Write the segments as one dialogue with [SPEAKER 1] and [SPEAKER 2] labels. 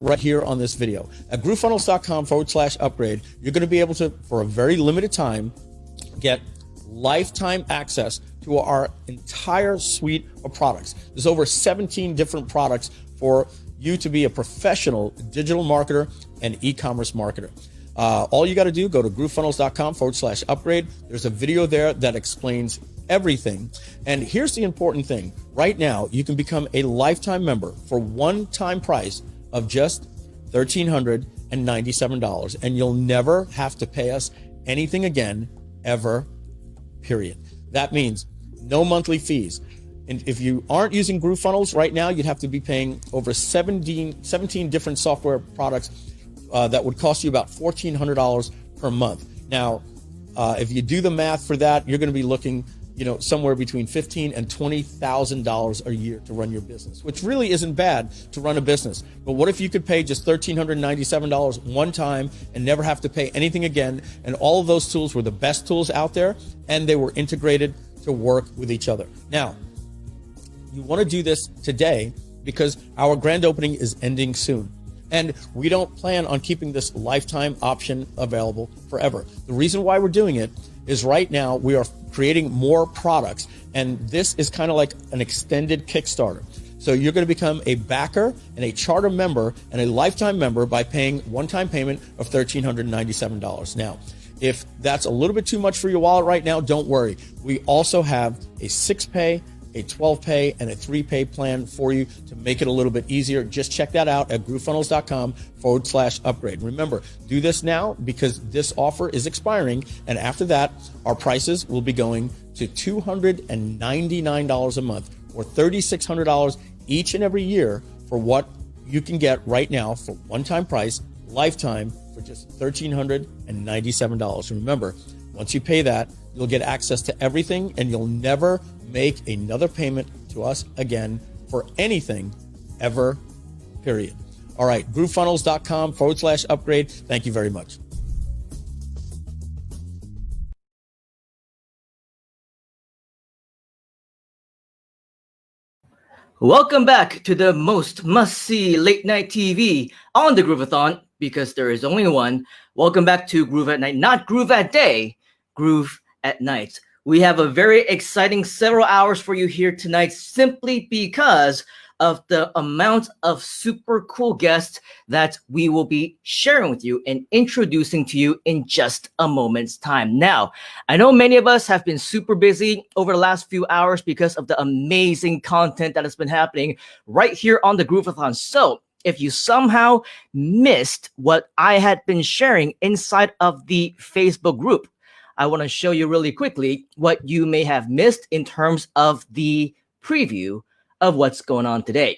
[SPEAKER 1] right here on this video. At GrooveFunnels.com/upgrade, you're going to be able to, for a very limited time, get lifetime access to our entire suite of products. There's over 17 different products for you to be a professional digital marketer and e-commerce marketer. All you got to do, go to GrooveFunnels.com/upgrade. There's a video there that explains everything. And here's the important thing. Right now, you can become a lifetime member for one-time price of just $1,397. And you'll never have to pay us anything again, ever, period. That means no monthly fees. And if you aren't using GrooveFunnels right now, you'd have to be paying over 17 different software products that would cost you about $1,400 per month. Now, if you do the math for that, you're going to be looking, somewhere between $15,000 and $20,000 a year to run your business, which really isn't bad to run a business. But what if you could pay just $1,397 one time and never have to pay anything again? And all of those tools were the best tools out there, and they were integrated to work with each other. Now, you want to do this today because our grand opening is ending soon. And we don't plan on keeping this lifetime option available forever. The reason why we're doing it is right now we are creating more products, and this is kind of like an extended Kickstarter. So you're going to become a backer and a charter member and a lifetime member by paying one-time payment of $1,397. Now, if that's a little bit too much for your wallet right now, don't worry. We also have a 6-pay, a 12-pay, and a 3-pay plan for you to make it a little bit easier. Just check that out at GrooveFunnels.com/upgrade. Remember, do this now because this offer is expiring, and after that, our prices will be going to $299 a month or $3,600 each and every year for what you can get right now for one-time price, lifetime, for just $1,397. Remember, once you pay that, you'll get access to everything, and you'll never make another payment to us again for anything ever, period. All right, GrooveFunnels.com/upgrade. Thank you very much.
[SPEAKER 2] Welcome back to the most must-see late-night TV on the Grooveathon, because there is only one. Welcome back to Groove at Night, not Groove at Day, Groove at Night. We have a very exciting several hours for you here tonight, simply because of the amount of super cool guests that we will be sharing with you and introducing to you in just a moment's time. Now, I know many of us have been super busy over the last few hours because of the amazing content that has been happening right here on the Grooveathon. So if you somehow missed what I had been sharing inside of the Facebook group, I want to show you really quickly what you may have missed in terms of the preview of what's going on today.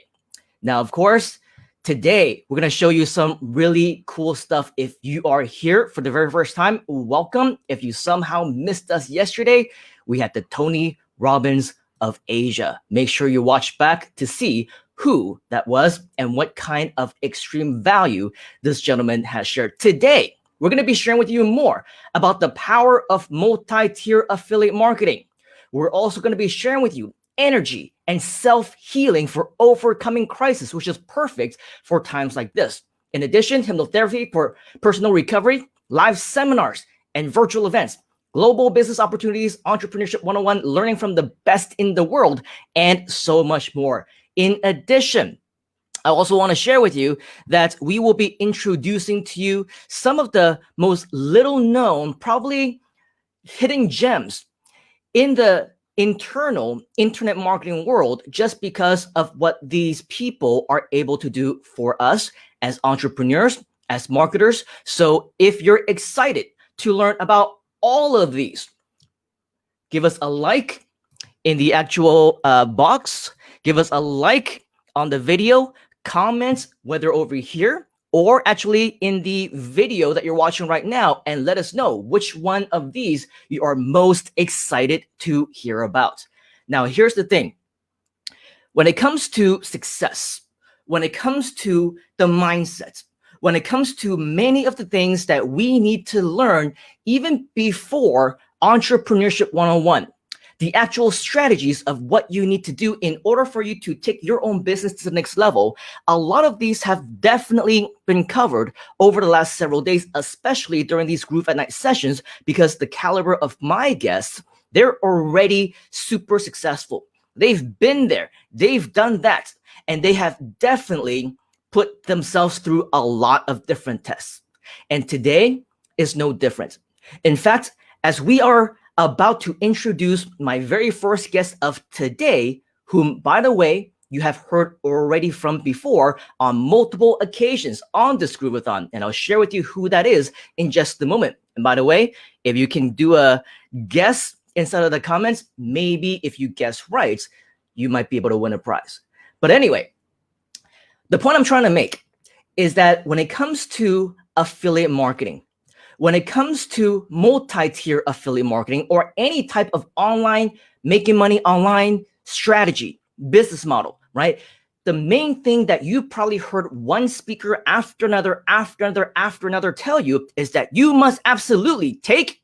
[SPEAKER 2] Now, of course, today we're going to show you some really cool stuff. If you are here for the very first time, welcome. If you somehow missed us yesterday, we had the Tony Robbins of Asia. Make sure you watch back to see who that was and what kind of extreme value this gentleman has shared. Today, we're going to be sharing with you more about the power of multi-tier affiliate marketing. We're also going to be sharing with you energy and self-healing for overcoming crisis, which is perfect for times like this. In addition, hypnotherapy for personal recovery, live seminars and virtual events, global business opportunities, entrepreneurship 101, learning from the best in the world, and so much more. In addition, I also want to share with you that we will be introducing to you some of the most little known, probably hidden gems in the internal internet marketing world, just because of what these people are able to do for us as entrepreneurs, as marketers. So if you're excited to learn about all of these, give us a like in the actual box, give us a like on the video, comments, whether over here or actually in the video that you're watching right now, and let us know which one of these you are most excited to hear about. Now, here's the thing. When it comes to success, when it comes to the mindset, when it comes to many of the things that we need to learn even before Entrepreneurship 101, the actual strategies of what you need to do in order for you to take your own business to the next level, a lot of these have definitely been covered over the last several days, especially during these Groove at Night sessions, because the caliber of my guests, they're already super successful. They've been there, they've done that, and they have definitely put themselves through a lot of different tests. And today is no different. In fact, as we are about to introduce my very first guest of today, whom, by the way, you have heard already from before on multiple occasions on this Grooveathon, and I'll share with you who that is in just a moment. And by the way, if you can do a guess inside of the comments, maybe if you guess right, you might be able to win a prize. But anyway, the point I'm trying to make is that when it comes to affiliate marketing, when it comes to multi-tier affiliate marketing or any type of online, making money online strategy, business model, right? The main thing that you probably heard one speaker after another tell you is that you must absolutely take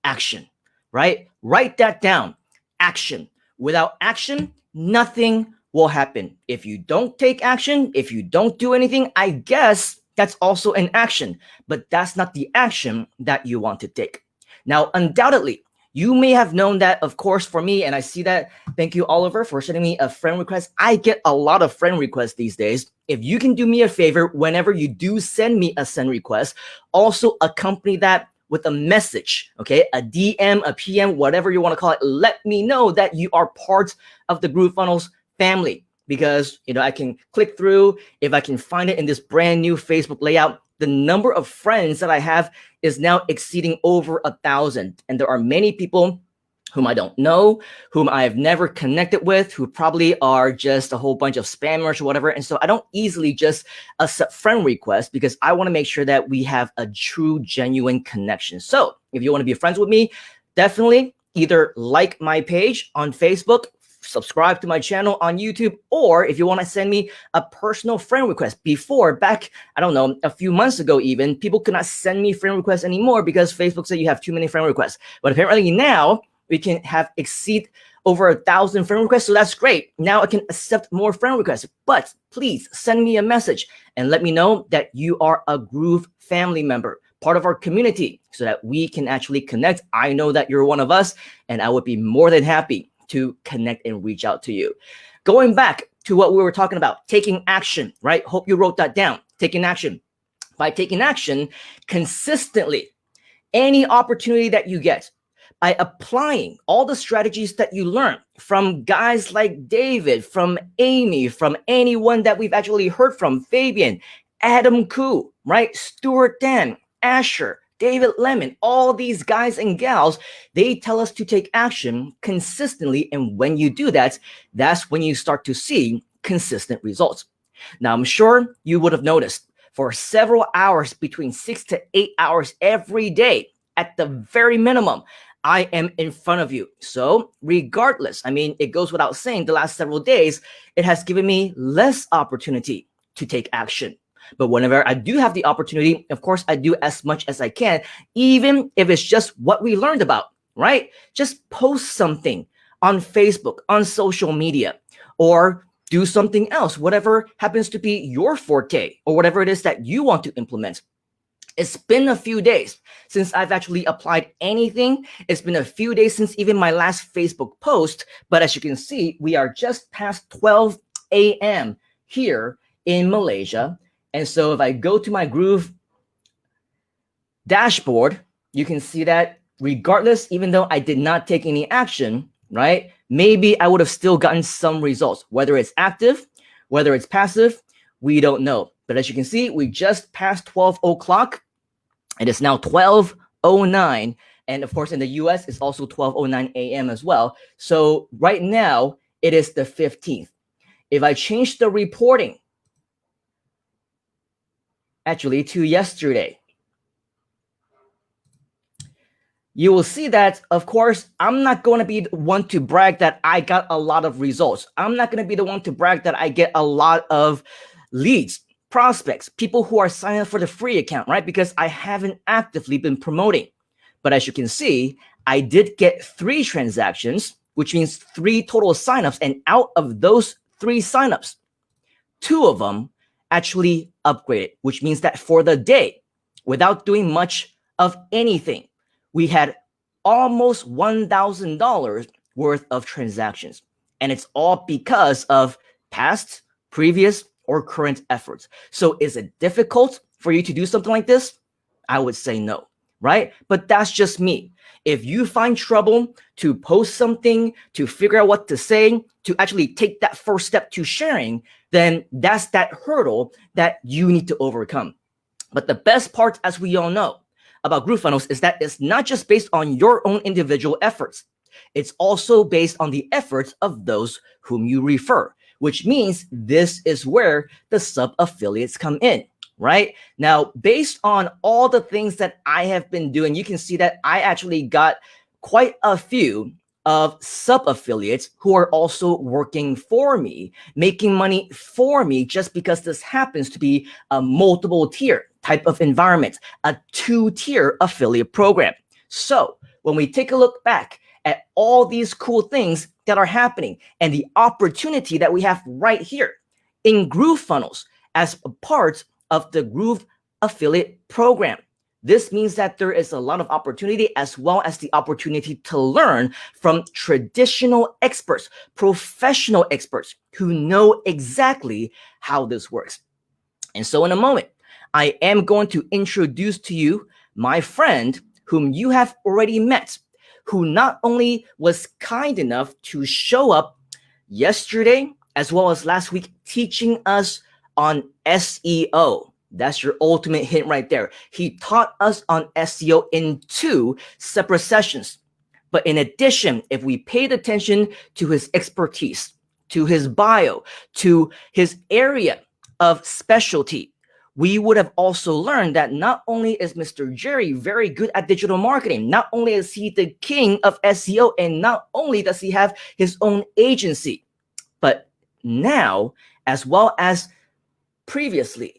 [SPEAKER 2] action, right? Write that down, action. Without action, nothing will happen. If you don't take action, if you don't do anything, I guess that's also an action, but that's not the action that you want to take. Now, undoubtedly, you may have known that, of course, for me, and I see that. Thank you, Oliver, for sending me a friend request. I get a lot of friend requests these days. If you can do me a favor, whenever you do send me a send request, also accompany that with a message, okay? A DM, a PM, whatever you want to call it. Let me know that you are part of the GrooveFunnels family, because I can click through. If I can find it in this brand new Facebook layout, the number of friends that I have is now exceeding over 1,000. And there are many people whom I don't know, whom I have never connected with, who probably are just a whole bunch of spammers or whatever. And so I don't easily just accept friend requests, because I want to make sure that we have a true, genuine connection. So if you want to be friends with me, definitely either like my page on Facebook, subscribe to my channel on YouTube, or if you want to send me a personal friend request. Before, back, I don't know, a few months ago even, people could not send me friend requests anymore because Facebook said you have too many friend requests. But apparently now we can exceed over 1,000 friend requests, so that's great. Now I can accept more friend requests. But please send me a message and let me know that you are a Groove family member, part of our community, so that we can actually connect. I know that you're one of us, and I would be more than happy to connect and reach out to you. Going back to what we were talking about, taking action, right? Hope you wrote that down. Taking action. By taking action consistently, any opportunity that you get, by applying all the strategies that you learn from guys like David, from Amy, from anyone that we've actually heard from, Fabian, Adam Koo, right? Stuart Dan, Asher, David Lemon, all these guys and gals, they tell us to take action consistently. And when you do that, that's when you start to see consistent results. Now, I'm sure you would have noticed for several hours, between 6 to 8 hours every day, at the very minimum, I am in front of you. So regardless, it goes without saying, the last several days, it has given me less opportunity to take action. But whenever I do have the opportunity, of course, I do as much as I can, even if it's just what we learned about, right? Just post something on Facebook, on social media, or do something else, whatever happens to be your forte, or whatever it is that you want to implement. It's been a few days since I've actually applied anything. It's been a few days since even my last Facebook post. But as you can see, we are just past 12 a.m. here in Malaysia. And so if I go to my Groove dashboard, you can see that regardless, even though I did not take any action, right? Maybe I would have still gotten some results, whether it's active, whether it's passive, we don't know. But as you can see, we just passed 12 o'clock. It is now 12:09. And of course, in the US, it's also 12:09 a.m. as well. So right now, it is the 15th. If I change the reporting, actually to yesterday, you will see that, of course, I'm not going to be the one to brag that I got a lot of results. I'm not going to be the one to brag that I get a lot of leads, prospects, people who are signing up for the free account, right? Because I haven't actively been promoting. But as you can see, I did get 3 transactions which means 3 total signups. And out of those 3 signups, 2 of them actually upgraded, which means that for the day, without doing much of anything, we had almost $1,000 worth of transactions. And it's all because of past, previous, or current efforts. So is it difficult for you to do something like this? I would say no, right? But that's just me. If you find trouble to post something, to figure out what to say, to actually take that first step to sharing, then that's that hurdle that you need to overcome. But the best part, as we all know, about GrooveFunnels is that it's not just based on your own individual efforts. It's also based on the efforts of those whom you refer, which means this is where the sub-affiliates come in, right? Now, based on all the things that I have been doing, you can see that I actually got quite a few of sub-affiliates who are also working for me, making money for me, just because this happens to be a multiple tier type of environment, a 2-tier affiliate program. So when we take a look back at all these cool things that are happening and the opportunity that we have right here in GrooveFunnels as a part of the Groove affiliate program, this means that there is a lot of opportunity, as well as the opportunity to learn from traditional experts, professional experts who know exactly how this works. And so in a moment, I am going to introduce to you my friend whom you have already met, who not only was kind enough to show up yesterday as well as last week teaching us on SEO. That's your ultimate hint right there. He taught us on SEO in 2 separate sessions. But in addition, if we paid attention to his expertise, to his bio, to his area of specialty, we would have also learned that not only is Mr. Jerry very good at digital marketing, not only is he the king of SEO, and not only does he have his own agency, but now, as well as previously,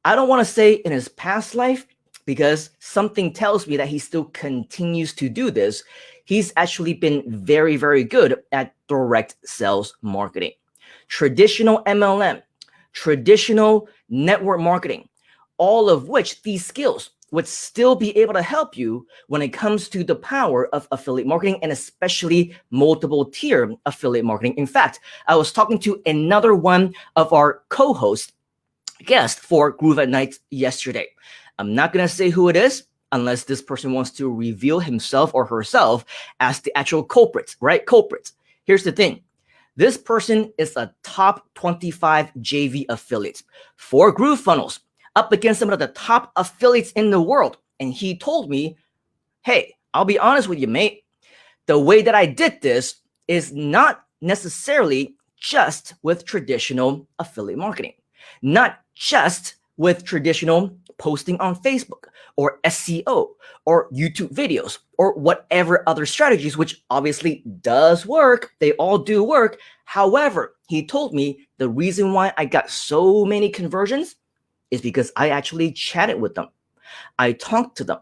[SPEAKER 2] I don't want to say in his past life, because something tells me that he still continues to do this, he's actually been very, very good at direct sales marketing. Traditional MLM, traditional network marketing, all of which these skills would still be able to help you when it comes to the power of affiliate marketing, and especially multiple tier affiliate marketing. In fact, I was talking to another one of our co-hosts, guest for Groove at Night yesterday. I'm not going to say who it is unless this person wants to reveal himself or herself as the actual culprit, right? Culprit. Here's the thing. This person is a top 25 JV affiliate for GrooveFunnels, up against some of the top affiliates in the world. And he told me, hey, I'll be honest with you, mate. The way that I did this is not necessarily just with traditional affiliate marketing, not just with traditional posting on Facebook or SEO or YouTube videos or whatever other strategies, which obviously does work. They all do work. However, he told me the reason why I got so many conversions is because I actually chatted with them. I talked to them.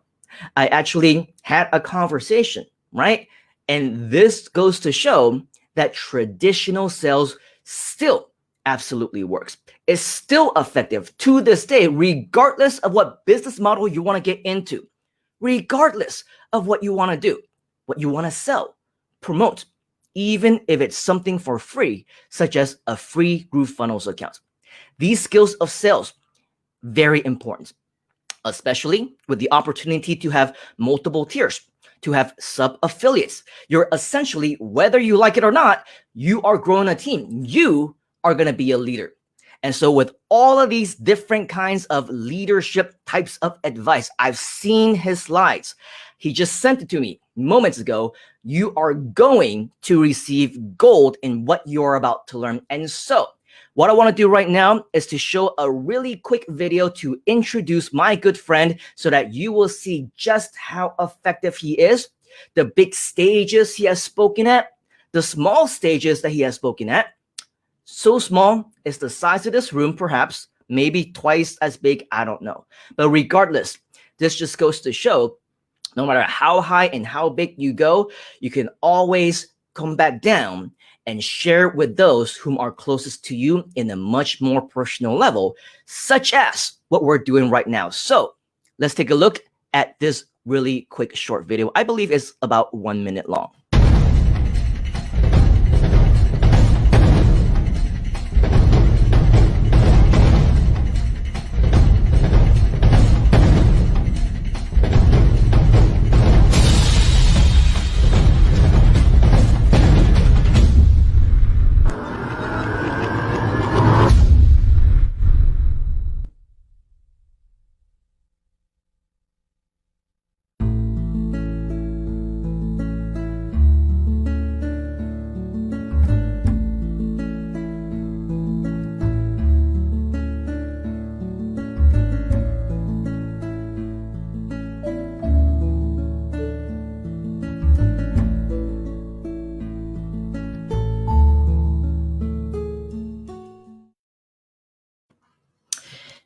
[SPEAKER 2] I actually had a conversation, right? And this goes to show that traditional sales still absolutely works. It's still effective to this day, regardless of what business model you want to get into, regardless of what you want to do, what you want to sell, promote, even if it's something for free, such as a free GrooveFunnels account. These skills of sales, very important, especially with the opportunity to have multiple tiers, to have sub-affiliates. You're essentially, whether you like it or not, you are growing a team. You are going to be a leader. And so with all of these different kinds of leadership types of advice, I've seen his slides. He just sent it to me moments ago. You are going to receive gold in what you're about to learn. And so what I want to do right now is to show a really quick video to introduce my good friend so that you will see just how effective he is, the big stages he has spoken at, the small stages that he has spoken at. So small, it's the size of this room, perhaps, maybe twice as big, I don't know. But regardless, this just goes to show no matter how high and how big you go, you can always come back down and share with those whom are closest to you in a much more personal level, such as what we're doing right now. So let's take a look at this really quick short video. I believe it's about 1 minute long.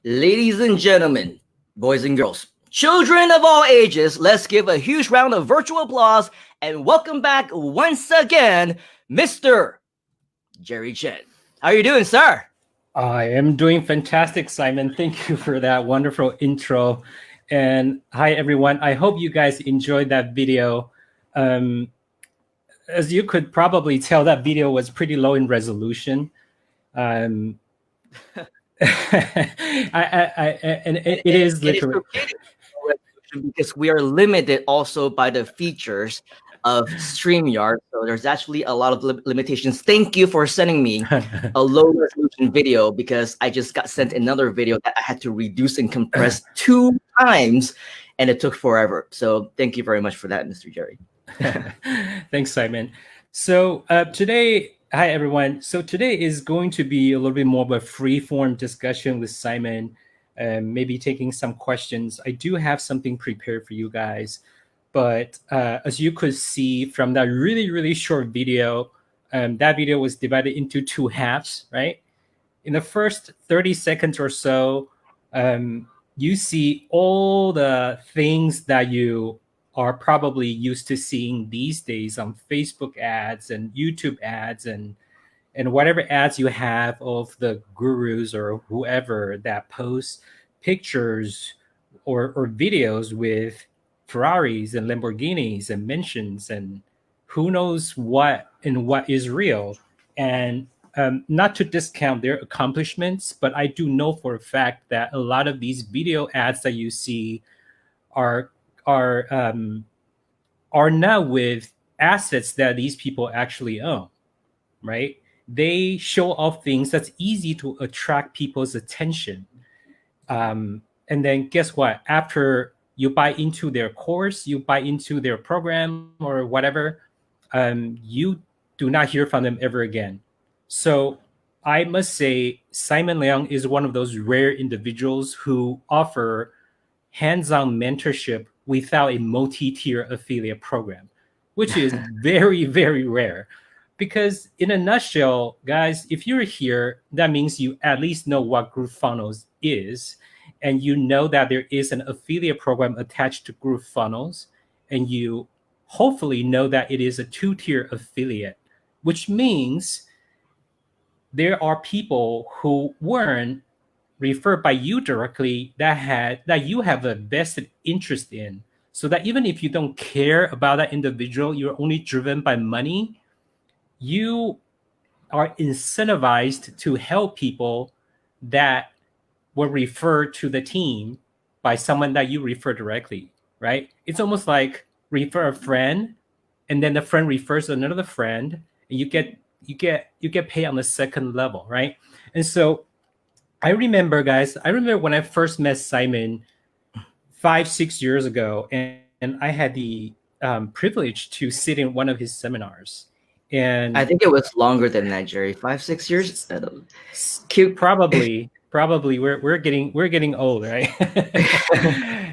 [SPEAKER 2] Ladies and gentlemen, boys and girls, children of all ages, let's give a huge round of virtual applause and welcome back once again, Mr. Jerry Chen. How are you doing, sir?
[SPEAKER 3] I am doing fantastic, Simon. Thank you for that wonderful intro. And hi, everyone. I hope you guys enjoyed that video. As you could probably tell, that video was pretty low in resolution. It is literally
[SPEAKER 2] because we are limited also by the features of StreamYard. So there's actually a lot of limitations. Thank you for sending me a low resolution video, because I just got sent another video that I had to reduce and compress 2 times, and it took forever. So thank you very much for that, Mr. Jerry.
[SPEAKER 3] Thanks, Simon. So today, hi, everyone. So today is going to be a little bit more of a free-form discussion with Simon, maybe taking some questions. I do have something prepared for you guys, but as you could see from that really, really short video, that video was divided into 2 halves, right? In the first 30 seconds or so, you see all the things that you are probably used to seeing these days on Facebook ads and YouTube ads and whatever ads you have of the gurus or whoever that posts pictures or videos with Ferraris and Lamborghinis and mentions and who knows what and what is real. And not to discount their accomplishments, but I do know for a fact that a lot of these video ads that you see are now with assets that these people actually own, right? They show off things that's easy to attract people's attention. And then guess what? After you buy into their course, you buy into their program or whatever, you do not hear from them ever again. So I must say Simon Leung is one of those rare individuals who offer hands-on mentorship without a multi-tier affiliate program, which is very, very rare. Because in a nutshell, guys, if you're here, that means you at least know what GrooveFunnels is, and you know that there is an affiliate program attached to GrooveFunnels, and you hopefully know that it is a 2-tier affiliate, which means there are people who weren't referred by you directly that you have a vested interest in, so that even if you don't care about that individual, you're only driven by money, you are incentivized to help people that were referred to the team by someone that you refer directly, right? It's almost like refer a friend, and then the friend refers another friend, and you get paid on the second level, right? And so I remember, guys, when I first met Simon 5-6 years ago, and I had the privilege to sit in one of his seminars. And
[SPEAKER 2] I think it was longer than that, Jerry. 5-6 years. Cute.
[SPEAKER 3] Probably we're getting old, right?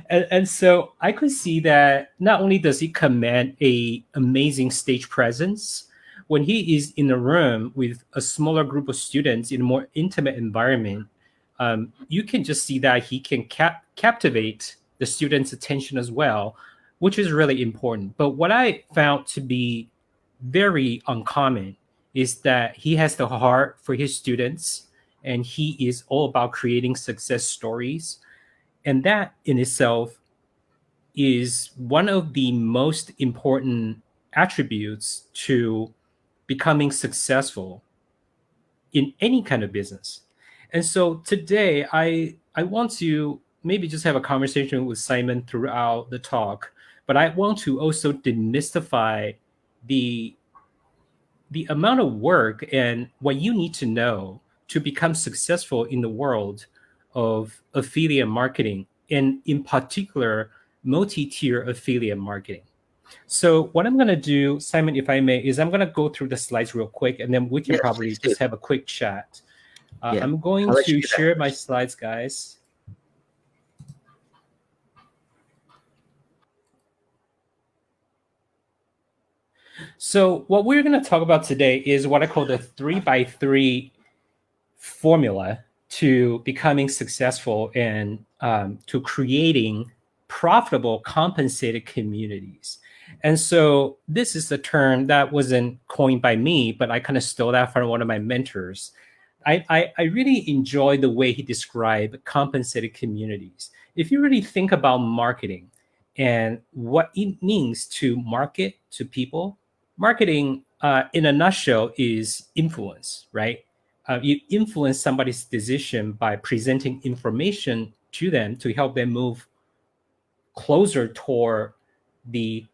[SPEAKER 3] and so I could see that not only does he command a amazing stage presence, when he is in a room with a smaller group of students in a more intimate environment, you can just see that he can captivate the students' attention as well, which is really important. But what I found to be very uncommon is that he has the heart for his students, and he is all about creating success stories. And that in itself is one of the most important attributes to becoming successful in any kind of business. And so today I want to maybe just have a conversation with Simon throughout the talk, but I want to also demystify the amount of work and what you need to know to become successful in the world of affiliate marketing, and in particular multi-tier affiliate marketing. So what I'm going to do, Simon, if I may, is I'm going to go through the slides real quick, and then we can
[SPEAKER 2] Yes,
[SPEAKER 3] probably
[SPEAKER 2] please do.
[SPEAKER 3] just have a quick chat.
[SPEAKER 2] Yeah,
[SPEAKER 3] I'm going
[SPEAKER 2] I'll let you
[SPEAKER 3] to
[SPEAKER 2] do that
[SPEAKER 3] share my
[SPEAKER 2] first.
[SPEAKER 3] slides, guys. So what we're going to talk about today is what I call the 3x3 formula to becoming successful and to creating profitable compensated communities. And so this is a term that wasn't coined by me, but I kind of stole that from one of my mentors. I really enjoy the way he described compensated communities. If you really think about marketing and what it means to market to people, marketing in a nutshell is influence, right? You influence somebody's decision by presenting information to them to help them move closer toward the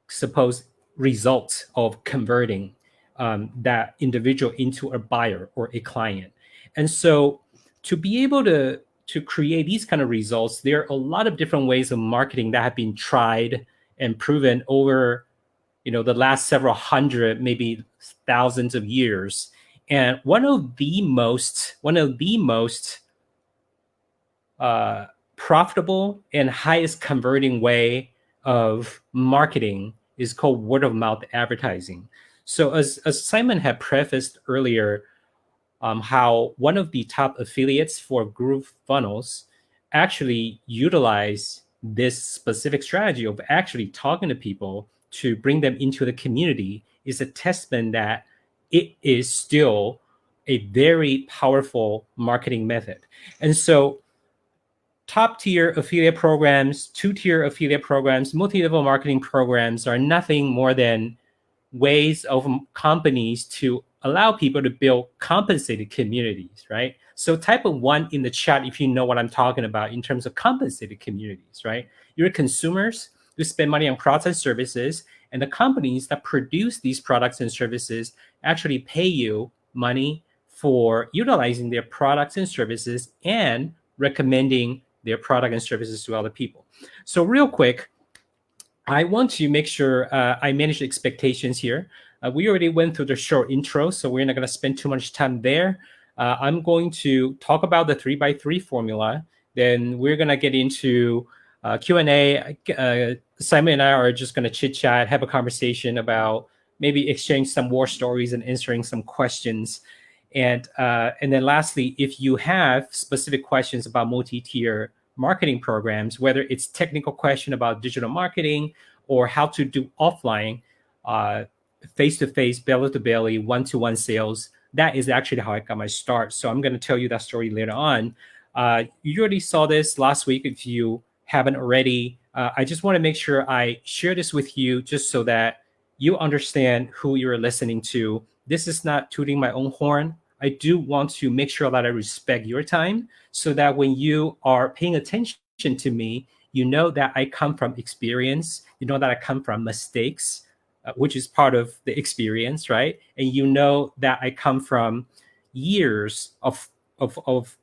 [SPEAKER 3] supposed result of converting that individual into a buyer or a client. And so to be able to create these kind of results, there are a lot of different ways of marketing that have been tried and proven over the last several hundred, maybe thousands of years. And one of the most profitable and highest converting way of marketing is called word of mouth advertising. So as Simon had prefaced earlier, how one of the top affiliates for GrooveFunnels actually utilize this specific strategy of actually talking to people to bring them into the community is a testament that it is still a very powerful marketing method. And so top tier affiliate programs, two-tier affiliate programs, multi-level marketing programs are nothing more than ways of companies to allow people to build compensated communities, right? So type of one in the chat if you know what I'm talking about in terms of compensated communities, right? You're consumers who spend money on products and services, and the companies that produce these products and services actually pay you money for utilizing their products and services and recommending their product and services to other people. So real quick, I want to make sure I manage expectations here. We already went through the short intro, so we're not going to spend too much time there. I'm going to talk about the 3x3 formula. Then we're going to get into Q&A. Simon and I are just going to chit-chat, have a conversation about maybe exchange some war stories and answering some questions. And then lastly, if you have specific questions about multi-tier marketing programs, whether it's technical question about digital marketing or how to do offline, face-to-face, belly-to-belly, one-to-one sales, that is actually how I got my start. So I'm going to tell you that story later on. You already saw this last week. If you haven't already, I just want to make sure I share this with you just so that you understand who you're listening to. This is not tooting my own horn. I do want to make sure that I respect your time so that when you are paying attention to me, you know that I come from experience, you know that I come from mistakes, which is part of the experience, right? And you know that I come from years of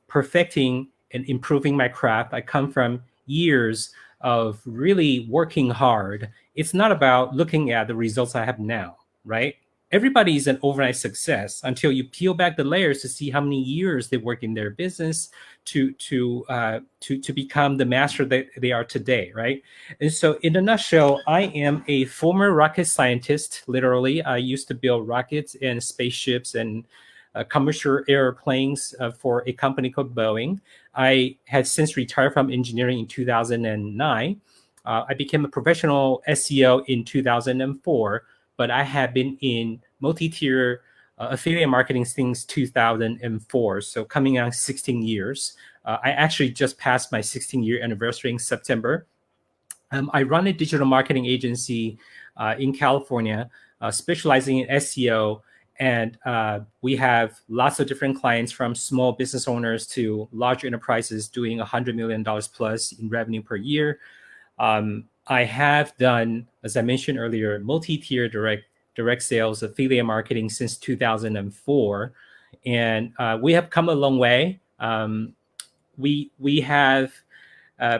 [SPEAKER 3] perfecting and improving my craft. I come from years of really working hard. It's not about looking at the results I have now, right? Everybody is an overnight success until you peel back the layers to see how many years they work in their business to become the master that they are today, right? And so, in a nutshell, I am a former rocket scientist. Literally, I used to build rockets and spaceships and commercial airplanes for a company called Boeing. I had since retired from engineering in 2009. I became a professional SEO in 2004. but I have been in multi-tier affiliate marketing since 2004. So coming on 16 years. I actually just passed my 16-year anniversary in September. I run a digital marketing agency in California, specializing in SEO. And we have lots of different clients, from small business owners to large enterprises doing $100 million plus in revenue per year. I have done, as I mentioned earlier, multi-tier direct sales, affiliate marketing since 2004. And we have come a long way. We have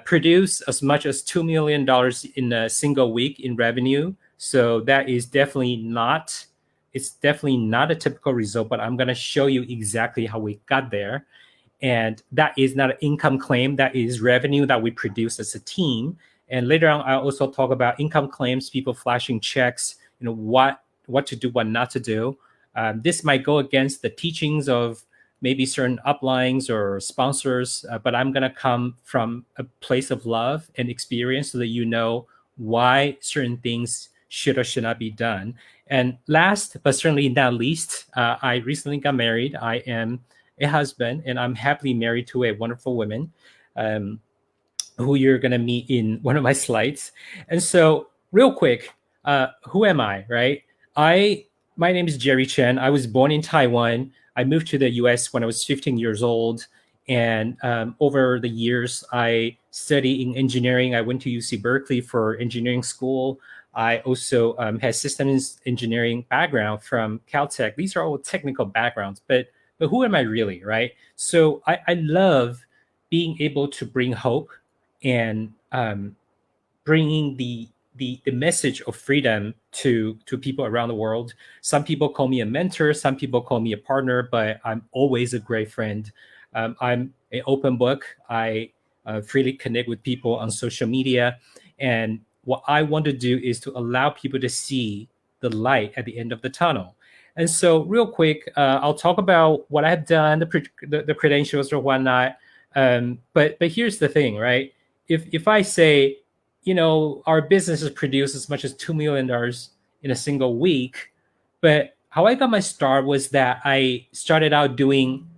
[SPEAKER 3] produce as much as $2 million in a single week in revenue. So that is definitely not, it's definitely not a typical result, but I'm going to show you exactly how we got there. And that is not an income claim. That is revenue that we produce as a team. And later on, I'll also talk about income claims, people flashing checks, what to do, what not to do. This might go against the teachings of maybe certain uplines or sponsors, but I'm going to come from a place of love and experience so that you know why certain things should or should not be done. And last, but certainly not least, I recently got married. I am a husband, and I'm happily married to a wonderful woman who you're going to meet in one of my slides. And so real quick, who am I, right? My name is Jerry Chen. I was born in Taiwan. I moved to the US when I was 15 years old. And over the years, I studied in engineering. I went to UC Berkeley for engineering school. I also had systems engineering background from Caltech. These are all technical backgrounds, but who am I really, right? So I love being able to bring hope and bringing the message of freedom to people around the world. Some people call me a mentor, some people call me a partner, but I'm always a great friend. I'm an open book. I freely connect with people on social media. And what I want to do is to allow people to see the light at the end of the tunnel. And so real quick, I'll talk about what I've done, the credentials or whatnot. But here's the thing, right? If I say, our business has produced as much as $2 million in a single week, but how I got my start was that I started out doing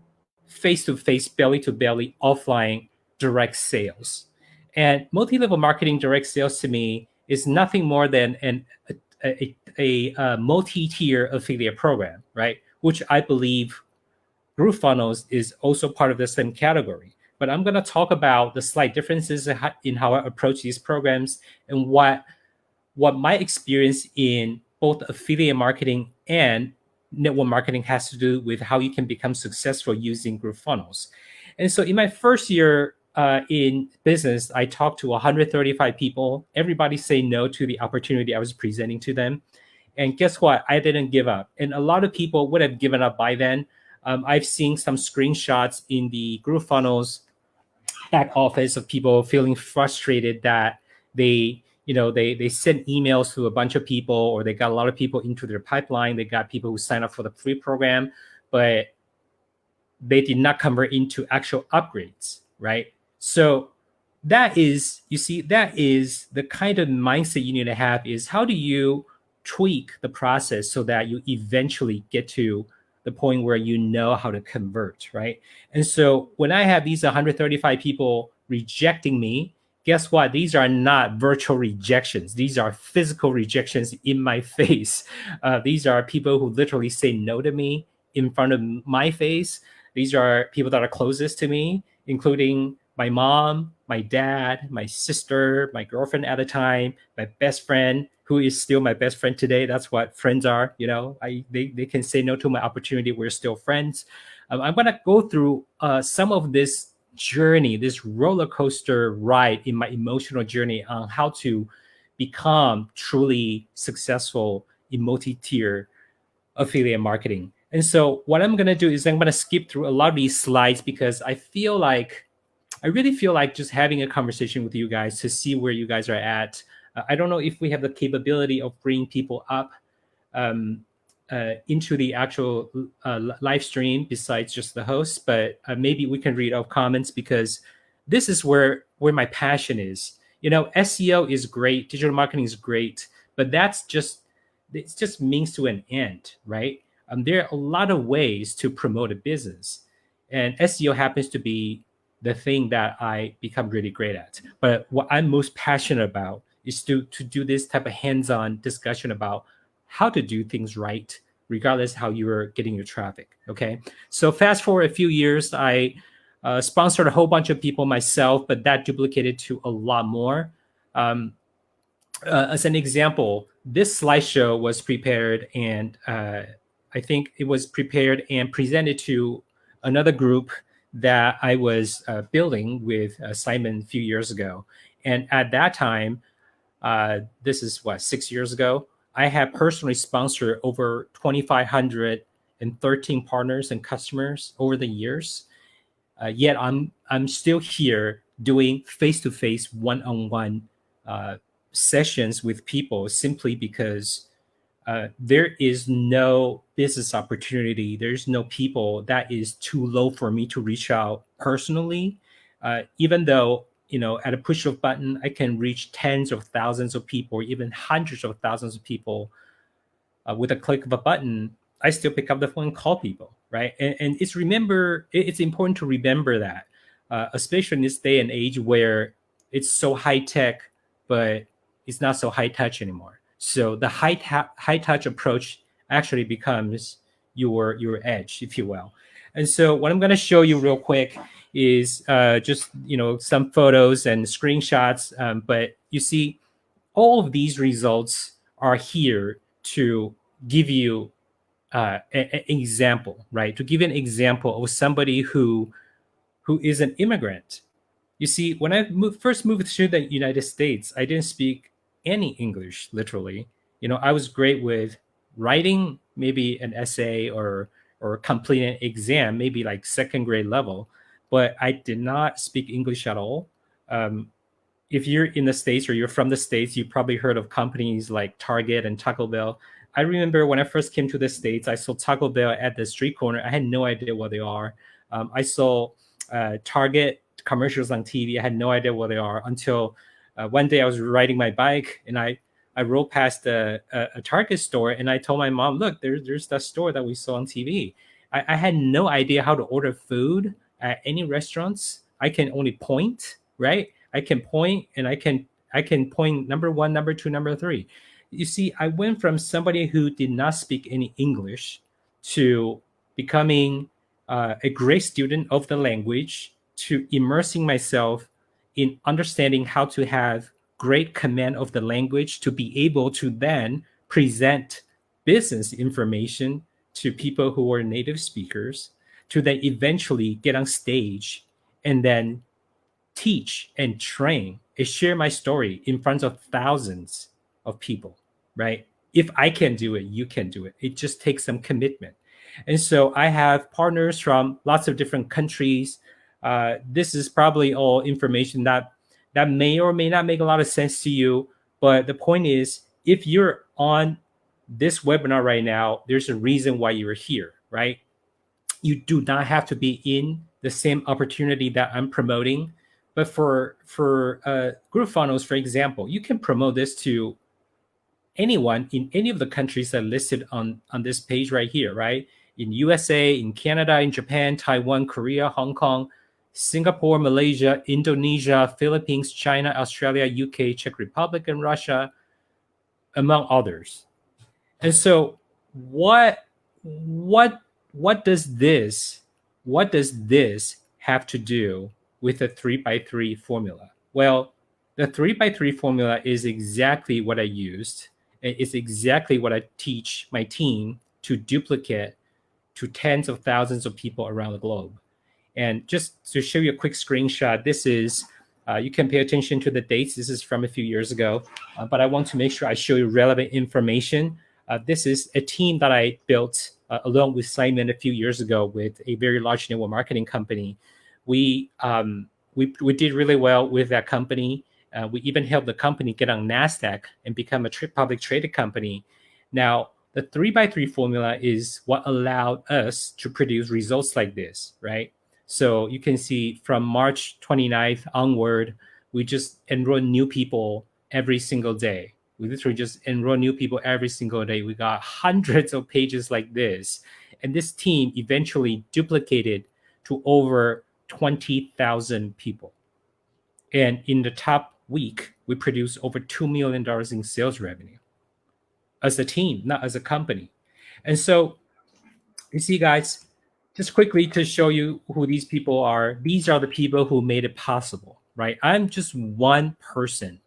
[SPEAKER 3] face-to-face, belly-to-belly, offline direct sales. And multi-level marketing direct sales to me is nothing more than a multi-tier affiliate program, right? Which I believe GrooveFunnels is also part of the same category. But I'm going to talk about the slight differences in how I approach these programs and what my experience in both affiliate marketing and network marketing has to do with how you can become successful using GrooveFunnels. And so in my first year in business, I talked to 135 people. Everybody say no to the opportunity I was presenting to them. And guess what? I didn't give up. And a lot of people would have given up by then. I've seen some screenshots in the GrooveFunnels back office of people feeling frustrated that they sent emails to a bunch of people, or they got a lot of people into their pipeline. They got people who signed up for the free program, but they did not convert into actual upgrades, right? So that is the kind of mindset you need to have, is how do you tweak the process so that you eventually get to the point where you know how to convert, right? And so when I have these 135 people rejecting me, guess what? These are not virtual rejections. These are physical rejections in my face. These are people who literally say no to me in front of my face. These are people that are closest to me, including my mom, my dad, my sister, my girlfriend at the time, my best friend, who is still my best friend today. That's what friends are. They can say no to my opportunity. We're still friends. I'm going to go through some of this journey, this roller coaster ride in my emotional journey on how to become truly successful in multi-tier affiliate marketing. And so what I'm going to do is I'm going to skip through a lot of these slides, because I really feel like just having a conversation with you guys to see where you guys are at. I don't know if we have the capability of bringing people up into the actual live stream besides just the host, but maybe we can read out comments, because this is where my passion is. SEO is great, digital marketing is great, but that's just it's just means to an end, right? There are a lot of ways to promote a business, and SEO happens to be the thing that I become really great at. But what I'm most passionate about is to do this type of hands-on discussion about how to do things right, regardless how you're getting your traffic. Okay, so fast forward a few years, I sponsored a whole bunch of people myself, but that duplicated to a lot more. Um, as an example, this slideshow was prepared, and I think it was prepared and presented to another group that I was building with Simon a few years ago. And at that time, this is what, 6 years ago, I had personally sponsored over 2,513 partners and customers over the years. Yet I'm still here doing face-to-face, one-on-one sessions with people simply because there is no business opportunity. There's no people that is too low for me to reach out personally. Even though, at a push of button, I can reach tens of thousands of people, or even hundreds of thousands of people with a click of a button. I still pick up the phone and call people, right? And it's important to remember that, especially in this day and age where it's so high tech, but it's not so high touch anymore. So the high touch approach actually becomes your edge, if you will. And so what I'm going to show you real quick is just some photos and screenshots. But you see, all of these results are here to give you an example, right? To give you an example of somebody who is an immigrant. You see, when I first moved to the United States, I didn't speak any English, literally. I was great with writing maybe an essay or completing an exam, maybe like second grade level, but I did not speak English at all. If you're in the States or you're from the States, you probably heard of companies like Target and Taco Bell. I remember when I first came to the States, I saw Taco Bell at the street corner. I had no idea what they are. I saw Target commercials on TV. I had no idea what they are until one day I was riding my bike and I rode past a Target store and I told my mom, look, there's that store that we saw on TV. I had no idea how to order food at any restaurants. I can only point, right? I can point and I can point number one, number two, number three. You see, I went from somebody who did not speak any English to becoming a great student of the language, to immersing myself in understanding how to have great command of the language, to be able to then present business information to people who are native speakers, to then eventually get on stage and then teach and train and share my story in front of thousands of people, right? If I can do it, you can do it. It just takes some commitment. And so I have partners from lots of different countries. This is probably all information that may or may not make a lot of sense to you. But the point is, if you're on this webinar right now, there's a reason why you're here, right? You do not have to be in the same opportunity that I'm promoting. But for GrooveFunnels, for example, you can promote this to anyone in any of the countries that are listed on this page right here, right? In USA, in Canada, in Japan, Taiwan, Korea, Hong Kong, Singapore, Malaysia, Indonesia, Philippines, China, Australia, UK, Czech Republic, and Russia, among others. And so what does this have to do with the 3x3 formula? Well, the 3x3 formula is exactly what I used. It's exactly what I teach my team to duplicate to tens of thousands of people around the globe. And just to show you a quick screenshot, this is, you can pay attention to the dates. This is from a few years ago, but I want to make sure I show you relevant information. This is a team that I built along with Simon a few years ago with a very large network marketing company. We did really well with that company. We even helped the company get on NASDAQ and become a public traded company. Now, the 3x3 formula is what allowed us to produce results like this, right? So you can see from March 29th onward, we just enroll new people every single day. We literally just enroll new people every single day. We got hundreds of pages like this. And this team eventually duplicated to over 20,000 people. And in the top week, we produced over $2 million in sales revenue as a team, not as a company. And so you see, guys, just quickly to show you who these people are, these are the people who made it possible, right? I'm just one person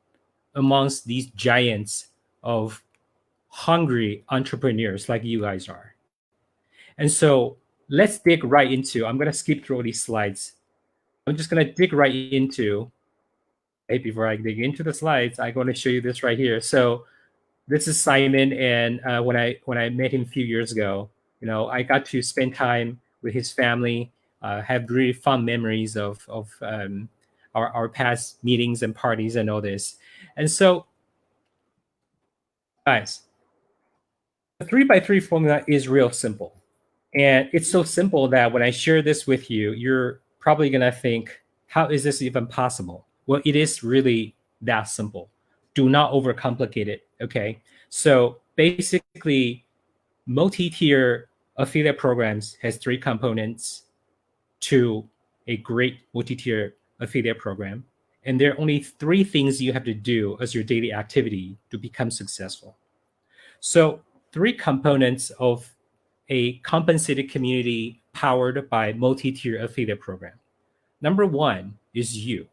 [SPEAKER 3] amongst these giants of hungry entrepreneurs like you guys are. And so let's dig right into, I'm going to skip through these slides. I'm just going to dig right into, hey, before I dig into the slides, I'm going to show you this right here. So this is Simon, and when I met him a few years ago, I got to spend time with his family, have really fun memories of our past meetings and parties and all this. And so, guys, the 3x3 formula is real simple. And it's so simple that when I share this with you, you're probably going to think, how is this even possible? Well, it is really that simple. Do not overcomplicate it, okay? So basically, multi-tier affiliate programs has 3 components to a great multi-tier affiliate program. And there are only 3 things you have to do as your daily activity to become successful. So 3 components of a compensated community powered by multi-tier affiliate program. Number 1 is you.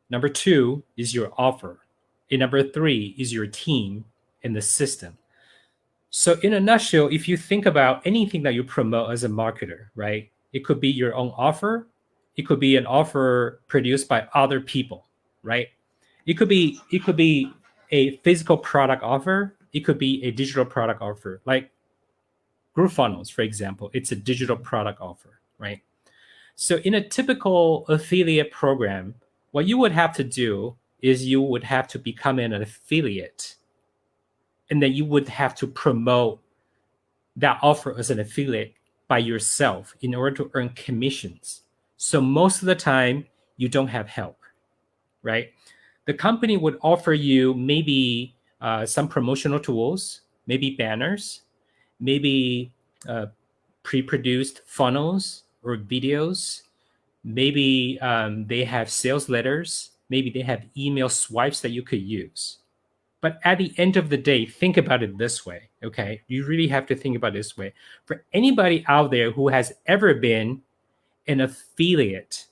[SPEAKER 3] Number 2 is your offer. And number 3 is your team and the system. So in a nutshell, if you think about anything that you promote as a marketer, right? It could be your own offer. It could be an offer produced by other people, right? It could be a physical product offer. It could be a digital product offer. Like GrooveFunnels, for example, it's a digital product offer, right? So in a typical affiliate program, what you would have to do is you would have to become an affiliate. And then you would have to promote that offer as an affiliate by yourself in order to earn commissions. So most of the time, you don't have help, right? The company would offer you maybe some promotional tools, maybe banners, maybe pre-produced funnels or videos. Maybe they have sales letters. Maybe they have email swipes that you could use. But at the end of the day, think about it this way, okay? You really have to think about it this way. For anybody out there who has ever been an affiliate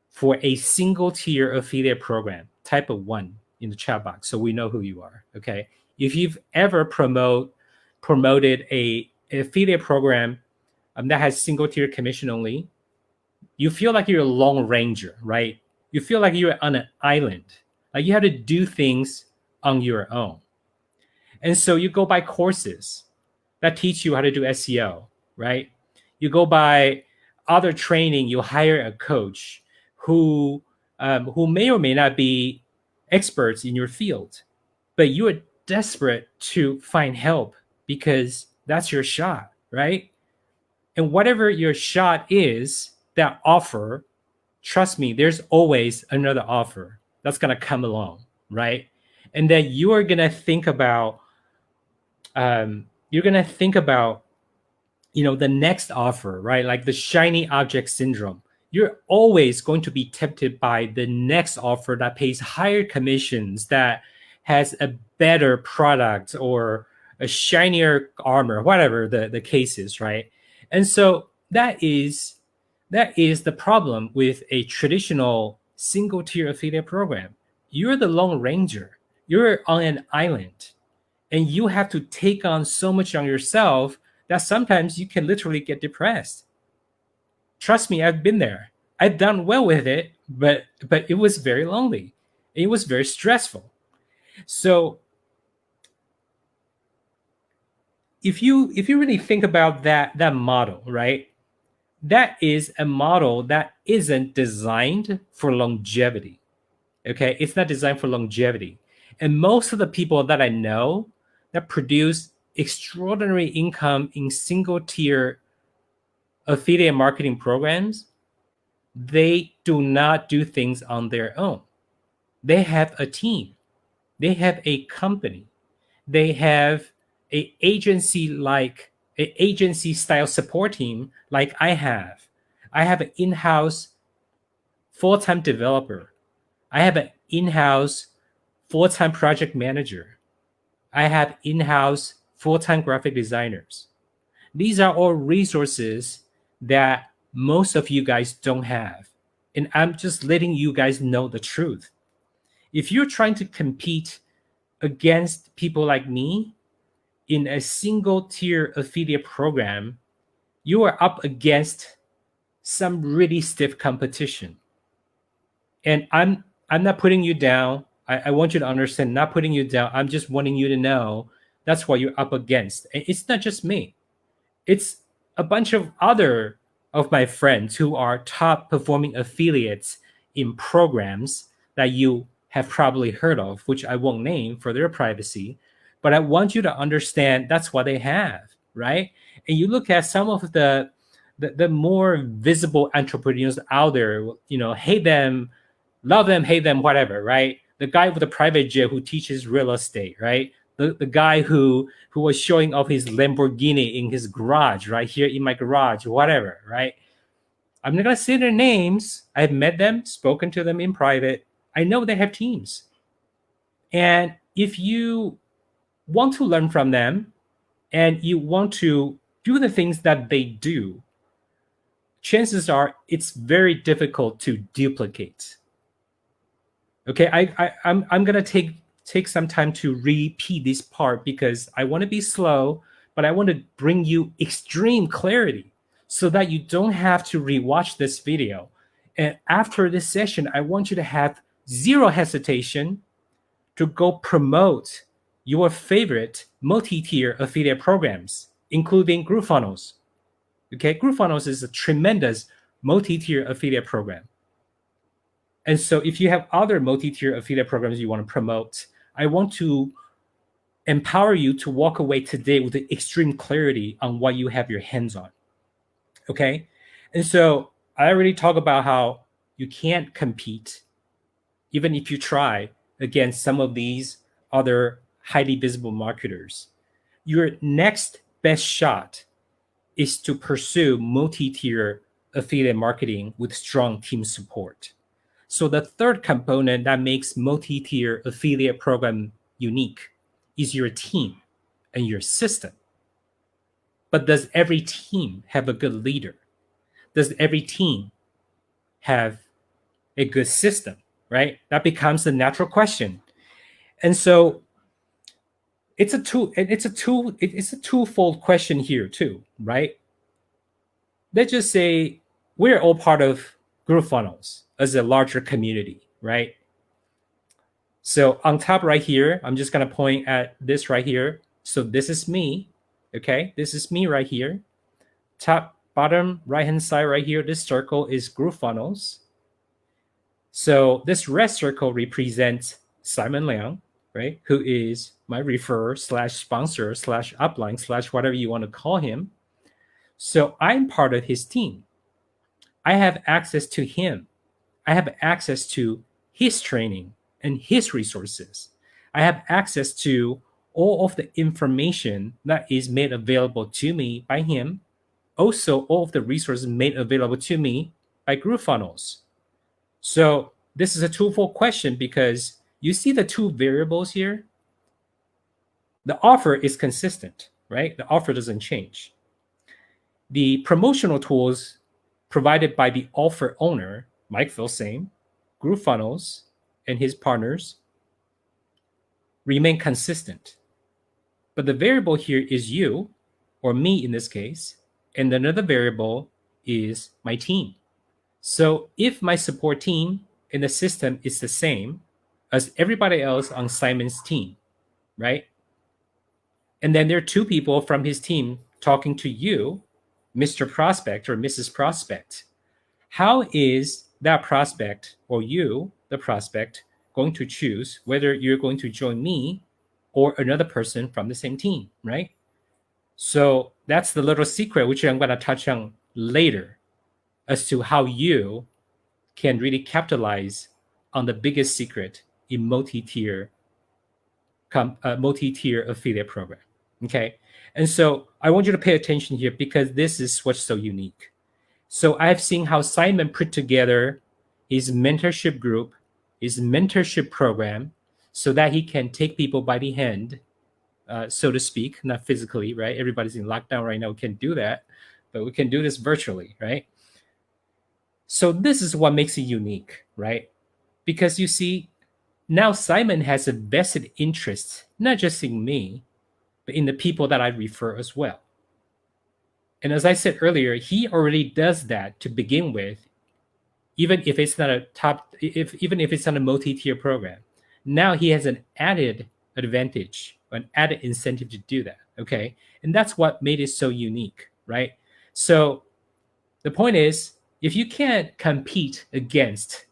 [SPEAKER 3] for a single tier affiliate program, type a 1 in the chat box so we know who you are, okay? If you've ever promoted a affiliate program that has single tier commission only, you feel like you're a lone ranger, right? You feel like you're on an island. Like you have to do things on your own. And so you go buy courses that teach you how to do SEO, right? You go buy other training, you hire a coach who may or may not be experts in your field, but you are desperate to find help because that's your shot, right? And whatever your shot is, that offer, trust me, there's always another offer that's going to come along, right? And then you are going to think about, the next offer, right? Like the shiny object syndrome. You're always going to be tempted by the next offer that pays higher commissions, that has a better product or a shinier armor, whatever the case is, right? And so that is the problem with a traditional single tier affiliate program. You're the lone ranger. You're on an island, and you have to take on so much on yourself that sometimes you can literally get depressed. Trust me, I've been there. I've done well with it, but it was very lonely. It was very stressful. So if you really think about that model, right? That is a model that isn't designed for longevity. Okay, it's not designed for longevity. And most of the people that I know that produce extraordinary income in single tier affiliate marketing programs, they do not do things on their own. They have a team. They have a company. They have a agency style support team like I have. I have an in-house full-time developer. I have an in-house full-time project manager. I have in-house full-time graphic designers. These are all resources that most of you guys don't have. And I'm just letting you guys know the truth. If you're trying to compete against people like me in a single tier affiliate program, you are up against some really stiff competition. And I'm not putting you down. I want you to understand, not putting you down. I'm just wanting you to know that's what you're up against. And it's not just me. It's a bunch of other of my friends who are top performing affiliates in programs that you have probably heard of, which I won't name for their privacy. But I want you to understand that's what they have, right? And you look at some of the more visible entrepreneurs out there, hate them, love them, hate them, whatever, right? The guy with the private jet who teaches real estate, right? The guy who was showing off his Lamborghini in his garage, right here in my garage, whatever, right? I'm not gonna say their names. I've met them, spoken to them in private. I know they have teams. And if you want to learn from them and you want to do the things that they do, chances are it's very difficult to duplicate. Okay, I'm gonna take some time to repeat this part because I want to be slow, but I want to bring you extreme clarity so that you don't have to rewatch this video. And after this session, I want you to have zero hesitation to go promote your favorite multi-tier affiliate programs, including GrooveFunnels. Okay, GrooveFunnels is a tremendous multi-tier affiliate program. And so if you have other multi-tier affiliate programs you want to promote, I want to empower you to walk away today with extreme clarity on what you have your hands on. Okay? And so I already talked about how you can't compete, even if you try, against some of these other highly visible marketers. Your next best shot is to pursue multi-tier affiliate marketing with strong team support. So the third component that makes multi-tier affiliate program unique is your team and your system. But does every team have a good leader? Does every team have a good system, right? That becomes the natural question. And so it's a twofold question here too, right? Let's just say we're all part of GrooveFunnels as a larger community, right? So on top right here, I'm just going to point at this right here. So this is me, okay? This is me right here. Top, bottom, right-hand side right here, this circle is GrooveFunnels. So this red circle represents Simon Liang, right? Who is my referrer slash sponsor slash upline slash whatever you want to call him. So I'm part of his team. I have access to him. I have access to his training and his resources. I have access to all of the information that is made available to me by him. Also, all of the resources made available to me by GrooveFunnels. So this is a twofold question because you see the two variables here. The offer is consistent, right? The offer doesn't change. The promotional tools provided by the offer owner, Mike Filsaime, GrooveFunnels, and his partners remain consistent. But the variable here is you, or me in this case, and another variable is my team. So if my support team in the system is the same as everybody else on Simon's team, right? And then there are two people from his team talking to you, Mr. Prospect or Mrs. Prospect. How is that prospect or you, the prospect, going to choose whether you're going to join me or another person from the same team, right? So that's the little secret, which I'm going to touch on later, as to how you can really capitalize on the biggest secret in multi-tier multi-tier affiliate program. Okay, and so I want you to pay attention here because this is what's so unique. So I've seen how Simon put together his mentorship group, his mentorship program, so that he can take people by the hand, so to speak, not physically, right? Everybody's in lockdown right now. We can't do that, but we can do this virtually, right? So this is what makes it unique, right? Because you see, now Simon has a vested interest, not just in me, but in the people that I refer as well. And as I said earlier, he already does that to begin with, even if it's not even if it's not a multi-tier program. Now he has an added advantage, an added incentive to do that. Okay. And that's what made it so unique, right? So the point is, if you can't compete against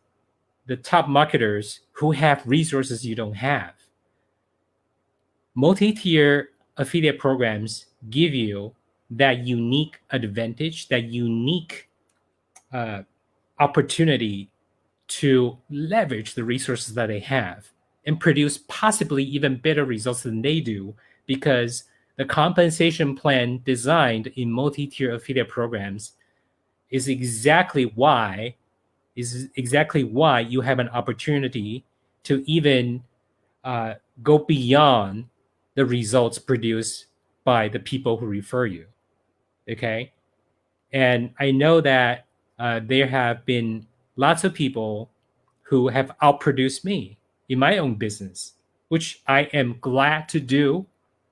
[SPEAKER 3] the top marketers who have resources you don't have, multi-tier affiliate programs give you that unique advantage, that unique opportunity to leverage the resources that they have and produce possibly even better results than they do, because the compensation plan designed in multi-tier affiliate programs is exactly why you have an opportunity to even go beyond the results produced by the people who refer you. Okay. And I know that there have been lots of people who have outproduced me in my own business, which I am glad to do,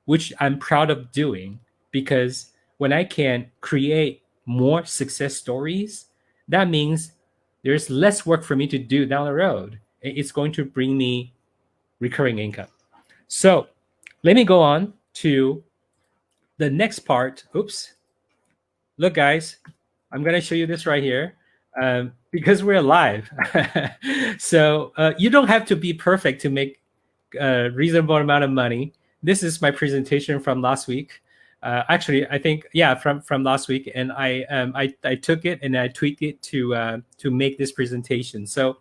[SPEAKER 3] which I'm proud of doing, because when I can create more success stories, that means there's less work for me to do down the road. It's going to bring me recurring income. So let me go on to the next part. Oops. Look, guys, I'm going to show you this right here because we're live. So you don't have to be perfect to make a reasonable amount of money. This is my presentation from last week. Actually, I think, yeah, from last week. And I took it and I tweaked it to make this presentation. So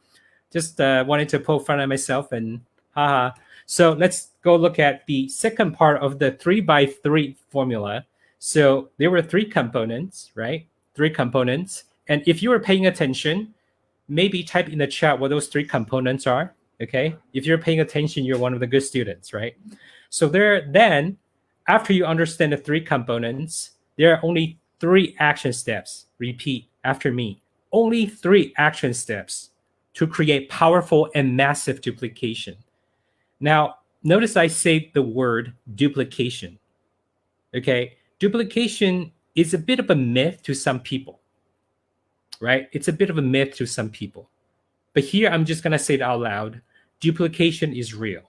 [SPEAKER 3] just wanted to poke fun at myself and haha. So let's go look at the second part of the 3x3 formula. So there were 3 components, right? 3 components. And if you were paying attention, maybe type in the chat what those 3 components are, okay? If you're paying attention, you're one of the good students, right? So then, after you understand the 3 components, there are only 3 action steps. Repeat after me. Only 3 action steps to create powerful and massive duplication. Now, notice I say the word duplication, okay? Duplication is a bit of a myth to some people, right? It's a bit of a myth to some people. But here, I'm just going to say it out loud. Duplication is real.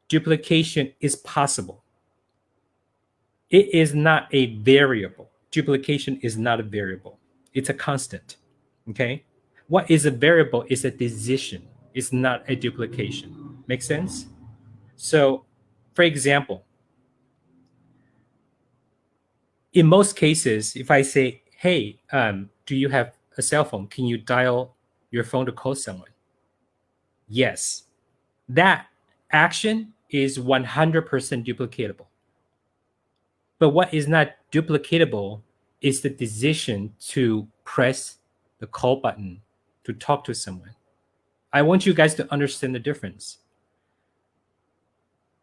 [SPEAKER 3] Duplication is possible. It is not a variable. Duplication is not a variable. It's a constant, okay? What is a variable is a decision. It's not a duplication. Make sense? So, for example, in most cases, if I say, hey, do you have a cell phone? Can you dial your phone to call someone? Yes. That action is 100% duplicatable. But what is not duplicatable is the decision to press the call button to talk to someone. I want you guys to understand the difference.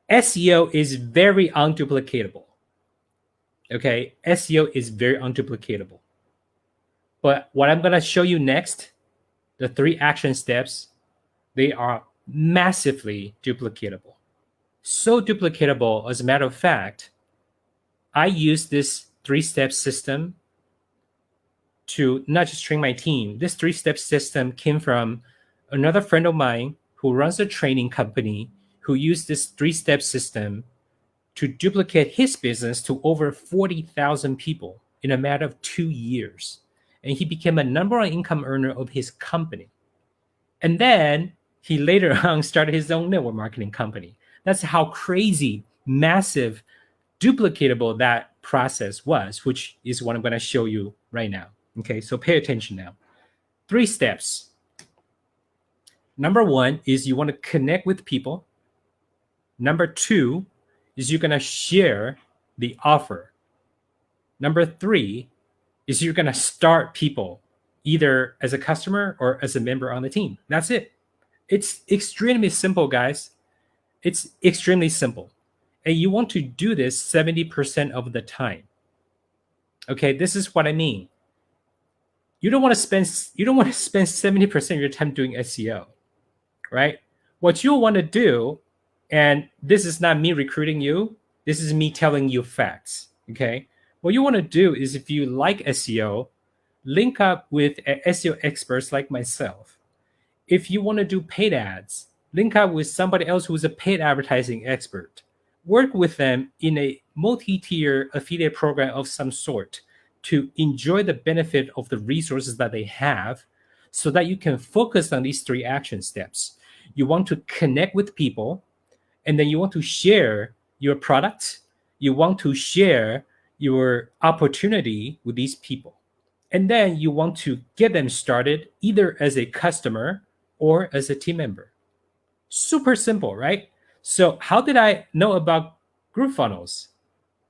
[SPEAKER 3] SEO is very unduplicatable. Okay, SEO is very unduplicatable. But what I'm going to show you next, the 3 action steps, they are massively duplicatable. So duplicatable, as a matter of fact, I use this 3-step system to not just train my team. This 3-step system came from another friend of mine who runs a training company who used this 3-step system to duplicate his business to over 40,000 people in a matter of 2 years. And he became a #1 income earner of his company. And then he later on started his own network marketing company. That's how crazy, massive, duplicatable that process was, which is what I'm going to show you right now. Okay, so pay attention now. 3 steps. Number 1 is you want to connect with people. Number 2 is you're going to share the offer. Number 3 is you're going to start people either as a customer or as a member on the team. That's it. It's extremely simple, guys. It's extremely simple. And you want to do this 70% of the time. Okay, this is what I mean. You don't want to spend 70% of your time doing SEO, right? What you want to do, and this is not me recruiting you, this is me telling you facts, okay? What you want to do is, if you like SEO, link up with SEO experts like myself. If you want to do paid ads, link up with somebody else who's a paid advertising expert. Work with them in a multi-tier affiliate program of some sort to enjoy the benefit of the resources that they have, so that you can focus on these 3 action steps. You want to connect with people, and then you want to share your product. You want to share your opportunity with these people. And then you want to get them started either as a customer or as a team member. Super simple, right? So how did I know about GrooveFunnels,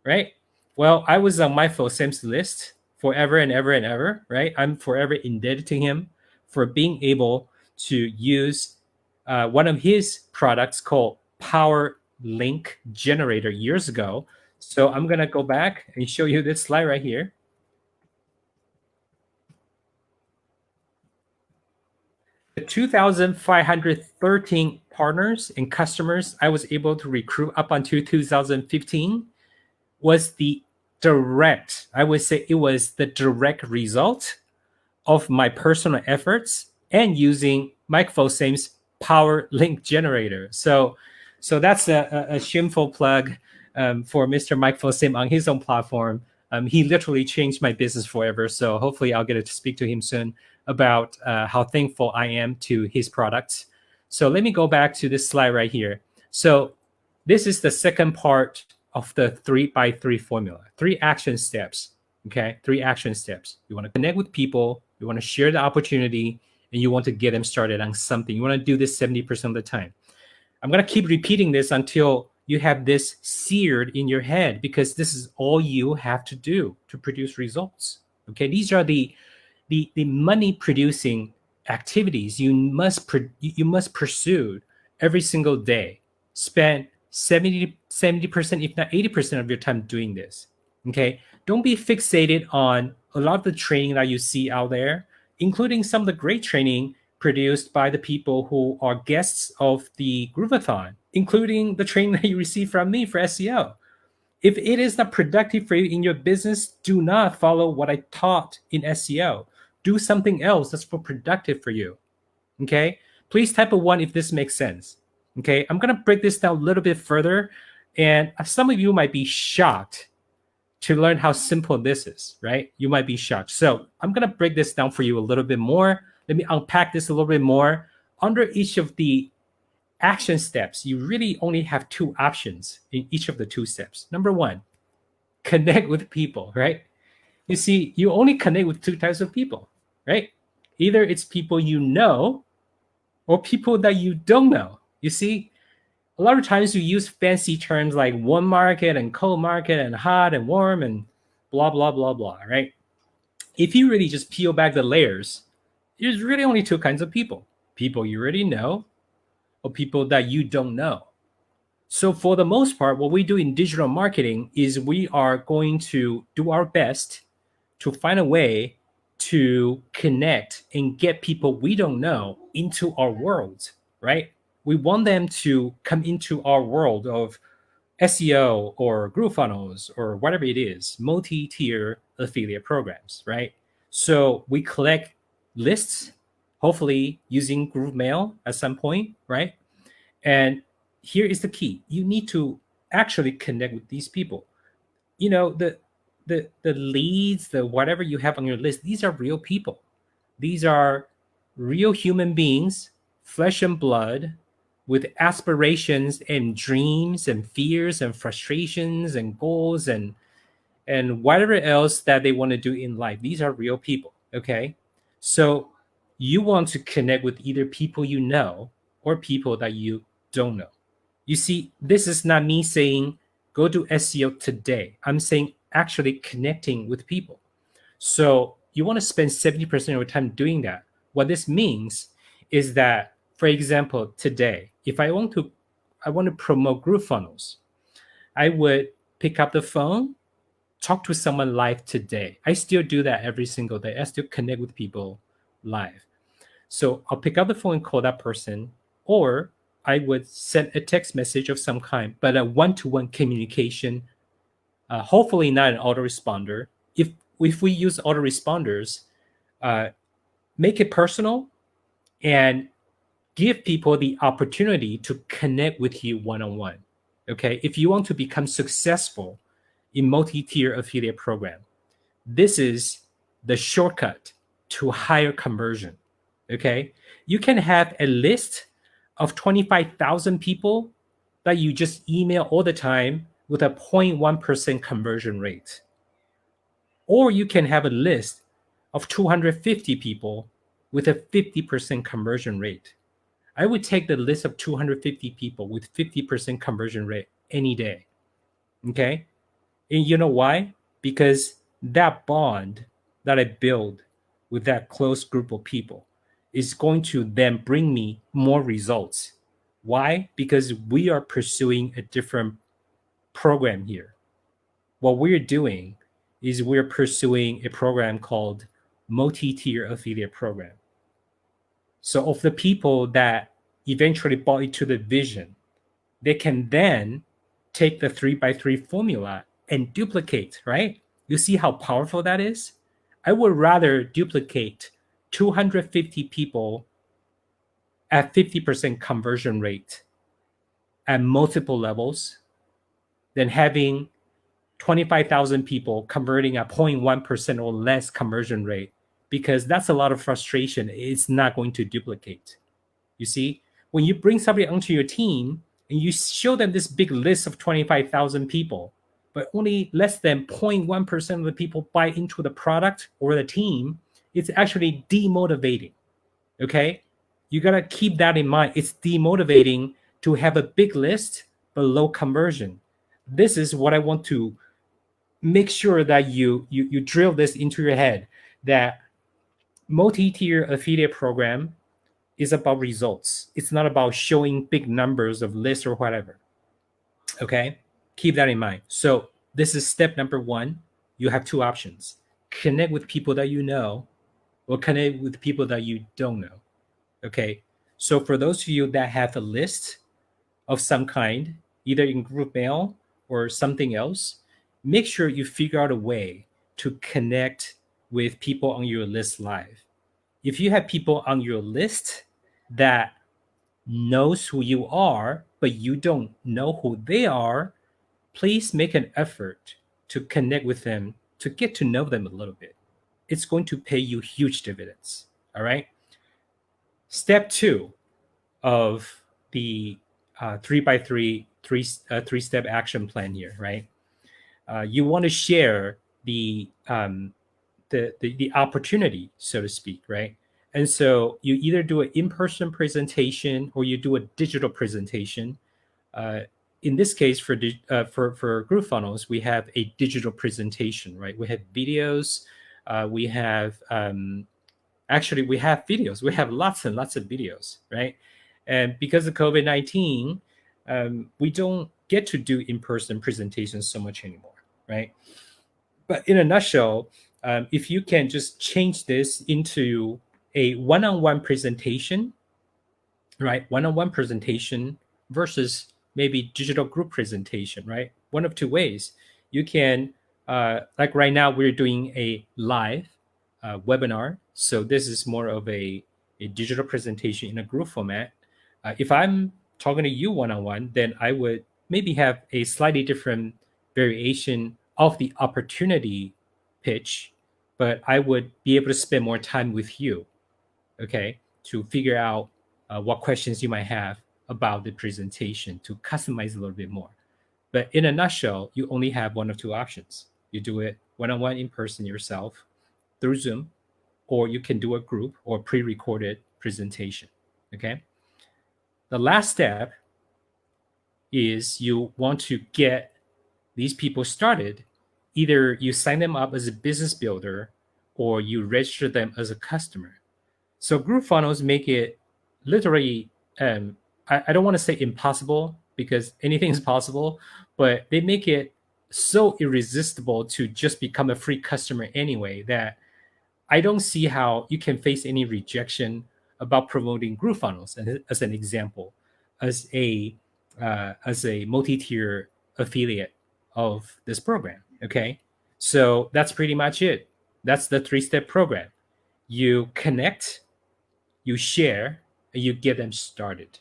[SPEAKER 3] right? Well, I was on my Filsaime's list forever and ever and ever, right? I'm forever indebted to him for being able to use one of his products called Power Link Generator years ago. So I'm going to go back and show you this slide right here. The 2,513 partners and customers I was able to recruit up until 2015 was the direct, I would say it was the direct result of my personal efforts and using Mike Filsaime's Power Link Generator. So that's a shameful plug for Mr. Mike Filsaime on his own platform. He literally changed my business forever. So hopefully I'll get to speak to him soon about how thankful I am to his products. So let me go back to this slide right here. So this is the second part of the 3x3 formula, 3 action steps. Okay, 3 action steps. You want to connect with people, you want to share the opportunity, and you want to get them started on something. You want to do this 70% of the time. I'm going to keep repeating this until you have this seared in your head, because this is all you have to do to produce results. Okay, these are the money producing activities you must pursue every single day. Spend 70%, if not 80% of your time doing this. Okay, don't be fixated on a lot of the training that you see out there, including some of the great training produced by the people who are guests of the Grooveathon, including the training that you receive from me for SEO. If it is not productive for you in your business, do not follow what I taught in SEO. Do something else that's more productive for you. Okay? Please type a 1 if this makes sense. Okay? I'm going to break this down a little bit further, and some of you might be shocked to learn how simple this is, right? You might be shocked. So I'm going to break this down for you a little bit more. Let me unpack this a little bit more. Under each of the action steps, you really only have 2 options in each of the 2 steps. Number 1, connect with people, right? You see, you only connect with 2 types of people, right? Either it's people you know or people that you don't know. You see, a lot of times we use fancy terms like warm market and cold market and hot and warm and blah, blah, blah, blah, right? If you really just peel back the layers, there's really only 2 kinds of people. People you already know or people that you don't know. So for the most part, what we do in digital marketing is we are going to do our best to find a way to connect and get people we don't know into our world, right? We want them to come into our world of SEO or GrooveFunnels or whatever it is, multi-tier affiliate programs, right? So we collect lists, hopefully using GrooveMail at some point, right? And here is the key. You need to actually connect with these people. You know, the leads, the whatever you have on your list, these are real people. These are real human beings, flesh and blood, with aspirations and dreams and fears and frustrations and goals and whatever else that they want to do in life. These are real people, okay? So you want to connect with either people you know or people that you don't know. You see, this is not me saying go do SEO today. I'm saying actually connecting with people. So you want to spend 70% of your time doing that. What this means is that, for example, today, if I want to promote GrooveFunnels, I would pick up the phone, talk to someone live today. I still do that every single day. I still connect with people live. So I'll pick up the phone and call that person, or I would send a text message of some kind, but a one-to-one communication, hopefully not an autoresponder. If we use autoresponders, make it personal and give people the opportunity to connect with you one-on-one. Okay, if you want to become successful in multi-tier affiliate program, this is the shortcut to higher conversion. Okay, you can have a list of 25,000 people that you just email all the time with a 0.1% conversion rate. Or you can have a list of 250 people with a 50% conversion rate. I would take the list of 250 people with 50% conversion rate any day. Okay? And you know why? Because that bond that I build with that close group of people is going to then bring me more results. Why? Because we are pursuing a different program here. What we're doing is we're pursuing a program called multi-tier affiliate program. So of the people that eventually bought into the vision, they can then take the 3x3 formula and duplicate, right? You see how powerful that is? I would rather duplicate 250 people at 50% conversion rate at multiple levels than having 25,000 people converting at 0.1% or less conversion rate, because that's a lot of frustration. It's not going to duplicate. You see, when you bring somebody onto your team and you show them this big list of 25,000 people, but only less than 0.1% of the people buy into the product or the team, it's actually demotivating. Okay? You got to keep that in mind. It's demotivating to have a big list but low conversion. This is what I want to make sure that you drill this into your head, that multi-tier affiliate program is about results. It's not about showing big numbers of lists or whatever. Okay? Keep that in mind. So this is step number one. You have two options. Connect with people that you know or connect with people that you don't know. Okay? So for those of you that have a list of some kind, either in GroupMail or something else, make sure you figure out a way to connect with people on your list live. If you have people on your list that knows who you are, but you don't know who they are, please make an effort to connect with them, to get to know them a little bit. It's going to pay you huge dividends. All right. Step two of the 3x3 three-step action plan here, right? You want to share the opportunity, so to speak, right? And so you either do an in-person presentation or you do a digital presentation. In this case, for GrooveFunnels, we have a digital presentation, right? We have videos. We have actually we have videos. We have lots and lots of videos, right? And because of COVID-19, we don't get to do in-person presentations so much anymore, right? But in a nutshell, if you can just change this into a one-on-one presentation, right? One-on-one presentation versus maybe digital group presentation, right? One of two ways. You can, like right now, we're doing a live webinar. So this is more of a digital presentation in a group format. If I'm talking to you one-on-one, then I would maybe have a slightly different variation of the opportunity pitch, but I would be able to spend more time with you, okay, to figure out what questions you might have about the presentation, to customize a little bit more. But in a nutshell, you only have one of two options. You do it one-on-one in person yourself through Zoom, or you can do a group or pre-recorded presentation, okay? The last step is you want to get these people started. Either you sign them up as a business builder or you register them as a customer. So GrooveFunnels make it literally, I don't want to say impossible because anything is possible, but they make it so irresistible to just become a free customer anyway that I don't see how you can face any rejection about promoting GrooveFunnels as an example, as a multi-tier affiliate of this program. Okay, so that's pretty much it. That's the three-step program. You connect, you share, and you get them started.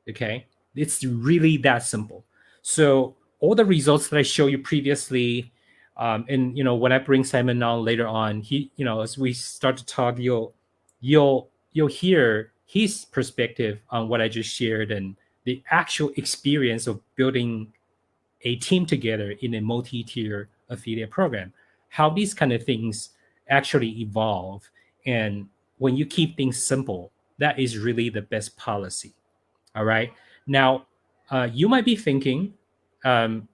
[SPEAKER 3] Okay, it's really that simple. So all the results that I showed you previously, and when I bring Simon on later on, he, as we start to talk, you'll hear his perspective on what I just shared and the actual experience of building a team together in a multi-tier affiliate program, how these kind of things actually evolve. And when you keep things simple, that is really the best policy. All right. Now, you might be thinking, um,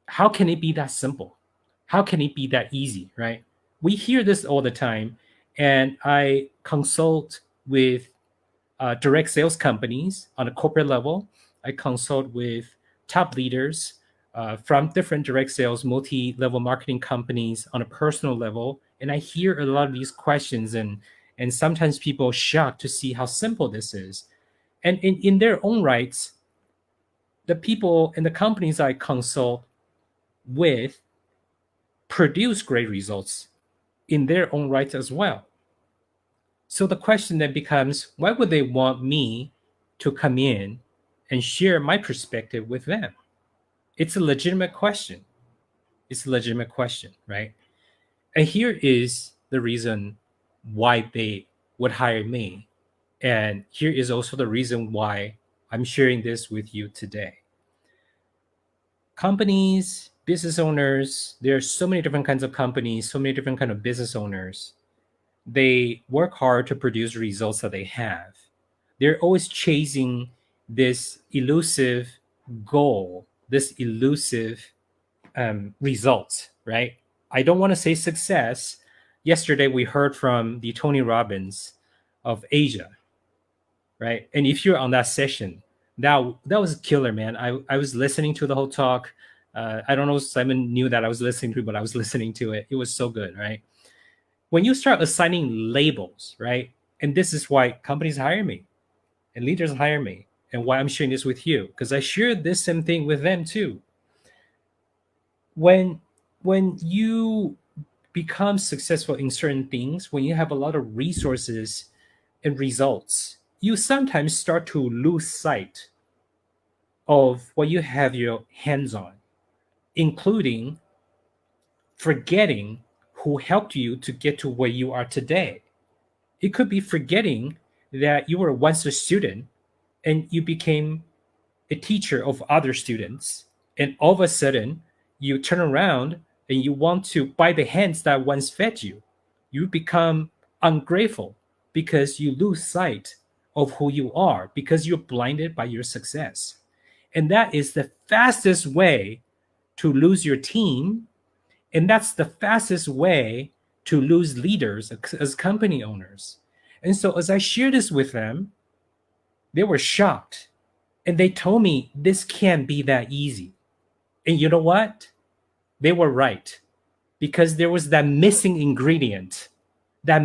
[SPEAKER 3] how can it be that simple? How can it be that easy? Right. We hear this all the time. And I consult with direct sales companies on a corporate level. I consult with top leaders from different direct sales, multi-level marketing companies on a personal level, and I hear a lot of these questions, and sometimes people are shocked to see how simple this is. And in their own rights, the people and the companies I consult with produce great results in their own rights as well. So the question then becomes, why would they want me to come in and share my perspective with them? It's a legitimate question. It's a legitimate question, right? And here is the reason why they would hire me. And here is also the reason why I'm sharing this with you today. Companies, business owners, there are so many different kinds of companies, so many different kind of business owners. They work hard to produce results that they have. They're always chasing this elusive goal, this elusive result, right? I don't want to say success. Yesterday, we heard from the Tony Robbins of Asia, right? And if you're on that session, that was a killer, man. I was listening to the whole talk. I don't know if Simon knew that I was listening to it, but I was listening to it. It was so good, right? When you start assigning labels, right? And this is why companies hire me and leaders hire me, and why I'm sharing this with you, because I share this same thing with them too. When you become successful in certain things, when you have a lot of resources and results, you sometimes start to lose sight of what you have your hands on, including forgetting who helped you to get to where you are today. It could be forgetting that you were once a student and you became a teacher of other students, and all of a sudden you turn around and you want to bite the hands that once fed you. You become ungrateful because you lose sight of who you are, because you're blinded by your success. And that is the fastest way to lose your team. And that's the fastest way to lose leaders as company owners. And so as I share this with them, they were shocked. And they told me this can't be that easy. And you know what? They were right. Because there was that missing ingredient, that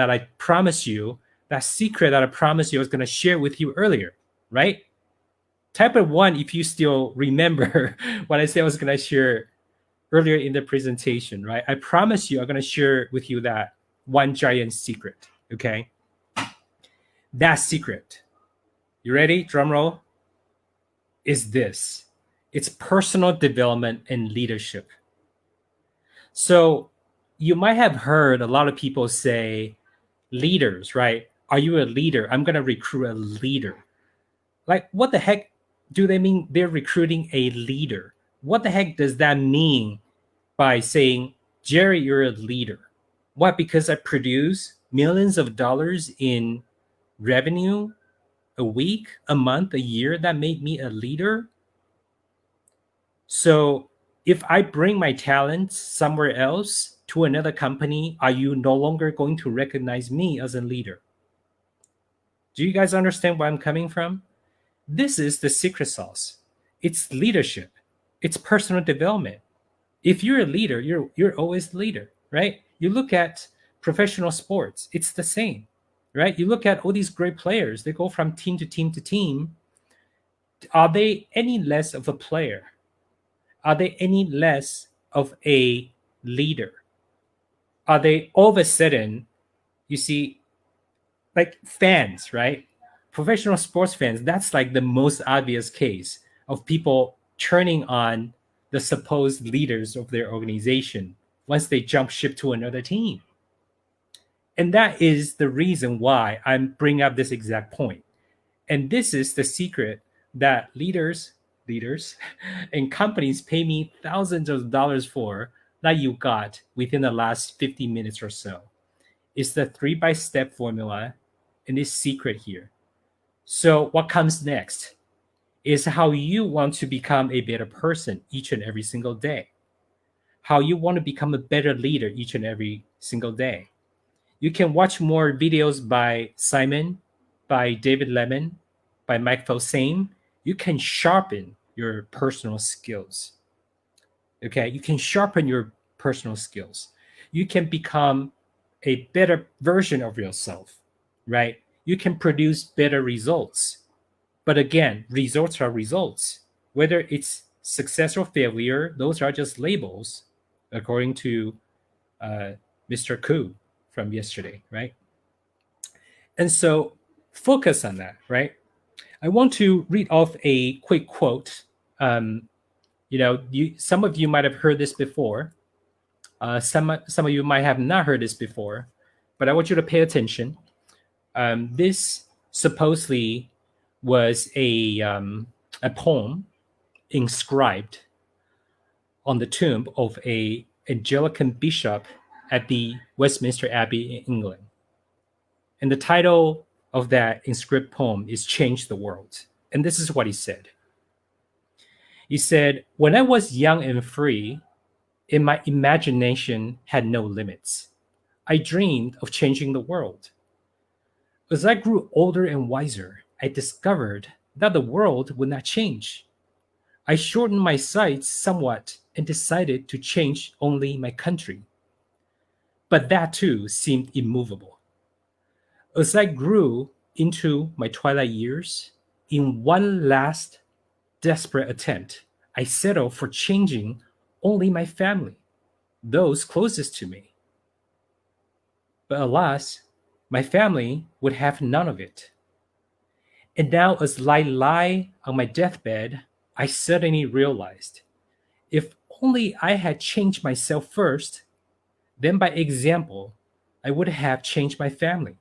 [SPEAKER 3] I promised you, that secret that I promised you I was going to share with you earlier, right? Type of one if you still remember what I said I was going to share earlier in the presentation, right? I promise you I'm going to share with you that one giant secret, okay? That secret, you ready? Drum roll. Is this. It's personal development and leadership. So you might have heard a lot of people say, leaders, right? Are you a leader? I'm going to recruit a leader. Like, what the heck do they mean they're recruiting a leader? What the heck does that mean by saying, Jerry, you're a leader? What, because I produce millions of dollars in revenue a week, a month, a year that made me a leader. So if I bring my talents somewhere else to another company, are you no longer going to recognize me as a leader? Do you guys understand where I'm coming from? This is the secret sauce. It's leadership. It's personal development. If you're a leader, you're always the leader, right? You look at professional sports, it's the same, right? You look at all these great players, they go from team to team to team. Are they any less of a player? Are they any less of a leader? Are they all of a sudden, you see, like fans, right? Professional sports fans, that's like the most obvious case of people turning on the supposed leaders of their organization once they jump ship to another team. And that is the reason why I'm bringing up this exact point. And this is the secret that leaders, and companies pay me thousands of dollars for that you got within the last 50 minutes or so. It's the 3-by-step formula and this secret here. So what comes next is how you want to become a better person each and every single day. How you want to become a better leader each and every single day. You can watch more videos by Simon, by David Lemon, by Mike Filsaime. You can sharpen your personal skills. Okay, you can sharpen your personal skills. You can become a better version of yourself, right? You can produce better results. But again, results are results. Whether it's success or failure, those are just labels, according to Mr. Koo from yesterday, right? And so focus on that, right? I want to read off a quick quote. Some of you might have heard this before. Some of you might have not heard this before, but I want you to pay attention. This supposedly was a poem inscribed on the tomb of a Anglican bishop at the Westminster Abbey in England. And the title of that inscribed poem is Change the World. And this is what he said. He said, "When I was young and free, and my imagination had no limits, I dreamed of changing the world. As I grew older and wiser, I discovered that the world would not change. I shortened my sights somewhat and decided to change only my country. But that too seemed immovable. As I grew into my twilight years, in one last desperate attempt, I settled for changing only my family, those closest to me. But alas, my family would have none of it. And now, as I lie on my deathbed, I suddenly realized if only I had changed myself first, then by example, I would have changed my family.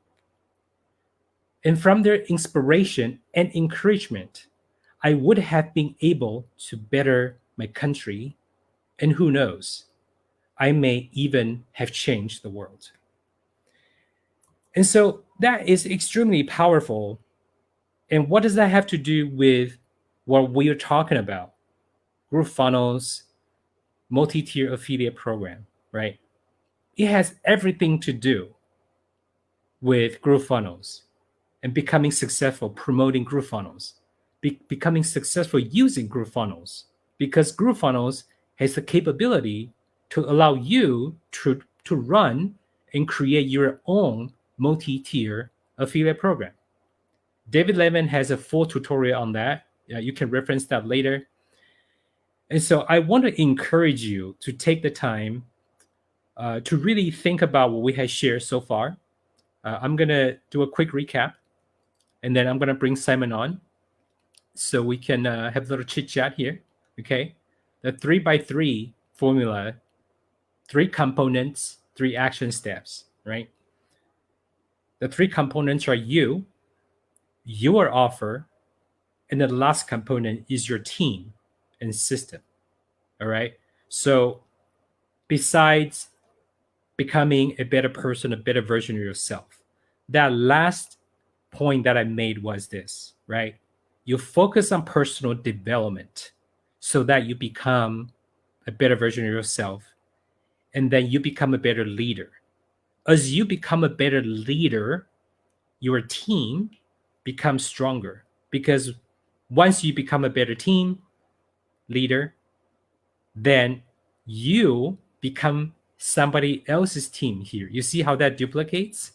[SPEAKER 3] And from their inspiration and encouragement, I would have been able to better my country, and who knows, I may even have changed the world." And so that is extremely powerful. And what does that have to do with what we are talking about? GrooveFunnels, multi-tier affiliate program, right? It has everything to do with GrooveFunnels and becoming successful promoting GrooveFunnels, becoming successful using GrooveFunnels, because GrooveFunnels has the capability to allow you to run and create your own multi-tier affiliate program. David Lemon has a full tutorial on that. You can reference that later. And so I want to encourage you to take the time to really think about what we have shared so far. I'm going to do a quick recap, and then I'm going to bring Simon on so we can have a little chit chat here. Okay. The 3x3 formula, 3 components, 3 action steps, right? The 3 components are you, your offer, and the last component is your team and system. All right. So besides becoming a better person, a better version of yourself, that last point that I made was this, right? You focus on personal development so that you become a better version of yourself, and then you become a better leader. As you become a better leader, your team becomes stronger, because once you become a better team leader, then you become somebody else's team here. You see how that duplicates?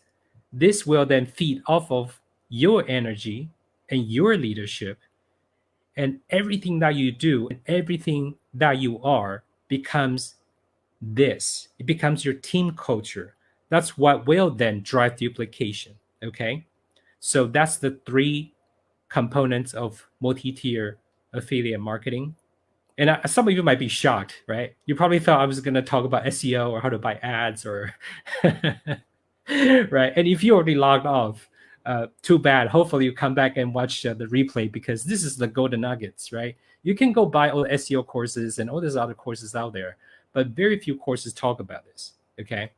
[SPEAKER 3] This will then feed off of your energy and your leadership, and everything that you do and everything that you are becomes this. It becomes your team culture. That's what will then drive duplication. Okay. So that's the three components of multi-tier affiliate marketing. And some of you might be shocked, right? You probably thought I was going to talk about SEO or how to buy ads or, right? And if you already logged off, too bad. Hopefully you come back and watch the replay, because this is the golden nuggets, right? You can go buy all the SEO courses and all these other courses out there, but very few courses talk about this, okay?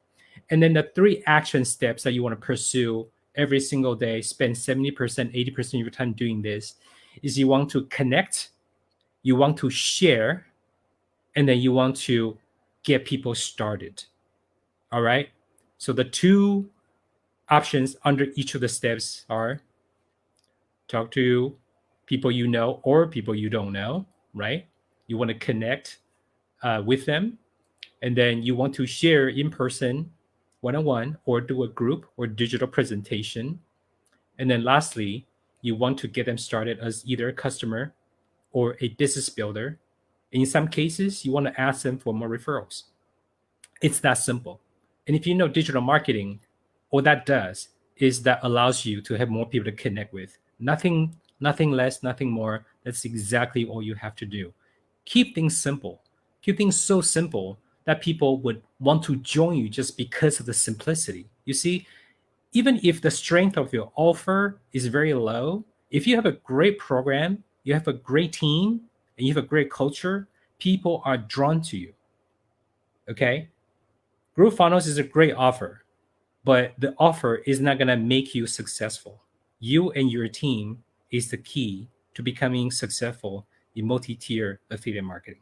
[SPEAKER 3] And then the 3 action steps that you want to pursue every single day, spend 70%, 80% of your time doing this, is you want to connect, you want to share, and then you want to get people started. All right. So the 2 options under each of the steps are talk to people you know or people you don't know, right? You want to connect with them, and then you want to share in person, one-on-one, or do a group or digital presentation. And then lastly, you want to get them started as either a customer or a business builder. In some cases, you want to ask them for more referrals. It's that simple. And if you know digital marketing, all that does is that allows you to have more people to connect with. Nothing less, nothing more. That's exactly all you have to do. Keep things simple. Keep things so simple that people would want to join you just because of the simplicity. You see, even if the strength of your offer is very low, if you have a great program, you have a great team, and you have a great culture, people are drawn to you. Okay? GrooveFunnels is a great offer, but the offer is not going to make you successful. You and your team is the key to becoming successful in multi-tier affiliate marketing.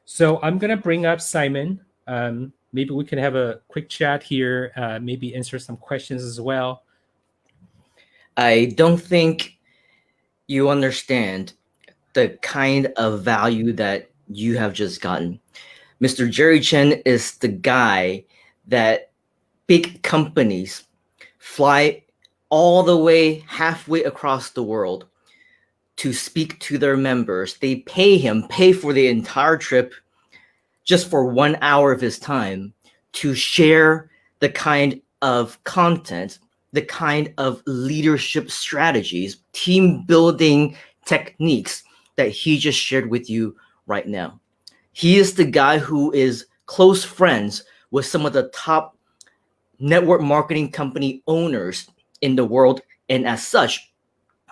[SPEAKER 3] So I'm going to bring up Simon. Maybe we can have a quick chat here, maybe answer some questions as well.
[SPEAKER 2] I don't think you understand the kind of value that you have just gotten. Mr. Jerry Chen is the guy that big companies fly all the way halfway across the world to speak to their members. They pay for the entire trip just for 1 hour of his time to share the kind of content, the kind of leadership strategies, team building techniques that he just shared with you right now. He is the guy who is close friends with some of the top network marketing company owners in the world, and as such,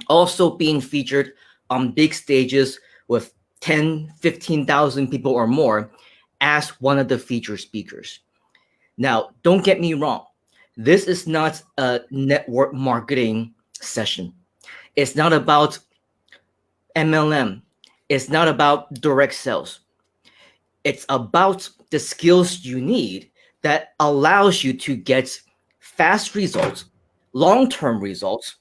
[SPEAKER 2] also being featured on big stages with 10, 15,000 people or more as one of the featured speakers. Now, don't get me wrong. This is not a network marketing session. It's not about MLM. It's not about direct sales. It's about the skills you need that allows you to get fast results, long-term results,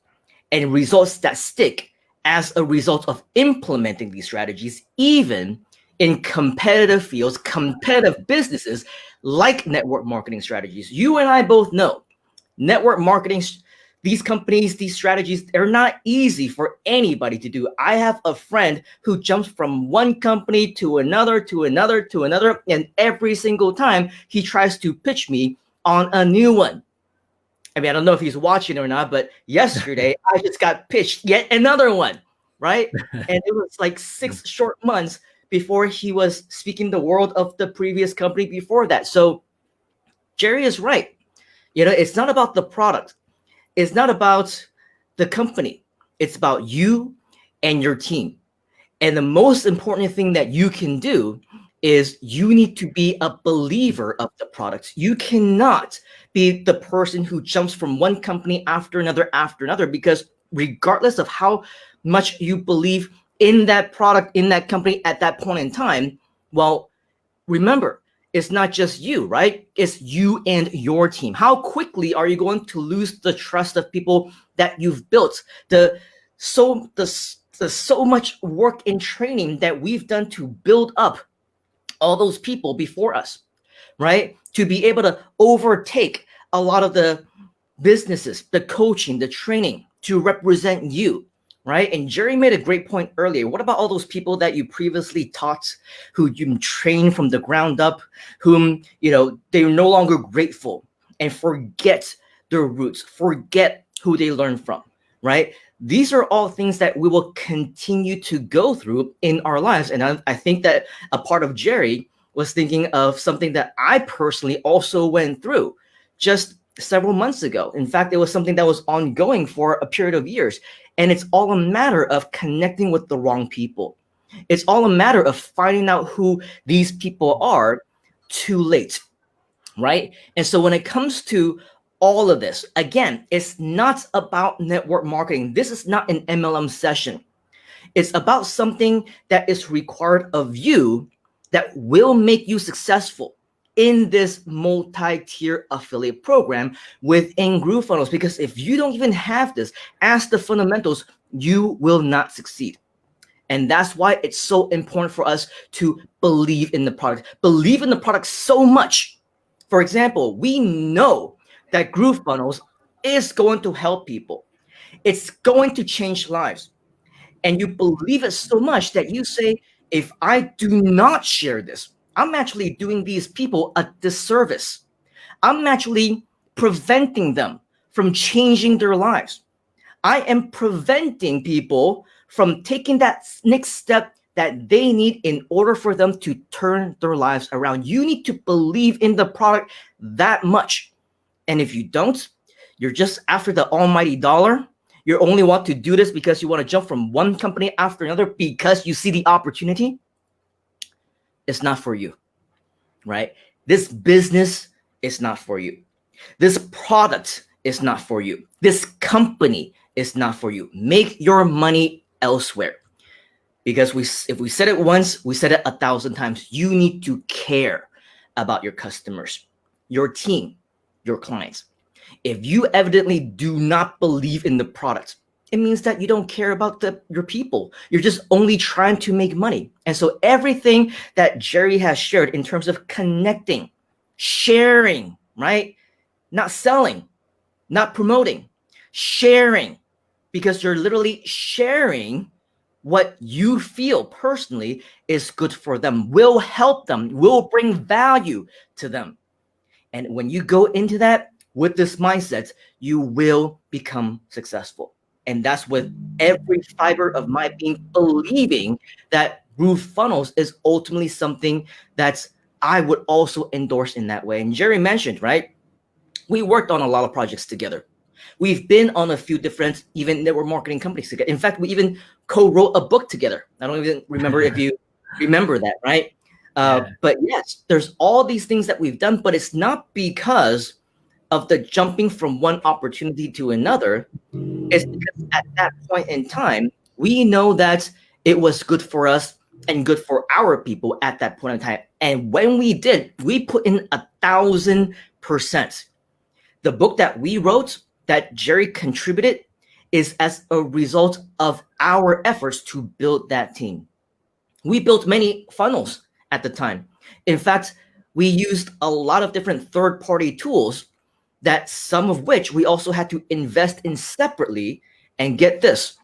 [SPEAKER 2] and results that stick as a result of implementing these strategies, even in competitive fields, competitive businesses like network marketing strategies. You and I both know network marketing, these companies, these strategies, they're not easy for anybody to do. I have a friend who jumps from one company to another, to another, to another, and every single time he tries to pitch me on a new one. I mean, I don't know if he's watching or not, but yesterday I just got pitched yet another one, right? And it was like 6 short months before he was speaking the world of the previous company before that. So Jerry is right. You know, it's not about the product. It's not about the company. It's about you and your team. And the most important thing that you can do is you need to be a believer of the product. You cannot be the person who jumps from one company after another, because regardless of how much you believe in that product, in that company at that point in time, well, remember, it's not just you, right? It's you and your team. How quickly are you going to lose the trust of people that you've built? The so much work and training that we've done to build up all those people before us, right? To be able to overtake a lot of the businesses, the coaching, the training to represent you, right? And Jerry made a great point earlier. What about all those people that you previously taught, who you trained from the ground up, whom, they're no longer grateful and forget their roots, forget who they learned from, right? These are all things that we will continue to go through in our lives. And I think that a part of Jerry was thinking of something that I personally also went through just several months ago. In fact, it was something that was ongoing for a period of years. And it's all a matter of connecting with the wrong people. It's all a matter of finding out who these people are too late, right? And so when it comes to all of this, again, it's not about network marketing. This is not an MLM session. It's about something that is required of you that will make you successful in this multi-tier affiliate program within GrooveFunnels. Because if you don't even have this as the fundamentals, you will not succeed. And that's why it's so important for us to believe in the product. Believe in the product so much. For example, we know that GrooveFunnels is going to help people. It's going to change lives. And you believe it so much that you say, if I do not share this, I'm actually doing these people a disservice. I'm actually preventing them from changing their lives. I am preventing people from taking that next step that they need in order for them to turn their lives around. You need to believe in the product that much. And if you don't, you're just after the almighty dollar. You only want to do this because you want to jump from one company after another because you see the opportunity. It's not for you, right? This business is not for you. This product is not for you. This company is not for you. Make your money elsewhere. Because if we said it once, we said it 1,000 times. You need to care about your customers, your team, your clients. If you evidently do not believe in the product, it means that you don't care about your people. You're just only trying to make money. And so everything that Jerry has shared in terms of connecting, sharing, right? Not selling, not promoting, sharing, because you're literally sharing what you feel personally is good for them, will help them, will bring value to them. And when you go into that with this mindset, you will become successful. And that's with every fiber of my being, believing that GrooveFunnels is ultimately something that I would also endorse in that way. And Jerry mentioned, right? We worked on a lot of projects together. We've been on a few different even network marketing companies together. In fact, we even co-wrote a book together. I don't even remember if you remember that, right? But yes, there's all these things that we've done, but it's not because of the jumping from one opportunity to another. It's because at that point in time, we know that it was good for us and good for our people at that point in time. And when we did, we put in 1,000%. The book that we wrote, that Jerry contributed, is as a result of our efforts to build that team. We built many funnels at the time. In fact, we used a lot of different third-party tools, that some of which we also had to invest in separately. And get this,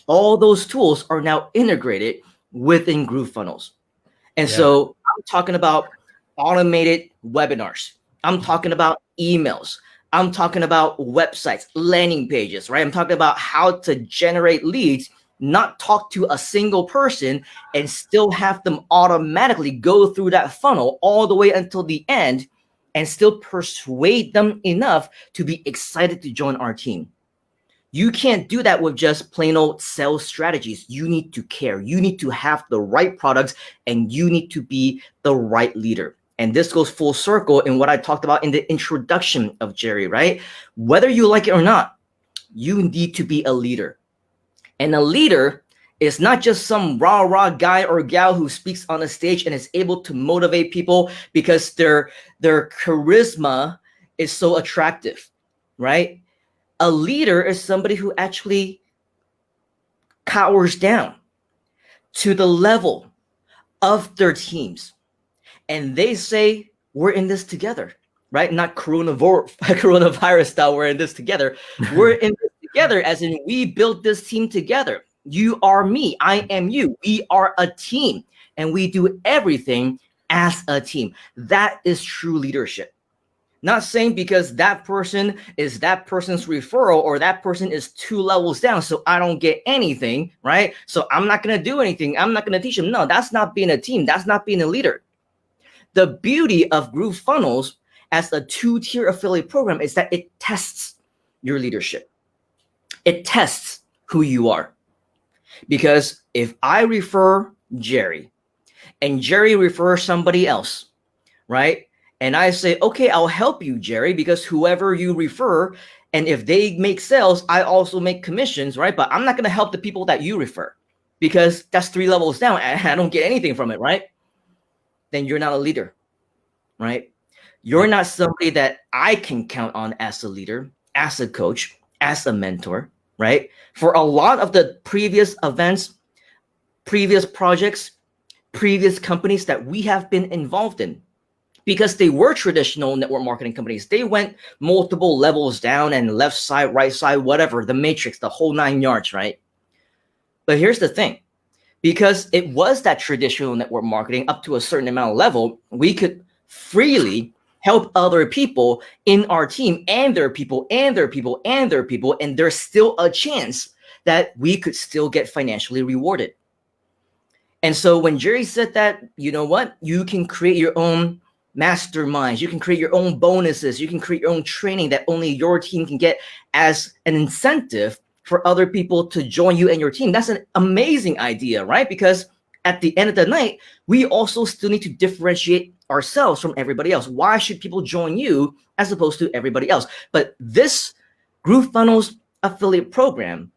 [SPEAKER 2] all those tools are now integrated within GrooveFunnels. And so I'm talking about automated webinars. I'm talking about emails. I'm talking about websites, landing pages, right? I'm talking about how to generate leads, not talk to a single person and still have them automatically go through that funnel all the way until the end and still persuade them enough to be excited to join our team. You can't do that with just plain old sales strategies. You need to care. You need to have the right products, and you need to be the right leader. And this goes full circle in what I talked about in the introduction of Jerry, right? Whether you like it or not, you need to be a leader. And a leader is not just some rah-rah guy or gal who speaks on a stage and is able to motivate people because their charisma is so attractive, right? A leader is somebody who actually cowers down to the level of their teams. And they say, we're in this together, right? Not coronavirus style, we're in this together. We're in this together as in we built this team together. You are me, I am you. We are a team, and we do everything as a team. That is true leadership. Not saying because that person is that person's referral or that person is 2 levels down, so I don't get anything, right? So I'm not going to do anything. I'm not going to teach them. No, that's not being a team. That's not being a leader. The beauty of GrooveFunnels as a 2-tier affiliate program is that it tests your leadership. It tests who you are. Because if I refer Jerry and Jerry refers somebody else, right? And I say, okay, I'll help you, Jerry, because whoever you refer, and if they make sales, I also make commissions, right? But I'm not going to help the people that you refer because that's 3 levels down and I don't get anything from it, right? Then you're not a leader, right? You're not somebody that I can count on as a leader, as a coach, as a mentor, right? For a lot of the previous events, previous projects, previous companies that we have been involved in, because they were traditional network marketing companies, they went multiple levels down and left side, right side, whatever, the matrix, the whole 9 yards, right? But here's the thing. Because it was that traditional network marketing up to a certain amount of level, we could freely help other people in our team and their people and their people and their people. And there's still a chance that we could still get financially rewarded. And so when Jerry said that, you know what, you can create your own masterminds, you can create your own bonuses, you can create your own training that only your team can get as an incentive for other people to join you and your team. That's an amazing idea, right? Because at the end of the night, we also still need to differentiate ourselves from everybody else. Why should people join you as opposed to everybody else? But this GrooveFunnels affiliate program,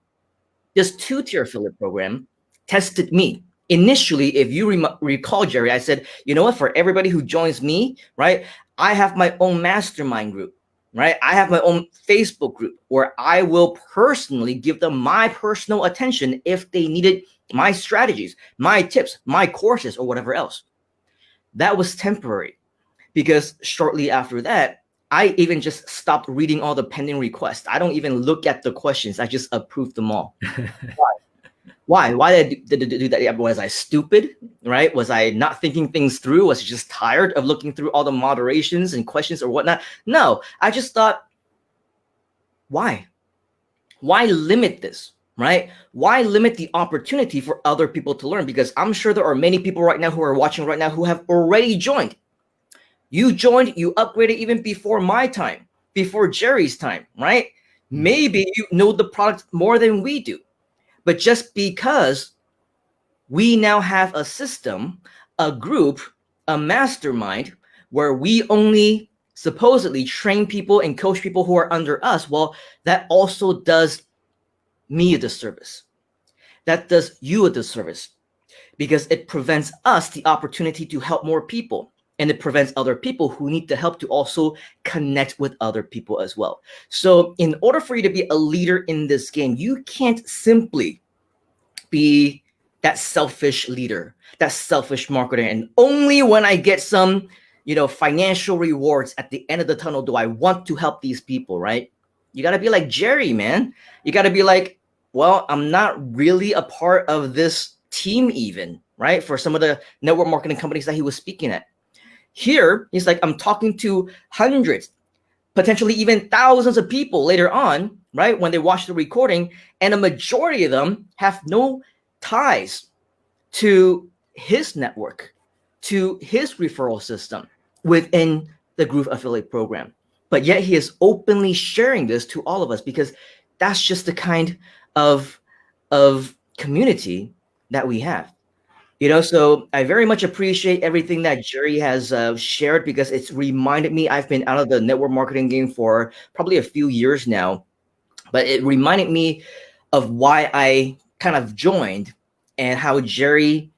[SPEAKER 2] this 2-tier affiliate program, tested me. Initially, if you recall, Jerry, I said, you know what, for everybody who joins me, right, I have my own mastermind group, right? I have my own Facebook group where I will personally give them my personal attention if they needed my strategies, my tips, my courses, or whatever else. That was temporary because shortly after that, I even just stopped reading all the pending requests. I don't even look at the questions. I just approve them all. Why? Why did I do that? Was I stupid, right? Was I not thinking things through? Was I just tired of looking through all the moderations and questions or whatnot? No, I just thought, why? Why limit this, right? Why limit the opportunity for other people to learn? Because I'm sure there are many people right now who are watching right now who have already joined. You joined, you upgraded even before my time, before Jerry's time, right? Maybe you know the product more than we do. But just because we now have a system, a group, a mastermind where we only supposedly train people and coach people who are under us, well, that also does me a disservice. That does you a disservice because it prevents us the opportunity to help more people. And it prevents other people who need the help to also connect with other people as well. So in order for you to be a leader in this game, you can't simply be that selfish leader, that selfish marketer. And only when I get some, financial rewards at the end of the tunnel do I want to help these people, right? You got to be like Jerry, man. You got to be like, well, I'm not really a part of this team even, right? For some of the network marketing companies that he was speaking at. Here, he's like, I'm talking to hundreds, potentially even thousands of people later on, right? When they watch the recording, and a majority of them have no ties to his network, to his referral system within the Groove affiliate program. But yet he is openly sharing this to all of us because that's just the kind of community that we have. So I very much appreciate everything that Jerry has shared, because it's reminded me, I've been out of the network marketing game for probably a few years now, but it reminded me of why I kind of joined and how Jerry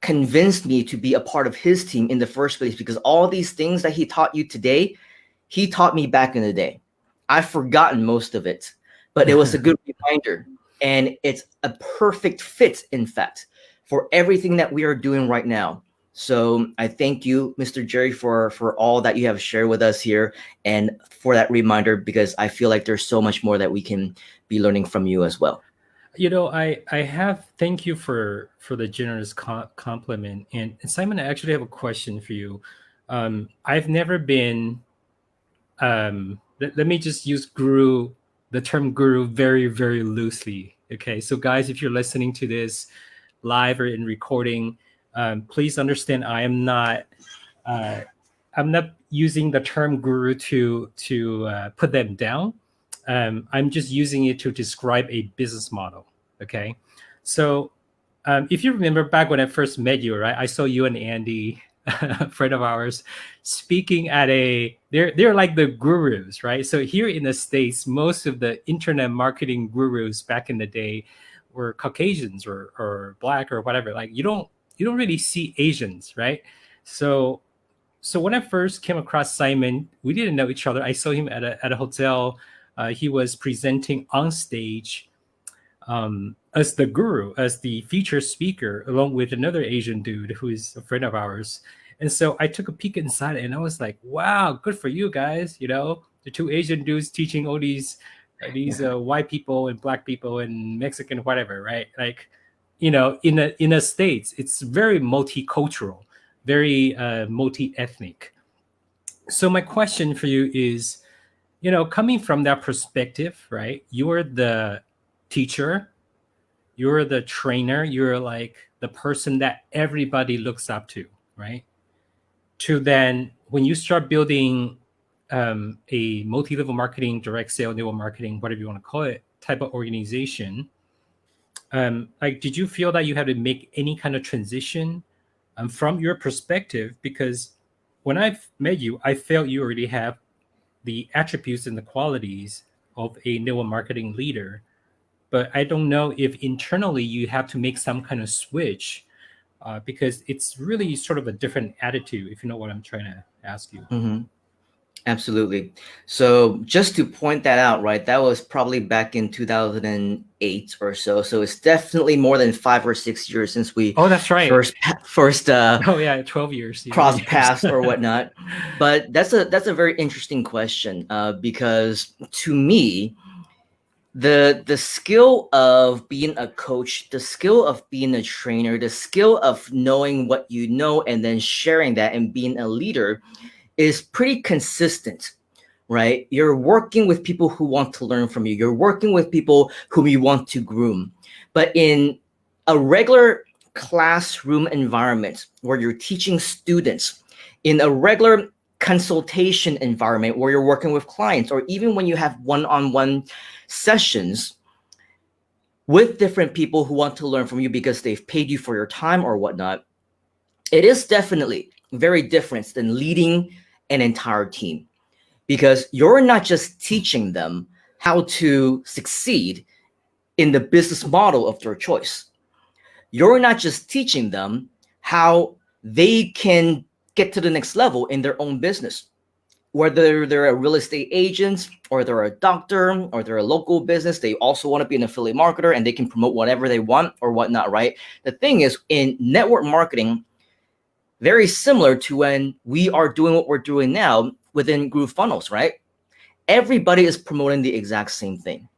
[SPEAKER 2] convinced me to be a part of his team in the first place, because all these things that he taught you today, he taught me back in the day. I've forgotten most of it, but it was a good reminder, and it's a perfect fit, in fact, for everything that we are doing right now. So I thank you, Mr. Jerry, for all that you have shared with us here, and for that reminder, because I feel like there's so much more that we can be learning from you as well.
[SPEAKER 3] Thank you for the generous compliment. And Simon, I actually have a question for you. I've never been, let me just use the term guru very, very loosely. Okay. So guys, if you're listening to this live or in recording, please understand I'm not using the term guru to put them down. I'm just using it to describe a business model. Okay. So if you remember back when I first met you, right, I saw you and Andy, a friend of ours, speaking at they're like the gurus, right? So here in the States, most of the internet marketing gurus back in the day were Caucasians or Black or whatever. Like you don't really see Asians, right? So when I first came across Simon, we didn't know each other. I saw him at a hotel. He was presenting on stage as the guru, as the featured speaker, along with another Asian dude who is a friend of ours. And so I took a peek inside, and I was like, "Wow, good for you guys!" The two Asian dudes teaching all these white people and Black people and Mexican whatever, right? Like, in the States, it's very multicultural, very multi-ethnic. So my question for you is, coming from that perspective, right? You're the teacher, you're the trainer, you're like the person that everybody looks up to, right? To then, when you start building a multi-level marketing, direct sale, network marketing, whatever you want to call it, type of organization, did you feel that you had to make any kind of transition from your perspective? Because when I've met you, I felt you already have the attributes and the qualities of a network marketing leader, but I don't know if internally you have to make some kind of switch, because it's really sort of a different attitude, if you know what I'm trying to ask you.
[SPEAKER 2] Mm-hmm. Absolutely. So just to point that out, right, that was probably back in 2008 or so. So it's definitely more than 5 or 6 years since we
[SPEAKER 3] that's right.
[SPEAKER 2] first
[SPEAKER 3] 12 years
[SPEAKER 2] crossed paths or whatnot. But that's a very interesting question, because to me, the skill of being a coach, the skill of being a trainer, the skill of knowing what you know and then sharing that and being a leader is pretty consistent, right? You're working with people who want to learn from you. You're working with people whom you want to groom. But in a regular classroom environment where you're teaching students, in a regular consultation environment where you're working with clients, or even when you have one-on-one sessions with different people who want to learn from you because they've paid you for your time or whatnot, it is definitely very different than leading an entire team, because you're not just teaching them how to succeed in the business model of their choice. You're not just teaching them how they can get to the next level in their own business, whether they're a real estate agent or they're a doctor or they're a local business. They also want to be an affiliate marketer and they can promote whatever they want or whatnot, right? The thing is, in network marketing, very similar to when we are doing what we're doing now within GrooveFunnels, right? Everybody is promoting the exact same thing.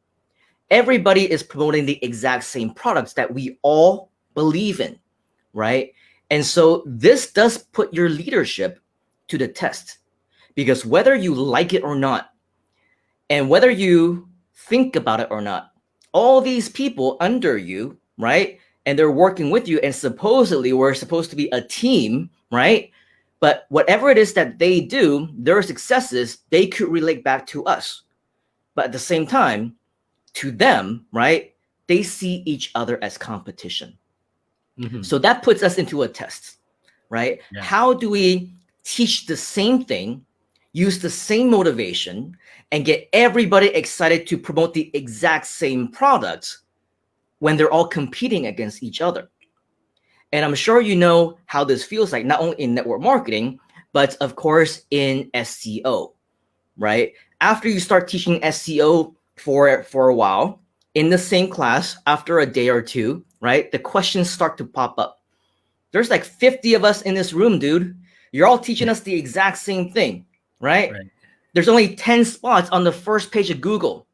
[SPEAKER 2] Everybody is promoting the exact same products that we all believe in, right? And so this does put your leadership to the test, because whether you like it or not, and whether you think about it or not, all these people under you, right? And they're working with you, and supposedly we're supposed to be a team, right? But whatever it is that they do, their successes, they could relate back to us. But at the same time, to them, right, they see each other as competition.
[SPEAKER 3] Mhm.
[SPEAKER 2] So that puts us into a test, right?
[SPEAKER 3] Yeah.
[SPEAKER 2] How do we teach the same thing, use the same motivation, and get everybody excited to promote the exact same product when they're all competing against each other? And I'm sure you know how this feels like, not only in network marketing, but of course in SEO, right? After you start teaching SEO for a while in the same class, after a day or two, right, the questions start to pop up. There's like 50 of us in this room, dude. You're all teaching us the exact same thing, right?
[SPEAKER 3] Right.
[SPEAKER 2] There's only 10 spots on the first page of Google.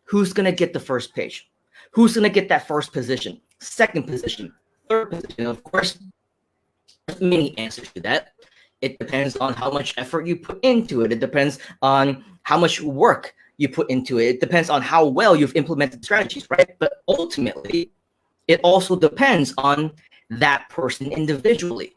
[SPEAKER 2] Who's going to get the first page? Who's going to get that first position, second position, third position? Of course, there's many answers to that. It depends on how much effort you put into it. It depends on how much work you put into it. It depends on how well you've implemented strategies, right? But ultimately, it also depends on that person individually,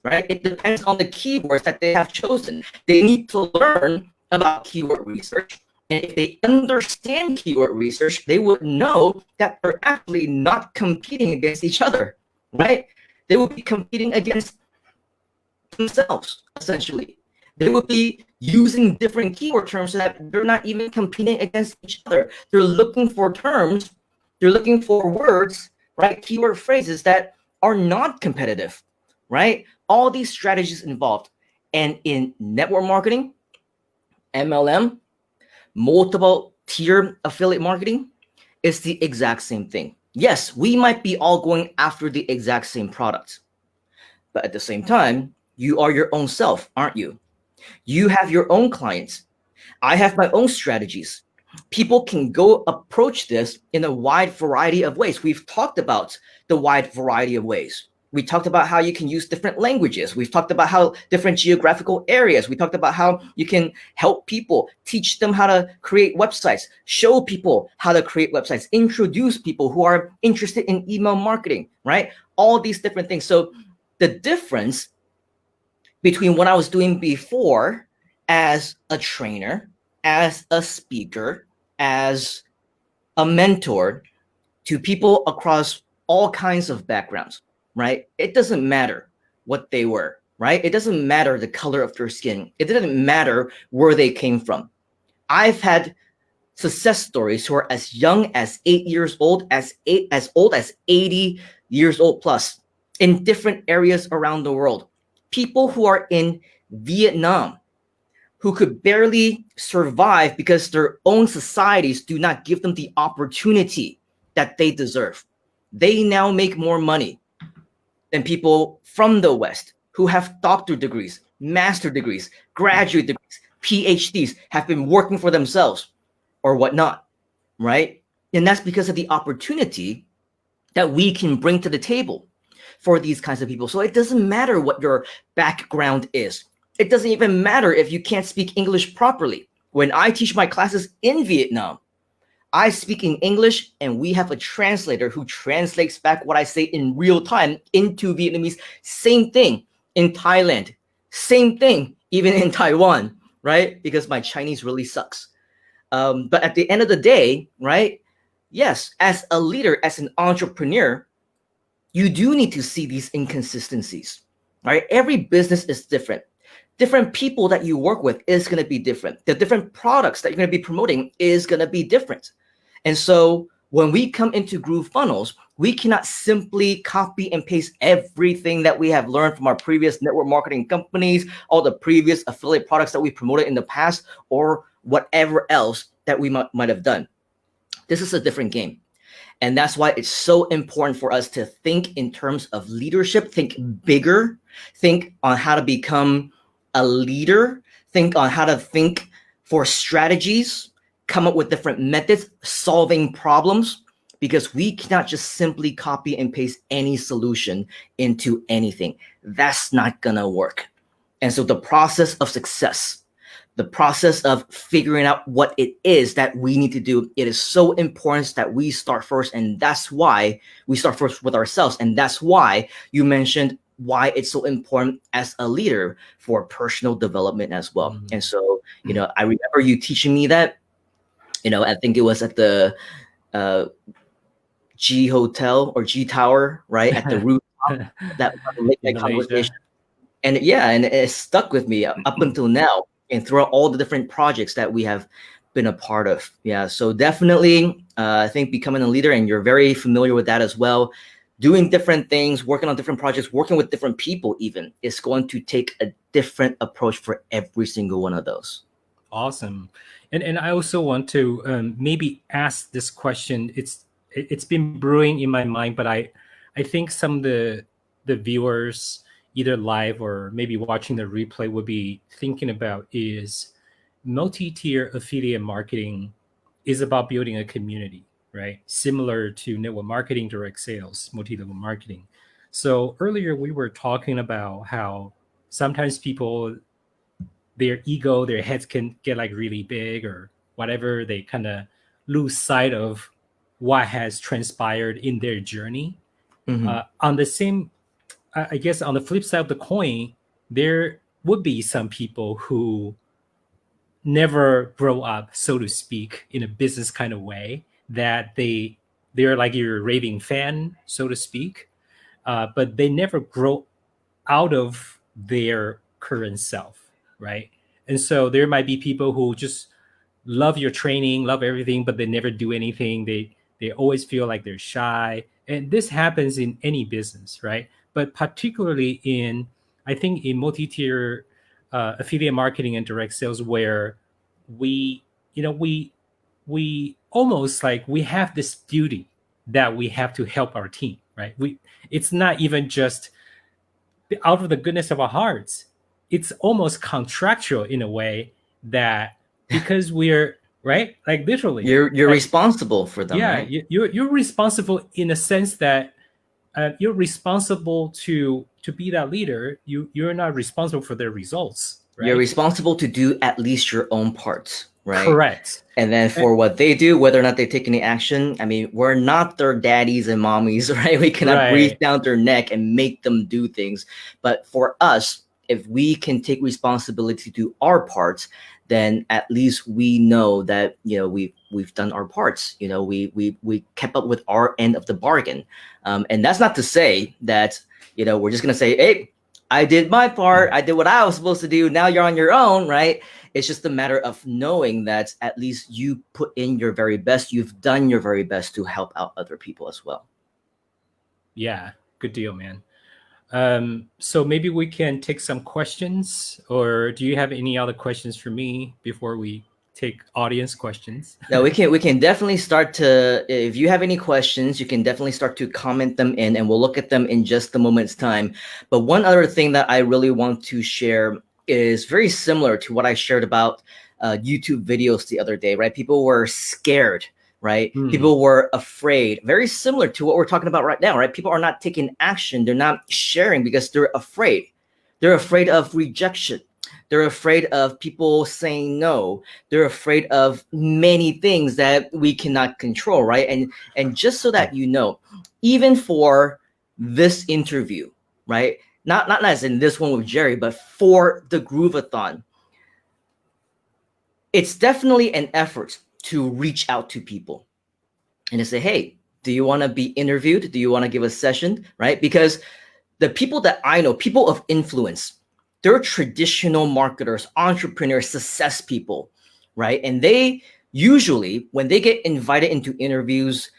[SPEAKER 2] right? It depends on the keywords that they have chosen. They need to learn about keyword research. And if they understand keyword research, they would know that they're actually not competing against each other, right? They would be competing against themselves, essentially. They would be using different keyword terms so that they're not even competing against each other. They're looking for terms, they're looking for words, right? Keyword phrases that are not competitive, right? All these strategies involved. And in network marketing, MLM, multiple tier affiliate marketing, is the exact same thing. Yes, we might be all going after the exact same product, but at the same time, you are your own self, aren't you? You have your own clients. I have my own strategies. People can go approach this in a wide variety of ways. We've talked about the wide variety of ways. We talked about how you can use different languages. We've talked about how different geographical areas. We talked about how you can help people, teach them how to create websites, show people how to create websites, introduce people who are interested in email marketing, right? All these different things. So the difference between what I was doing before as a trainer, as a speaker, as a mentor to people across all kinds of backgrounds, right? It doesn't matter what they were, right? It doesn't matter the color of their skin. It doesn't matter where they came from. I've had success stories who are as young as 8 years old, as old as 80 years old plus, in different areas around the world. People who are in Vietnam, who could barely survive because their own societies do not give them the opportunity that they deserve. They now make more money than people from the West who have doctorate degrees, master degrees, graduate degrees, PhDs, have been working for themselves or whatnot, right? And that's because of the opportunity that we can bring to the table for these kinds of people. So it doesn't matter what your background is. It doesn't even matter if you can't speak English properly. When I teach my classes in Vietnam, I speak in English and we have a translator who translates back what I say in real time into Vietnamese. Same thing in Thailand. Same thing even in Taiwan, right? Because my Chinese really sucks. But at the end of the day, right? Yes, as a leader, as an entrepreneur, you do need to see these inconsistencies, right? Every business is different. Different people that you work with is going to be different. The different products that you're going to be promoting is going to be different. And so when we come into GrooveFunnels, we cannot simply copy and paste everything that we have learned from our previous network marketing companies, all the previous affiliate products that we promoted in the past, or whatever else that we might have done. This is a different game. And that's why it's so important for us to think in terms of leadership, think bigger, think on how to become a leader, think on how to think for strategies, come up with different methods, solving problems, because we cannot just simply copy and paste any solution into anything. That's not gonna work. And so the process of success, the process of figuring out what it is that we need to do, it is so important that we start first. And that's why we start first with ourselves. And that's why you mentioned why it's so important as a leader for personal development as well. And so, I remember you teaching me that, I think it was at the G Hotel or G Tower, right, at the rooftop, that late
[SPEAKER 3] In
[SPEAKER 2] night
[SPEAKER 3] Malaysia.
[SPEAKER 2] conversation. And yeah, and it stuck with me up until now, and throughout all the different projects that we have been a part of. Yeah, so definitely, I think becoming a leader, and you're very familiar with that as well. Doing different things, working on different projects, working with different people, even is going to take a different approach for every single one of those.
[SPEAKER 3] Awesome. And I also want to maybe ask this question. It's been brewing in my mind, but I think some of the viewers, either live or maybe watching the replay, would be thinking about is multi-tier affiliate marketing is about building a community, right? Similar to network marketing, direct sales, multi-level marketing. So earlier we were talking about how sometimes people, their ego, their heads can get like really big or whatever. They kind of lose sight of what has transpired in their journey.
[SPEAKER 2] Mhm.
[SPEAKER 3] On the same, I guess, on the flip side of the coin, there would be some people who never grow up, so to speak, in a business kind of way, that they're like your raving fan, so to speak, but they never grow out of their current self, right? And so there might be people who just love your training, love everything, but they never do anything. They always feel like they're shy, and this happens in any business, right? But particularly in, I think, in multi-tier affiliate marketing and direct sales, where we, we almost like we have this duty that we have to help our team, right? It's not even just out of the goodness of our hearts. It's almost contractual in a way that because we're right, like literally,
[SPEAKER 2] You're
[SPEAKER 3] like,
[SPEAKER 2] responsible for them,
[SPEAKER 3] yeah,
[SPEAKER 2] right?
[SPEAKER 3] you're responsible in a sense that you're responsible to be that leader. You're not responsible for their results,
[SPEAKER 2] You're
[SPEAKER 3] right?
[SPEAKER 2] responsible to do at least your own parts, right?
[SPEAKER 3] Correct.
[SPEAKER 2] And then
[SPEAKER 3] And-
[SPEAKER 2] for what they do, whether or not they take any action, I mean, we're not their daddies and mommies, right? We cannot breathe
[SPEAKER 3] right.
[SPEAKER 2] down their neck and make them do things. But for us, if we can take responsibility to do our parts, then at least we know that we've done our parts. We kept up with our end of the bargain, and that's not to say that we're just gonna say, hey, I did my part, I did what I was supposed to do. Now you're on your own, right? It's just a matter of knowing that at least you put in your very best. You've done your very best to help out other people as well.
[SPEAKER 3] Yeah, good deal, man. So maybe we can take some questions, or do you have any other questions for me before we take audience questions?
[SPEAKER 2] Now we can definitely start to, if you have any questions, you can definitely start to comment them in, and we'll look at them in just a moment's time. But one other thing that I really want to share is very similar to what I shared about YouTube videos the other day, right? People were scared, right? People were afraid, very similar to what we're talking about right now, right? People are not taking action. They're not sharing because they're afraid. They're afraid of rejection. They're afraid of people saying no. They're afraid of many things that we cannot control, right? And just so that you know, even for this interview, right? Not as in this one with Jerry, but for the Grooveathon, it's definitely an effort to reach out to people and to say, hey, do you want to be interviewed? Do you want to give a session, right? Because the people that I know, people of influence, they're traditional marketers, entrepreneurs, success people, right? And they usually, when they get invited into interviews,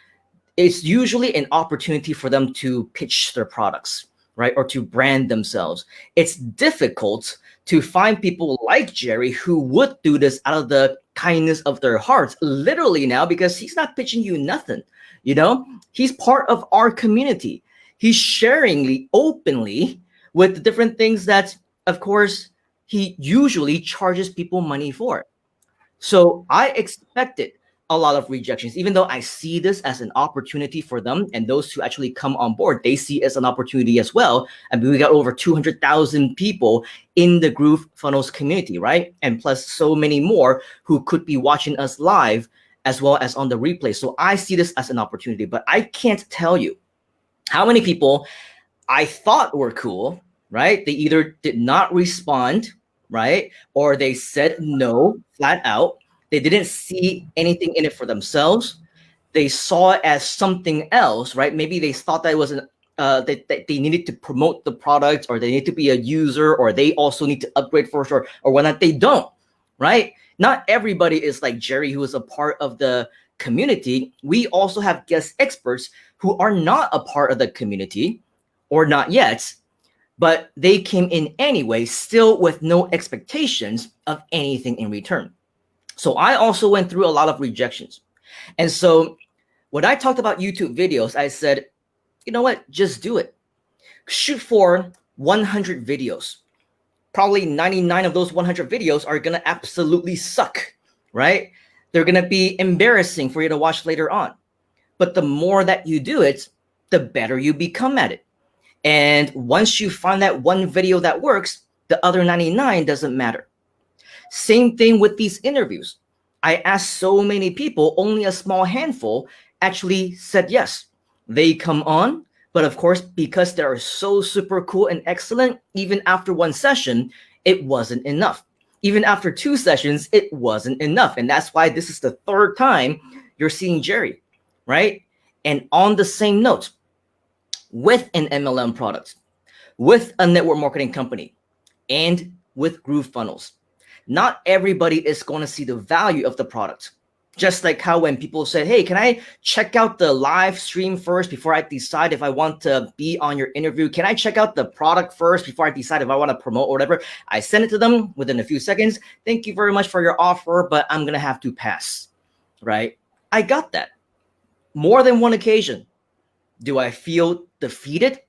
[SPEAKER 2] it's usually an opportunity for them to pitch their products, right? Or to brand themselves. It's difficult to find people like Jerry who would do this out of the kindness of their hearts, literally now, because he's not pitching you nothing. He's part of our community. He's sharing openly with the different things that, of course, he usually charges people money for. So I expected a lot of rejections, even though I see this as an opportunity for them, and those who actually come on board, they see it as an opportunity as well. I mean, we got over 200,000 people in the GrooveFunnels community, right? And plus so many more who could be watching us live as well as on the replay. So I see this as an opportunity, but I can't tell you how many people I thought were cool, right? They either did not respond, right? Or they said no flat out. They didn't see anything in it for themselves. they saw it as something else, right? Maybe they thought that it was that they needed to promote the product, or they need to be a user, or they also need to upgrade first, or whatnot. They don't, right? Not everybody is like Jerry, who is a part of the community. We also have guest experts who are not a part of the community, or not yet, but they came in anyway, still with no expectations of anything in return. So I also went through a lot of rejections. And so when I talked about YouTube videos, I said, you know what, just do it. Shoot for 100 videos. Probably 99 of those 100 videos are going to absolutely suck, right? They're going to be embarrassing for you to watch later on. But the more that you do it, the better you become at it. And once you find that one video that works, the other 99 doesn't matter. Same thing with these interviews. I asked so many people, only a small handful actually said yes. They come on, but of course, because they are so super cool and excellent, even after one session, it wasn't enough. Even after 2 sessions, it wasn't enough. And that's why this is the 3rd time you're seeing Jerry, right? And on the same note, with an MLM product, with a network marketing company, and with GrooveFunnels, not everybody is going to see the value of the product. Just like how when people said, hey, can I check out the live stream first before I decide if I want to be on your interview? Can I check out the product first before I decide if I want to promote or whatever? I send it to them within a few seconds. Thank you very much for your offer, but I'm going to have to pass, right? I got that. More than one occasion. Do I feel defeated?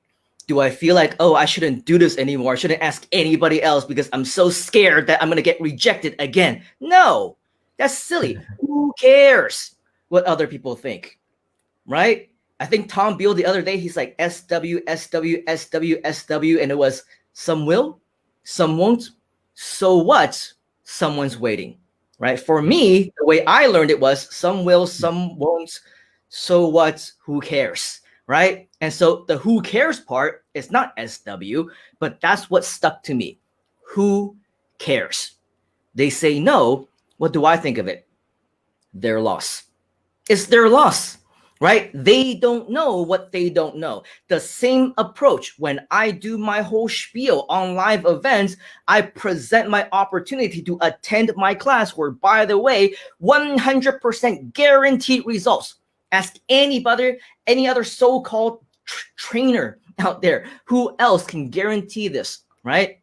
[SPEAKER 2] Do I feel like, oh, I shouldn't do this anymore? I shouldn't ask anybody else because I'm so scared that I'm going to get rejected again? No, that's silly. Who cares what other people think, right? I think Tom Beal the other day, he's like SW, SW, SW, SW, and it was some will, some won't. So what? Someone's waiting, right? For me, the way I learned it was some will, some won't. So what? Who cares? Right? And so the who cares part is not SW, but that's what stuck to me. Who cares? They say no. What do I think of it? Their loss. It's their loss, right? They don't know what they don't know. The same approach when I do my whole spiel on live events, I present my opportunity to attend my class where, by the way, 100% guaranteed results. Ask anybody, any other so-called trainer out there, who else can guarantee this, right?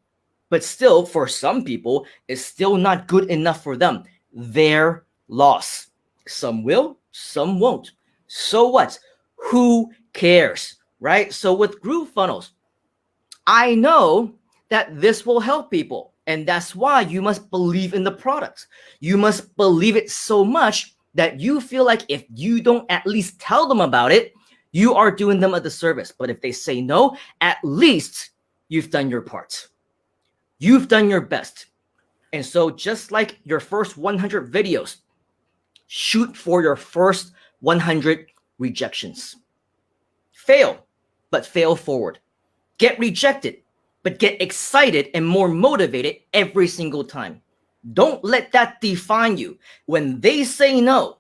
[SPEAKER 2] But still, for some people, it's still not good enough for them. Their loss. Some will, some won't. So what? Who cares, right? So with GrooveFunnels, I know that this will help people. And that's why you must believe in the product. You must believe it so much that you feel like if you don't at least tell them about it, you are doing them a disservice. But if they say no, at least you've done your part. You've done your best. And so just like your first 100 videos, shoot for your first 100 rejections. Fail, but fail forward. Get rejected, but get excited and more motivated every single time. Don't let that define you. When they say no,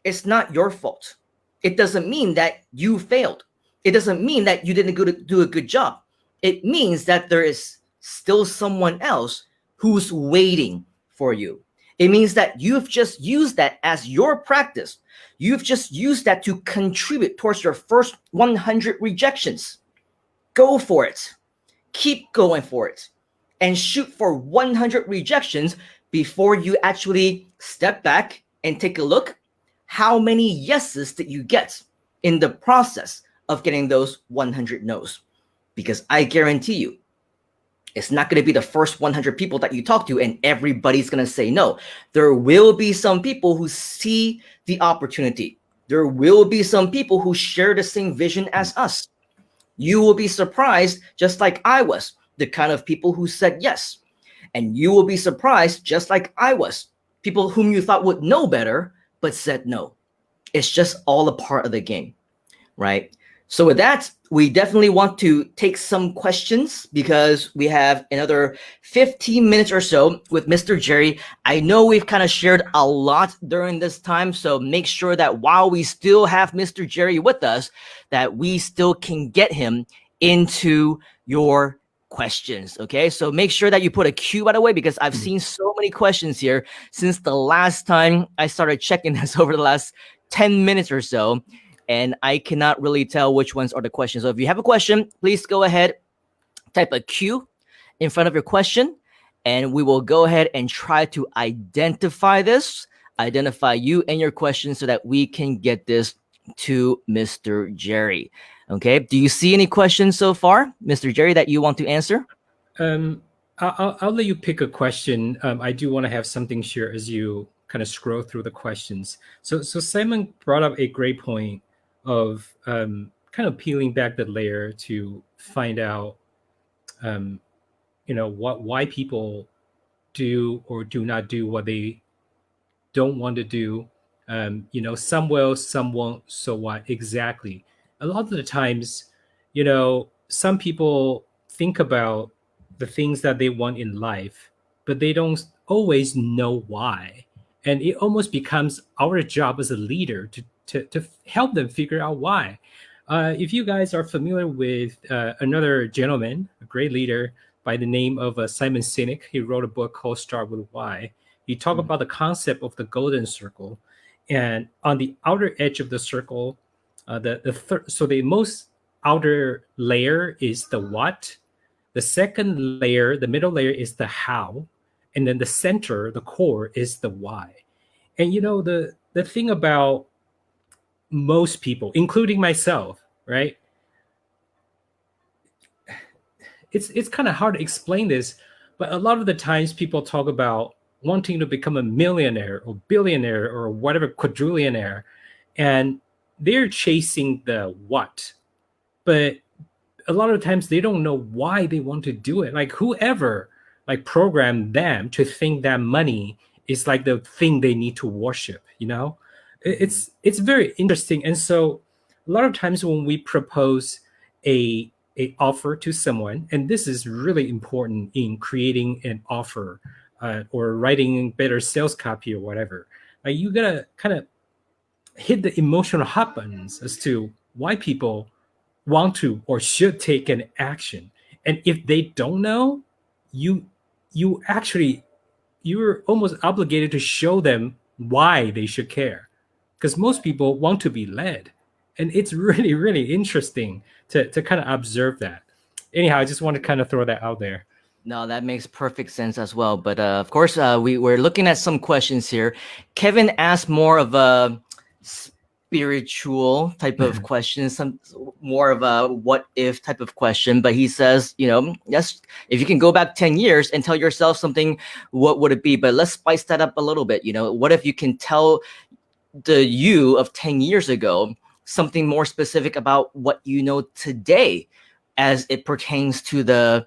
[SPEAKER 2] it's not your fault. It doesn't mean that you failed. It doesn't mean that you didn't do a good job. It means that there is still someone else who's waiting for you. It means that you've just used that as your practice. You've just used that to contribute towards your first 100 rejections. Go for it. Keep going for it. And shoot for 100 rejections before you actually step back and take a look. How many yeses did you get in the process of getting those 100 no's? Because I guarantee you, it's not going to be the first 100 people that you talk to and everybody's going to say no. There will be some people who see the opportunity. There will be some people who share the same vision as us. You will be surprised, just like I was, the kind of people who said yes. And you will be surprised, just like I was, people whom you thought would know better, but said no. It's just all a part of the game, right? So with that, we definitely want to take some questions because we have another 15 minutes or so with Mr. Jerry. I know we've kind of shared a lot during this time, so make sure that while we still have Mr. Jerry with us, that we still can get him into your questions. Okay, so make sure that you put a Q, by the way, because I've seen so many questions here since the last time I started checking this over the last 10 minutes or so, and I cannot really tell which ones are the questions. So if you have a question, please go ahead, type a Q in front of your question, and we will go ahead and try to identify you and your question so that we can get this to Mr. Jerry. Okay, do you see any questions so far, Mr. Jerry, that you want to answer?
[SPEAKER 3] I'll let you pick a question. I do want to have something share as you kind of scroll through the questions. So Simon brought up a great point of kind of peeling back the layer to find out, why people do or do not do what they don't want to do. Some will, some won't. So what exactly? A lot of the times, some people think about the things that they want in life, but they don't always know why. And it almost becomes our job as a leader to help them figure out why. If you guys are familiar with another gentleman, a great leader by the name of Simon Sinek, he wrote a book called Start With Why. He talked about the concept of the golden circle, and on the outer edge of the circle, so the most outer layer is the what, the second layer, the middle layer is the how, and then the center, the core, is the why. And the thing about most people, including myself, right? It's kind of hard to explain this, but a lot of the times people talk about wanting to become a millionaire or billionaire or whatever, quadrillionaire, and they're chasing the what. But a lot of times they don't know why they want to do it. Like whoever programmed them to think that money is like the thing they need to worship, It's very interesting. And so a lot of times when we propose a offer to someone, and this is really important in creating an offer or writing better sales copy or whatever, like you gotta kind of hit the emotional hot buttons as to why people want to or should take an action. And if they don't know, you actually, you're almost obligated to show them why they should care, because most people want to be led. And it's really, really interesting to kind of observe that. Anyhow, I just want to kind of throw that out there.
[SPEAKER 2] No, that makes perfect sense as well. But of course, we're looking at some questions here. Kevin asked more of a spiritual type of question, some more of a what if type of question. But he says, yes, if you can go back 10 years and tell yourself something, what would it be? But let's spice that up a little bit. What if you can tell the you of 10 years ago something more specific about what you know today as it pertains to the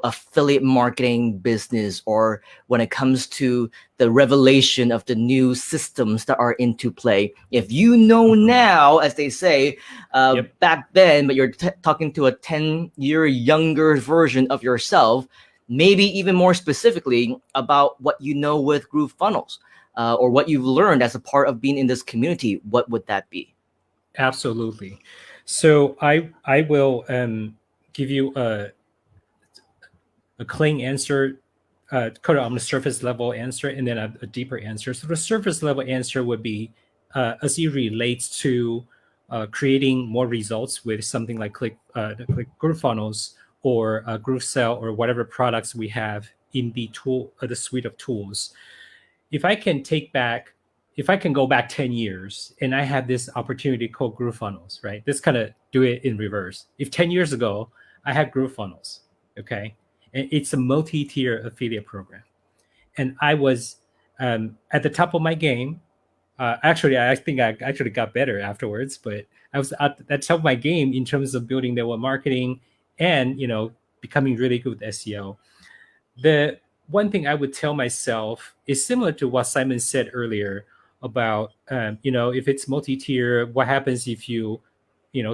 [SPEAKER 2] affiliate marketing business, or when it comes to the revelation of the new systems that are into play? If you know now, as they say,
[SPEAKER 3] Yep.
[SPEAKER 2] back then, but you're talking to a 10-year younger version of yourself, maybe even more specifically about what you know with GrooveFunnels, or what you've learned as a part of being in this community, what would that be?
[SPEAKER 3] Absolutely. So I will give you a clean answer, kind of on the surface level answer, and then a deeper answer. So the surface level answer would be as it relates to creating more results with something like GrooveFunnels or GrooveSell or whatever products we have in the suite of tools. If I can go back 10 years and I had this opportunity called GrooveFunnels, right? Let's kind of do it in reverse. If 10 years ago I had GrooveFunnels, okay? And it's a multi-tier affiliate program. And I was at the top of my game. Actually, I think I actually got better afterwards, but I was at the top of my game in terms of building network marketing and, becoming really good with SEO. The one thing I would tell myself is similar to what Simon said earlier about, if it's multi-tier, what happens if you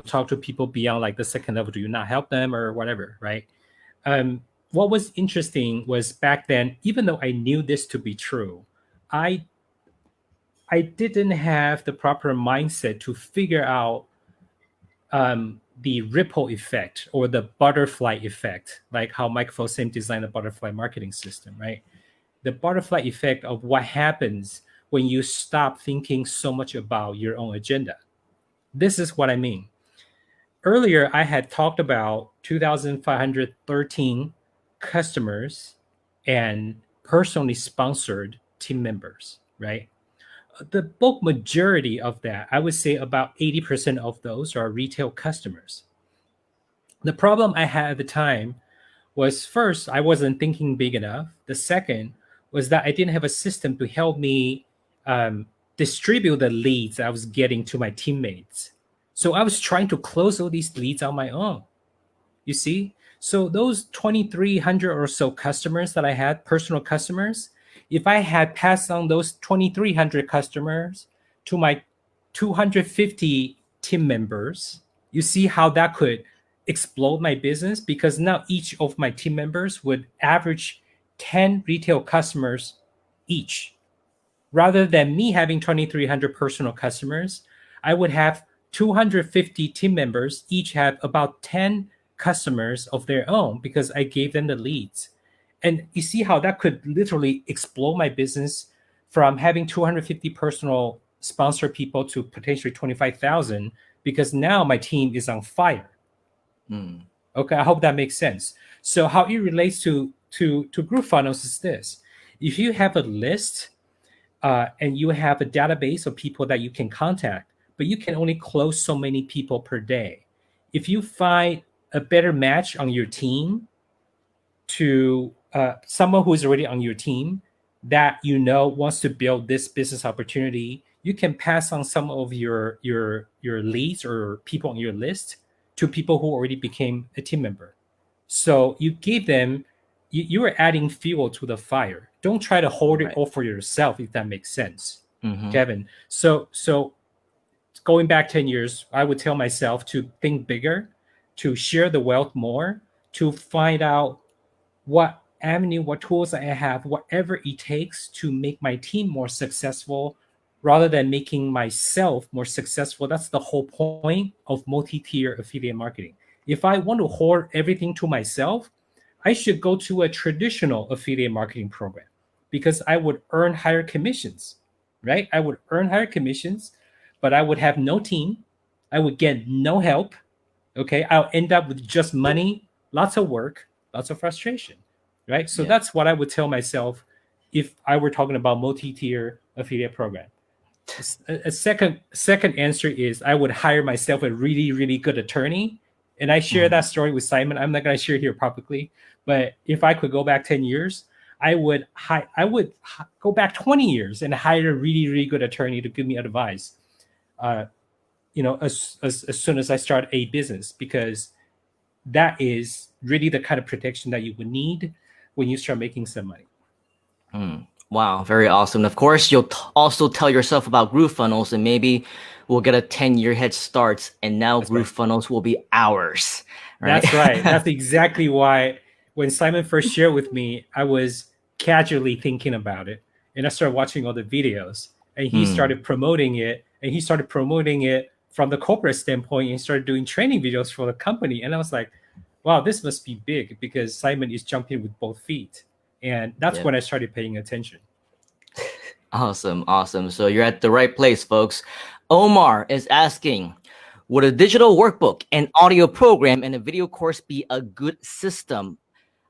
[SPEAKER 3] talk to people beyond like the second level? Do you not help them or whatever, right? What was interesting was back then, even though I knew this to be true, I didn't have the proper mindset to figure out the ripple effect or the butterfly effect, like how Mike Filsaime designed the butterfly marketing system, right? The butterfly effect of what happens when you stop thinking so much about your own agenda. This is what I mean. Earlier, I had talked about 2,513 customers and personally sponsored team members, right? The bulk majority of that, I would say about 80% of those are retail customers. The problem I had at the time was, first, I wasn't thinking big enough. The second was that I didn't have a system to help me distribute the leads I was getting to my teammates. So I was trying to close all these leads on my own. You see? So those 2,300 or so customers that I had, personal customers, if I had passed on those 2,300 customers to my 250 team members, you see how that could explode my business? Because now each of my team members would average 10 retail customers each. Rather than me having 2,300 personal customers, I would have 250 team members each have about 10 customers of their own because I gave them the leads. And you see how that could literally explode my business from having 250 personal sponsor people to potentially 25,000, because now my team is on fire. Okay, I hope that makes sense. So how it relates to GrooveFunnels is this: if you have a list and you have a database of people that you can contact, but you can only close so many people per day. If you find a better match on your team to someone who is already on your team that wants to build this business opportunity, you can pass on some of your leads or people on your list to people who already became a team member. So you gave them, you are adding fuel to the fire. Don't try to hold it all for yourself, if that makes sense, Kevin. So going back 10 years, I would tell myself to think bigger, to share the wealth more, to find out what avenue, what tools I have, whatever it takes to make my team more successful rather than making myself more successful. That's the whole point of multi-tier affiliate marketing. If I want to hoard everything to myself, I should go to a traditional affiliate marketing program because I would earn higher commissions, right? I would earn higher commissions, but I would have no team. I would get no help. Okay, I'll end up with just money, lots of work, lots of frustration, right? So that's what I would tell myself if I were talking about multi-tier affiliate program. A second answer is I would hire myself a really, really good attorney. And I share that story with Simon. I'm not going to share it here publicly, but if I could go back 10 years, I would go back 20 years and hire a really, really good attorney to give me advice. As soon as I start a business, because that is really the kind of protection that you would need when you start making some money.
[SPEAKER 2] Wow, very awesome. Of course, you'll also tell yourself about GrooveFunnels, and maybe we'll get a 10-year head start, and now GrooveFunnels will be ours. Right?
[SPEAKER 3] That's right. That's exactly why when Simon first shared with me, I was casually thinking about it, and I started watching all the videos, and he started promoting it, and he started promoting it from the corporate standpoint, and he started doing training videos for the company. And I was like, wow, this must be big because Simon is jumping with both feet. And that's when I started paying attention.
[SPEAKER 2] Awesome. So you're at the right place, folks. Omar is asking, would a digital workbook, an audio program, and a video course be a good system?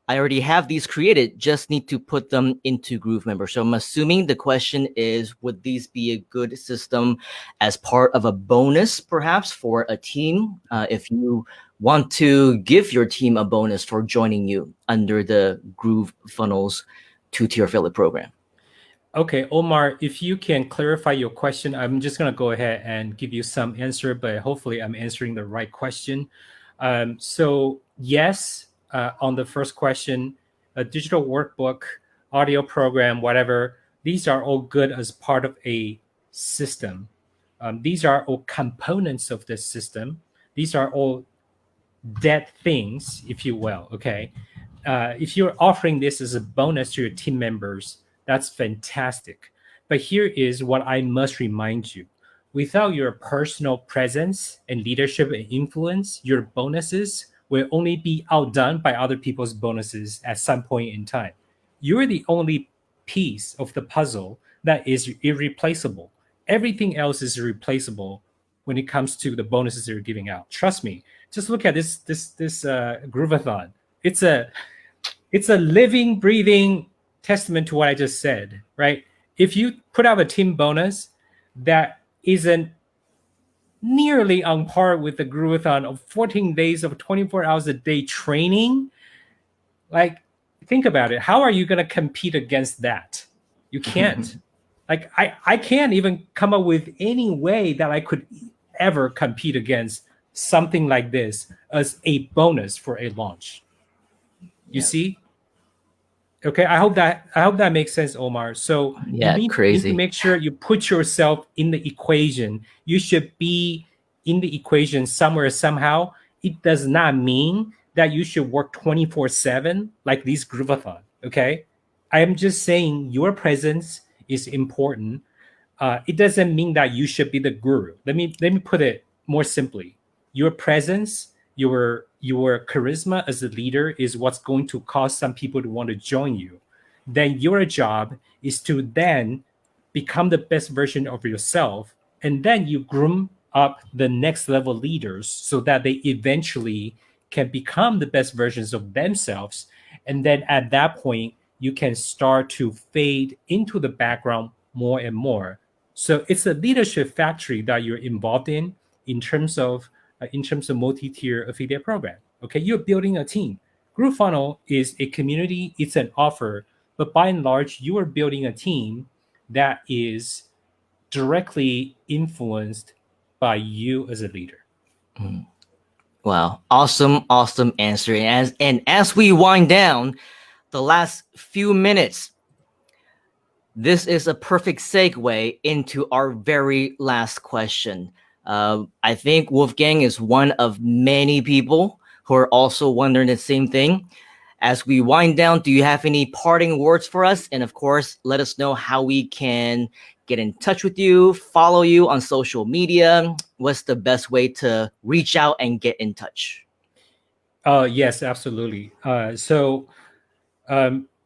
[SPEAKER 2] I already have these created, just need to put them into GrooveMember. So I'm assuming the question is, would these be a good system as part of a bonus, perhaps, for a team? If you want to give your team a bonus for joining you under the GrooveFunnels 2-tier affiliate program.
[SPEAKER 3] Okay, Omar, if you can clarify your question, I'm just going to go ahead and give you some answer, but hopefully I'm answering the right question. So yes, on the first question, a digital workbook, audio program, whatever, these are all good as part of a system. These are all components of this system. These are all dead things, if you will. Okay. If you're offering this as a bonus to your team members, that's fantastic. But here is what I must remind you. Without your personal presence and leadership and influence, your bonuses will only be outdone by other people's bonuses at some point in time. You're the only piece of the puzzle that is irreplaceable. Everything else is replaceable when it comes to the bonuses you're giving out. Trust me. Just look at this Grooveathon. It's a living, breathing testament to what I just said, right? If you put out a team bonus that isn't nearly on par with the Grooveathon of 14 days of 24 hours a day training, like, think about it. How are you going to compete against that? You can't. Like, I can't even come up with any way that I could ever compete against something like this as a bonus for a launch. You see? Okay, I hope that makes sense, Omar. So
[SPEAKER 2] Yeah,
[SPEAKER 3] you need
[SPEAKER 2] crazy.
[SPEAKER 3] to make sure you put yourself in the equation. You should be in the equation somewhere, somehow. It does not mean that you should work 24/7 like these Grooveathon. Okay, I am just saying your presence is important. It doesn't mean that you should be the guru. Let me put it more simply. Your presence, your charisma as a leader is what's going to cause some people to want to join you. Then your job is to then become the best version of yourself, and then you groom up the next level leaders so that they eventually can become the best versions of themselves. And then at that point, you can start to fade into the background more and more. So it's a leadership factory that you're involved in terms of multi-tier affiliate program. Okay, you're building a team. GrooveFunnel is a community, it's an offer, but by and large, you are building a team that is directly influenced by you as a leader.
[SPEAKER 2] Wow, awesome answer. And as we wind down the last few minutes, this is a perfect segue into our very last question. I think Wolfgang is one of many people who are also wondering the same thing. As we wind down, do you have any parting words for us? And of course, let us know how we can get in touch with you, follow you on social media. What's the best way to reach out and get in touch?
[SPEAKER 3] Yes, absolutely.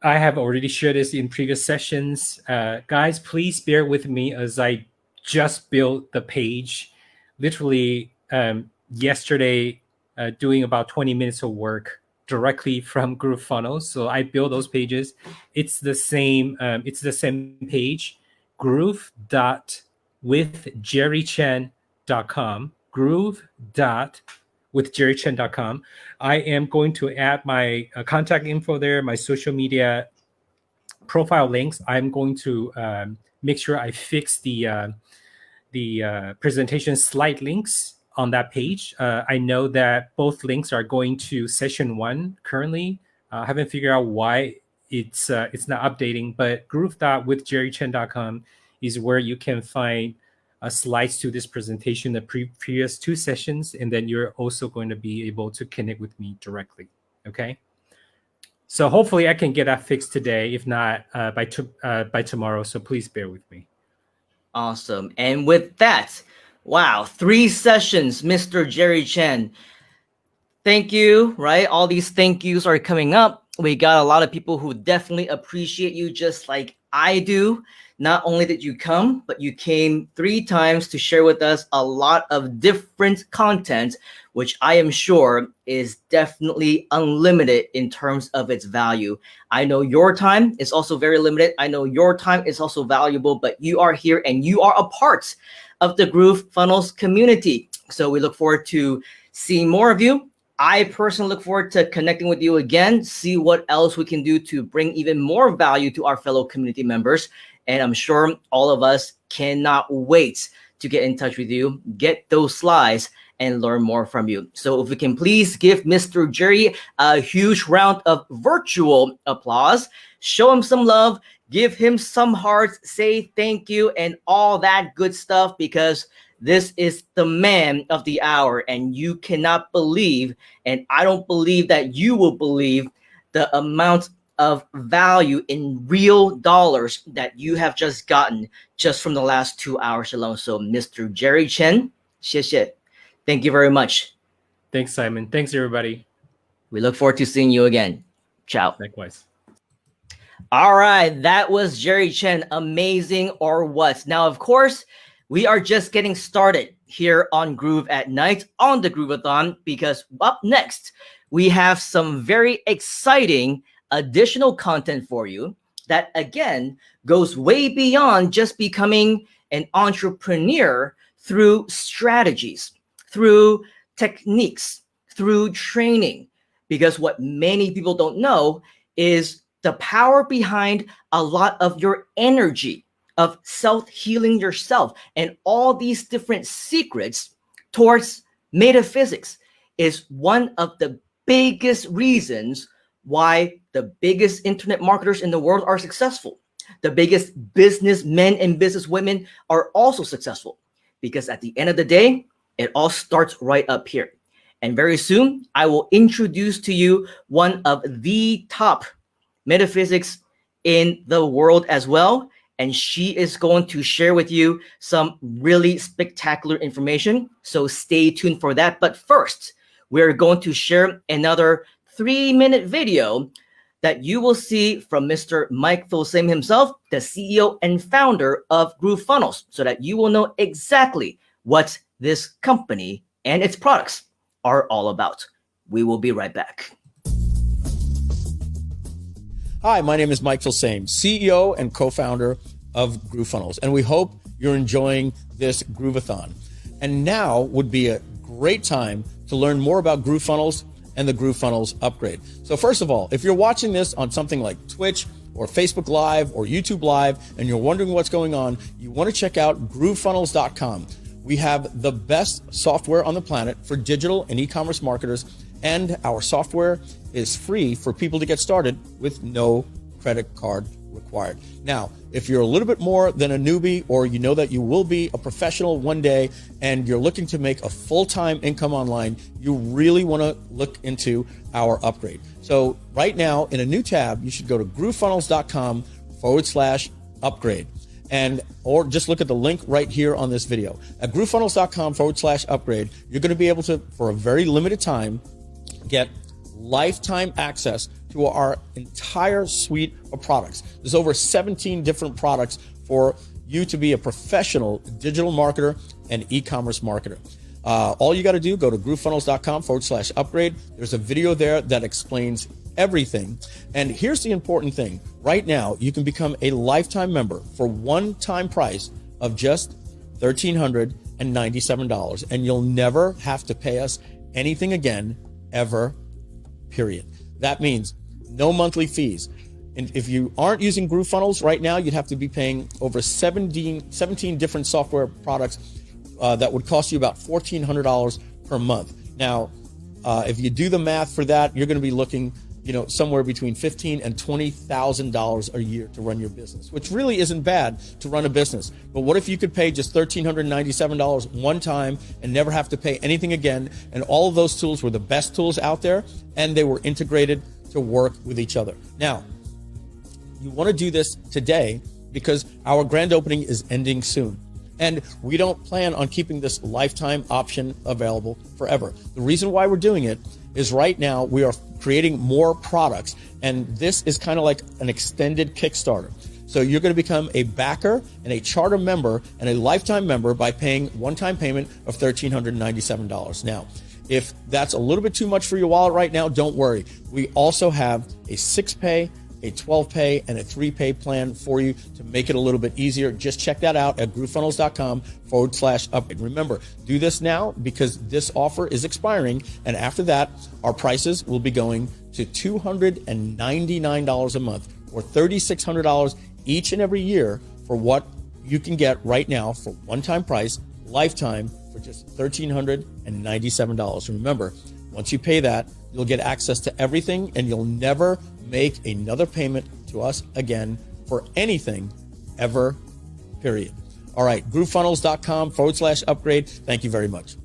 [SPEAKER 3] I have already shared this in previous sessions. Guys, please bear with me as I just built the page literally yesterday, doing about 20 minutes of work directly from GrooveFunnels. So I built those pages. It's the same page, groove.withjerrychen.com, groove.withjerrychen.com. I am going to add my contact info there, my social media profile links. I'm going to make sure I fix the presentation slide links on that page. I know that both links are going to session 1 currently. I haven't figured out why it's not updating, but groove.withjerrychen.com is where you can find slides to this presentation, the previous 2 sessions, and then you're also going to be able to connect with me directly. Okay. So hopefully I can get that fixed today. If not, by tomorrow. So please bear with me.
[SPEAKER 2] Awesome. And with that, wow, 3 sessions, Mr. Jerry Chen. Thank you, right? All these thank yous are coming up. We got a lot of people who definitely appreciate you just like I do. Not only did you come, but you came 3 times to share with us a lot of different content, which I am sure is definitely unlimited in terms of its value. I know your time is also very limited. I know your time is also valuable, but you are here and you are a part of the GrooveFunnels community. So we look forward to seeing more of you. I personally look forward to connecting with you again, see what else we can do to bring even more value to our fellow community members. And I'm sure all of us cannot wait to get in touch with you, get those slides, and learn more from you. So if we can please give Mr. Jerry a huge round of virtual applause, show him some love, give him some hearts, say thank you, and all that good stuff, because This is the man of the hour, and you cannot believe, and I don't believe that you will believe, the amount of value in real dollars that you have just gotten just from the last 2 hours alone. So Mr. Jerry Chen, 谢谢. Thank you very much.
[SPEAKER 3] Thanks, Simon. Thanks, everybody.
[SPEAKER 2] We look forward to seeing you again. Ciao.
[SPEAKER 3] Likewise.
[SPEAKER 2] All right, that was Jerry Chen. Amazing or what? Now, of course, we are just getting started here on Groove at Night on the Grooveathon, because up next, we have some very exciting additional content for you that, again, goes way beyond just becoming an entrepreneur through strategies, through techniques, through training. Because what many people don't know is the power behind a lot of your energy, of self-healing yourself, and all these different secrets towards metaphysics is one of the biggest reasons why the biggest internet marketers in the world are successful. The biggest businessmen and businesswomen are also successful, because at the end of the day, it all starts right up here. And very soon, I will introduce to you one of the top metaphysics in the world as well. And she is going to share with you some really spectacular information. So stay tuned for that. But first, we're going to share another 3-minute video that you will see from Mr. Mike Filsaime himself, the CEO and founder of GrooveFunnels, so that you will know exactly what this company and its products are all about. We will be right back.
[SPEAKER 1] Hi, my name is Mike Filsaime, CEO and co-founder of GrooveFunnels, and we hope you're enjoying this Grooveathon. And now would be a great time to learn more about GrooveFunnels and the GrooveFunnels upgrade. So first of all, if you're watching this on something like Twitch or Facebook Live or YouTube Live, and you're wondering what's going on, you want to check out GrooveFunnels.com. We have the best software on the planet for digital and e-commerce marketers, and our software is free for people to get started with no credit card required. Now, if you're a little bit more than a newbie, or you know that you will be a professional one day and you're looking to make a full-time income online, you really want to look into our upgrade. So right now in a new tab, you should go to groovefunnels.com/upgrade. Or just look at the link right here on this video. At groovefunnels.com/upgrade, you're going to be able to, for a very limited time, get lifetime access to our entire suite of products. There's over 17 different products for you to be a professional digital marketer and e-commerce marketer. All you got to do, go to groovefunnels.com/upgrade. There's a video there that explains everything. And here's the important thing. Right now, you can become a lifetime member for one-time price of just $1,397, and you'll never have to pay us anything again, ever, period. That means no monthly fees. And if you aren't using GrooveFunnels right now, you'd have to be paying over 17 different software products that would cost you about $1,400 per month. Now, if you do the math for that, you're going to be looking, somewhere between $15,000 and $20,000 a year to run your business, which really isn't bad to run a business. But what if you could pay just $1,397 one time and never have to pay anything again? And all of those tools were the best tools out there, and they were integrated to work with each other. Now, you want to do this today because our grand opening is ending soon. And we don't plan on keeping this lifetime option available forever. The reason why we're doing it is right now we are creating more products, and this is kind of like an extended Kickstarter. So you're going to become a backer and a charter member and a lifetime member by paying one-time payment of $1,397. Now, if that's a little bit too much for your wallet right now, don't worry. We also have a 6-pay, a 12-pay, and a 3-pay plan for you to make it a little bit easier. Just check that out at groovefunnels.com/upgrade. Remember, do this now because this offer is expiring, and after that, our prices will be going to $299 a month, or $3,600 each and every year for what you can get right now for one-time price, lifetime, for just $1,397. Remember, once you pay that, you'll get access to everything, and you'll never make another payment to us again for anything, ever, period. All right, groovefunnels.com/upgrade. Thank you very much.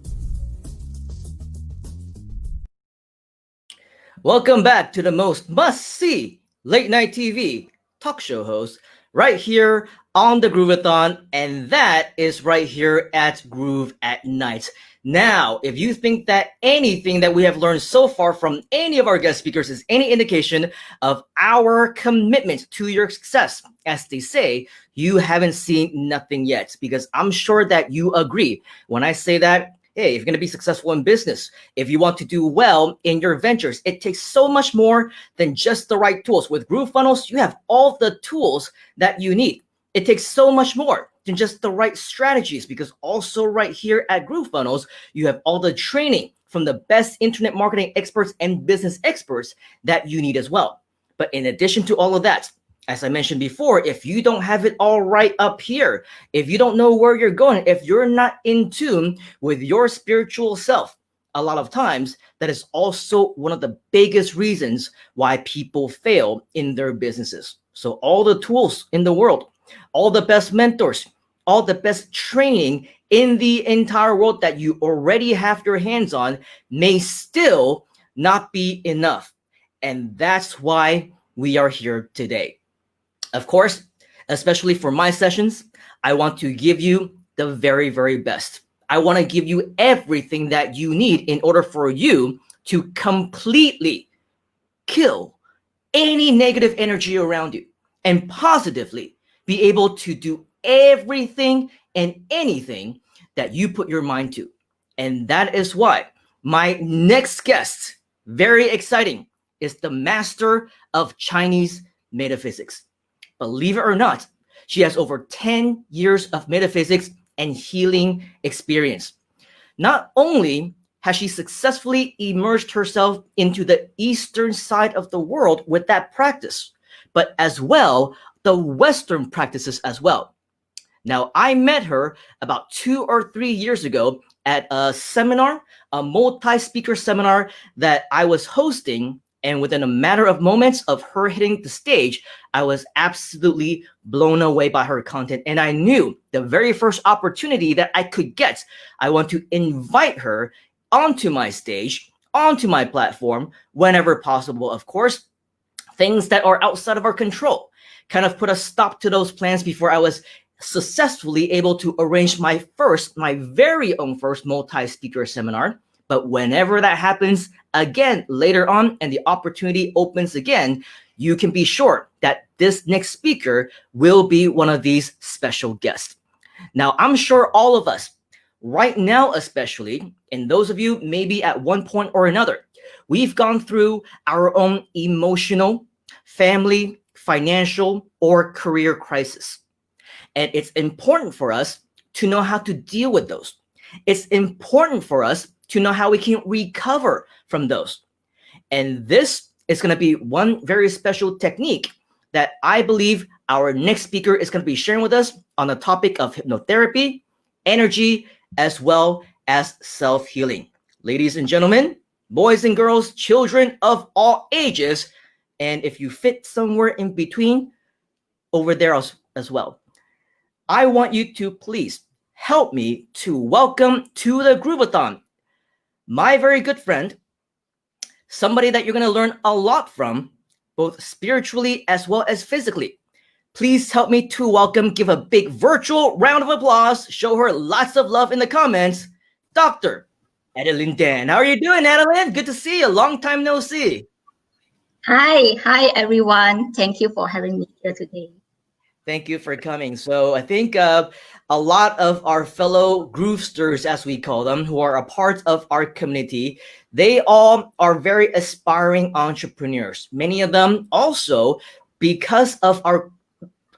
[SPEAKER 2] Welcome back to the most must-see late night TV talk show host right here on the Grooveathon, and that is right here at Groove at Night. Now, if you think that anything that we have learned so far from any of our guest speakers is any indication of our commitment to your success, as they say, you haven't seen nothing yet, because I'm sure that you agree when I say that, hey, if you're going to be successful in business, if you want to do well in your ventures, it takes so much more than just the right tools. With GrooveFunnels, you have all the tools that you need. It takes so much more than just the right strategies, because also right here at GrooveFunnels, you have all the training from the best internet marketing experts and business experts that you need as well. But in addition to all of that, as I mentioned before, if you don't have it all right up here, if you don't know where you're going, if you're not in tune with your spiritual self, a lot of times that is also one of the biggest reasons why people fail in their businesses. So all the tools in the world, all the best mentors, all the best training in the entire world that you already have your hands on may still not be enough. And that's why we are here today. Of course, especially for my sessions, I want to give you the very, very best. I want to give you everything that you need in order for you to completely kill any negative energy around you and positively be able to do everything and anything that you put your mind to. And that is why my next guest, very exciting, is the master of Chinese metaphysics. Believe it or not, she has over 10 years of metaphysics and healing experience. Not only has she successfully immersed herself into the eastern side of the world with that practice, but as well, the Western practices as well. Now, I met her about 2 or 3 years ago at a seminar, a multi-speaker seminar that I was hosting. And within a matter of moments of her hitting the stage, I was absolutely blown away by her content. And I knew the very first opportunity that I could get, I want to invite her onto my stage, onto my platform, whenever possible. Of course, things that are outside of our control kind of put a stop to those plans before I was successfully able to arrange my very own first multi-speaker seminar. But whenever that happens again later on and the opportunity opens again, you can be sure that this next speaker will be one of these special guests. Now, I'm sure all of us right now, especially, and those of you maybe at one point or another, we've gone through our own emotional, family, financial, or career crisis. And it's important for us to know how to deal with those. It's important for us to know how we can recover from those. And this is going to be one very special technique that I believe our next speaker is going to be sharing with us on the topic of hypnotherapy, energy, as well as self-healing. Ladies and gentlemen, boys and girls, children of all ages, and if you fit somewhere in between, over there as well, I want you to please help me to welcome to the Grooveathon my very good friend, somebody that you're going to learn a lot from, both spiritually as well as physically. Please help me to welcome, give a big virtual round of applause, show her lots of love in the comments, Dr. Adeline Dan. How are you doing, Adeline? Good to see you. Long time no see.
[SPEAKER 4] Hi everyone. Thank you for having me here today.
[SPEAKER 2] Thank you for coming. So I think a lot of our fellow Groovesters, as we call them, who are a part of our community, they all are very aspiring entrepreneurs. Many of them also, because of our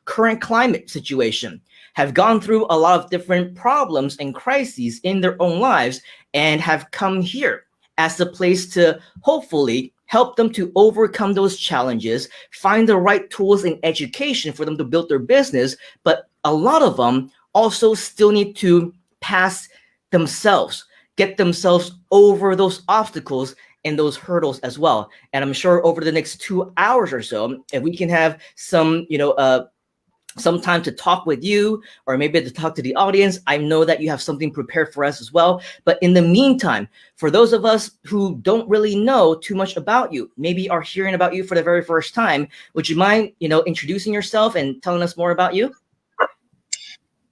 [SPEAKER 2] current climate situation, have gone through a lot of different problems and crises in their own lives and have come here as a place to hopefully help them to overcome those challenges, find the right tools and education for them to build their business. But a lot of them also still need to pass themselves, get themselves over those obstacles and those hurdles as well. And I'm sure over the next 2 hours or so, if we can have some, some time to talk with you, or maybe to talk to the audience. I know that you have something prepared for us as well. But in the meantime, for those of us who don't really know too much about you, maybe are hearing about you for the very first time, would you mind, introducing yourself and telling us more about you?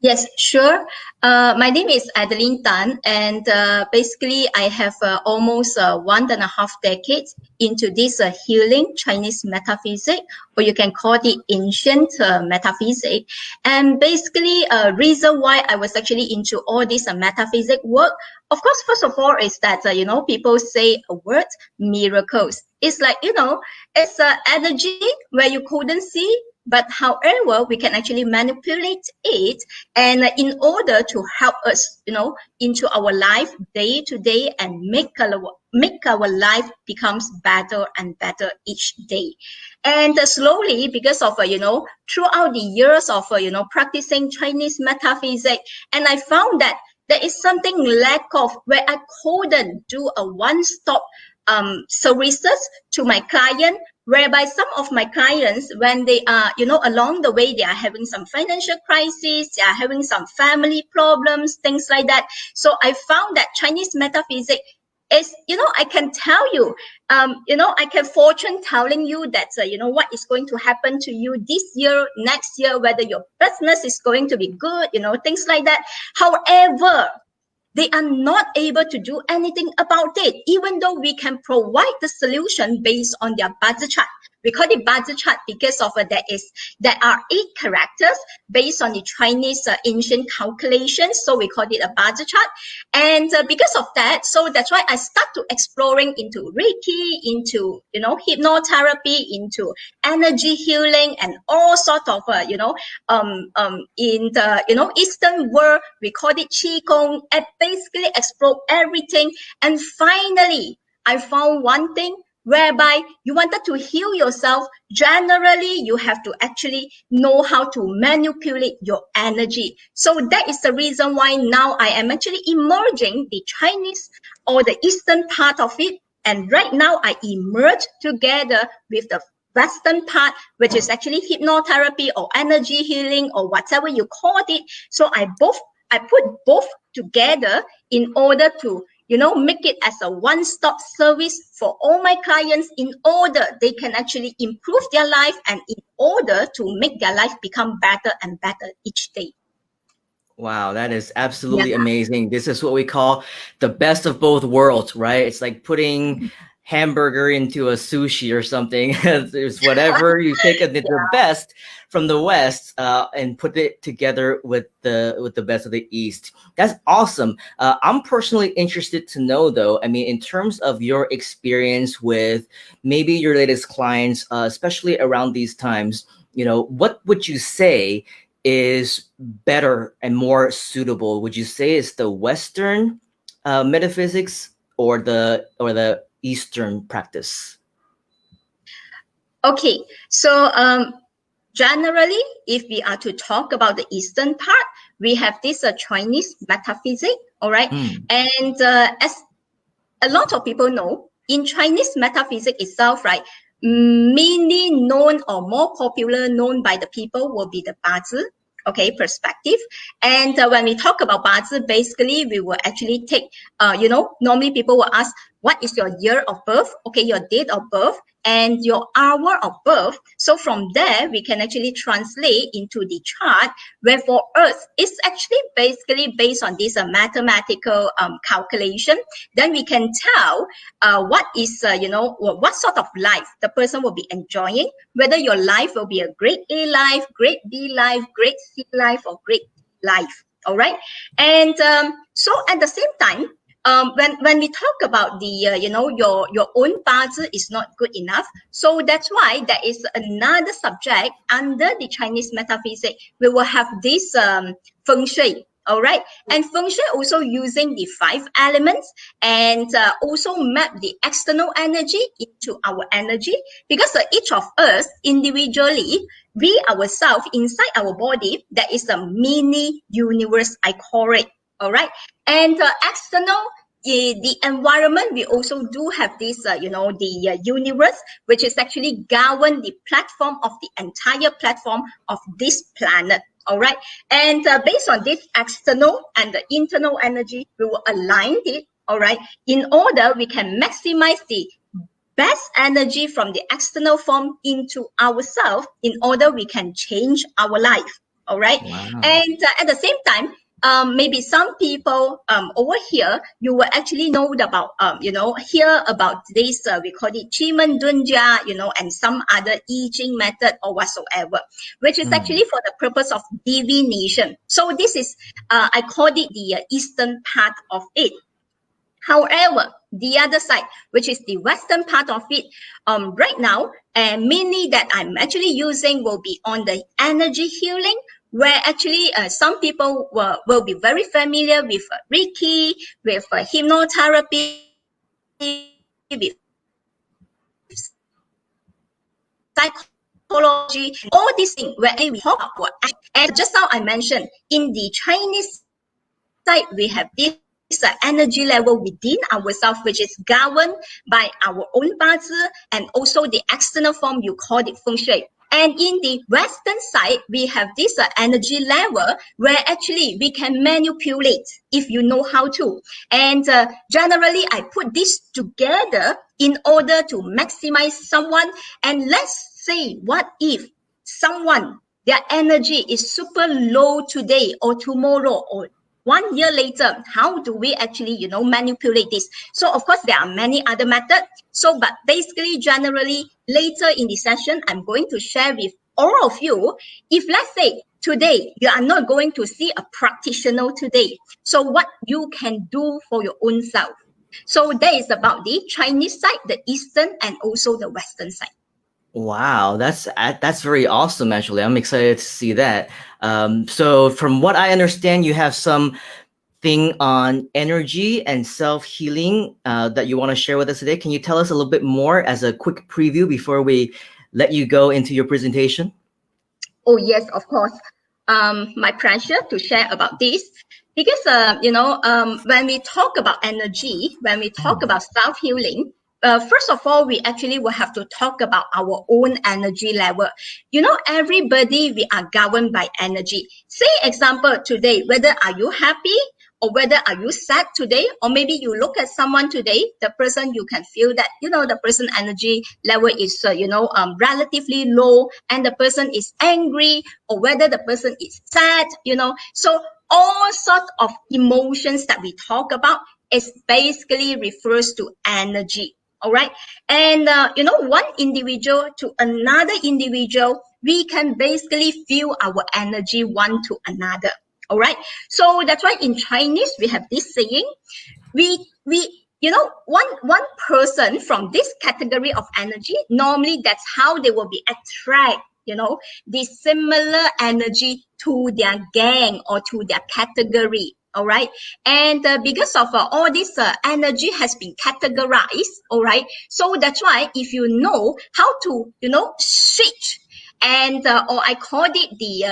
[SPEAKER 4] Yes, sure. My name is Adeline Tan, and basically I have almost 1.5 decades into this healing Chinese metaphysics, or you can call it ancient metaphysics. And basically, reason why I was actually into all this metaphysics work, of course, first of all, is that people say a word, miracles. It's like it's energy where you couldn't see. But however, we can actually manipulate it, and in order to help us, into our life day to day, and make our life becomes better and better each day. And slowly, because of throughout the years of practicing Chinese metaphysics, and I found that there is something lack of, where I couldn't do a one-stop services to my client, whereby some of my clients, when they are, along the way, they are having some financial crisis, they are having some family problems, things like that. So I found that Chinese metaphysics is, I can tell you, I can fortune telling you that, what is going to happen to you this year, next year, whether your business is going to be good, things like that. However, they are not able to do anything about it, even though we can provide the solution based on their budget chart. We call it budget chart because of there are 8 characters based on the Chinese ancient calculations. So we call it a budget chart. And because of that, so that's why I start to exploring into Reiki, into, hypnotherapy, into energy healing, and all sort of, in the, Eastern world, we call it Qigong, and basically explore everything. And finally, I found one thing, whereby you wanted to heal yourself. Generally, you have to actually know how to manipulate your energy. So that is the reason why now I am actually emerging the Chinese or the Eastern part of it. And right now I emerge together with the Western part, which is actually hypnotherapy or energy healing or whatever you call it. So I put both together in order to make it as a one-stop service for all my clients, in order they can actually improve their life, and in order to make their life become better and better each day.
[SPEAKER 2] Wow, that is absolutely amazing. This is what we call the best of both worlds, right? It's like putting hamburger into a sushi or something. It's whatever you take the best from the West and put it together with the best of the East. That's awesome. I'm personally interested to know, though, I mean, in terms of your experience with maybe your latest clients, especially around these times, what would you say is better and more suitable? Would you say it's the Western metaphysics or the Eastern practice?
[SPEAKER 4] Okay, so generally, if we are to talk about the Eastern part, we have this Chinese metaphysics, all right? And as a lot of people know, in Chinese metaphysics itself, right, mainly known or more popular known by the people will be the Bazi, okay, perspective. And when we talk about Bazi, basically we will actually take, normally people will ask, what is your year of birth? Okay, your date of birth and your hour of birth. So from there, we can actually translate into the chart, where for Earth, it's actually basically based on this mathematical calculation. Then we can tell what is, what sort of life the person will be enjoying, whether your life will be a grade A life, grade B life, grade C life, or grade D life. All right. And so at the same time, when we talk about the your own Bazi is not good enough, so that's why there is another subject under the Chinese metaphysics. We will have this feng shui. All right, and feng shui also using the 5 elements, and also map the external energy into our energy, because each of us individually, we ourselves inside our body, there is a mini universe, I call it. All right, and external the environment, we also do have this, the universe, which is actually govern the platform of the entire platform of this planet. All right. And based on this external and the internal energy, we will align it. All right. In order we can maximize the best energy from the external form into ourselves, in order we can change our life. All right.
[SPEAKER 2] Wow.
[SPEAKER 4] And at the same time, maybe some people over here, you will actually know about, hear about this, we call it Chiman Dunja, and some other I Ching method or whatsoever, which is actually for the purpose of divination. So this is, I call it the eastern part of it. However, the other side, which is the western part of it, right now, and mainly that I'm actually using will be on the energy healing, where actually some people will be very familiar with Reiki, with hypnotherapy, with psychology, all these things where we talk about. And just now I mentioned, in the Chinese side, we have this energy level within ourselves, which is governed by our own bazi, and also the external form, you call it feng shui. And in the western side, we have this energy level where actually we can manipulate if you know how to. And generally, I put this together in order to maximize someone. And let's say, what if someone, their energy is super low today or tomorrow or 1 year later? How do we actually, manipulate this? So of course, there are many other methods. So, but basically, generally, later in the session, I'm going to share with all of you, if let's say today, you are not going to see a practitioner today, so what you can do for your own self. So that is about the Chinese side, the Eastern, and also the Western side.
[SPEAKER 2] Wow, that's very awesome. Actually, I'm excited to see that. So from what I understand, you have some thing on energy and self-healing that you want to share with us today. Can you tell us a little bit more as a quick preview before we let you go into your presentation?
[SPEAKER 4] Oh yes, of course. My pleasure to share about this, because when we talk about energy, when we talk about self-healing, first of all, we actually will have to talk about our own energy level. Everybody, we are governed by energy. Say example today, whether are you happy or whether are you sad today, or maybe you look at someone today, the person, you can feel that, the person energy level is, relatively low, and the person is angry, or whether the person is sad, So all sorts of emotions that we talk about is basically refers to energy. All right. And, one individual to another individual, we can basically feel our energy one to another. All right. So that's why in Chinese, we have this saying, one person from this category of energy, normally that's how they will be attract, the similar energy to their gang or to their category. All right. And because of all this energy has been categorized. All right. So that's why if you know how to, switch, and or I called it the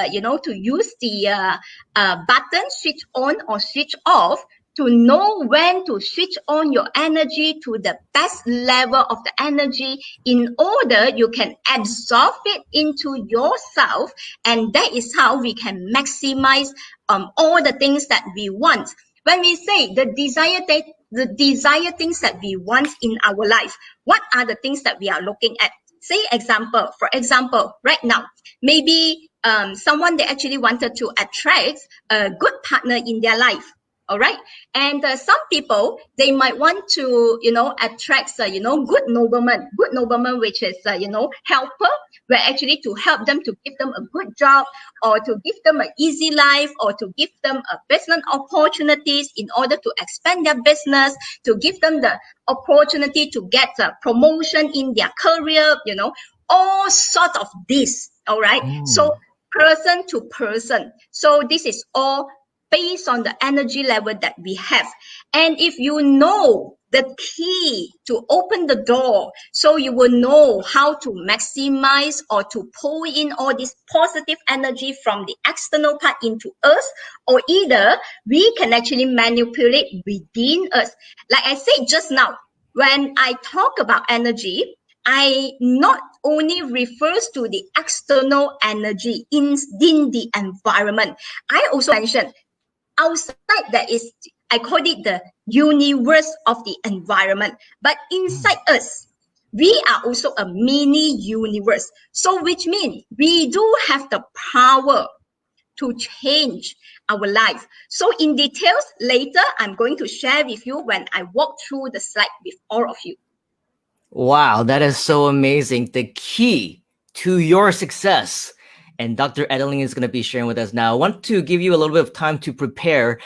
[SPEAKER 4] to use the button switch on or switch off, to know when to switch on your energy to the best level of the energy, in order you can absorb it into yourself, and that is how we can maximize all the things that we want. When we say the desired things that we want in our life, what are the things that we are looking at? For example, right now, maybe someone, they actually wanted to attract a good partner in their life. All right. And some people, they might want to, attract, good nobleman, which is, helper, where actually to help them, to give them a good job, or to give them an easy life, or to give them a business opportunities in order to expand their business, to give them the opportunity to get a promotion in their career, all sorts of this. All right. So person to person. So this is all based on the energy level that we have. And if you know the key to open the door, so you will know how to maximize or to pull in all this positive energy from the external part into us, or either we can actually manipulate within us. Like I said just now, when I talk about energy, I not only refers to the external energy in the environment. I also mentioned outside that is, I call it the universe of the environment. But inside us, we are also a mini universe. So which means we do have the power to change our life. So in details, later I'm going to share with you when I walk through the slide with all of you.
[SPEAKER 2] Wow, that is so amazing. The key to your success. And Dr. Adeline is going to be sharing with us now. I want to give you a little bit of time to prepare,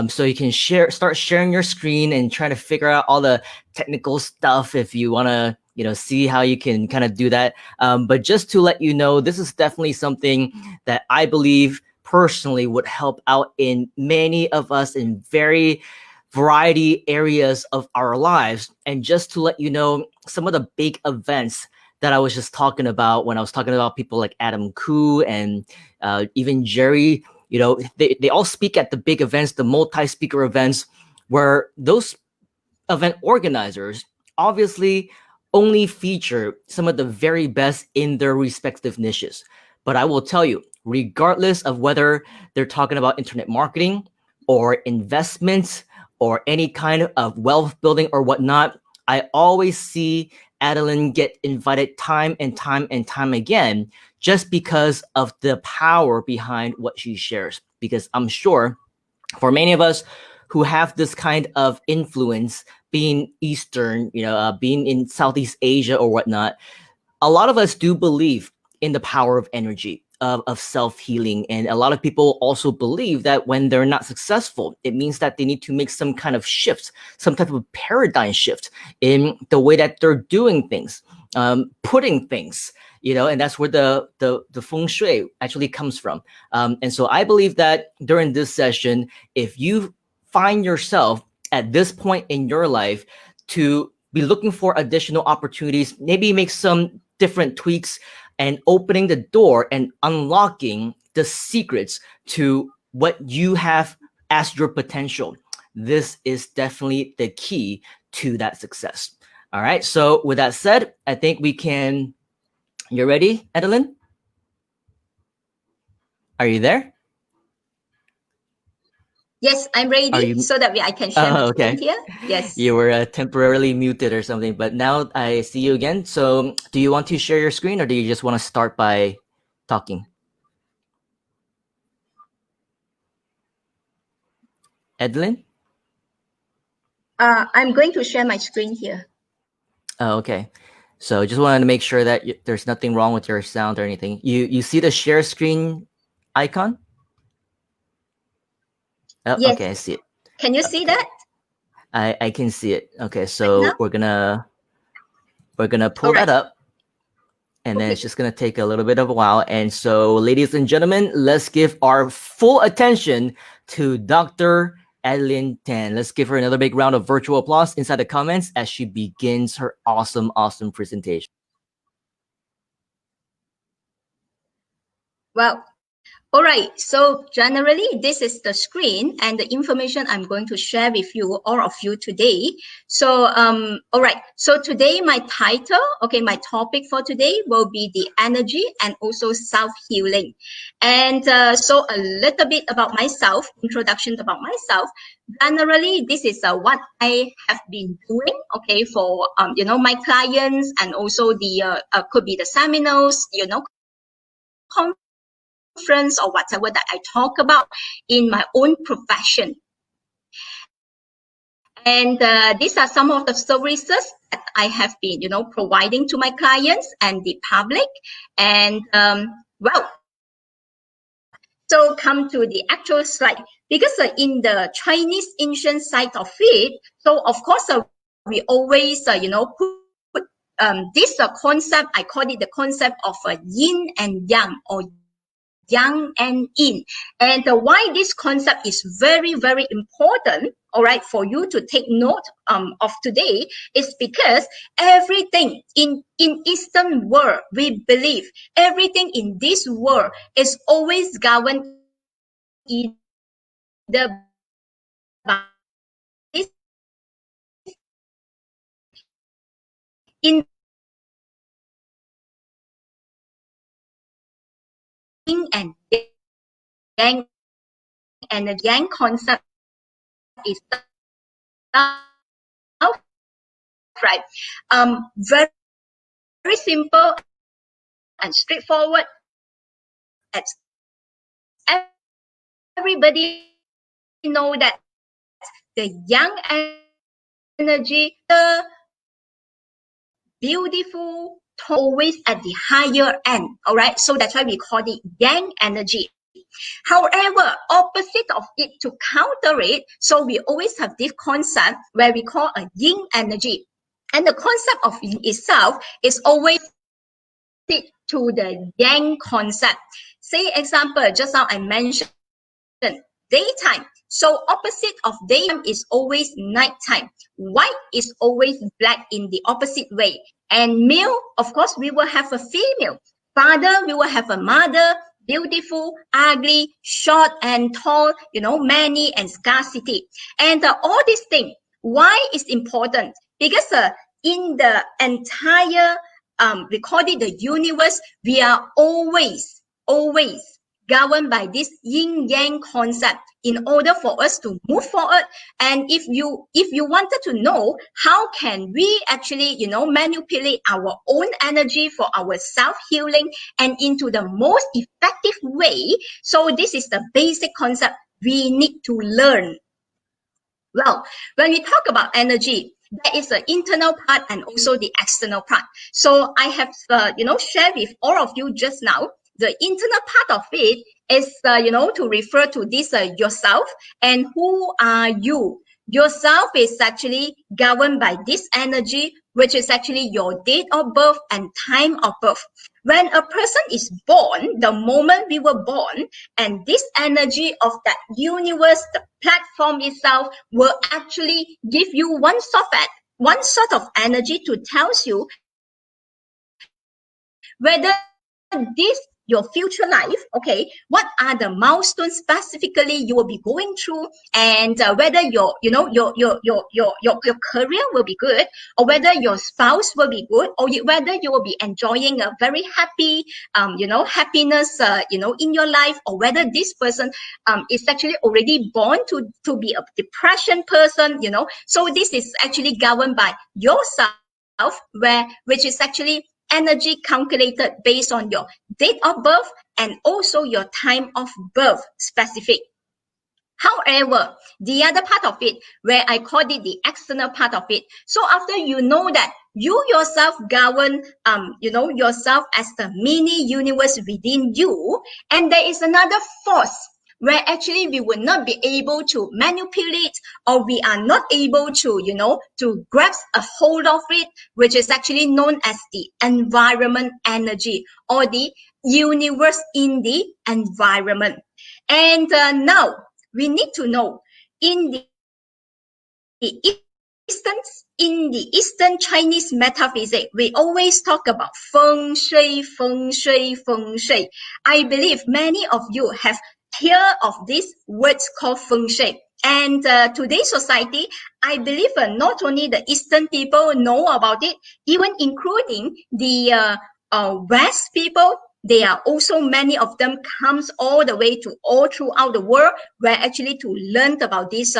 [SPEAKER 2] so you can start sharing your screen and trying to figure out all the technical stuff if you want to, see how you can kind of do that. But just to let you know, this is definitely something that I believe personally would help out in many of us in very variety areas of our lives. And just to let you know, some of the big events that I was just talking about when I was talking about people like Adam Koo and even Jerry, they all speak at the big events, the multi-speaker events, where those event organizers obviously only feature some of the very best in their respective niches. But I will tell you, regardless of whether they're talking about internet marketing or investments or any kind of wealth building or whatnot, I always see Adeline get invited time and time and time again, just because of the power behind what she shares. Because I'm sure for many of us who have this kind of influence, being Eastern, being in Southeast Asia or whatnot, a lot of us do believe in the power of energy, of self-healing. And a lot of people also believe that when they're not successful, it means that they need to make some kind of shift, some type of paradigm shift in the way that they're doing things, putting things, and that's where the feng shui actually comes from. And so I believe that during this session, if you find yourself at this point in your life to be looking for additional opportunities, maybe make some different tweaks and opening the door and unlocking the secrets to what you have as your potential, this is definitely the key to that success. All right. So with that said, I think we can. You ready, Adeline? Are you there?
[SPEAKER 4] Yes, I'm ready, so that I can share my screen here. Yes.
[SPEAKER 2] You were temporarily muted or something, but now I see you again. So do you want to share your screen, or do you just want to start by talking? Adeline?
[SPEAKER 4] I'm going to share my screen here.
[SPEAKER 2] Oh, okay. So just wanted to make sure that there's nothing wrong with your sound or anything. You see the share screen icon? Oh,
[SPEAKER 4] Yes.
[SPEAKER 2] okay, I see it.
[SPEAKER 4] Can you see that?
[SPEAKER 2] I can see it. Okay, so we're gonna pull that up, and then it's just gonna take a little bit of a while. And so, ladies and gentlemen, let's give our full attention to Dr. Adeline Tan. Let's give her another big round of virtual applause inside the comments as she begins her awesome presentation.
[SPEAKER 4] Well, all right. So generally, this is the screen and the information I'm going to share with you, all of you today. So, all right. So today, my title, my topic for today will be the energy and also self-healing. And so a little bit about myself, introduction about myself. Generally, this is what I have been doing, for, my clients, and also the, could be the seminars, conference or whatever that I talk about in my own profession. And these are some of the services that I have been, providing to my clients and the public. And well, so come to the actual slide, because in the Chinese ancient side of it, so of course we always, put this concept, I call it the concept of yin and yang, or yang and yin. And why this concept is very, very important, all right, for you to take note of today is because everything in Eastern world, we believe everything in this world is always governed either by this in yin and yang, and the yang concept is right. Very, very simple and straightforward. As everybody know that the yang energy, the beautiful, always at the higher end. All right, so that's why we call it yang energy. However, opposite of it, to counter it, so we always have this concept where we call a yin energy. And the concept of yin itself is always to the yang concept. Say example, just now I mentioned daytime. So opposite of daytime is always nighttime. White is always black in the opposite way. And male, of course, we will have a female. Father, we will have a mother, beautiful, ugly, short and tall, many and scarcity. And all these things, why is important? Because in the entire, we call it the universe, we are always governed by this yin yang concept in order for us to move forward. And if you wanted to know how can we actually manipulate our own energy for our self-healing and into the most effective way, so this is the basic concept we need to learn. Well, when we talk about energy, there is an internal part and also the external part. So I have shared with all of you just now. The internal part of it is to refer to this yourself. And who are you? Yourself is actually governed by this energy, which is actually your date of birth and time of birth. When a person is born, the moment we were born, and this energy of that universe, the platform itself, will actually give you one sort of energy to tell you whether this your future life, okay, what are the milestones specifically you will be going through, and whether your career will be good, or whether your spouse will be good, or whether you will be enjoying a very happy happiness in your life, or whether this person is actually already born to be a depression person. So this is actually governed by yourself, which is actually energy calculated based on your date of birth and also your time of birth specific. However, the other part of it, where I called it the external part of it, so after you know that you yourself govern yourself as the mini universe within you, and there is another force where actually we will not be able to manipulate, or we are not able to to grasp a hold of it, which is actually known as the environment energy, or the universe in the environment. And now we need to know in the Eastern Chinese metaphysics, we always talk about feng shui, feng shui, feng shui. I believe many of you have heard of these words called feng shui. And today's society, I believe not only the Eastern people know about it, even including the West people. There are also many of them comes all the way to all throughout the world, where actually to learn about this,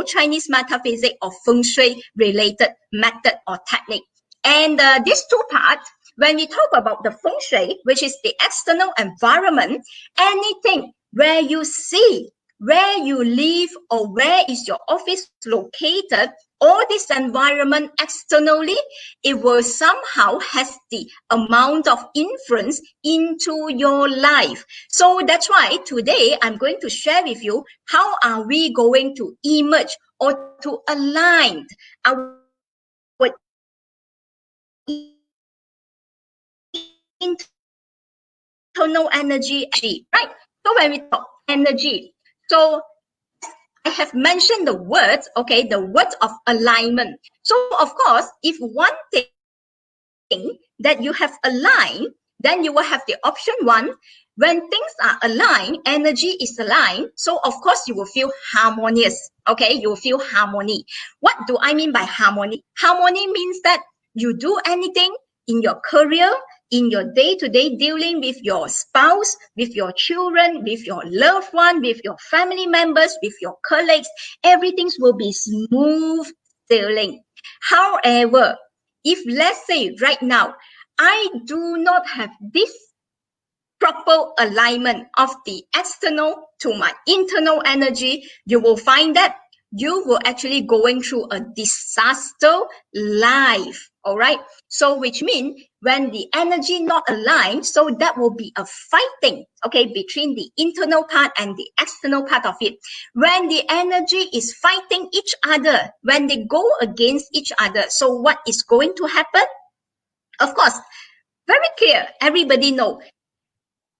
[SPEAKER 4] Chinese metaphysics or feng shui related method or technique. And these two parts, when we talk about the feng shui, which is the external environment, anything where you see, where you live, or where is your office located, all this environment externally, it will somehow has the amount of influence into your life. So that's why today I'm going to share with you how are we going to emerge or to align our internal internal energy, right? So when we talk energy, so I have mentioned the words, okay, the words of alignment. So of course, if one thing that you have aligned, then you will have the option one. When things are aligned, energy is aligned. So of course you will feel harmonious. Okay, you will feel harmony. What do I mean by harmony? Harmony means that you do anything in your career, in your day-to-day dealing with your spouse, with your children, with your loved one, with your family members, with your colleagues, everything will be smooth sailing. However, if let's say right now, I do not have this proper alignment of the external to my internal energy, you will find that you will actually going through a disaster life. All right. So which means when the energy not aligned, so that will be a fighting, okay, between the internal part and the external part of it. When the energy is fighting each other, when they go against each other, so what is going to happen? Of course, very clear. Everybody know.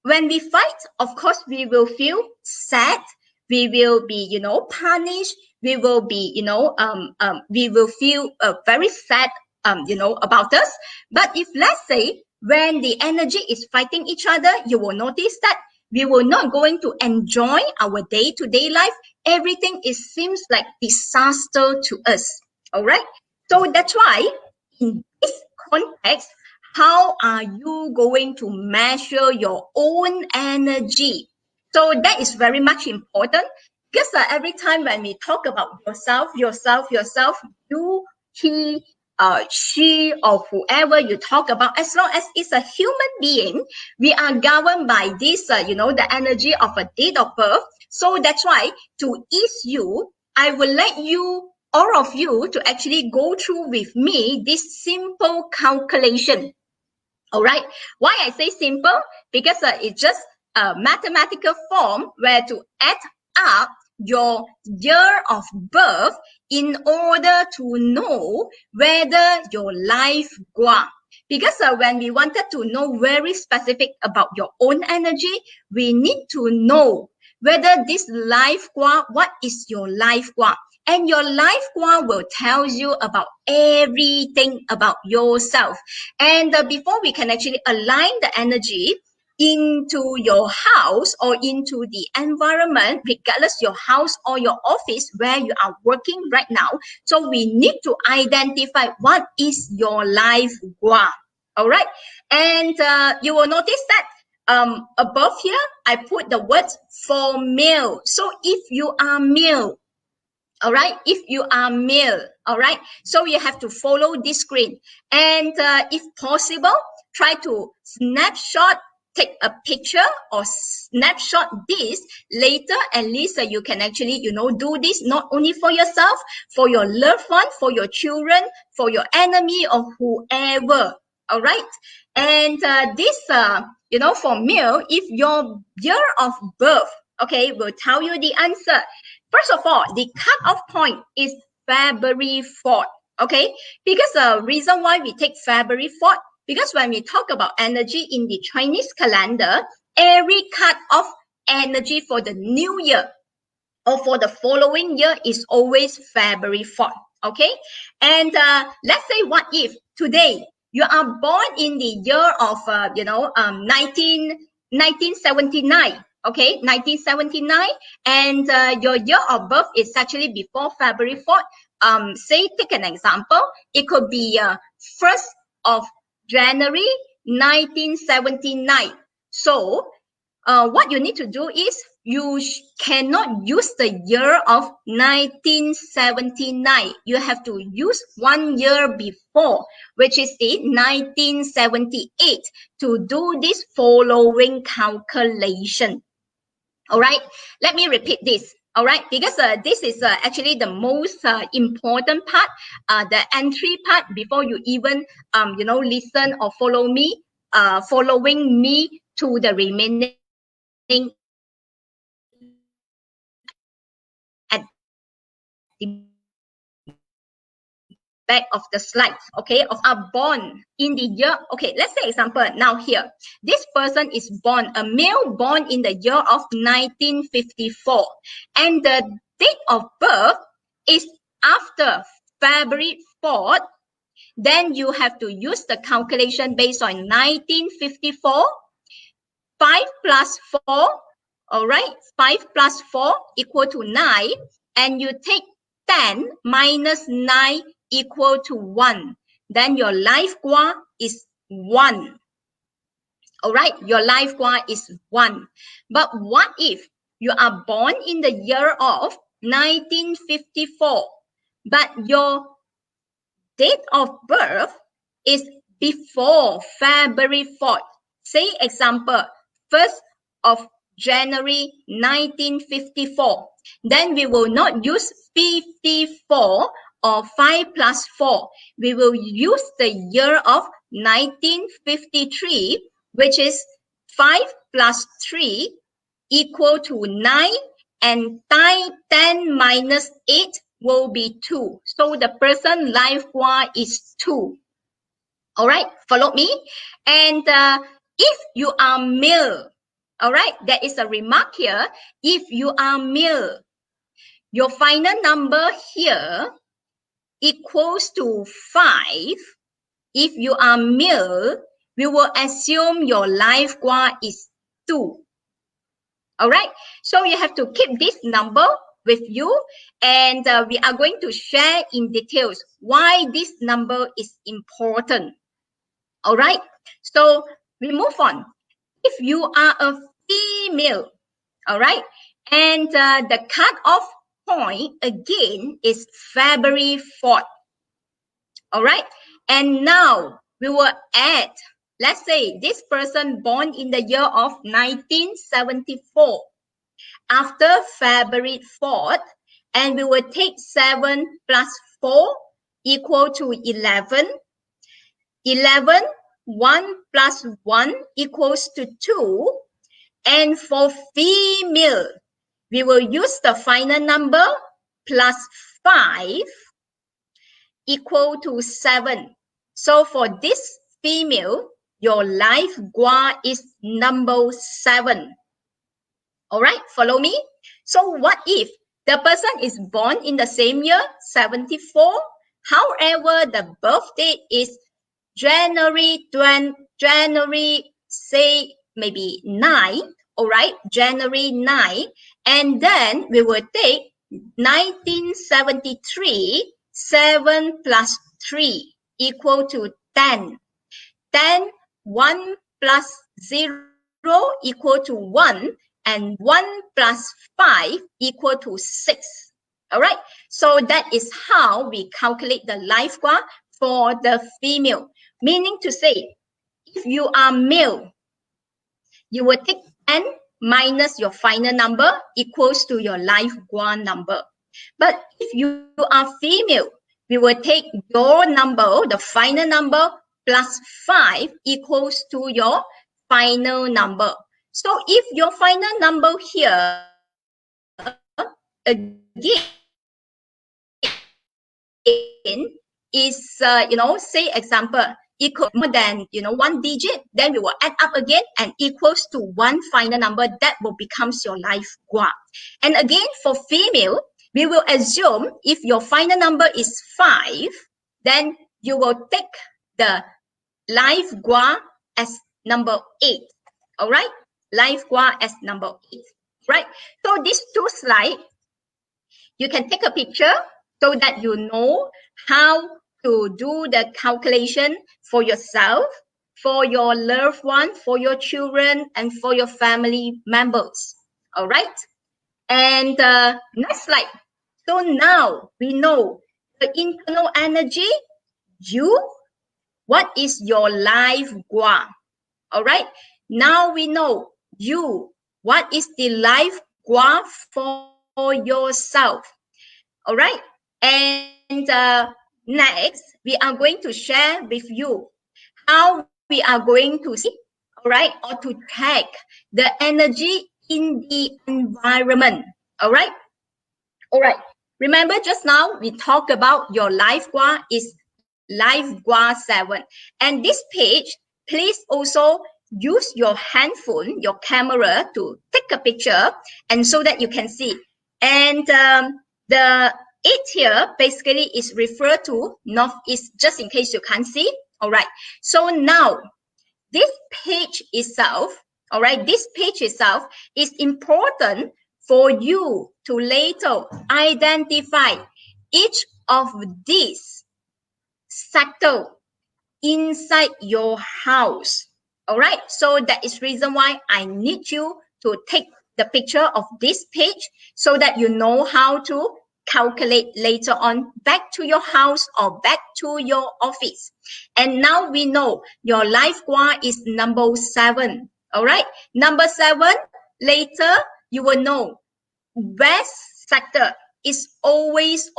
[SPEAKER 4] When we fight, of course, we will feel sad. We will be, punished. We will be, we will feel very sad, about us. But if let's say when the energy is fighting each other, you will notice that we will not going to enjoy our day-to-day life. Everything seems like disaster to us. All right. So that's why in this context, how are you going to measure your own energy? So that is very much important because every time when we talk about yourself, you, he, she, or whoever you talk about, as long as it's a human being, we are governed by this, the energy of a date of birth. So that's why to ease you, I will let you, all of you, to actually go through with me this simple calculation. All right. Why I say simple? Because it's just a mathematical form where to add up your year of birth in order to know whether your life gua. Because when we wanted to know very specific about your own energy, we need to know whether this life gua, what is your life gua? And your life gua will tell you about everything about yourself. And before we can actually align the energy into your house or into the environment, regardless your house or your office where you are working right now, so we need to identify what is your life gua. All right. And you will notice that above here, I put the words for male. So if you are male, all right, if you are male, all right, so you have to follow this screen. And if possible, try to snapshot, take a picture or snapshot this later. At least you can actually, do this not only for yourself, for your loved one, for your children, for your enemy or whoever. All right. And this, for male, if your year of birth, okay, will tell you the answer. First of all, the cutoff point is February 4th, okay? Because the reason why we take February 4th, because when we talk about energy in the Chinese calendar, every cutoff energy for the new year or for the following year is always February 4th, okay? And let's say what if today you are born in the year of, 1979, okay, 1979, and your year of birth is actually before February 4th. Say, take an example. It could be 1st of January 1979. So what you need to do is you cannot use the year of 1979. You have to use 1 year before, which is the 1978, to do this following calculation. All right, let me repeat this. All right, because this is actually the most important part, the entry part, before you even listen or follow me, following me to the remaining at the back of the slide, okay, of our born in the year. Okay, let's say example now here. This person is born, a male born in the year of 1954. And the date of birth is after February 4th. Then you have to use the calculation based on 1954. 5 plus 4, all right, 5 plus 4 equal to 9, and you take 10 minus 9 equal to 1. Then your life gua is 1. All right, your life gua is 1. But what if you are born in the year of 1954, but your date of birth is before February 4th? Say example, 1st of January 1954. Then we will not use 54 or 5 plus 4. We will use the year of 1953, which is 5 plus 3 equal to 9, and 10 minus 8 will be 2. So the person life gua is 2. All right, follow me. And if you are male, all right, there is a remark here. If you are male, your final number here equals to 5. If you are male, we will assume your life gua is 2. All right, so you have to keep this number with you, and we are going to share in details why this number is important. All right, so we move on. If you are a female, all right, and the cutoff point again is February 4th. All right, and now we will add, let's say this person born in the year of 1974 after February 4th, and we will take 7 plus 4 equal to 11. 11, 1 plus 1 equals to 2. And for female, we will use the final number plus 5 equal to 7. So for this female, your life gua is number 7. All right, follow me. So what if the person is born in the same year, 74? However, the birth date is January, say maybe 9, all right, January 9, and then we will take 1973, 7 plus 3 equal to 10. 10, 1 plus 0 equal to 1, and 1 plus 5 equal to 6. All right, so that is how we calculate the life gua for the female. Meaning to say, if you are male, you will take 10 minus your final number equals to your life gua number. But if you are female, we will take your number, the final number, plus 5 equals to your final number. So if your final number here, again, is, say example, equal more than, 1 digit, then we will add up again and equals to 1 final number. That will become your life gua. And again, for female, we will assume if your final number is 5, then you will take the life gua as number 8. All right, life gua as number 8. Right. So these two slides, you can take a picture so that you know how to do the calculation for yourself, for your loved one, for your children, and for your family members. All right. And next slide. So now we know the internal energy, you, what is your life gua? All right. Now we know you, what is the life gua for yourself? All right. And next, we are going to share with you how we are going to see, all right, or to track the energy in the environment. All right. All right. Remember just now we talked about your life gua is live gua 7. And this page, please also use your handphone, your camera to take a picture and so that you can see. And the 8 here basically is referred to northeast, just in case you can't see. All right. So now this page itself, all right, this page itself is important for you to later identify each of these sectors inside your house. All right, so that is reason why I need you to take the picture of this page so that you know how to calculate later on back to your house or back to your office. And now we know your life gua is number 7. All right, number 7, later you will know west sector is always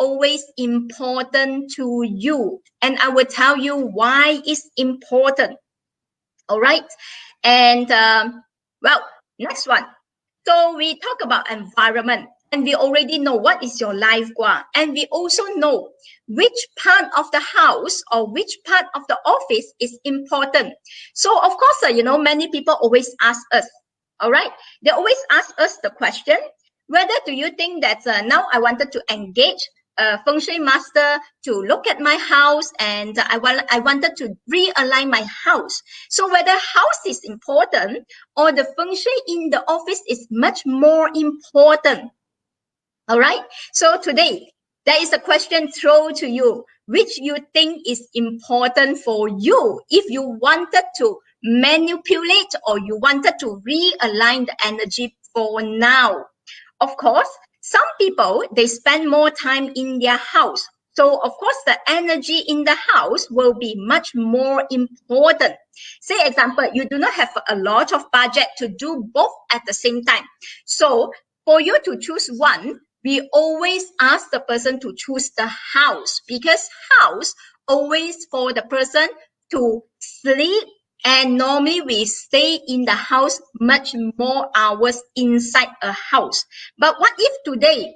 [SPEAKER 4] important to you, and I will tell you why it's important. All right, and well, next one. So we talk about environment, and we already know what is your life gua, and we also know which part of the house or which part of the office is important. So of course, many people always ask us, all right, they always ask us the question, whether do you think that now I wanted to engage a feng shui master to look at my house, and I wanted to realign my house. So whether house is important or the feng shui in the office is much more important. All right. So today there is a question thrown to you, which you think is important for you if you wanted to manipulate or you wanted to realign the energy for now. Of course, some people, they spend more time in their house. So, of course, the energy in the house will be much more important. Say, example, you do not have a lot of budget to do both at the same time. So, for you to choose one, we always ask the person to choose the house, because house always for the person to sleep. And normally we stay in the house much more hours inside a house. But what if today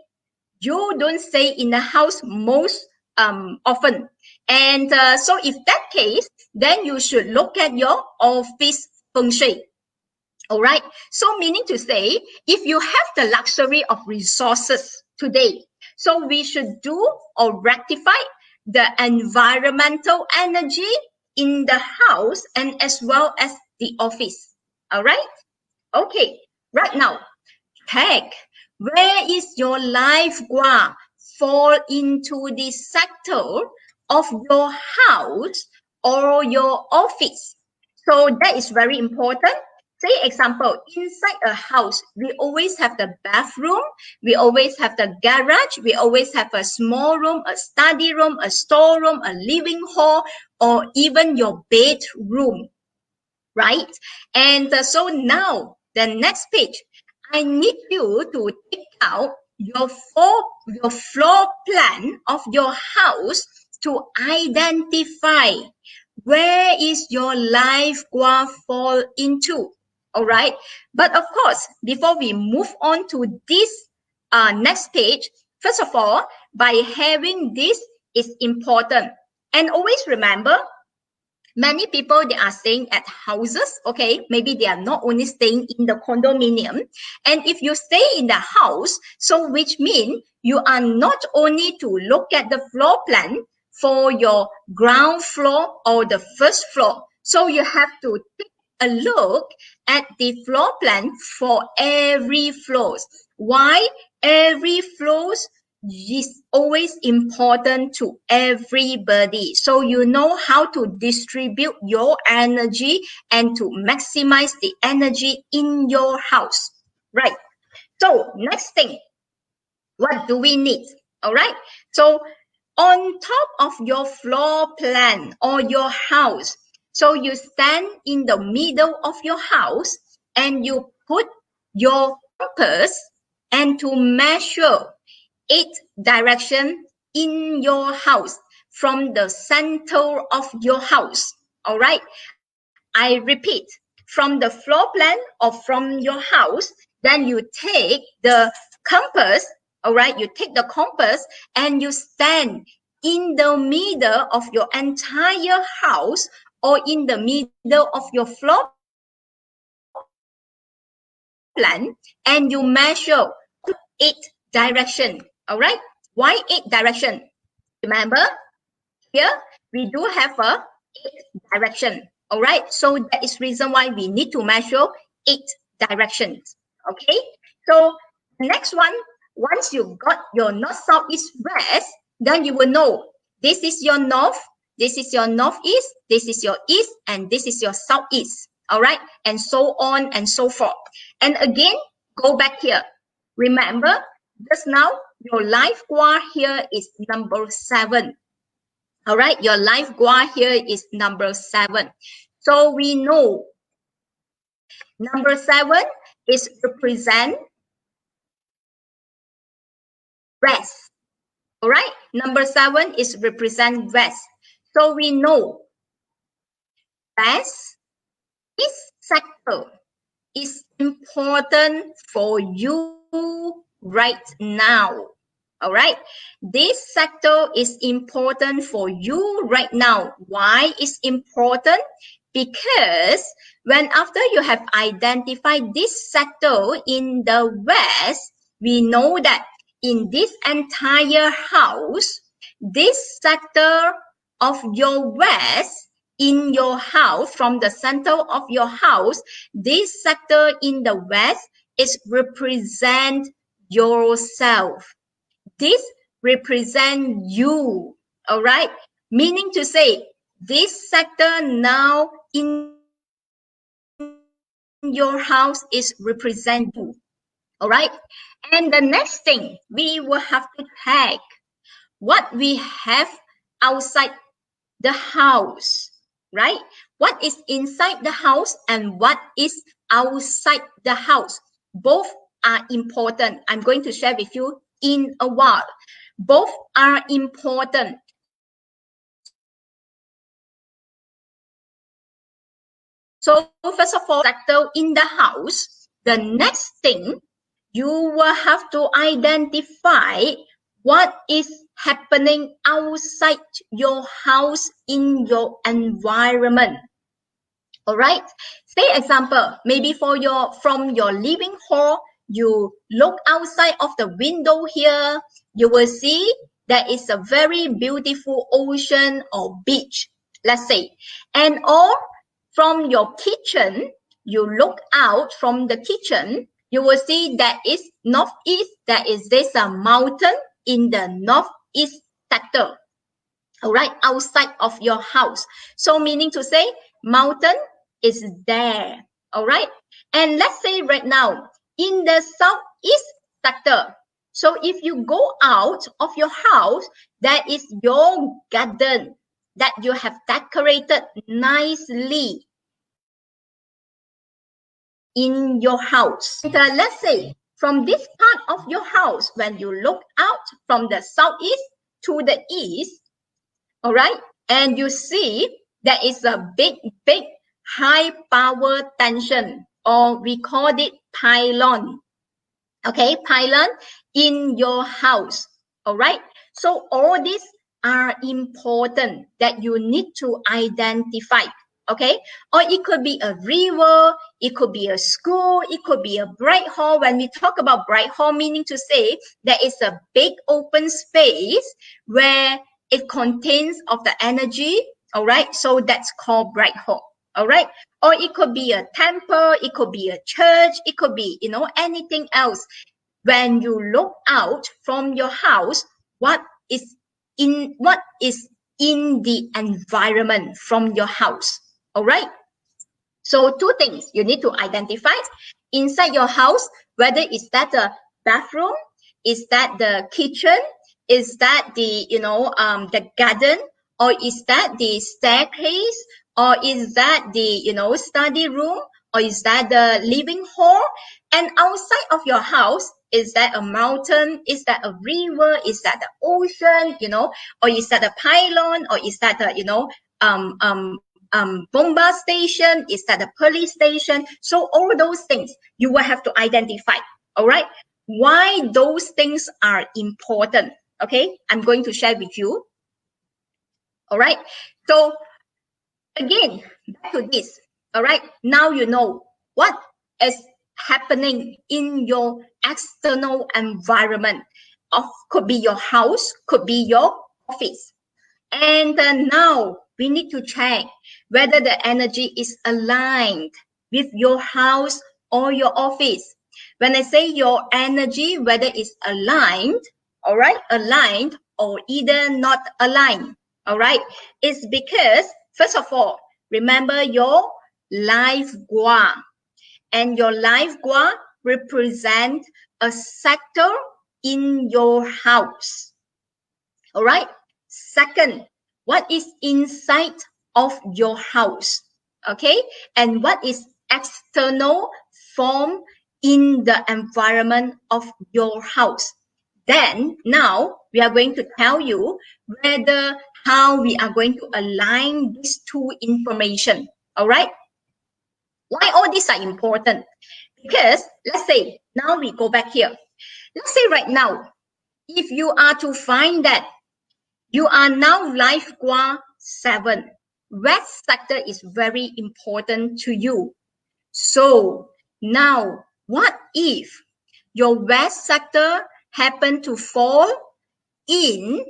[SPEAKER 4] you don't stay in the house most often? And so if that case, then you should look at your office feng shui. All right. So meaning to say, if you have the luxury of resources today, so we should do or rectify the environmental energy in the house and as well as the office. All right. Okay. Right now, check where is your life gua fall into the sector of your house or your office. So that is very important. Say example, inside a house, we always have the bathroom, we always have the garage, we always have a small room, a study room, a storeroom, a living hall, or even your bedroom, right? And so now, the next page, I need you to take out your floor plan of your house to identify where is your life gua fall into. All right. But of course, before we move on to this next page, first of all, by having this is important. And always remember, many people, they are staying at houses, okay? Maybe they are not only staying in the condominium. And if you stay in the house, so which means you are not only to look at the floor plan for your ground floor or the first floor. So you have to take a look at the floor plan for every floors. Why? Every floors is always important to everybody. So you know how to distribute your energy and to maximize the energy in your house. Right. So next thing, what do we need? All right. So on top of your floor plan or your house, so you stand in the middle of your house and you put your compass and to measure 8 direction in your house from the center of your house. All right. I repeat, from the floor plan or from your house, then you take the compass. All right. You take the compass and you stand in the middle of your entire house or in the middle of your floor plan, and you measure 8 direction. All right, why 8 direction? Remember, here we do have a 8 direction. All right, so that is reason why we need to measure 8 directions. Okay, so next one, once you got your north, south, east, west, then you will know this is your north, this is your northeast, this is your east, and this is your southeast. All right, and so on and so forth. And again, go back here. Remember, just now your life gua here is number 7. All right, your life gua here is number 7. So we know number 7 is represent west. All right, number 7 is represent west. So we know west, this sector is important for you right now. All right, this sector is important for you right now. Why is important? Because when after you have identified this sector in the west, we know that in this entire house, this sector of your west in your house, from the center of your house, this sector in the west is represent yourself. This represent you. All right, meaning to say this sector now in your house is represent you. All right, and the next thing we will have to check what we have outside the house, right? What is inside the house and what is outside the house? Both are important. I'm going to share with you in a while. Both are important. So first of all, sector in the house, the next thing you will have to identify what is happening outside your house in your environment. All right, say example, maybe from your living hall, you look outside of the window here, you will see there is a very beautiful ocean or beach, let's say. And or from your kitchen, you look out from the kitchen, you will see that is northeast, there is this mountain in the northeast sector. All right, outside of your house. So meaning to say mountain is there. All right, and let's say right now in the southeast sector, so if you go out of your house, that is your garden that you have decorated nicely in your house. And, let's say from this part of your house, when you look out from the southeast to the east, all right, and you see there is a big high power tension, or we call it pylon. Okay, pylon in your house. All right, so all these are important that you need to identify. Okay, or it could be a river, it could be a school, it could be a bright hall. When we talk about bright hall, meaning to say there is a big open space where it contains of the energy. All right, so that's called bright hall. All right, or it could be a temple, it could be a church, it could be anything else. When you look out from your house, what is in the environment from your house? All right, so 2 things you need to identify inside your house, whether is that a bathroom, is that the kitchen, is that the the garden, or is that the staircase, or is that the study room, or is that the living hall? And outside of your house, is that a mountain, is that a river, is that the ocean, or is that a pylon, or is that a bomba station, is that a police station? So all those things you will have to identify. All right, why those things are important? Okay, I'm going to share with you. All right. So again, back to this. All right. Now you know what is happening in your external environment. Could be your house, could be your office. And now we need to check whether the energy is aligned with your house or your office. When I say your energy, whether it's aligned, all right, aligned or either not aligned, all right, it's because, first of all, remember your life gua. And your life gua represent a sector in your house. All right. Second, what is inside of your house? Okay. And what is external form in the environment of your house? Then now we are going to tell you whether how we are going to align these two information. All right. Why all these are important? Because let's say now we go back here. Let's say right now, if you are to find that you are now life gua 7. West sector is very important to you. So now, what if your west sector happen to fall in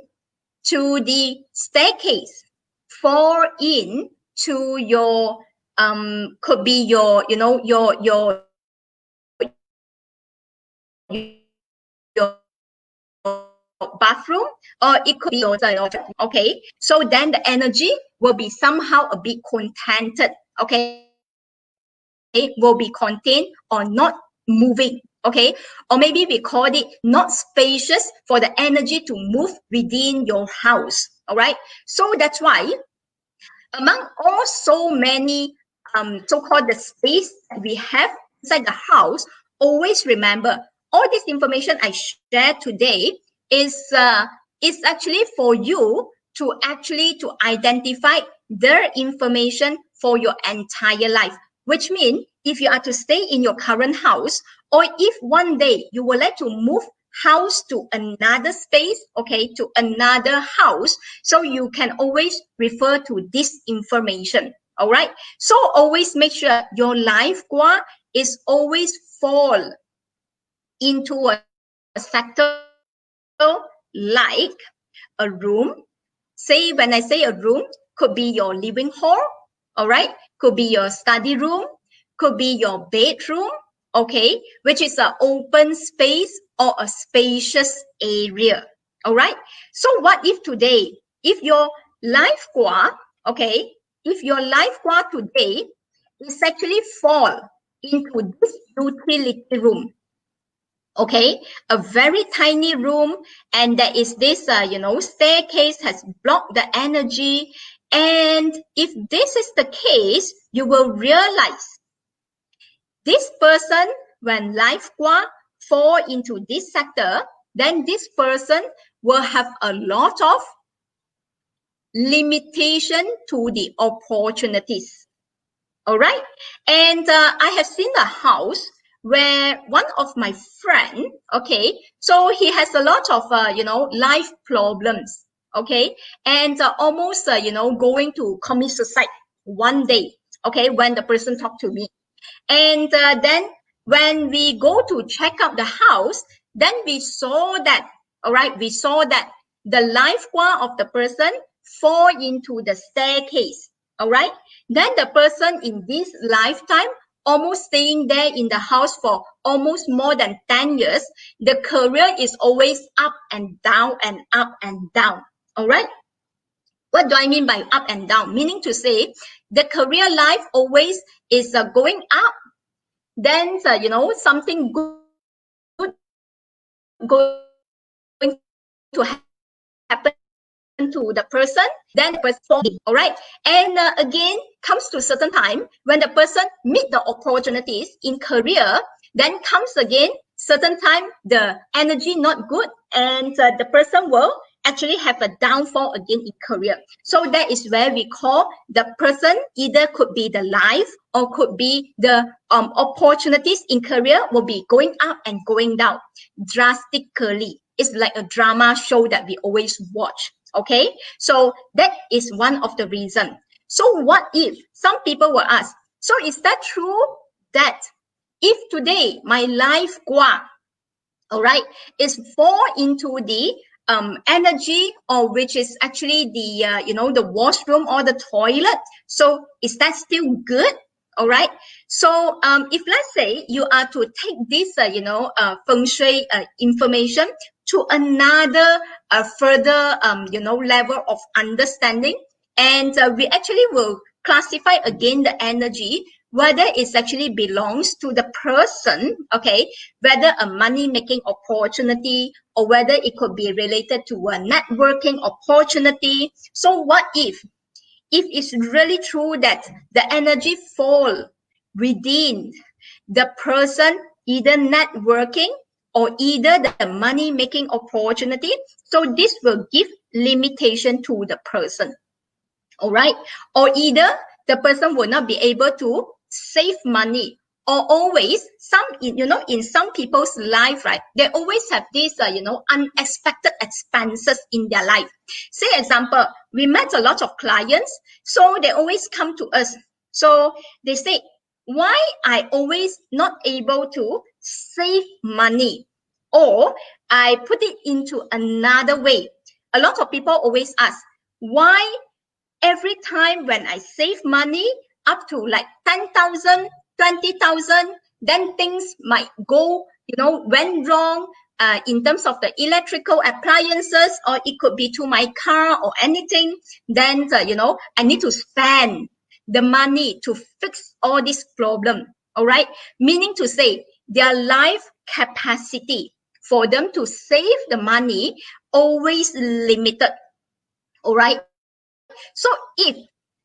[SPEAKER 4] to the staircase, fall in to your could be your your bathroom, or it could be your okay. So then the energy will be somehow a bit contented, okay, will be contained or not moving, okay, or maybe we call it not spacious for the energy to move within your house. All right, so that's why among all so many so-called the space that we have inside the house, always remember all this information I shared today is actually for you to identify the information for your entire life. Which means if you are to stay in your current house, or if one day you would like to move house to another space, okay, to another house, so you can always refer to this information. All right, so always make sure your life gua is always fall into a sector like a room. Say, when I say a room, could be your living hall, all right, could be your study room, could be your bedroom, okay, which is an open space or a spacious area. All right, so what if today, if your life gua, okay, if your life gua today is actually fall into this utility room, okay, a very tiny room, and there is this staircase has blocked the energy. And if this is the case, you will realize this person, when life gua fall into this sector, then this person will have a lot of limitation to the opportunities. All right, and I have seen a house where one of my friend, okay, so he has a lot of life problems, okay, and almost going to commit suicide one day, okay, when the person talked to me. And then when we go to check out the house, then we saw that, all right, we saw that the life gua of the person fall into the staircase. All right, then the person in this lifetime almost staying there in the house for almost more than 10 years. The career is always up and down and up and down. All right, what do I mean by up and down? Meaning to say the career life always is going up, then something good going to happen to the person, then the person falling. All right, and again comes to certain time when the person meet the opportunities in career, then comes again certain time the energy not good, and the person will actually have a downfall again in career. So that is where we call the person either could be the life or could be the opportunities in career will be going up and going down drastically. It's like a drama show that we always watch. Okay, so that is one of the reasons. So what if some people will ask, so is that true that if today my life gua, all right, is fall into the energy, or which is actually the the washroom or the toilet, so is that still good? All right, so if let's say you are to take this feng shui information to another further level of understanding, and we actually will classify again the energy, whether it actually belongs to the person, okay, whether a money making opportunity, or whether it could be related to a networking opportunity. So what if it's really true that the energy fall within the person, either networking or either the money making opportunity, so this will give limitation to the person. All right, or either the person will not be able to save money, or always in some people's life, right, they always have these unexpected expenses in their life. Say example, we met a lot of clients, so they always come to us, so they say, why I always not able to save money, or I put it into another way. A lot of people always ask, why every time when I save money up to like 10,000, 20,000, then things might go, went wrong in terms of the electrical appliances, or it could be to my car or anything. Then, I need to spend the money to fix all this problem. All right. Meaning to say their life capacity for them to save the money always limited. All right. So if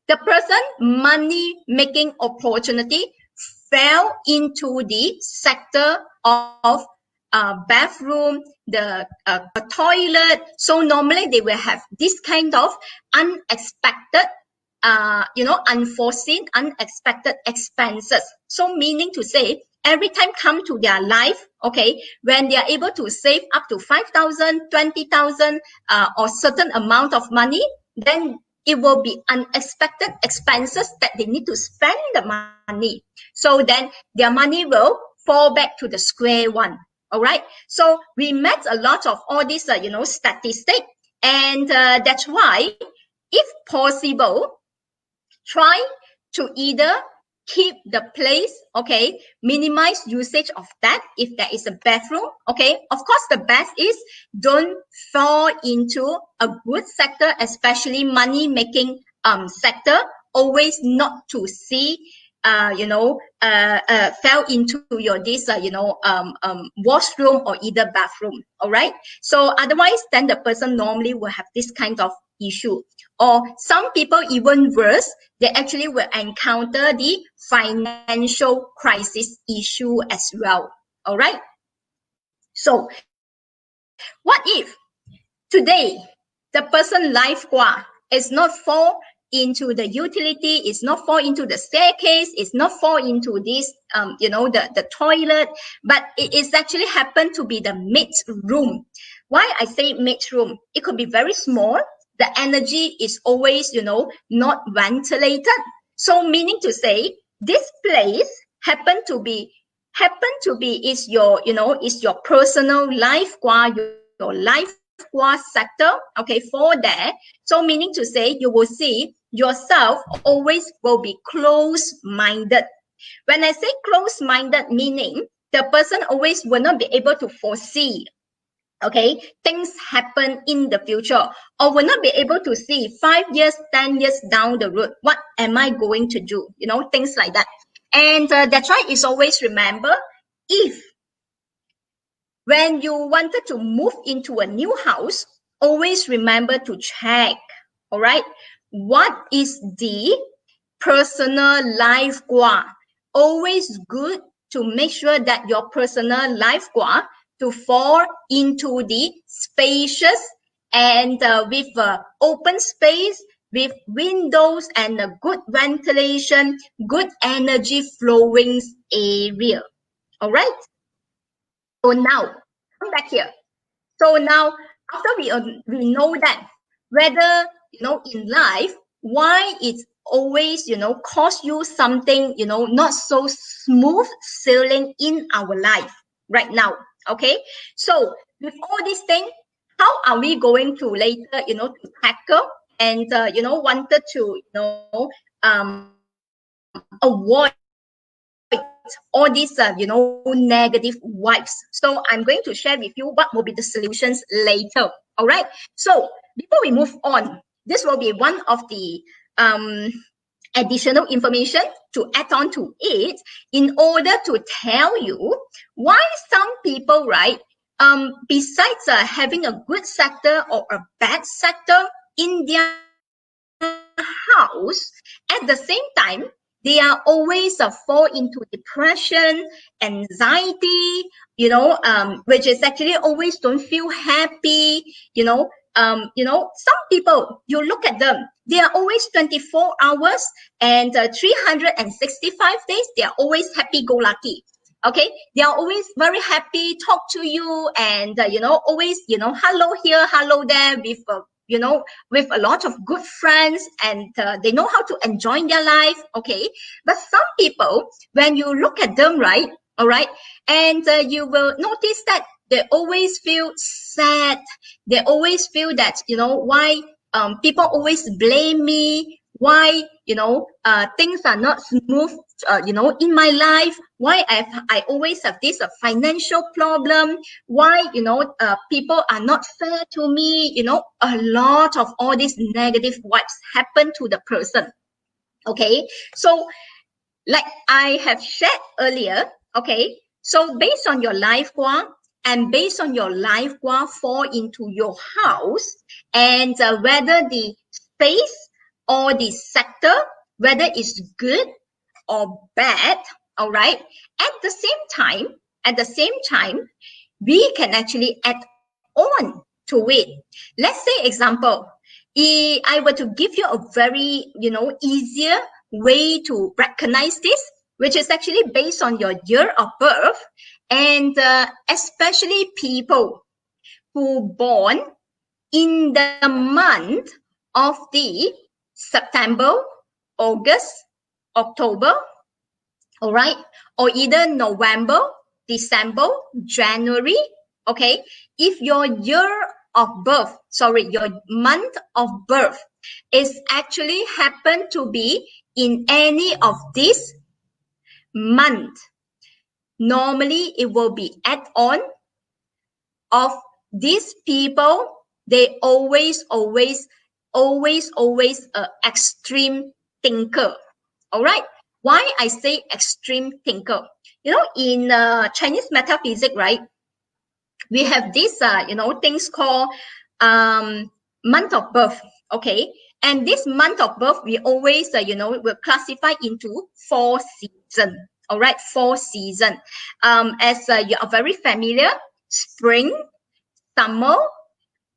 [SPEAKER 4] the person money making opportunity fell into the sector of bathroom, the toilet, so normally they will have this kind of unexpected unforeseen, unexpected expenses. So meaning to say, every time come to their life, okay, when they are able to save up to 5,000, 20,000, or certain amount of money, then it will be unexpected expenses that they need to spend the money. So then their money will fall back to the square one. All right. So we met a lot of all these, statistics, and that's why, if possible, try to either keep the place, okay, minimize usage of that if there is a bathroom, okay. Of course, the best is don't fall into a good sector, especially money making sector. Always not to see fell into your this washroom or either bathroom. All right, so otherwise then the person normally will have this kind of issue. Or some people even worse, they actually will encounter the financial crisis issue as well. All right. So what if today the person life gua is not fall into the utility, is not fall into the staircase, is not fall into this the toilet, but it is actually happen to be the mid room. Why I say mid room? It could be very small. The energy is always not ventilated. So meaning to say, this place happen to be is your is your personal life gua, your life gua sector, okay, for that. So meaning to say, you will see yourself always will be close-minded. When I say close-minded, meaning the person always will not be able to foresee, okay, things happen in the future, or will not be able to see 5 years, 10 years down the road, what am I going to do, things like that. And that's why it's always remember, if when you wanted to move into a new house, always remember to check, all right, what is the personal life gua. Always good to make sure that your personal life gua to fall into the spacious and with open space, with windows and a good ventilation, good energy flowing area. All right. So now, come back here. So now, after we know that, whether, in life, why it's always, cost you something, not so smooth sailing in our life right now. Okay. So with all these things, how are we going to later, to tackle and, wanted to, avoid all these, negative vibes. So I'm going to share with you what will be the solutions later. All right. So before we move on, this will be one of the additional information to add on to it in order to tell you why some people, right, besides having a good sector or a bad sector in their house, at the same time, they are always fall into depression, anxiety, which is actually always don't feel happy, some people, you look at them, they are always 24 hours and 365 days, they are always happy-go-lucky. Okay, they are always very happy, talk to you, and always, hello here, hello there, with a lot of good friends, and they know how to enjoy their life. Okay, but some people, when you look at them, right, all right, and you will notice that they always feel sad. They always feel that, why people always blame me, why, things are not smooth, in my life, why I always have this financial problem, why, people are not fair to me, a lot of all these negative vibes happen to the person. Okay, so like I have shared earlier, okay, so based on your life gua and based on your life gua fall into your house, and whether the space or the sector, whether it's good or bad, all right, at the same time, we can actually add on to it. Let's say example, if I were to give you a very, easier way to recognize this, which is actually based on your year of birth, and especially people who born in the month of the September, August, October, all right, or either November, December, January. Okay, if your your month of birth is actually happen to be in any of these month, normally it will be add on of these people. They always extreme thinker. All right, why I say extreme thinker, in Chinese metaphysics, right, we have this things called month of birth. Okay, and this month of birth we always will classify into 4 seasons. All right, 4 seasons, as you are very familiar: spring, summer,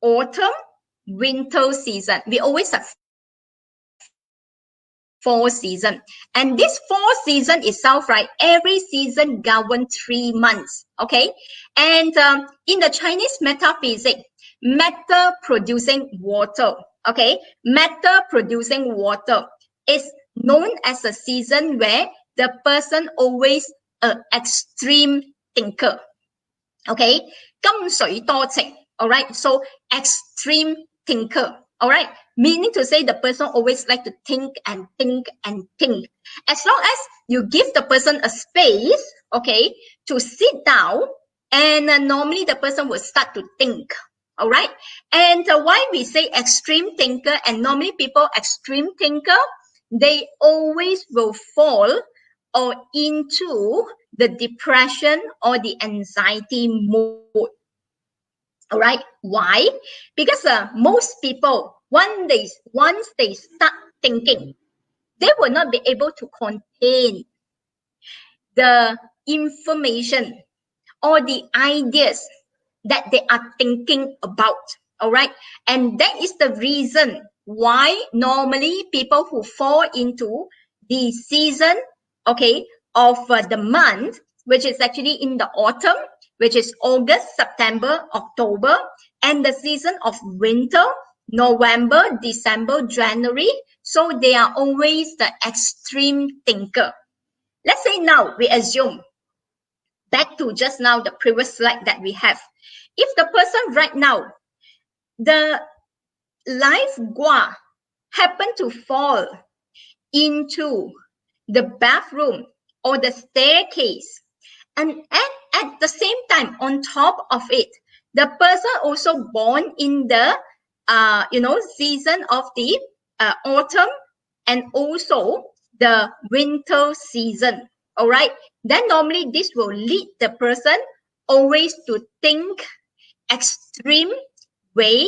[SPEAKER 4] autumn, winter season. We always have 4 season, and this 4 season itself, right, every season govern 3 months. Okay, and in the Chinese metaphysics, matter producing water, okay, matter producing water is known as a season where the person always an extreme thinker. Okay, 金水多情. All right, so extreme thinker. All right, meaning to say the person always like to think and think and think. As long as you give the person a space, okay, to sit down, and normally the person will start to think. All right, and why we say extreme thinker, and normally people extreme thinker, they always will fall or into the depression or the anxiety mode. All right, why? Because most people, once they start thinking, they will not be able to contain the information or the ideas that they are thinking about. All right, and that is the reason why normally people who fall into the season, okay, of the month, which is actually in the autumn, which is August, September, October, and the season of winter, November, December, January. So they are always the extreme thinker. Let's say now we assume back to just now the previous slide that we have. If the person right now, the life gua happen to fall into the bathroom or the staircase, and at the same time on top of it, the person also born in the season of the autumn and also the winter season. All right, then normally this will lead the person always to think extreme way,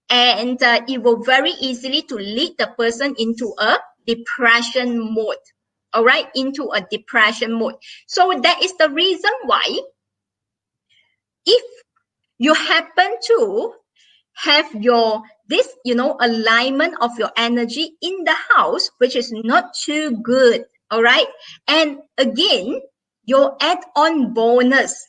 [SPEAKER 4] and it will very easily to lead the person into a depression mode. All right, into a depression mode. So that is the reason why if you happen to have your alignment of your energy in the house which is not too good, all right, and again your add-on bonus,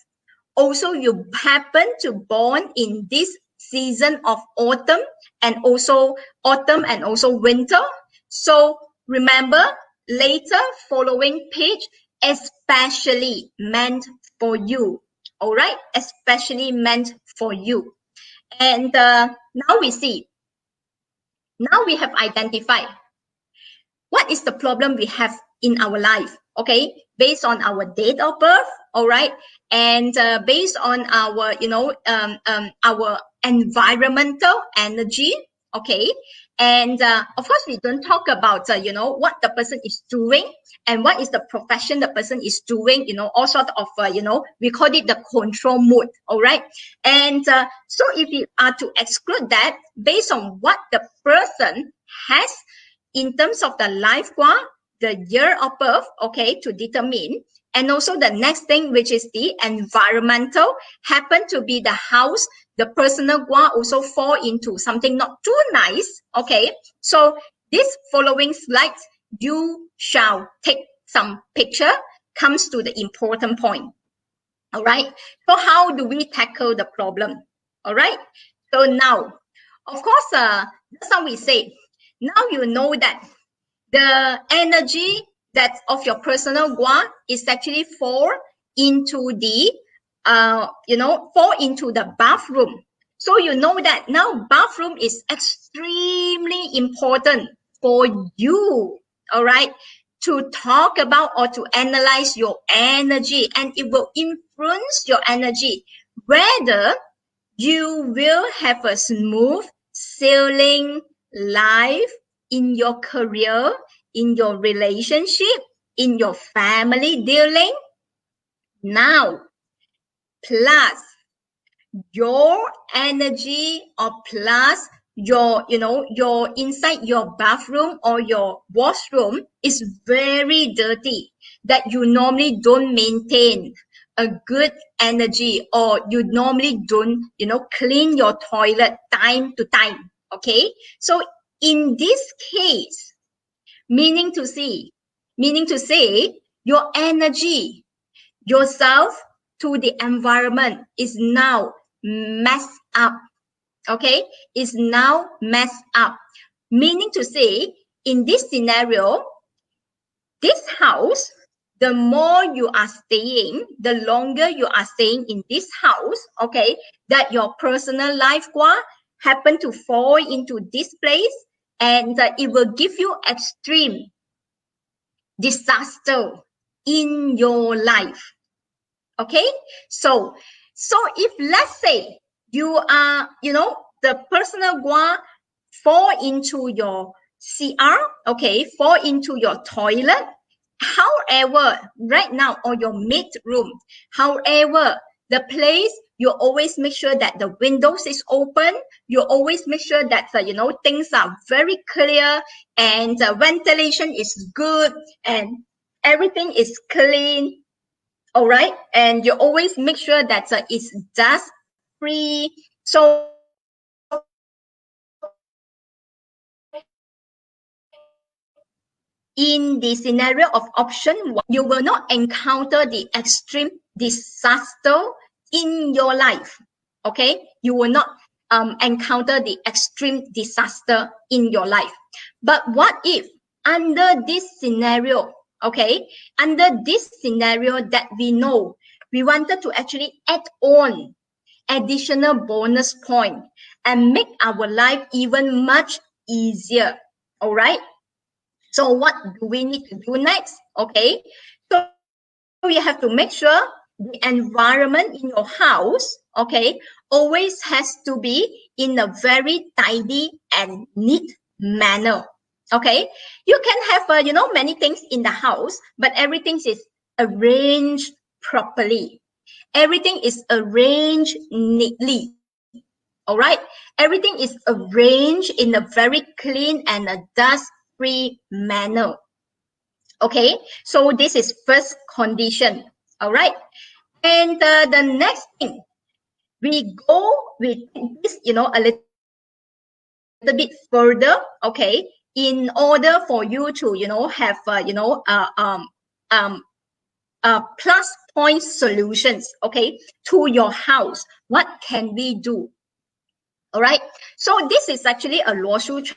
[SPEAKER 4] also you happen to born in this season of autumn and also winter. So remember, later following page, especially meant for you. All right, especially meant for you. And now we see, now we have identified what is the problem we have in our life, okay, based on our date of birth, all right, and based on our our environmental energy, okay, and of course we don't talk about what the person is doing and what is the profession the person is doing, all sort of we call it the control mode, all right, and so if you are to exclude that based on what the person has in terms of the life gua, the year of birth, okay, to determine. And also the next thing, which is the environmental, happen to be the house, the personal gua also fall into something not too nice, okay. So this following slides, you shall take some picture, comes to the important point, all right. So how do we tackle the problem, all right? So now, of course, that's how we say, now you know that the energy that of your personal gua is actually fall into the fall into the bathroom. So you know that now bathroom is extremely important for you, all right, to talk about or to analyze your energy, and it will influence your energy whether you will have a smooth sailing life in your career, in your relationship, in your family dealing. Now, plus your energy or plus your your inside your bathroom or your washroom is very dirty, that you normally don't maintain a good energy, or you normally don't clean your toilet time to time, okay. So in this case, meaning to say your energy, yourself to the environment is now messed up, okay, is now messed up. Meaning to say, in this scenario, this house, the more you are staying, the longer you are staying in this house, okay, that your personal life gua happen to fall into this place, and it will give you extreme disaster in your life, okay. So if let's say you are the personal gua fall into your CR, okay, fall into your toilet, however right now, or your mid room, however the place, you always make sure that the windows is open, you always make sure that things are very clear, and ventilation is good, and everything is clean, all right, and you always make sure that it's dust free. So in the scenario of option one, you will not encounter the extreme disaster in your life, okay, you will not. encounter the extreme disaster in your life. But what if under this scenario, okay, under this scenario that we know, we wanted to actually add on additional bonus point and make our life even much easier. All right. So what do we need to do next? Okay. So you have to make sure the environment in your house, okay, always has to be in a very tidy and neat manner. Okay. You can have, many things in the house, but everything is arranged properly. Everything is arranged neatly. All right. Everything is arranged in a very clean and a dust-free manner. Okay. So this is first condition. All right. And the next thing, we go with this, a little bit further. Okay. In order for you to, have, plus point solutions, okay, to your house. What can we do? All right. So this is actually a 罗书 chart.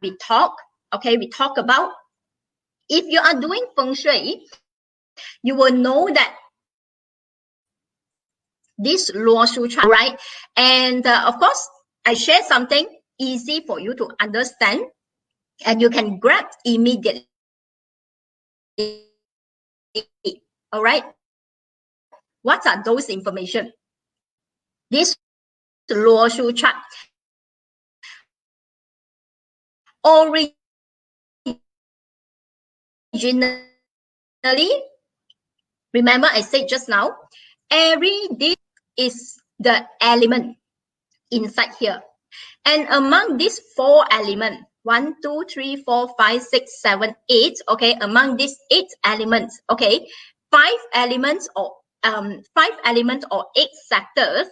[SPEAKER 4] We talk about. If you are doing feng shui, you will know that this 罗书 chart, right? And of course, I share something easy for you to understand, and you can grab immediately. All right. What are those information? This 罗书 chart originally, remember I said just now, this is the element inside here. And among these 4 elements, 1, 2, 3, 4, 5, 6, 7, 8, okay, among these 8 elements, okay, 5 elements or 8 sectors,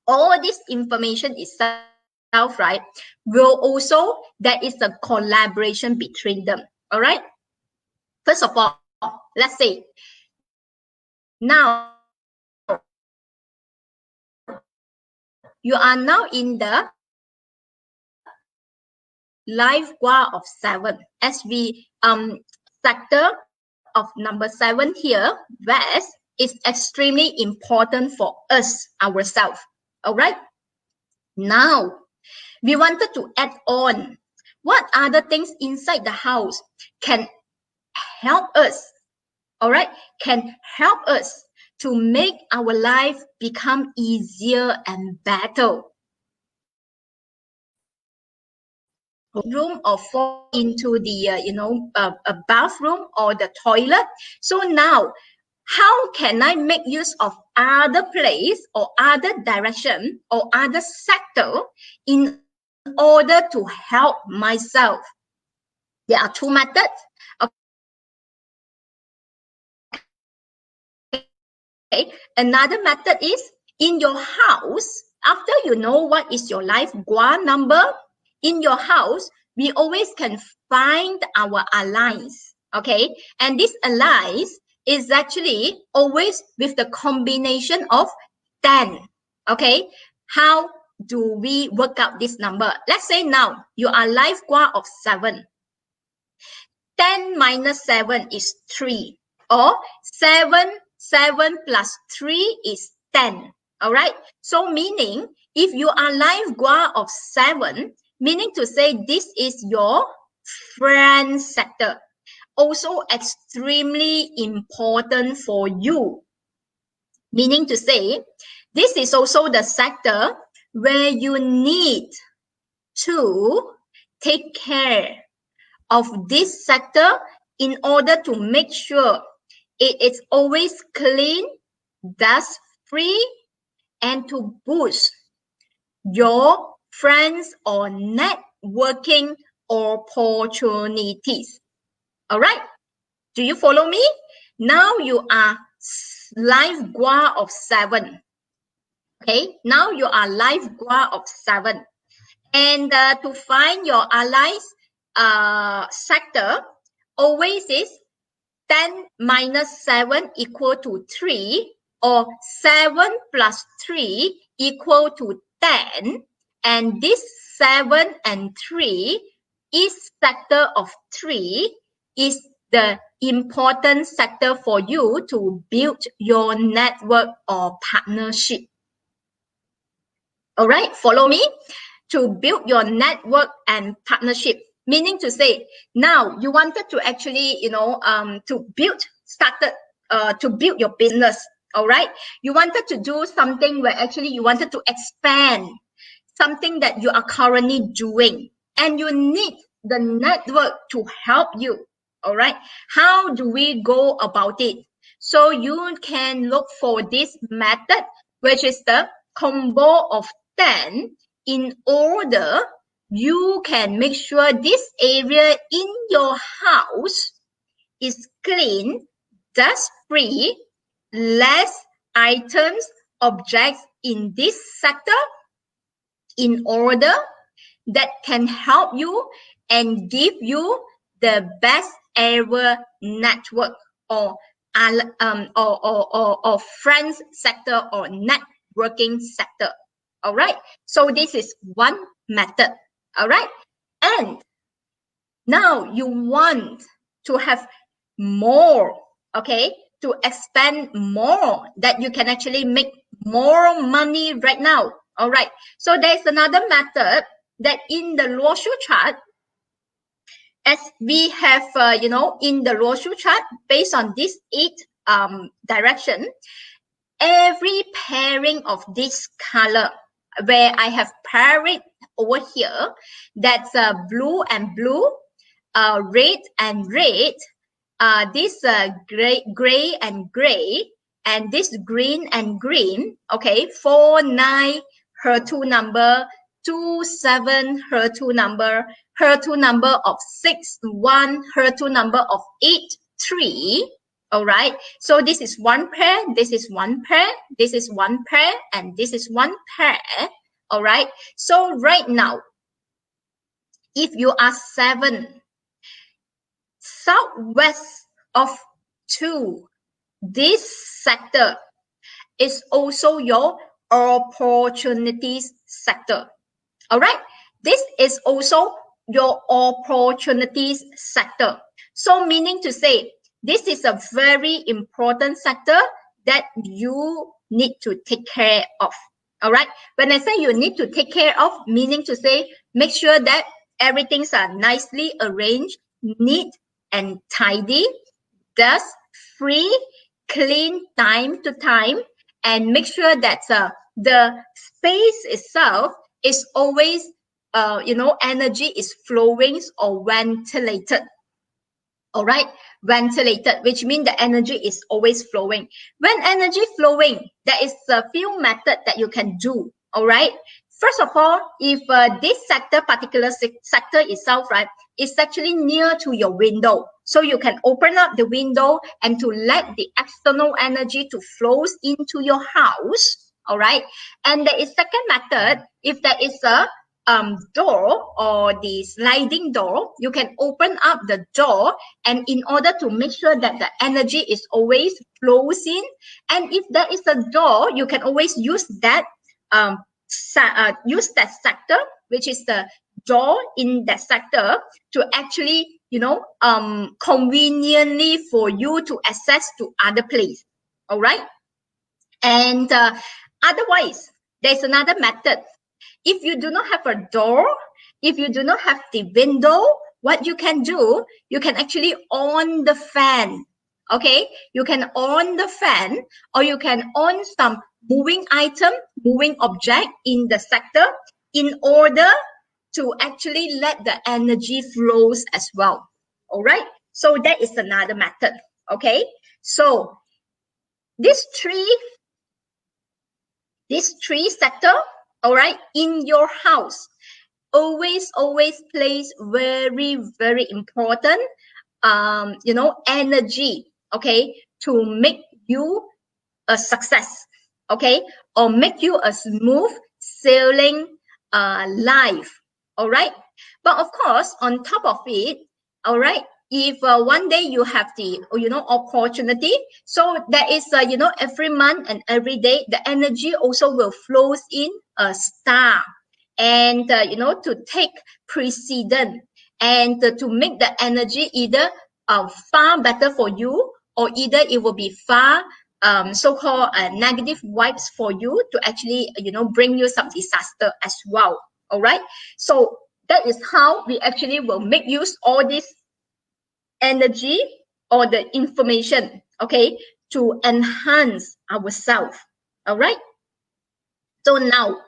[SPEAKER 4] all this information itself, right, will also, there is a collaboration between them. All right. First of all, let's say now you are now in the life gua of 7, as we sector of number 7 here, west, is extremely important for us ourselves. All right. Now we wanted to add on what other things inside the house can help us, all right, can help us to make our life become easier and better. Room or fall into the a bathroom or the toilet. So now, how can I make use of other place or other direction or other sector in order to help myself? There are 2 methods. Okay. Another method is in your house. After you know what is your life gua number, in your house, we always can find our allies. Okay. And this allies is actually always with the combination of 10. Okay. How do we work out this number? Let's say now you are life gua of 7. 10 minus 7 is 3. Or 7 plus 3 is 10. All right. So meaning if you are life gua of 7, meaning to say this is your friend sector, also extremely important for you. Meaning to say this is also the sector where you need to take care of this sector in order to make sure it is always clean, dust-free, and to boost your friends or networking opportunities. All right. Do you follow me? Now you are life gua of 7. Okay. Now you are life gua of 7. And to find your allies sector, always is 10 minus 7 equal to 3. or 7 plus 3 equal to 10. And this 7 and 3, each sector of 3 is the important sector for you to build your network or partnership. All right, follow me. To build your network and partnership, meaning to say, now you wanted to actually, to build your business. All right, you wanted to do something where actually you wanted to expand something that you are currently doing, and you need the network to help you. All right, how do we go about it? So you can look for this method, which is the combo of 10, in order you can make sure this area in your house is clean, dust free, less items, objects in this sector, in order that can help you and give you the best ever network or friends sector or networking sector. All right, so this is one method. All right, and now you want to have more, okay, to expand more, that you can actually make more money right now. All right, so there's another method that in the Luoshu chart, as we have, in the Luoshu chart, based on this 8 direction, every pairing of this color, where I have paired it over here, that's blue and blue, red and red, this gray and gray, and this green and green. Okay, 4, 9, her 2 number, 2, 7, her 2 number, her 2 number of 6, 1, her 2 number of 8, 3. All right, so this is one pair, this is one pair, this is one pair, and this is one pair. All right, so right now, if you are 7, southwest of 2, this sector is also your opportunities sector. All right, this is also your opportunities sector. So meaning to say, this is a very important sector that you need to take care of. All right, when I say you need to take care of, meaning to say, make sure that everything's nicely arranged, neat and tidy, dust free, clean time to time, and make sure that the space itself is always, energy is flowing or ventilated. All right, ventilated, which means the energy is always flowing. When energy flowing, there is a few methods that you can do. All right, first of all, if this particular sector itself, right, is actually near to your window, so you can open up the window and to let the external energy to flows into your house. All right, and there is second method, if there is a door or the sliding door, you can open up the door, and in order to make sure that the energy is always flows in, and if there is a door, you can always use that sector, which is the door in that sector, to actually, conveniently for you to access to other place. All right, and otherwise, there's another method. If you do not have a door, if you do not have the window, what you can do, you can actually on the fan. Okay, you can on the fan, or you can on some moving item, moving object in the sector, in order to actually let the energy flows as well. All right, so that is another method. Okay, so this tree sector, all right, in your house, always plays very, very important, energy, okay, to make you a success, okay, or make you a smooth sailing life. All right, but of course, on top of it, all right, if one day you have the opportunity, so there is every month and every day the energy also will flows in a star, and to take precedent, and to make the energy either far better for you, or either it will be far so-called negative vibes for you, to actually bring you some disaster as well. All right, so that is how we actually will make use all this energy or the information, okay, to enhance ourselves. All right, so now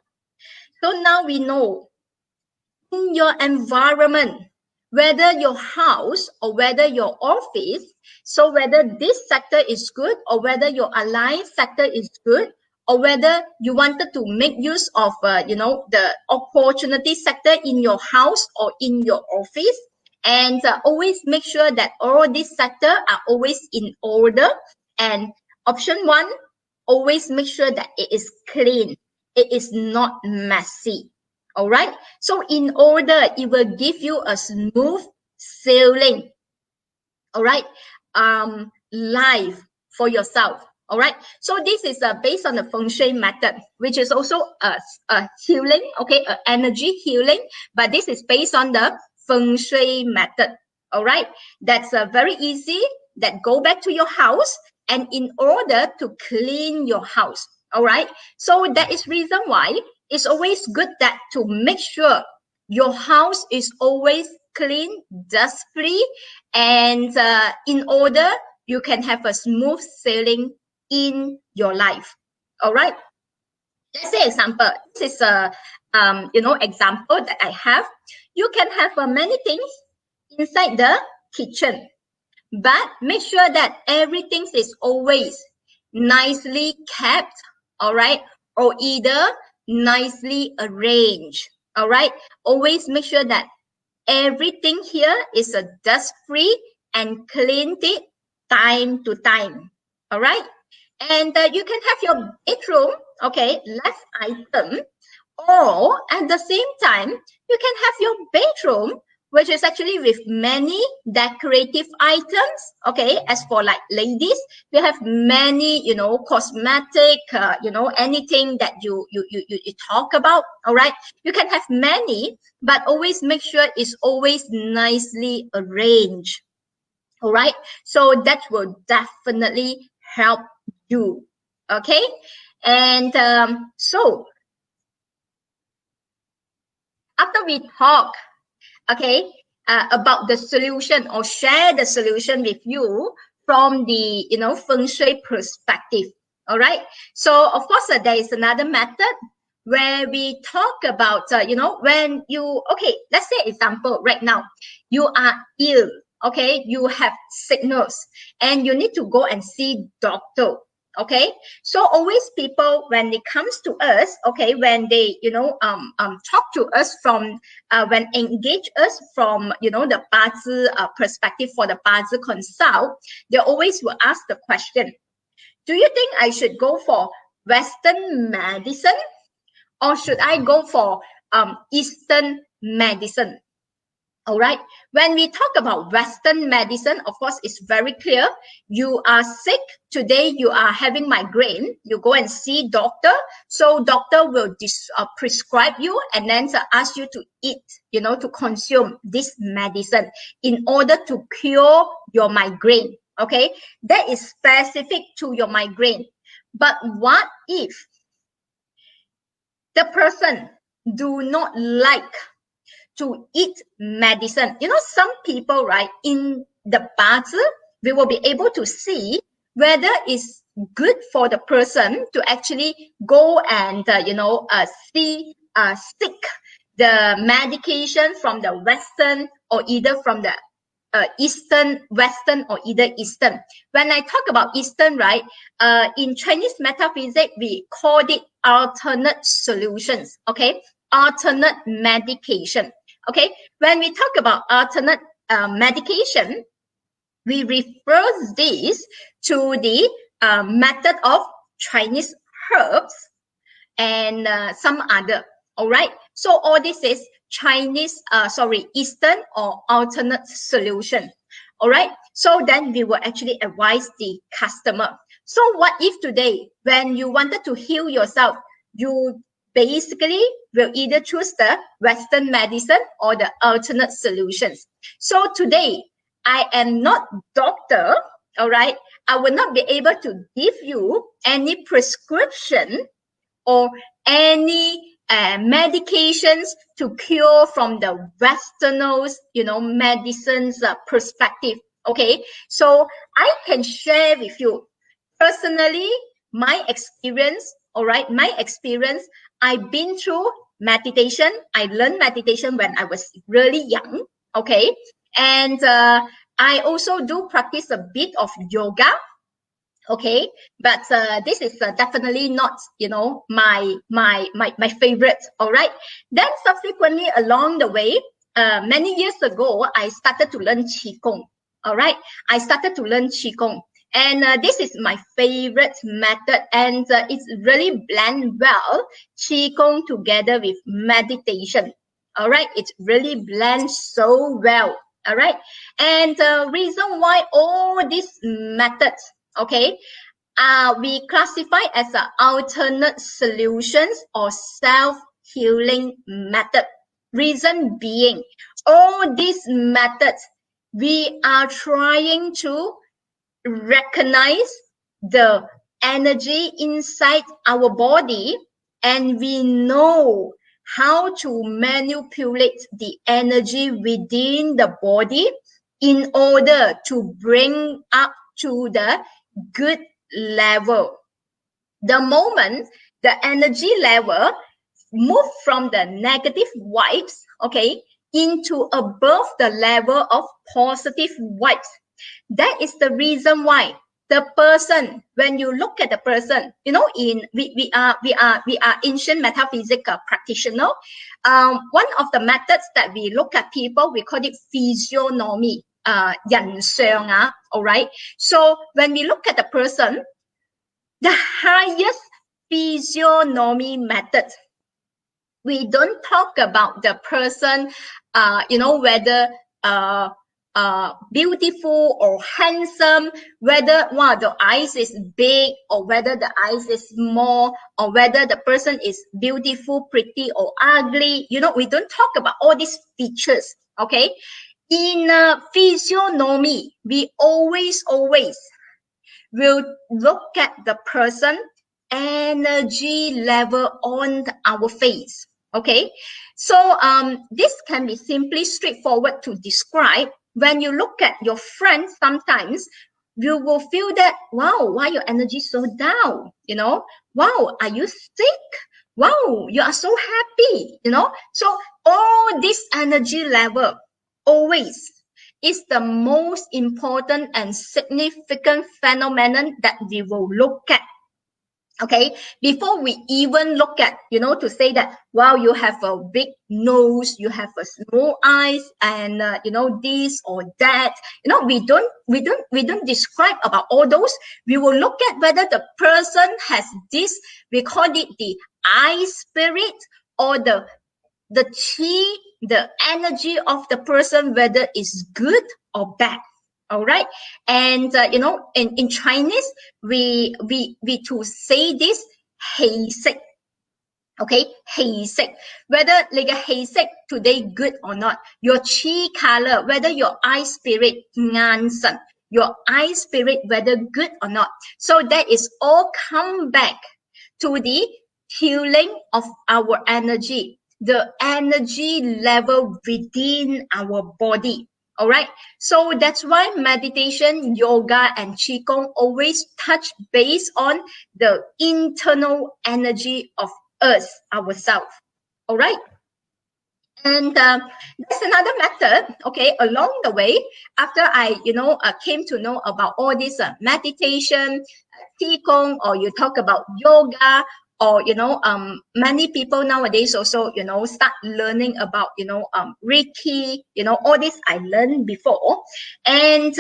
[SPEAKER 4] we know, in your environment, whether your house or whether your office, so whether this sector is good or whether your alliance sector is good, or whether you wanted to make use of the opportunity sector in your house or in your office, and always make sure that all these sectors are always in order. And option one, always make sure that it is clean, it is not messy. All right, so in order, it will give you a smooth sailing, all right, life for yourself. All right, so this is based on the feng shui method, which is also a healing, okay, a energy healing, but this is based on the feng shui method. All right, that's very easy. That go back to your house, and in order to clean your house. All right, so that is reason why it's always good that to make sure your house is always clean, dust free, and in order you can have a smooth sailing in your life. All right, let's say example. This is a example that I have. You can have many things inside the kitchen, but make sure that everything is always nicely kept, all right, or either nicely arranged. All right, always make sure that everything here is a dust free and cleaned it time to time. All right, and you can have your bedroom, okay, less item, or at the same time you can have your bedroom which is actually with many decorative items. Okay, as for like ladies, we have many, cosmetic, anything that you talk about. All right, you can have many, but always make sure it's always nicely arranged. All right, so that will definitely help you. Okay, and so after we talk, okay, about the solution or share the solution with you from the feng shui perspective. All right, so of course there is another method where we talk about when you, okay, let's say example, right now you are ill, okay, you have sickness and you need to go and see doctor. Okay, so always people, when it comes to us, okay, when they talk to us from when engage us from the 八字perspective for the 八字 consult, they always will ask the question, do you think I should go for Western medicine or should I go for Eastern medicine? All right, when we talk about Western medicine, of course, it's very clear. You are sick today, you are having migraine, you go and see doctor. So doctor will prescribe you and then ask you to eat, to consume this medicine in order to cure your migraine. Okay, that is specific to your migraine. But what if the person do not like to eat medicine? Some people, right, in the 八字, we will be able to see whether it's good for the person to actually go and seek the medication from the Western or either from the Eastern, Western or either Eastern. When I talk about Eastern, right, in Chinese metaphysics, we call it alternate solutions. Okay, alternate medication. Okay, when we talk about alternate medication, we refer this to the method of Chinese herbs and some other. All right, so all this is Chinese, Eastern or alternate solution. All right. So then we will actually advise the customer. So what if today, when you wanted to heal yourself, you basically will either choose the Western medicine or the alternate solutions. So today, I am not doctor, all right? I will not be able to give you any prescription or any medications to cure from the Westerners, medicine's perspective. Okay, so I can share with you personally my experience. All right, my experience. I've been through meditation. I learned meditation when I was really young. Okay, and I also do practice a bit of yoga. Okay, but this is definitely not my favorite. All right, then subsequently along the way, many years ago I started to learn qigong. All right, I started to learn qigong, and this is my favorite method, and it's really blend well qigong together with meditation. All right, it really blends so well. All right, and the reason why all these methods, okay, we classify as alternate solutions or self-healing method. Reason being, all these methods, we are trying to recognize the energy inside our body, and we know how to manipulate the energy within the body in order to bring up to the good level. The moment the energy level move from the negative vibes, okay, into above the level of positive vibes, that is the reason why the person, when you look at the person, we are ancient metaphysical practitioner. One of the methods that we look at people, we call it physiognomy, 人相啊, all right. So when we look at the person, the highest physiognomy method, we don't talk about the person, whether beautiful or handsome, whether the eyes is big or whether the eyes is small, or whether the person is beautiful, pretty or ugly. We don't talk about all these features. Okay, in physiognomy, we always will look at the person energy level on our face. Okay, so this can be simply straightforward to describe. When you look at your friend, sometimes you will feel that, wow, why your energy so down? Wow, are you sick? Wow, you are so happy. So all this energy level always is the most important and significant phenomenon that we will look at. Okay, before we even look at, to say that, wow, you have a big nose, you have a small eyes, and this or that, we don't describe about all those. We will look at whether the person has this, we call it the eye spirit, or the chi, the energy of the person, whether it's good or bad. All right, and in Chinese, we to say this 氣色. Okay, 氣色, whether 你嘅氣色 today good or not, your chi color, whether your eye spirit 眼神, your eye spirit whether good or not. So that is all come back to the healing of our energy, the energy level within our body. All right, so that's why meditation, yoga, and qigong always touch base on the internal energy of us, ourselves. All right, and that's another method. Okay, along the way, after I came to know about all this meditation, qigong, or you talk about yoga, or many people nowadays also start learning about Reiki, all this I learned before, and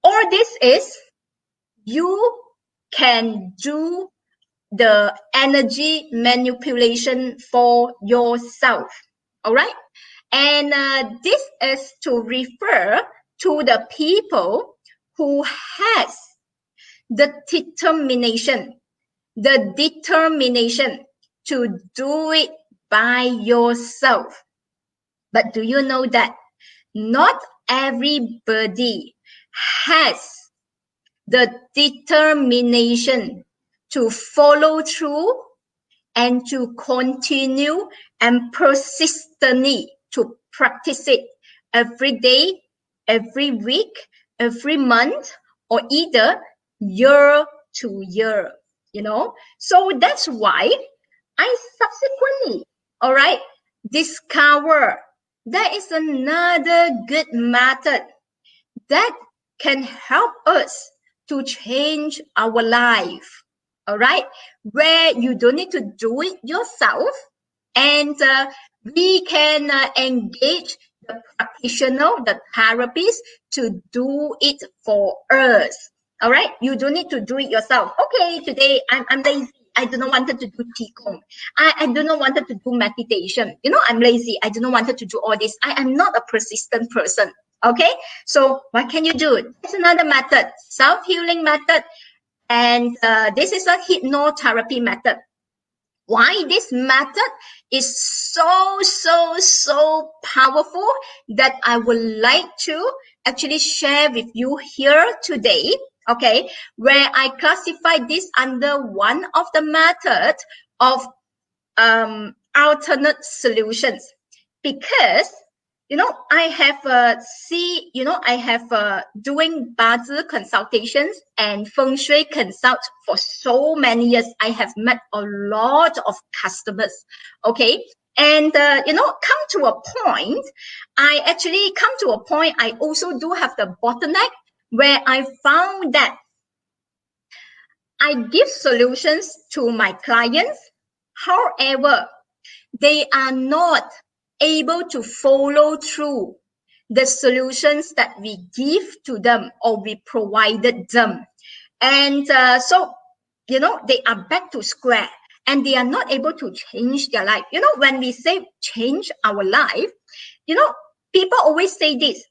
[SPEAKER 4] all this is you can do the energy manipulation for yourself. All right, And this is to refer to the people who has the determination to do it by yourself. But do you know that not everybody has the determination to follow through and to continue and persistently to practice it every day, every week, every month, or either year to year, you know? So that's why I subsequently, all right, discover there is another good method that can help us to change our life, all right, where you don't need to do it yourself, and we can engage the practitioner, the therapist, to do it for us. All right, you don't need to do it yourself. Okay, today I'm lazy. I do not want to do qigong. I do not want to do meditation. You know, I'm lazy. I do not want to do all this. I am not a persistent person. Okay, so what can you do? It's another method, self-healing method, and this is a hypnotherapy method. Why this method is so powerful that I would like to actually share with you here today, okay, where I classify this under one of the method of alternate solutions, because you know I have doing Bazi consultations and feng shui consult for so many years. I have met a lot of customers, okay, and come to a point, I also do have the bottleneck where I found that I give solutions to my clients. However, they are not able to follow through the solutions that we give to them or we provided them. And so, you know, they are back to square and they are not able to change their life. You know, when we say change our life, you know, people always say this,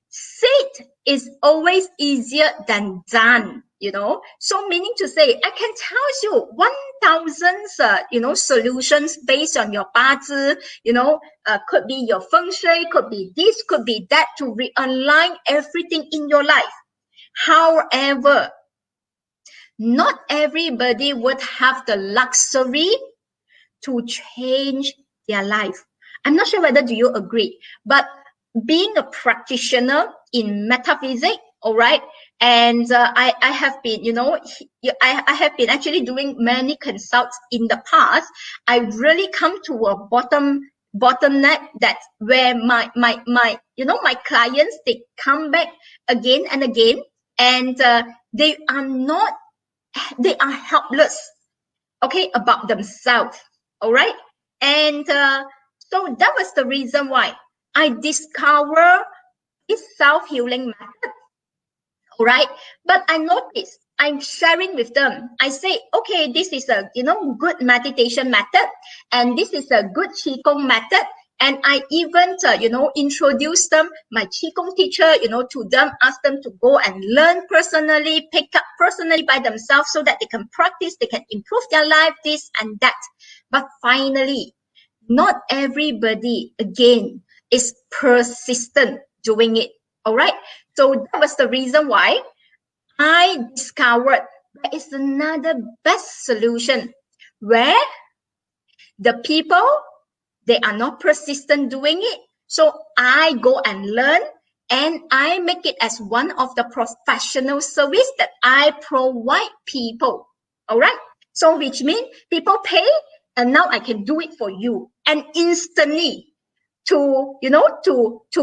[SPEAKER 4] said is always easier than done, you know. So meaning to say, I can tell you 1,000 solutions based on your bazi, could be your feng shui, could be this, could be that, to realign everything in your life. However, not everybody would have the luxury to change their life. I'm not sure whether do you agree, but being a practitioner in metaphysics, all right, and I have been, I have been actually doing many consults in the past. I really come to a bottleneck that where my clients, they come back again and again, and they are helpless, okay, about themselves, all right, and so that was the reason why I discovered this self-healing method, all right. But I noticed I'm sharing with them. I say, okay, this is a good meditation method, and this is a good qigong method. And I even introduce them, my qigong teacher, to them, ask them to go and learn personally, pick up personally by themselves, so that they can practice, they can improve their life, this and that. But finally, not everybody, again, is persistent doing it, all right? So that was the reason why I discovered there is another best solution where the people, they are not persistent doing it. So I go and learn, and I make it as one of the professional service that I provide people, all right? So which means people pay, and now I can do it for you, and instantly, to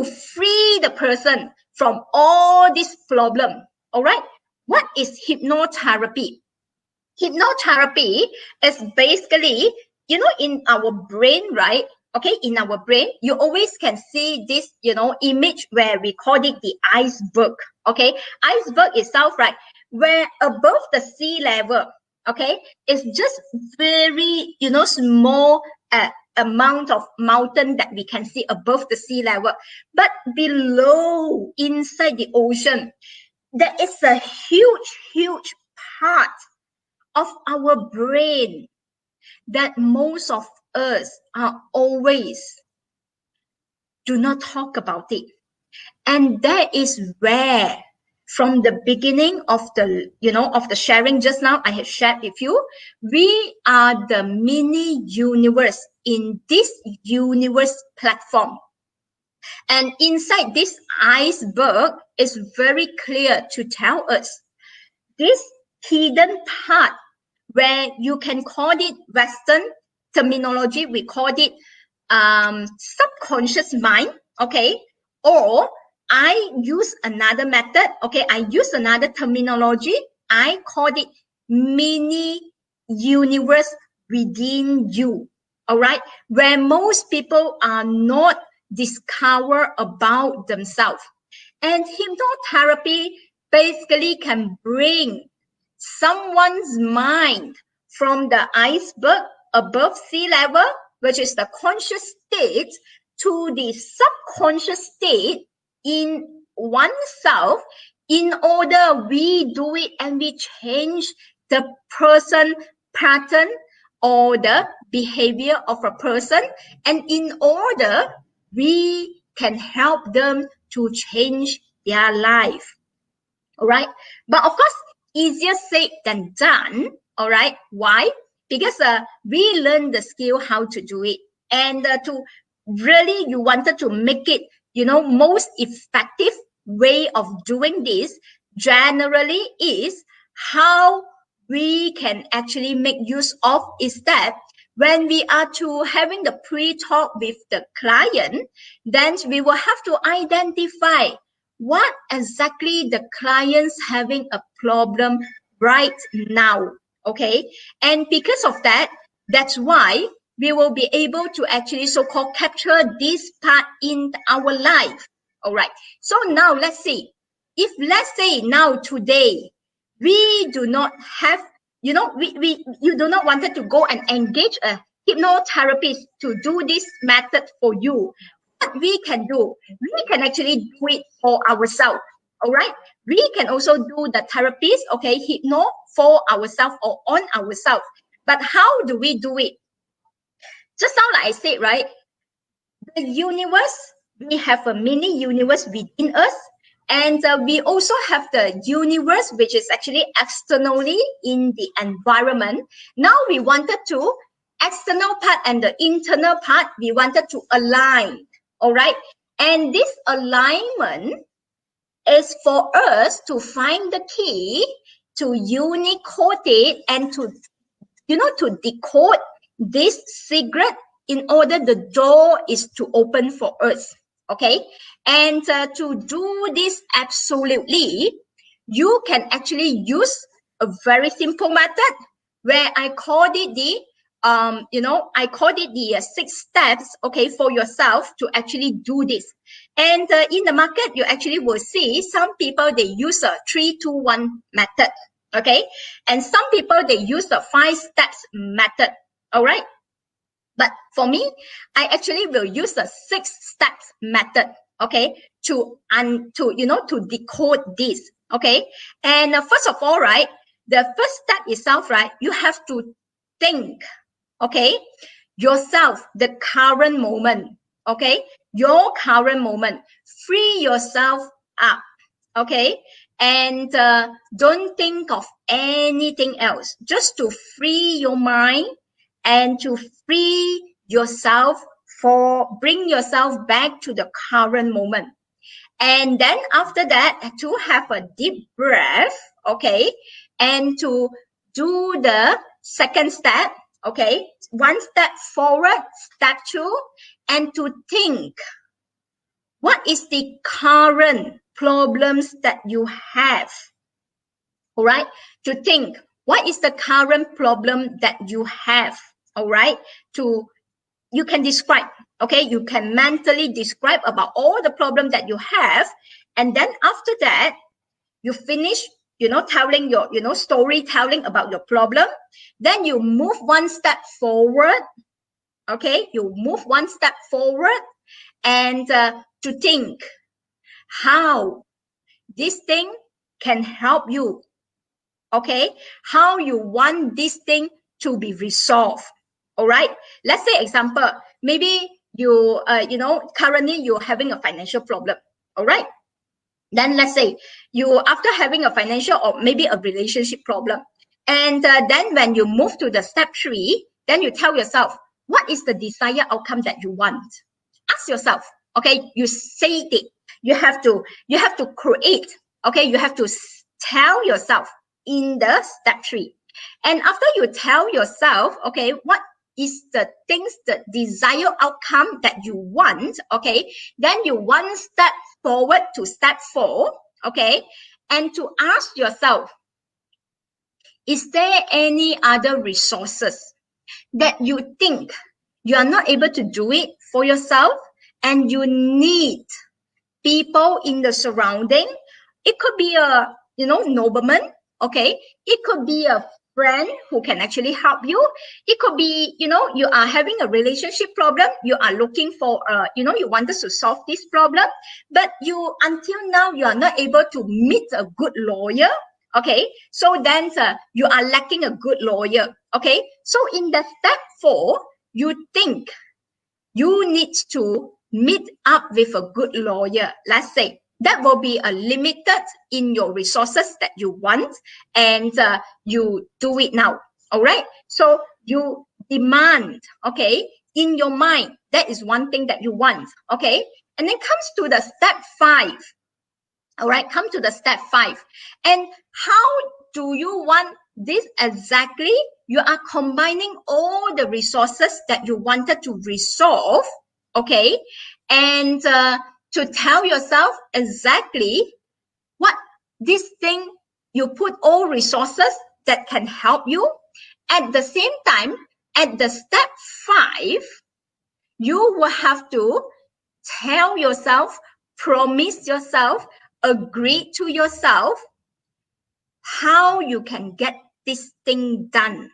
[SPEAKER 4] free the person from all this problem, all right? What is hypnotherapy? Hypnotherapy is basically, in our brain, right? Okay, in our brain, you always can see this, image where we call it the iceberg. Okay, iceberg itself, right, where above the sea level, okay, it's just very, small amount of mountain that we can see above the sea level, but below, inside the ocean, there is a huge part of our brain that most of us are always do not talk about it. And that is where, from the beginning of the, of the sharing just now, I have shared with you, we are the mini universe in this universe platform. And inside this iceberg is very clear to tell us this hidden part, where you can call it Western terminology, we call it subconscious mind, okay? Or I use another method, okay? I use another terminology. I call it mini universe within you, all right? Where most people are not discover about themselves. And hypnotherapy basically can bring someone's mind from the iceberg above sea level, which is the conscious state, to the subconscious state in oneself, in order we do it and we change the person pattern or the behavior of a person, and in order we can help them to change their life. All right, but of course, easier said than done. All right, why? Because we learn the skill how to do it, and to really, you wanted to make it, most effective way of doing this generally is how we can actually make use of is that when we are to having the pre-talk with the client, then we will have to identify what exactly the client's having a problem right now, okay? And because of that, that's why we will be able to actually so-called capture this part in our life, all right? So now let's see, if let's say now today, we do not have, you do not wanted to go and engage a hypnotherapist to do this method for you. What we can do, we can actually do it for ourselves, all right? We can also do the therapist, okay, hypno for ourselves or on ourselves. But how do we do it? Just now, like I said, right? The universe, we have a mini universe within us. And we also have the universe, which is actually externally in the environment. Now we wanted to, external part and the internal part, we wanted to align, all right? And this alignment is for us to find the key, to unicode it, and to, to decode this secret in order the door is to open for us, okay? And to do this absolutely, you can actually use a very simple method where I called it the, I called it the 6 steps, okay, for yourself to actually do this. And in the market, you actually will see some people, they use a 3-2-1 method, okay? And some people, they use the 5 steps method, all right? But for me, I actually will use the 6 steps method, okay, to decode this, okay? And first of all, right, the first step itself, right, you have to think, okay, yourself, the current moment, okay, your current moment, free yourself up, okay, and don't think of anything else, just to free your mind and to free yourself, for bring yourself back to the current moment. And then after that, to have a deep breath, okay, and to do the second step, okay, 1 step forward, step 2, and to think, what is the current problems that you have, all right? To think, what is the current problem that you have, all right? You can describe, okay? You can mentally describe about all the problem that you have. And then after that, you finish, telling your, storytelling about your problem. Then you move 1 step forward, Okay, you move one step forward and to think how this thing can help you. Okay, how you want this thing to be resolved. All right, let's say example, maybe you currently you're having a financial problem. All right, then let's say you, after having a financial or maybe a relationship problem, and then when you move to the step 3, then you tell yourself, what is the desired outcome that you want? Ask yourself. Okay, you say it. You have to create. Okay, you have to tell yourself in the step 3. And after you tell yourself, okay, what is the things, the desired outcome that you want, okay, then you one step forward to step 4, okay, and to ask yourself, is there any other resources that you think you are not able to do it for yourself and you need people in the surrounding? It could be a nobleman. Okay, it could be a friend who can actually help you. It could be you are having a relationship problem, you are looking for you wanted to solve this problem, but you until now you are not able to meet a good lawyer. Okay, so then you are lacking a good lawyer. Okay, so in the step 4, you think you need to meet up with a good lawyer. Let's say that will be a limited in your resources that you want, and you do it now. All right, so you demand, okay, in your mind, that is one thing that you want. Okay, and then comes to the step 5. All right, come to the step 5. And how do you want this exactly? You are combining all the resources that you wanted to resolve, okay, and to tell yourself exactly what this thing, you put all resources that can help you. At the same time, at the step 5, you will have to tell yourself, promise yourself, agree to yourself how you can get this thing done,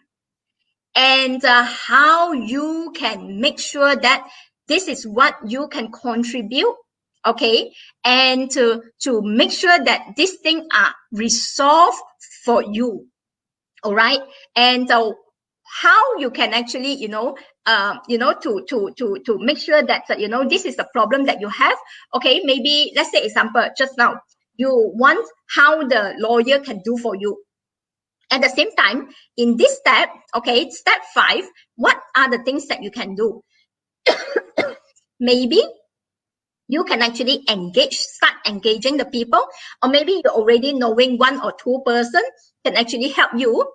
[SPEAKER 4] and how you can make sure that this is what you can contribute, okay, and to make sure that this thing are resolved for you. All right, and how you can actually to make sure that this is the problem that you have. Okay, maybe let's say example, just now you want how the lawyer can do for you. At the same time, in this step, okay, step 5, what are the things that you can do? Maybe you can actually start engaging the people, or maybe you're already knowing 1 or 2 person can actually help you.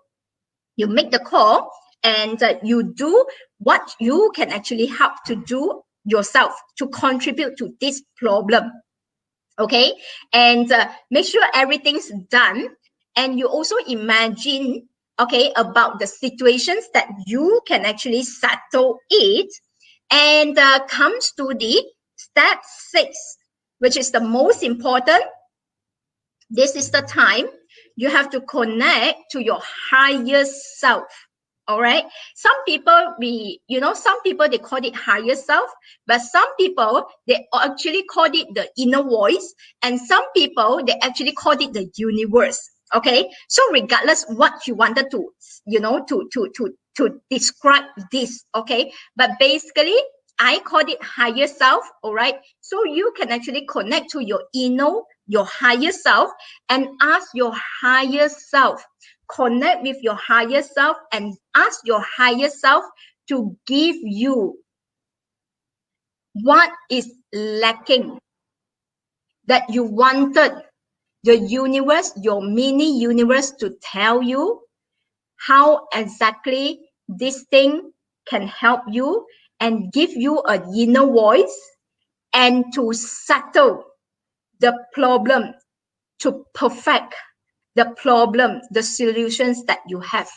[SPEAKER 4] You make the call, and you do what you can actually help to do yourself to contribute to this problem. Okay, and make sure everything's done, and you also imagine, okay, about the situations that you can actually settle it, and comes to the step 6, which is the most important. This is the time you have to connect to your higher self. All right, some people some people they call it higher self, but some people they actually call it the inner voice, and some people they actually call it the universe. Okay, so regardless what you wanted to to describe this, okay, but basically I call it higher self. All right, so you can actually connect to your higher self, and ask your higher self, connect with your higher self, and ask your higher self to give you what is lacking that you wanted the universe, your mini universe, to tell you how exactly this thing can help you, and give you a inner voice, and to settle the problem, to perfect the problem, the solutions that you have.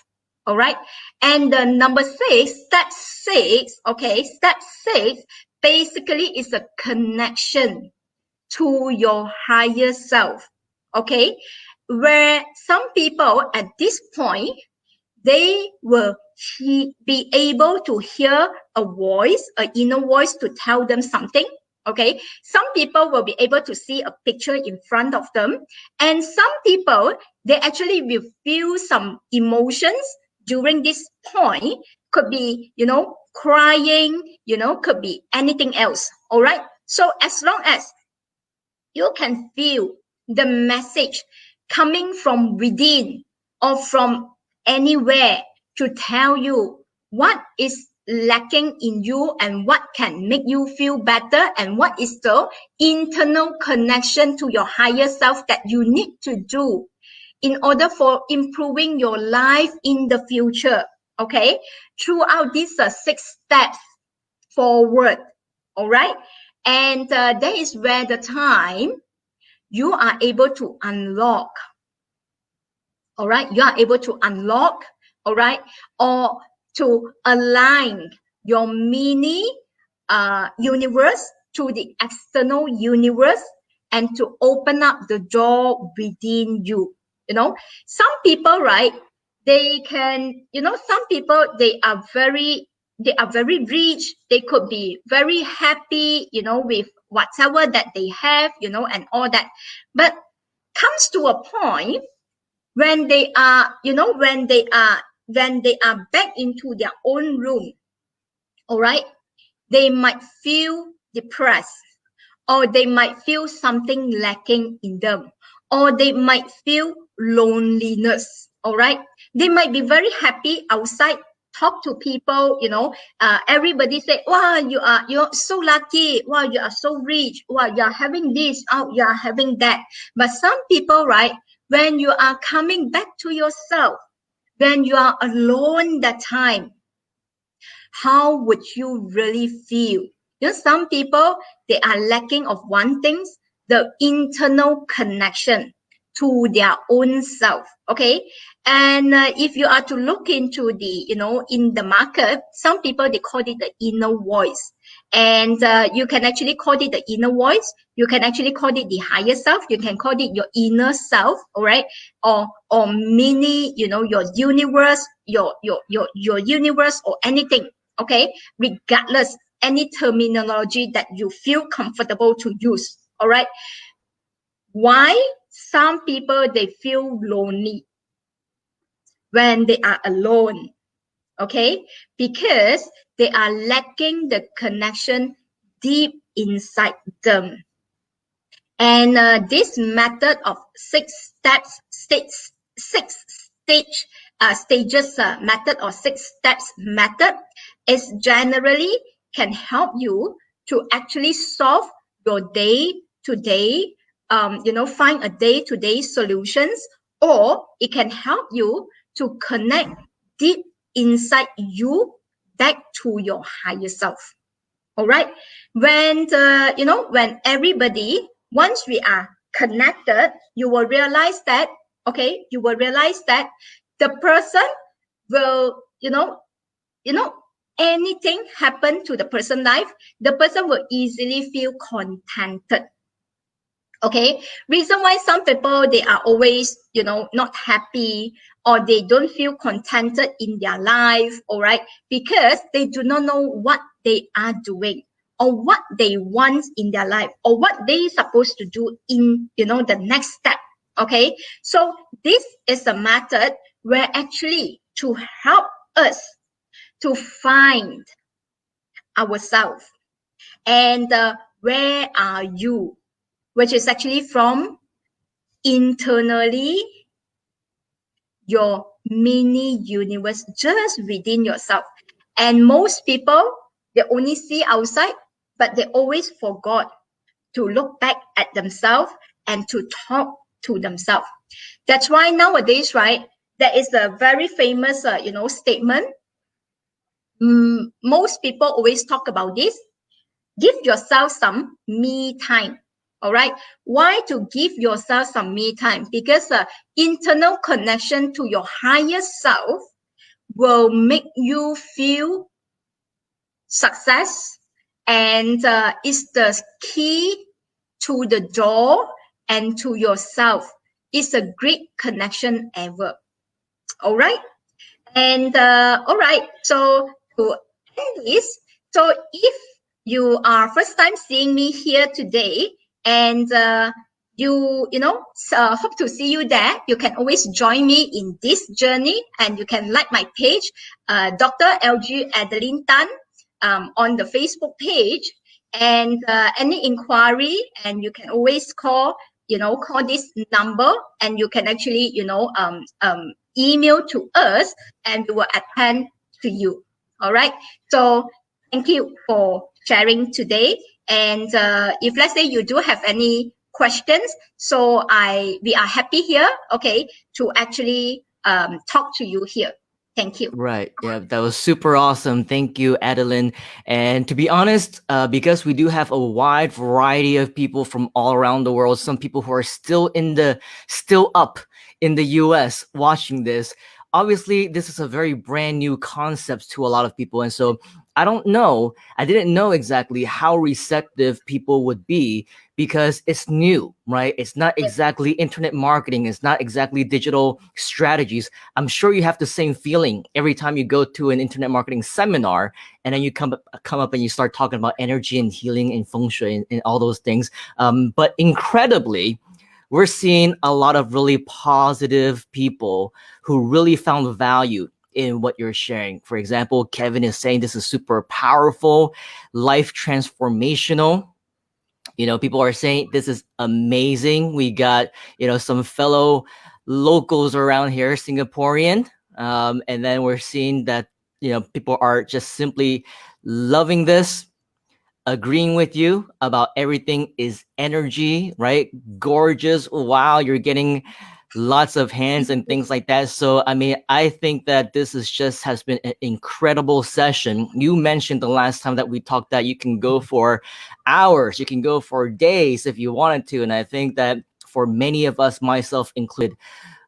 [SPEAKER 4] All right, and the number 6, step 6, okay, step 6 basically is a connection to your higher self. Okay, where some people at this point, they will be able to hear a voice, an inner voice to tell them something. Okay, some people will be able to see a picture in front of them, and some people, they actually will feel some emotions during this point. Could be, crying, could be anything else. All right, so as long as you can feel the message coming from within or from anywhere to tell you what is lacking in you and what can make you feel better, and what is the internal connection to your higher self that you need to do in order for improving your life in the future. Okay, throughout these 6 steps forward. All right, and that is where the time you are able to unlock. All right, you are able to unlock, all right, or to align your mini universe to the external universe, and to open up the door within you. Some people, right, they can, some people, they are very rich. They could be very happy, with whatever that they have, and all that. But comes to a point when they are, when they are back into their own room, all right, they might feel depressed, or they might feel something lacking in them, or they might feel loneliness. All right, they might be very happy outside, talk to people, everybody say, wow, you're so lucky, wow, you are so rich, wow, you are having this, oh, you are having that. But some people, right, when you are coming back to yourself, when you are alone that time, how would you really feel? Some people, they are lacking of one thing, the internal connection to their own self. Okay, and if you are to look into the, in the market, some people, they call it the inner voice, and you can actually call it the inner voice. You can actually call it the higher self. You can call it your inner self. All right, or mini, your universe, your universe, or anything. Okay, regardless, any terminology that you feel comfortable to use. All right, why some people, they feel lonely when they are alone? Okay, because they are lacking the connection deep inside them. And this method of 6 steps, stages method, or 6 steps method, is generally can help you to actually solve your day-to-day, find a day-to-day solutions, or it can help you to connect deep inside you back to your higher self. All right, when when everybody, once we are connected, you will realize that, okay, you will realize that the person will, anything happen to the person life, the person will easily feel contented. Okay, reason why some people, they are always, not happy, or they don't feel contented in their life, all right, because they do not know what they are doing, or what they want in their life, or what they supposed to do in, the next step. Okay, so this is a method where actually to help us to find ourselves, and where are you, which is actually from internally, your mini universe just within yourself. And most people, they only see outside, but they always forgot to look back at themselves and to talk to themselves. That's why nowadays, right, there is a very famous statement. Most people always talk about this: give yourself some me time. All right, why to give yourself some me time? Because internal connection to your higher self will make you feel success, and is the key to the door and to yourself. It's a great connection ever. All right, And all right, so to end this, so if you are first time seeing me here today, and you know hope to see you there, you can always join me in this journey, and you can like my page, Dr. LG Adeline Tan, on the Facebook page. And any inquiry, and you can always call this number, and you can actually email to us, and we will attend to you. All right. So thank you for sharing today. And if let's say you do have any questions, so we are happy here, okay, to actually talk to you here. Thank you.
[SPEAKER 2] Right. Yeah, that was super awesome. Thank you, Adeline. And to be honest, because we do have a wide variety of people from all around the world, some people who are still up in the US watching this. Obviously, this is a very brand new concept to a lot of people. And so I didn't know exactly how receptive people would be, because it's new, right? It's not exactly internet marketing. It's not exactly digital strategies. I'm sure you have the same feeling every time you go to an internet marketing seminar, and then you come up and you start talking about energy and healing and feng shui and all those things. But incredibly, we're seeing a lot of really positive people who really found value in what you're sharing. For example, Kevin is saying this is super powerful, life transformational. People are saying this is amazing. We got, some fellow locals around here, Singaporean. And then we're seeing that, people are just simply loving this, agreeing with you about everything is energy, right? Gorgeous. Wow, you're getting lots of hands and things like that. So, I mean, I think that this has been an incredible session. You mentioned the last time that we talked that you can go for hours, you can go for days if you wanted to. And I think that for many of us, myself included,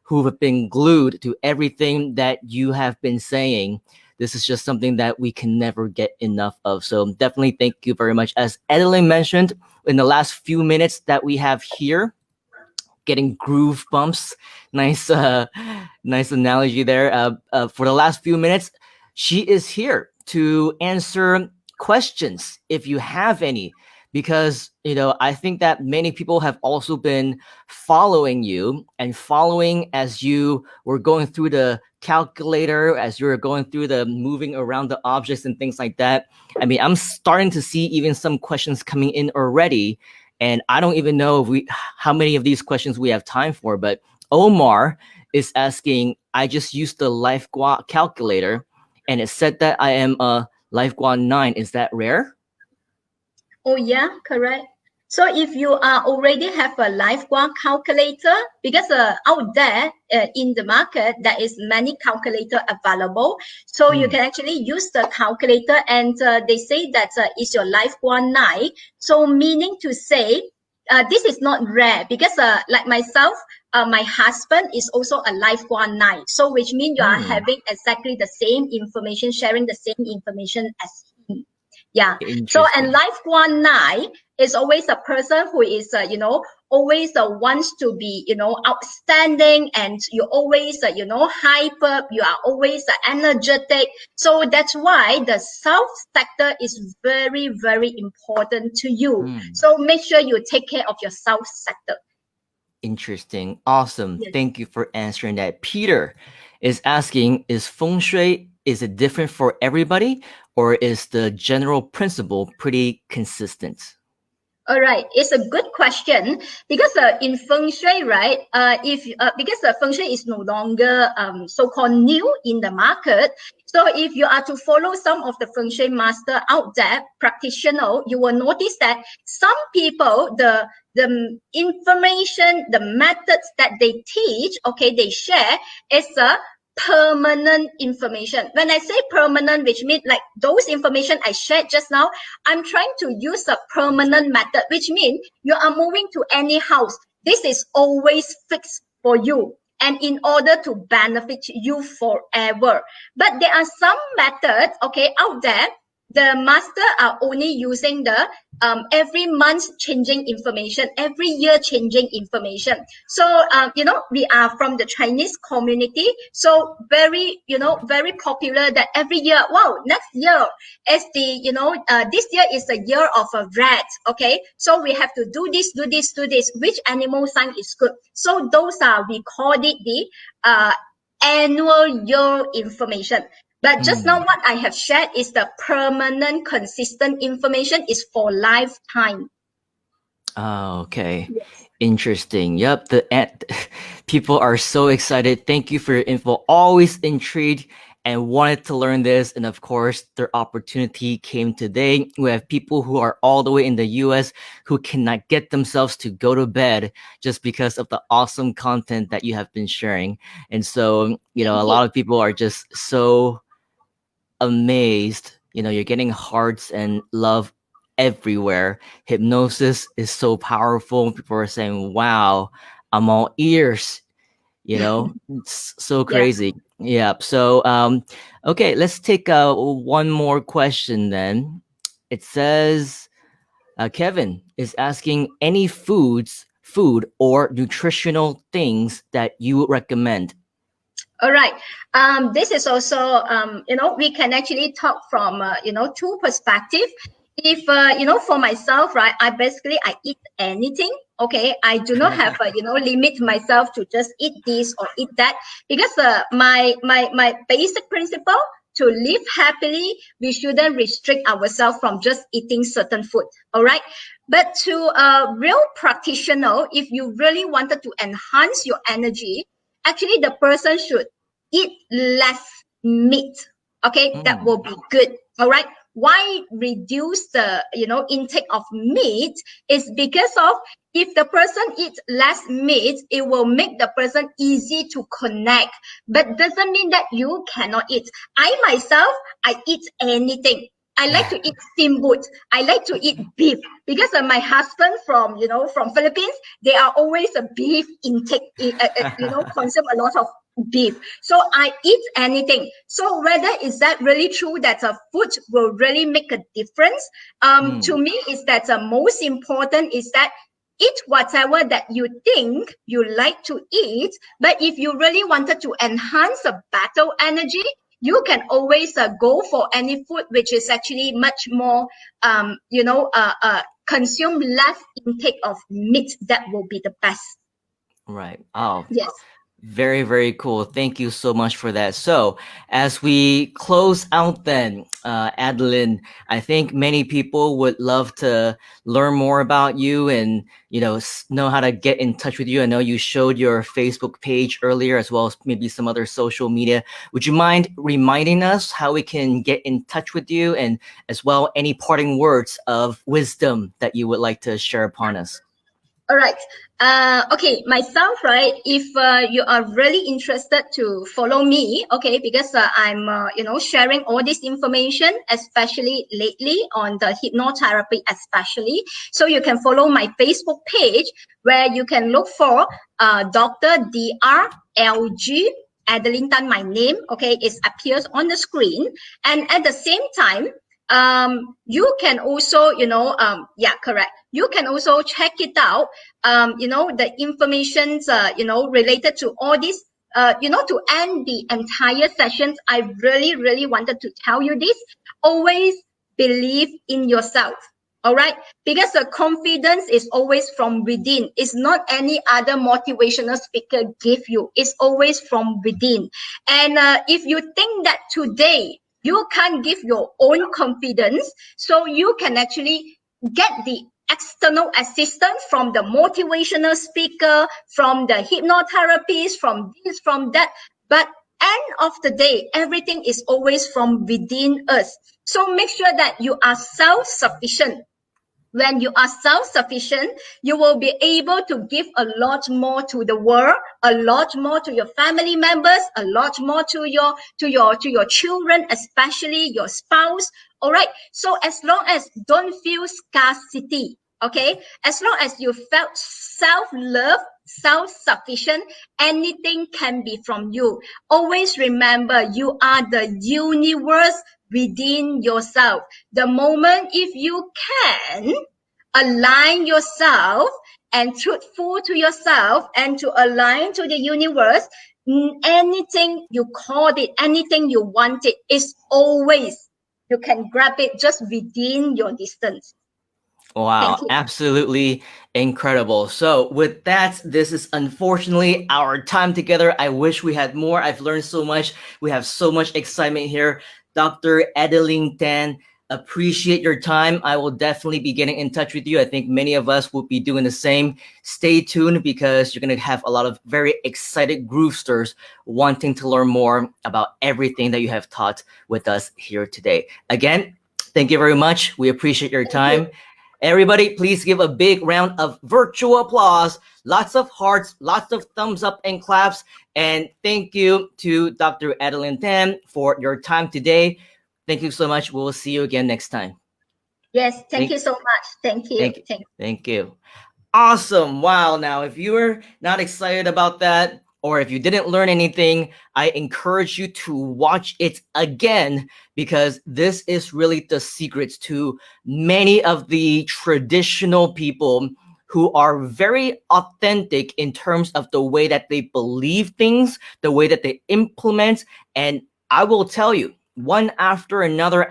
[SPEAKER 2] who have been glued to everything that you have been saying, this is just something that we can never get enough of. So definitely thank you very much. As Adeline mentioned, in the last few minutes that we have here, getting groove bumps. Nice analogy there. For the last few minutes, she is here to answer questions if you have any, because I think that many people have also been following you and following as you were going through the calculator, as you were going through the moving around the objects and things like that. I mean, I'm starting to see even some questions coming in already, and I don't even know how many of these questions we have time for. But Omar is asking, I just used the LifeGua calculator, and it said that I am a LifeGua 9. Is that rare?
[SPEAKER 4] Oh yeah, correct. So if you are already have a LifeGua calculator, because out there in the market, there is many calculator available. So you can actually use the calculator, and they say that it's your LifeGua 9. So meaning to say, this is not rare, because like myself, my husband is also a LifeGua 9. So which means you are having exactly the same information, sharing the same information as him. Yeah. So, and LifeGua 9 is always a person who is, always wants to be, outstanding, and you always, hyper, you are always energetic. So that's why the self sector is very, very important to you. So make sure you take care of your self sector.
[SPEAKER 2] Interesting. Awesome. Yes. Thank you for answering that. Peter is asking, is feng shui, is it different for everybody, or is the general principle pretty consistent?
[SPEAKER 4] All right, it's a good question, because in feng shui, right? Because feng shui is no longer so-called new in the market. So if you are to follow some of the feng shui master out there, practitioner, you will notice that some people, the information, the methods that they teach, okay, they share, is a permanent information. When I say permanent, which means like those information I shared just now, I'm trying to use a permanent method, which means you are moving to any house. This is always fixed for you, and in order to benefit you forever. But there are some methods, okay, out there the master are only using the every month changing information, every year changing information. So we are from the Chinese community, so very very popular that every year, wow, next year is the this year is the year of a rat. Okay, so we have to do this, do this, do this. Which animal sign is good? So those are, we call it the annual year information. But just now what I have shared is the permanent, consistent information is for lifetime.
[SPEAKER 2] Oh, okay.
[SPEAKER 4] Yes.
[SPEAKER 2] Interesting. Yep. People are so excited. Thank you for your info. Always intrigued and wanted to learn this. And of course, their opportunity came today. We have people who are all the way in the US who cannot get themselves to go to bed just because of the awesome content that you have been sharing. And so, a lot of people are just so amazed. You're getting hearts and love everywhere. Hypnosis is so powerful. People are saying, wow, I'm all ears. It's so crazy. Yeah. So okay, let's take one more question then. It says Kevin is asking any food or nutritional things that you recommend.
[SPEAKER 4] All right. This is also, we can actually talk from, two perspectives. If, for myself, right, I eat anything. Okay. I do not have, limit myself to just eat this or eat that, because my basic principle to live happily, we shouldn't restrict ourselves from just eating certain food. All right. But to a real practitioner, if you really wanted to enhance your energy, actually the person should eat less meat. Okay, that will be good. All right. Why reduce the intake of meat is because of, if the person eats less meat, it will make the person easy to connect, but doesn't mean that you cannot eat. I myself, I eat anything. I like to eat steamboat. I like to eat beef, because my husband from Philippines, they are always a beef intake, consume a lot of beef. So I eat anything. So whether is that really true that food will really make a difference? To me, is that the most important is that eat whatever that you think you like to eat. But if you really wanted to enhance a battle energy, you can always go for any food which is actually much more, consume less intake of meat. That will be the best.
[SPEAKER 2] Right. Oh,
[SPEAKER 4] yes.
[SPEAKER 2] Very, very cool. Thank you so much for that. So as we close out then, Adeline, I think many people would love to learn more about you and, know how to get in touch with you. I know you showed your Facebook page earlier, as well as maybe some other social media. Would you mind reminding us how we can get in touch with you, and as well, any parting words of wisdom that you would like to share upon us?
[SPEAKER 4] All right. Okay, myself, right? If you are really interested to follow me, okay, because I'm, sharing all this information, especially lately on the hypnotherapy, especially. So you can follow my Facebook page, where you can look for Dr. DRLG Adeline Tan, my name. Okay, it appears on the screen, and at the same time, you can also, correct. You can also check it out. The informations, related to all this, to end the entire sessions, I really, really wanted to tell you this. Always believe in yourself. All right. Because the confidence is always from within. It's not any other motivational speaker give you. It's always from within. And if you think that today you can't give your own confidence, so you can actually get the external assistance from the motivational speaker, from the hypnotherapist, from this, from that. But end of the day, everything is always from within us. So make sure that you are self-sufficient. When you are self-sufficient, you will be able to give a lot more to the world, a lot more to your family members, a lot more to your children, especially your spouse. All right. So as long as don't feel scarcity, okay, as long as you felt self-love, self-sufficient, anything can be from you. Always remember, you are the universe within yourself. The moment if you can align yourself and truthful to yourself and to align to the universe, anything you called it, anything you wanted is always, you can grab it just within your distance. Thank
[SPEAKER 2] Wow,
[SPEAKER 4] you.
[SPEAKER 2] absolutely incredible. So with that, this is unfortunately our time together. I wish we had more. I've learned so much. We have so much excitement here. Dr. Adeline Tan, appreciate your time. I will definitely be getting in touch with you. I think many of us will be doing the same. Stay tuned because you're going to have a lot of very excited Groovesters wanting to learn more about everything that you have taught with us here today. Again, thank you very much. We appreciate your time. Everybody, please give a big round of virtual applause. Lots of hearts, lots of thumbs up and claps. And thank you to Dr. Adeline Tan for your time today. Thank you so much. We will see you again next time.
[SPEAKER 4] Yes, thank you so much. Thank you.
[SPEAKER 2] Thank you. Awesome. Wow. Now, if you were not excited about that, or if you didn't learn anything, I encourage you to watch it again, because this is really the secrets to many of the traditional people who are very authentic in terms of the way that they believe things, the way that they implement. And I will tell you, one after another,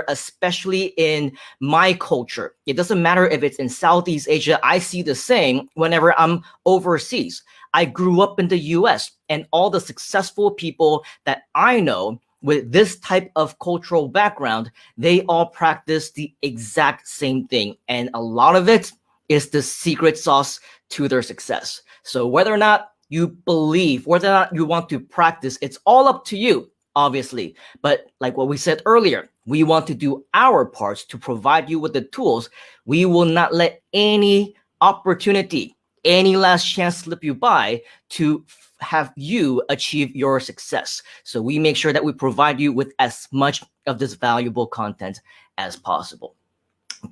[SPEAKER 2] especially in my culture. It doesn't matter if it's in Southeast Asia. I see the same whenever I'm overseas. I grew up in the US, and all the successful people that I know with this type of cultural background, they all practice the exact same thing. And a lot of it is the secret sauce to their success. So whether or not you believe, whether or not you want to practice, it's all up to you, obviously. But like what we said earlier, we want to do our parts to provide you with the tools. We will not let any opportunity, any last chance slip you by to have you achieve your success. So we make sure that we provide you with as much of this valuable content as possible.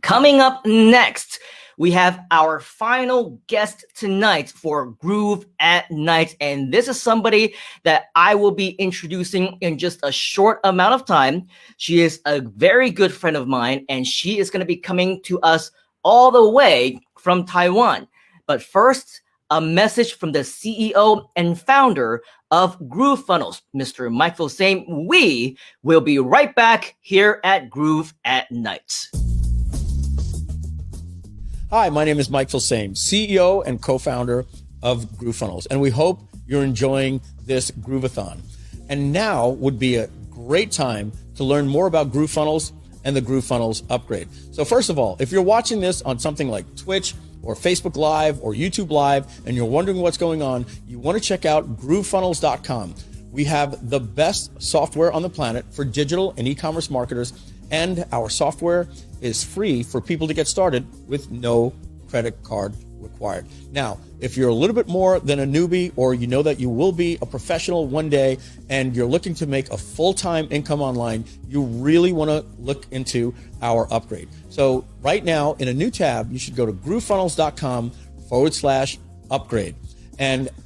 [SPEAKER 2] Coming up next, we have our final guest tonight for Groove at Night. And this is somebody that I will be introducing in just a short amount of time. She is a very good friend of mine, and she is going to be coming to us all the way from Taiwan. But first, a message from the CEO and founder of GrooveFunnels, Mr. Mike Filsaime. We will be right back here at Groove at Night.
[SPEAKER 1] Hi, my name is Mike Filsaime, CEO and co-founder of GrooveFunnels, and we hope you're enjoying this Grooveathon. And now would be a great time to learn more about GrooveFunnels and the GrooveFunnels upgrade. So first of all, if you're watching this on something like Twitch or Facebook Live or YouTube Live, and you're wondering what's going on, you want to check out GrooveFunnels.com. We have the best software on the planet for digital and e-commerce marketers, and our software is free for people to get started with no credit card required. Now, if you're a little bit more than a newbie, or you know that you will be a professional one day and you're looking to make a full-time income online, you really want to look into our upgrade. So right now in a new tab, you should go to groovefunnels.com/upgrade.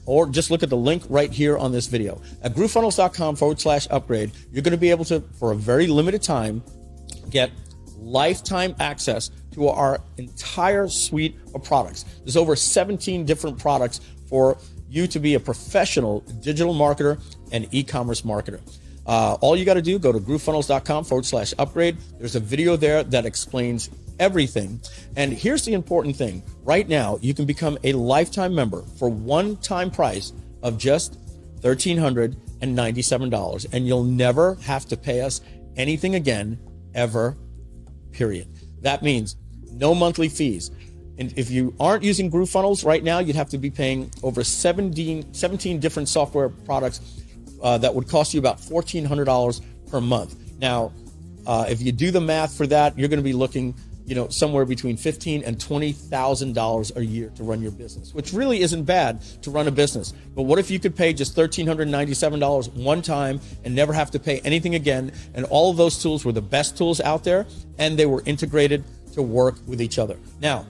[SPEAKER 1] Or just look at the link right here on this video. At groovefunnels.com/upgrade, you're going to be able to, for a very limited time, get lifetime access to our entire suite of products. There's over 17 different products for you to be a professional digital marketer and e-commerce marketer. All you got to do, go to groovefunnels.com/upgrade. There's a video there that explains everything. And here's the important thing. Right now, you can become a lifetime member for one-time price of just $1,397, and you'll never have to pay us anything again, ever, period. That means no monthly fees. And if you aren't using GrooveFunnels right now, you'd have to be paying over 17 different software products that would cost you about $1,400 per month. Now, if you do the math for that, you're going to be looking, somewhere between $15,000 and $20,000 a year to run your business, which really isn't bad to run a business. But what if you could pay just $1,397 one time and never have to pay anything again? And all of those tools were the best tools out there, and they were integrated to work with each other. Now,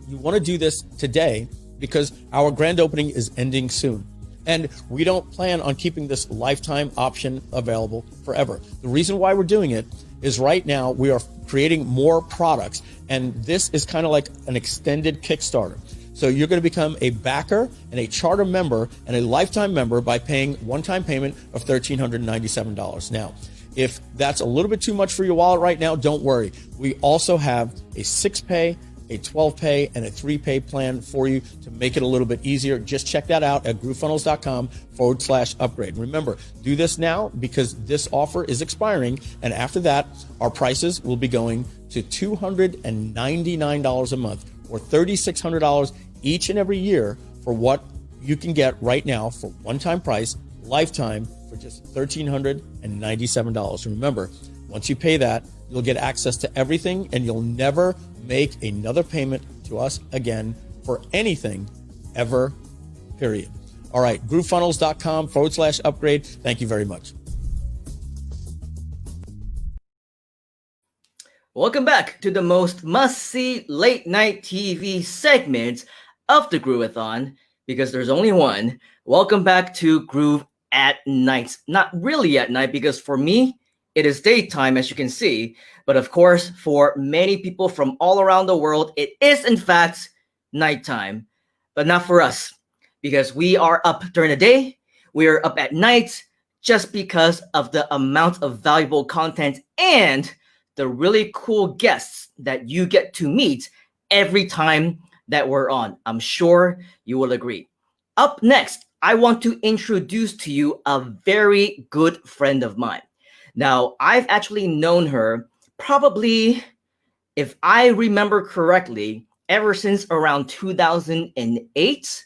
[SPEAKER 1] you want to do this today because our grand opening is ending soon. And we don't plan on keeping this lifetime option available forever. The reason why we're doing it is right now we are creating more products, and this is kind of like an extended Kickstarter. So you're going to become a backer and a charter member and a lifetime member by paying one-time payment of $1,397. Now, if that's a little bit too much for your wallet right now, don't worry. We also have a 6-pay, a 12-pay, and a 3-pay plan for you to make it a little bit easier. Just check that out at groovefunnels.com/upgrade. Remember, do this now because this offer is expiring, and after that, our prices will be going to $299 a month or $3,600 each and every year for what you can get right now for one-time price, lifetime for just $1,397. Remember, once you pay that, you'll get access to everything and you'll never make another payment to us again for anything ever, period. All right, groovefunnels.com/upgrade. Thank you very much.
[SPEAKER 2] Welcome back to the most must-see late-night TV segment of the Grooveathon, because there's only one. Welcome back to Groove at Night. Not really at night, because for me, it is daytime, as you can see. But of course, for many people from all around the world, it is in fact nighttime. But not for us, because we are up during the day, we are up at night, just because of the amount of valuable content and the really cool guests that you get to meet every time that we're on. I'm sure you will agree. Up next, I want to introduce to you a very good friend of mine. Now, I've actually known her probably, if I remember correctly, ever since around 2008,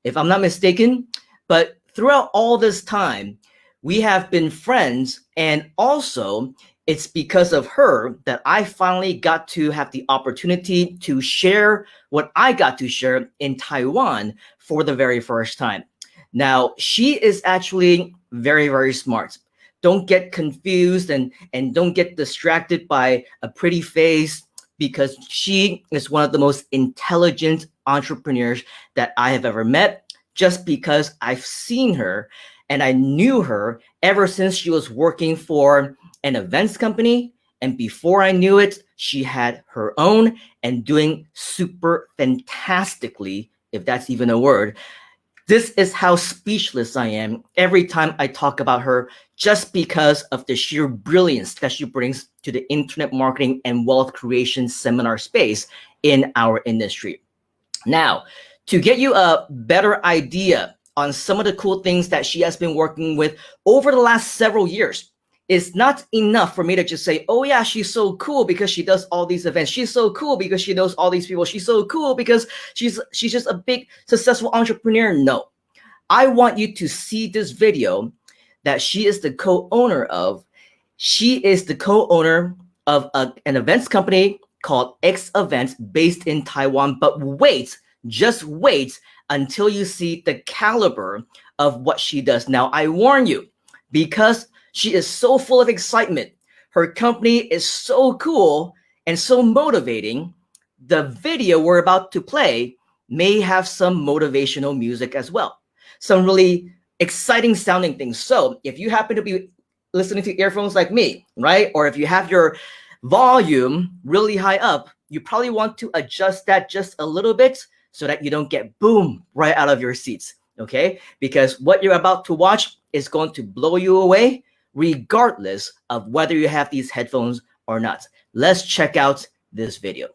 [SPEAKER 2] if I'm not mistaken. But throughout all this time, we have been friends, and also it's because of her that I finally got to have the opportunity to share what I got to share in Taiwan for the very first time. Now, she is actually very, very smart. Don't get confused and don't get distracted by a pretty face, because she is one of the most intelligent entrepreneurs that I have ever met, just because I've seen her and I knew her ever since she was working for an events company. And before I knew it, she had her own and doing super fantastically, if that's even a word. This is how speechless I am every time I talk about her, just because of the sheer brilliance that she brings to the internet marketing and wealth creation seminar space in our industry. Now, to get you a better idea on some of the cool things that she has been working with over the last several years, it's not enough for me to just say, oh yeah, she's so cool because she does all these events. She's so cool because she knows all these people. She's so cool because she's just a big successful entrepreneur. No, I want you to see this video that she is the co-owner of. She is the co-owner of an events company called X Events based in Taiwan. But wait, just wait until you see the caliber of what she does. Now, I warn you, because she is so full of excitement, her company is so cool and so motivating, the video we're about to play may have some motivational music as well. Some really exciting sounding things. So if you happen to be listening to earphones like me, right? Or if you have your volume really high up, you probably want to adjust that just a little bit so that you don't get boom right out of your seats, okay? Because what you're about to watch is going to blow you away, regardless of whether you have these headphones or not. Let's check out this video.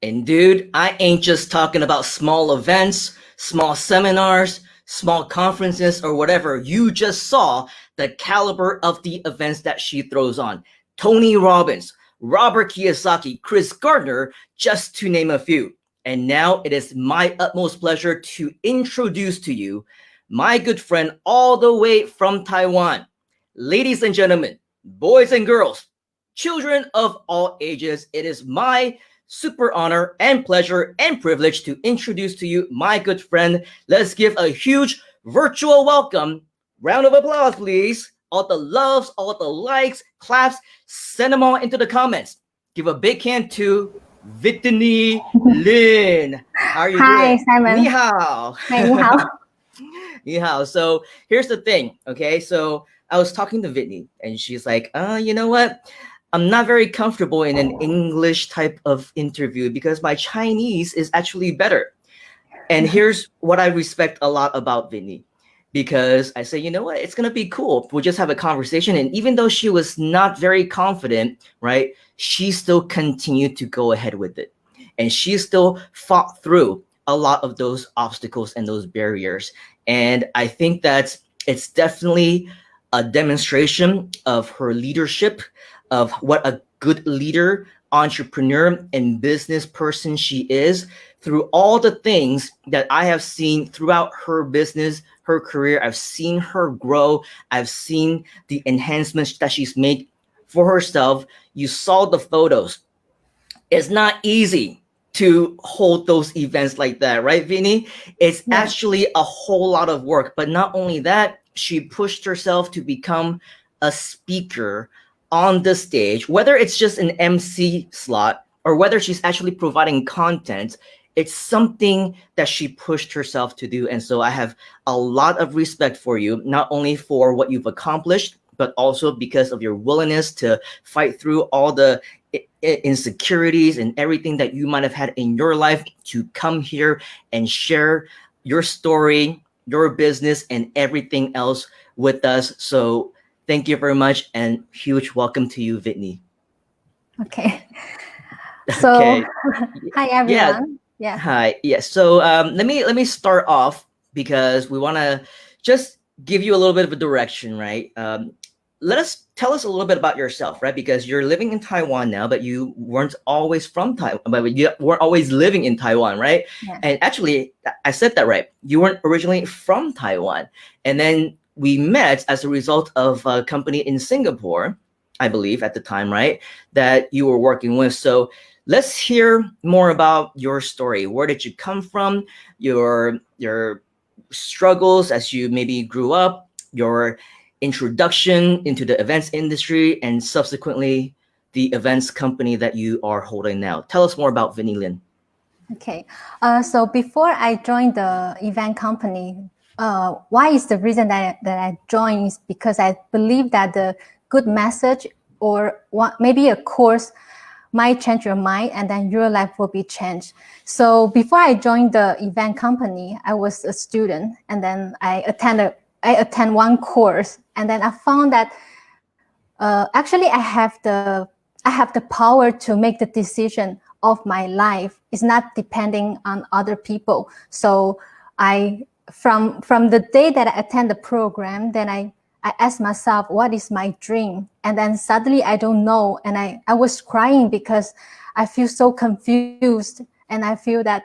[SPEAKER 2] And dude, I ain't just talking about small events, small seminars, small conferences, or whatever. You just saw the caliber of the events that she throws on. Tony Robbins, Robert Kiyosaki, Chris Gardner, just to name a few. And now it is my utmost pleasure to introduce to you my good friend all the way from Taiwan. Ladies and gentlemen, boys and girls, children of all ages, it is my super honor and pleasure and privilege to introduce to you my good friend. Let's give a huge virtual welcome. Round of applause, please. All the loves, all the likes, claps, send them all into the comments. Give a big hand to Whitney Lin. How are you
[SPEAKER 5] Hi,
[SPEAKER 2] doing?
[SPEAKER 5] Simon.
[SPEAKER 2] Ni hao.
[SPEAKER 5] Hi, ni hao.
[SPEAKER 2] Ni hao. So here's the thing, okay? So I was talking to Whitney, and she's like, you know what? I'm not very comfortable in an English type of interview because my Chinese is actually better. And here's what I respect a lot about Whitney, because I say, you know what, it's gonna be cool. We'll just have a conversation. And even though she was not very confident, right, she still continued to go ahead with it. And she still fought through a lot of those obstacles and those barriers. And I think that it's definitely a demonstration of her leadership, of what a good leader, entrepreneur, and business person she is, through all the things that I have seen throughout her business, her career. I've seen her grow. I've seen the enhancements that she's made for herself. You saw the photos. It's not easy to hold those events like that, right, Vinny? It's actually a whole lot of work. But not only that, she pushed herself to become a speaker on the stage, whether it's just an MC slot or whether she's actually providing content. It's something that she pushed herself to do. And so I have a lot of respect for you, not only for what you've accomplished, but also because of your willingness to fight through all the insecurities and everything that you might have had in your life to come here and share your story, your business, and everything else with us. So thank you very much, and huge welcome to you, Whitney.
[SPEAKER 5] Okay. So,
[SPEAKER 2] Okay.
[SPEAKER 5] hi everyone. Yeah.
[SPEAKER 2] Hi. Yes. So let me start off, because we want to just give you a little bit of a direction, right? Tell us a little bit about yourself, right? Because you're living in Taiwan now, but you weren't always from Taiwan, but you weren't always living in Taiwan, right?
[SPEAKER 5] Yeah.
[SPEAKER 2] And actually, I said that right. You weren't originally from Taiwan, and then we met as a result of a company in Singapore, I believe at the time, right? That you were working with. So let's hear more about your story. Where did you come from? Your struggles as you maybe grew up, your introduction into the events industry, and subsequently the events company that you are holding now. Tell us more about Vinny Lin.
[SPEAKER 5] Okay. So before I joined the event company, why is the reason that I joined is because I believe that the good message or maybe a course might change your mind, and then your life will be changed. So before I joined the event company, I was a student, and then I attend one course, and then I found that actually I have the power to make the decision of my life. It's not depending on other people. So from the day that I attend the program, then I asked myself, what is my dream? And then suddenly I don't know. And I was crying because I feel so confused. And I feel that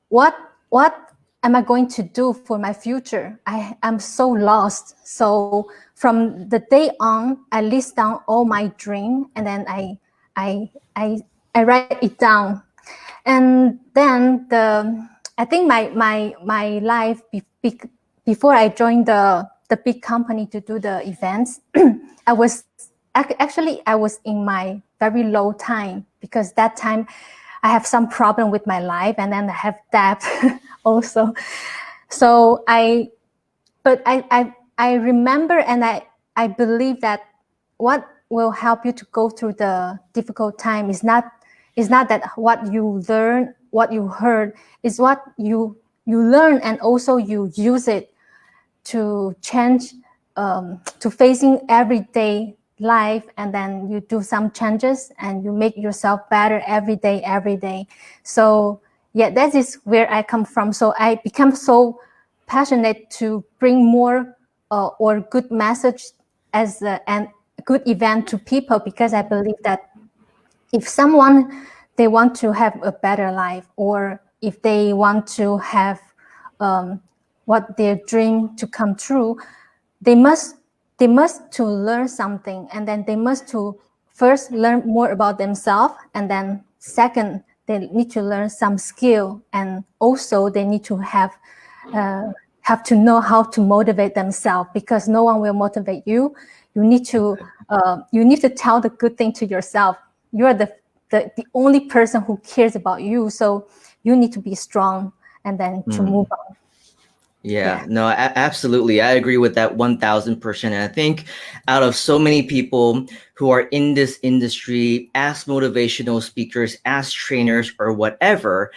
[SPEAKER 5] what am I going to do for my future? I'm so lost. So from the day on, I list down all my dream, and then I write it down. And then I think my life before I joined the big company to do the events, I was in my very low time, because that time I have some problem with my life, and then I have debt also. So I remember, and I believe that what will help you to go through the difficult time is not that what you learn, what you heard, is what you learn, and also you use it to change, to facing everyday life, and then you do some changes and you make yourself better every day. So yeah, that is where I come from. So I become so passionate to bring more or good message as a good event to people, because I believe that if someone, they want to have a better life, or if they want to have what their dream to come true, they must to learn something, and then they must to first learn more about themselves, and then second, they need to learn some skill, and also they need to have to know how to motivate themselves, because no one will motivate you. You need to tell the good thing to yourself. You are the only person who cares about you, so you need to be strong and then to move on.
[SPEAKER 2] Yeah, no, absolutely. I agree with that 1000%. And I think out of so many people who are in this industry as motivational speakers, as trainers, or whatever,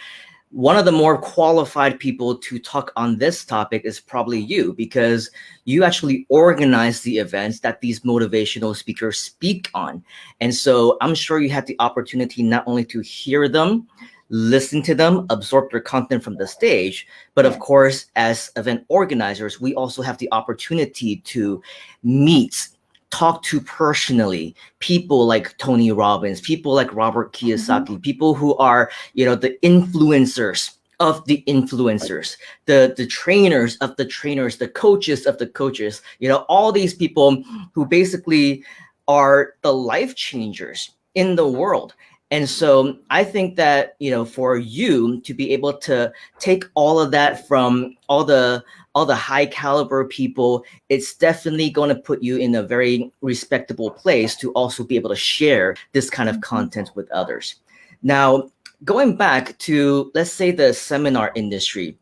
[SPEAKER 2] one of the more qualified people to talk on this topic is probably you, because you actually organize the events that these motivational speakers speak on. And so I'm sure you had the opportunity not only to hear them, listen to them, absorb their content from the stage, but of course, as event organizers, we also have the opportunity to meet, talk to personally people like Tony Robbins, people like Robert Kiyosaki, people who are, the influencers of the influencers, the trainers of the trainers, the coaches of the coaches, all these people who basically are the life changers in the world. And so I think that, for you to be able to take all of that from all the high caliber people, it's definitely going to put you in a very respectable place to also be able to share this kind of content with others. Now, going back to, let's say, the seminar industry,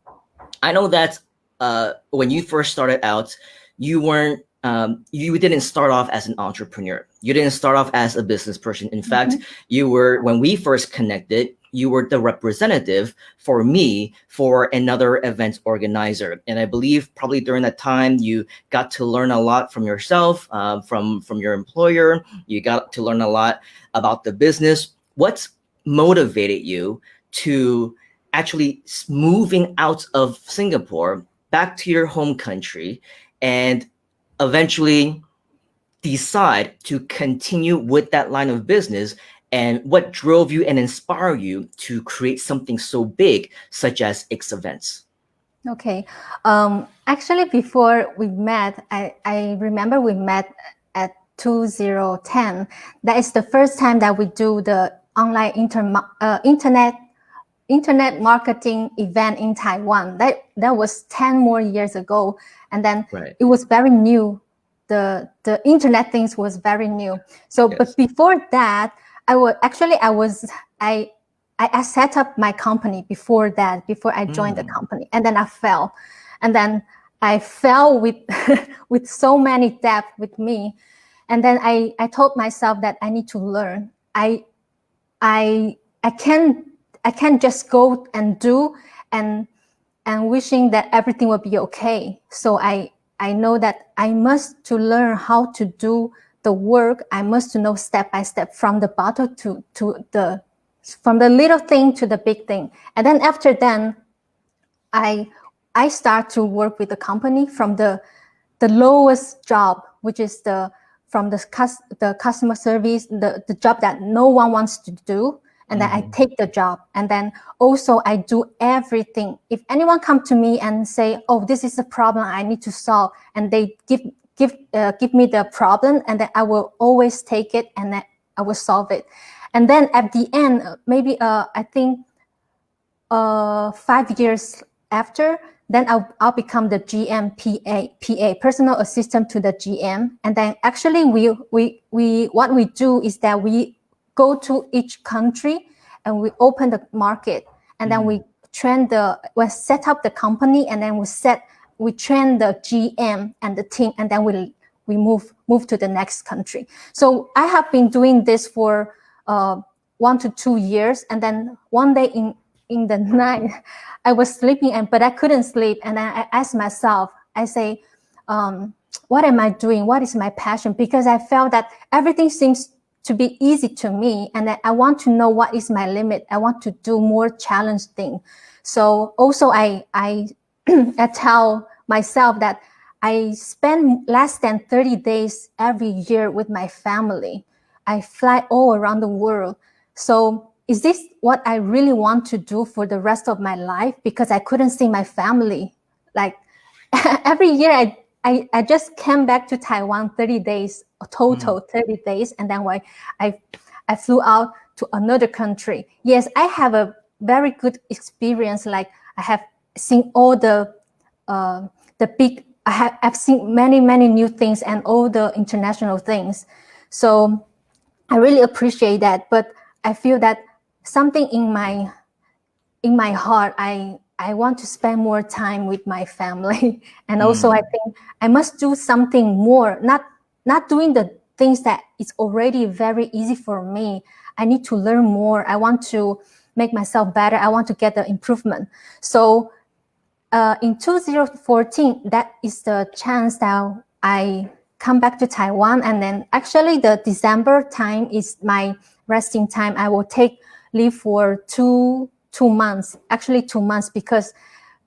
[SPEAKER 2] I know that when you first started out, you didn't start off as an entrepreneur. You didn't start off as a business person. In fact, when we first connected, you were the representative for me for another event organizer. And I believe probably during that time, you got to learn a lot from yourself, from your employer. You got to learn a lot about the business. What motivated you to actually moving out of Singapore back to your home country and eventually decide to continue with that line of business? And what drove you and inspired you to create something so big, such as X Events?
[SPEAKER 5] Okay. Actually, before we met, I remember we met at 2010. That is the first time that we do the online internet marketing event in Taiwan. That was 10 more years ago. And then It was very new. The internet things was very new. So, But before that, I set up my company before I joined the company, and then I fell. And then I fell with with so many debt with me. And then I told myself that I need to learn. I can't just go and do and wishing that everything will be okay. So I know that I must to learn how to do the work. I must to know step by step from the bottom from the little thing to the big thing. And then after then, I start to work with the company from the lowest job, which is from the customer service, the job that no one wants to do. And then I take the job. And then also I do everything. If anyone come to me and say, oh, this is a problem I need to solve, and they give me the problem, and then I will always take it and then I will solve it. And then at the end, maybe I think 5 years after, then I'll become the GM PA, personal assistant to the GM. And then actually what we do is that we go to each country and we open the market, and then we set up the company, and then we train the GM and the team, and then we move to the next country. So I have been doing this for 1 to 2 years, and then one day in the night, I was sleeping, but I couldn't sleep, and I asked myself, I say, what am I doing? What is my passion? Because I felt that everything seems to be easy to me, and I want to know what is my limit. I want to do more challenge thing. So also I tell myself that I spend less than 30 days every year with my family. I fly all around the world. So is this what I really want to do for the rest of my life? Because I couldn't see my family. Like every year I just came back to Taiwan 30 days, total 30 days. And then I flew out to another country. Yes, I have a very good experience. Like I have seen all the big, I've seen many new things and all the international things. So I really appreciate that. But I feel that something in my heart, I want to spend more time with my family. And also I think I must do something more, not doing the things that is already very easy for me. I need to learn more. I want to make myself better. I want to get the improvement. So in 2014, that is the chance that I come back to Taiwan. And then actually the December time is my resting time. I will take leave for two months, actually 2 months, because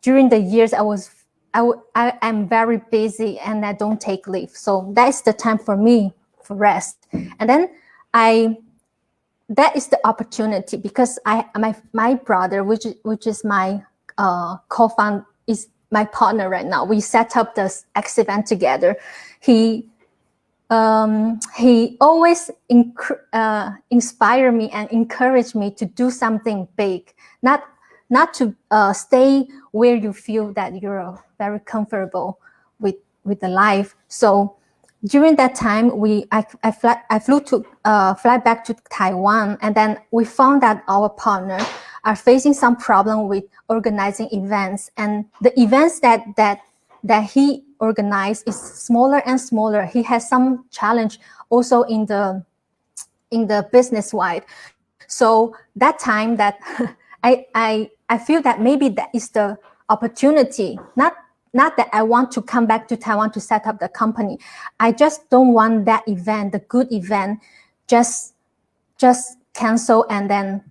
[SPEAKER 5] during the years I am very busy and I don't take leave. So that is the time for me for rest. And then that is the opportunity, because my brother, which is my co-founder, is my partner right now. We set up this X event together. He always inspire me and encourage me to do something big, not to stay where you feel that you're very comfortable with the life. So during that time, I flew to fly back to Taiwan, and then we found that our partner are facing some problem with organizing events, and the events that he organized is smaller and smaller. He has some challenge also in the business wide. So that time that I feel that maybe that is the opportunity, not that I want to come back to Taiwan to set up the company. I just don't want that event, the good event, just cancel, and then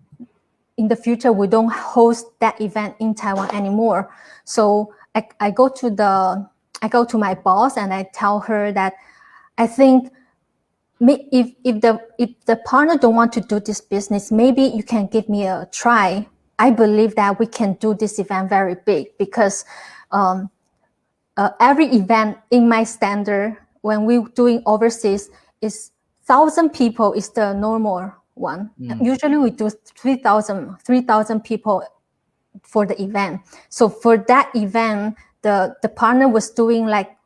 [SPEAKER 5] in the future we don't host that event in Taiwan anymore. So I go to my boss and I tell her that I think if the partner don't want to do this business, maybe you can give me a try. I believe that we can do this event very big, because every event in my standard, when we're doing overseas, is 1,000 people is the normal one. Usually we do 3,000 people for the event. So for that event, the partner was doing like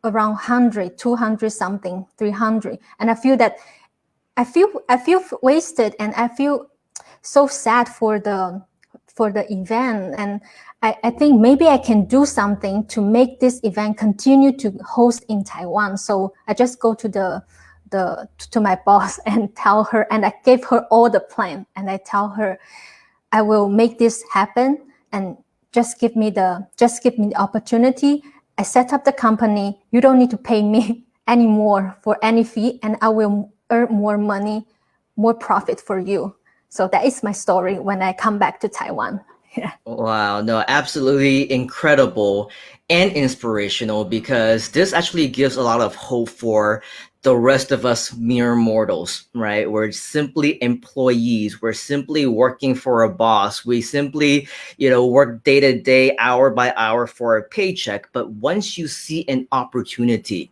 [SPEAKER 5] around 100, 200 something, 300. And I feel that I feel wasted, and I feel so sad for the event. And I think maybe I can do something to make this event continue to host in Taiwan. So I just go to to my boss and tell her, and I gave her all the plan, and I tell her I will make this happen, and just give me the opportunity. I set up the company. You don't need to pay me anymore for any fee, and I will earn more money, more profit for you. So that is my story when I come back to Taiwan. Yeah.
[SPEAKER 2] Wow, no, absolutely incredible and inspirational, because this actually gives a lot of hope for the rest of us mere mortals, right? We're simply employees. We're simply working for a boss. We simply, work day to day, hour by hour for a paycheck. But once you see an opportunity,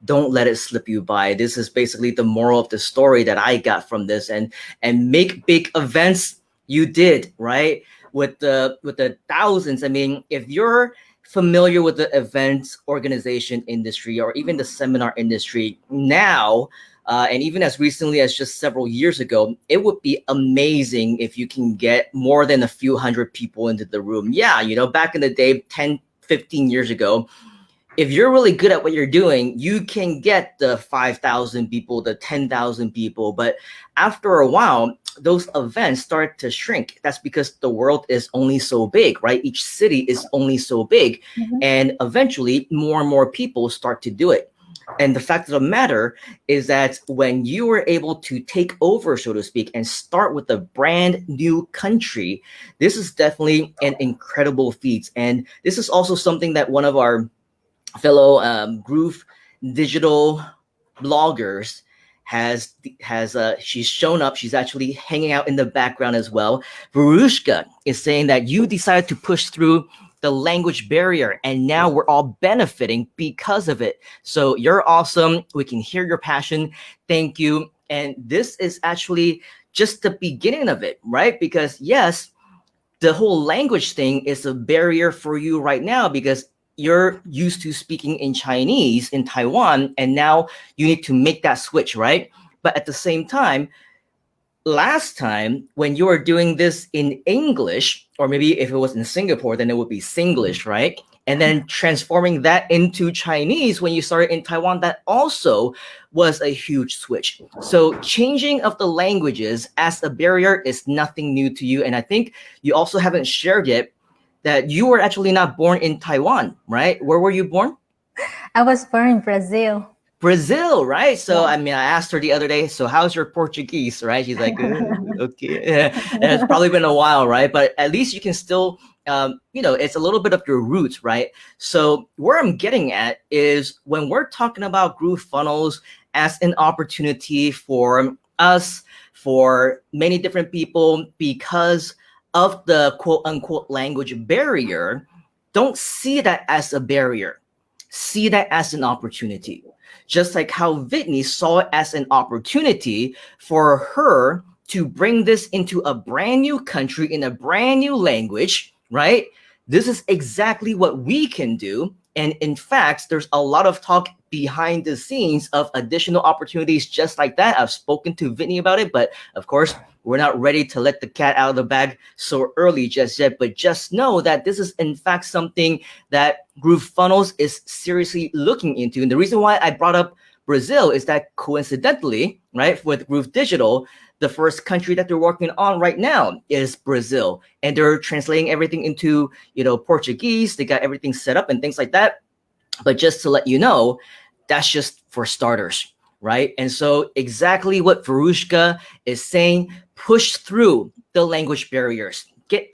[SPEAKER 2] don't let it slip you by. This is basically the moral of the story that I got from this. And make big events. You did, right? With the thousands. I mean, if you're familiar with the events organization industry, or even the seminar industry now, and even as recently as just several years ago, it would be amazing if you can get more than a few hundred people into the room. Yeah, back in the day, 10, 15 years ago, if you're really good at what you're doing, you can get the 5,000 people, the 10,000 people. But after a while, those events start to shrink. That's because the world is only so big, right? Each city is only so big. And eventually more and more people start to do it. And the fact of the matter is that when you were able to take over, so to speak, and start with a brand new country, this is definitely an incredible feat. And this is also something that one of our fellow Groove digital bloggers she's shown up. She's actually hanging out in the background as well. Verushka is saying that you decided to push through the language barrier, and now we're all benefiting because of it. So you're awesome. We can hear your passion. Thank you. And this is actually just the beginning of it, right? Because yes, the whole language thing is a barrier for you right now because you're used to speaking in Chinese in Taiwan, and now you need to make that switch, right? But at the same time, last time when you were doing this in English, or maybe if it was in Singapore, then it would be Singlish, right? And then transforming that into Chinese when you started in Taiwan, that also was a huge switch. So changing of the languages as a barrier is nothing new to you. And I think you also haven't shared yet that you were actually not born in Taiwan, right? Where were you born?
[SPEAKER 5] I was born in Brazil.
[SPEAKER 2] Brazil, right? So,
[SPEAKER 5] Yeah.
[SPEAKER 2] I mean, I asked her the other day, so how's your Portuguese, right? She's like, okay. And it's probably been a while, right? But at least you can still, it's a little bit of your roots, right? So where I'm getting at is when we're talking about GrooveFunnels as an opportunity for us, for many different people, because of the quote unquote language barrier, don't see that as a barrier. See that as an opportunity. Just like how Whitney saw it as an opportunity for her to bring this into a brand new country in a brand new language, right? This is exactly what we can do. And in fact, there's a lot of talk behind the scenes of additional opportunities just like that. I've spoken to Whitney about it, but of course, we're not ready to let the cat out of the bag so early just yet. But just know that this is in fact something that GrooveFunnels is seriously looking into. And the reason why I brought up Brazil is that coincidentally, right, with Groove Digital, the first country that they're working on right now is Brazil. And they're translating everything into, Portuguese. They got everything set up and things like that. But just to let you know, that's just for starters, right? And so exactly what Verushka is saying, push through the language barriers. Get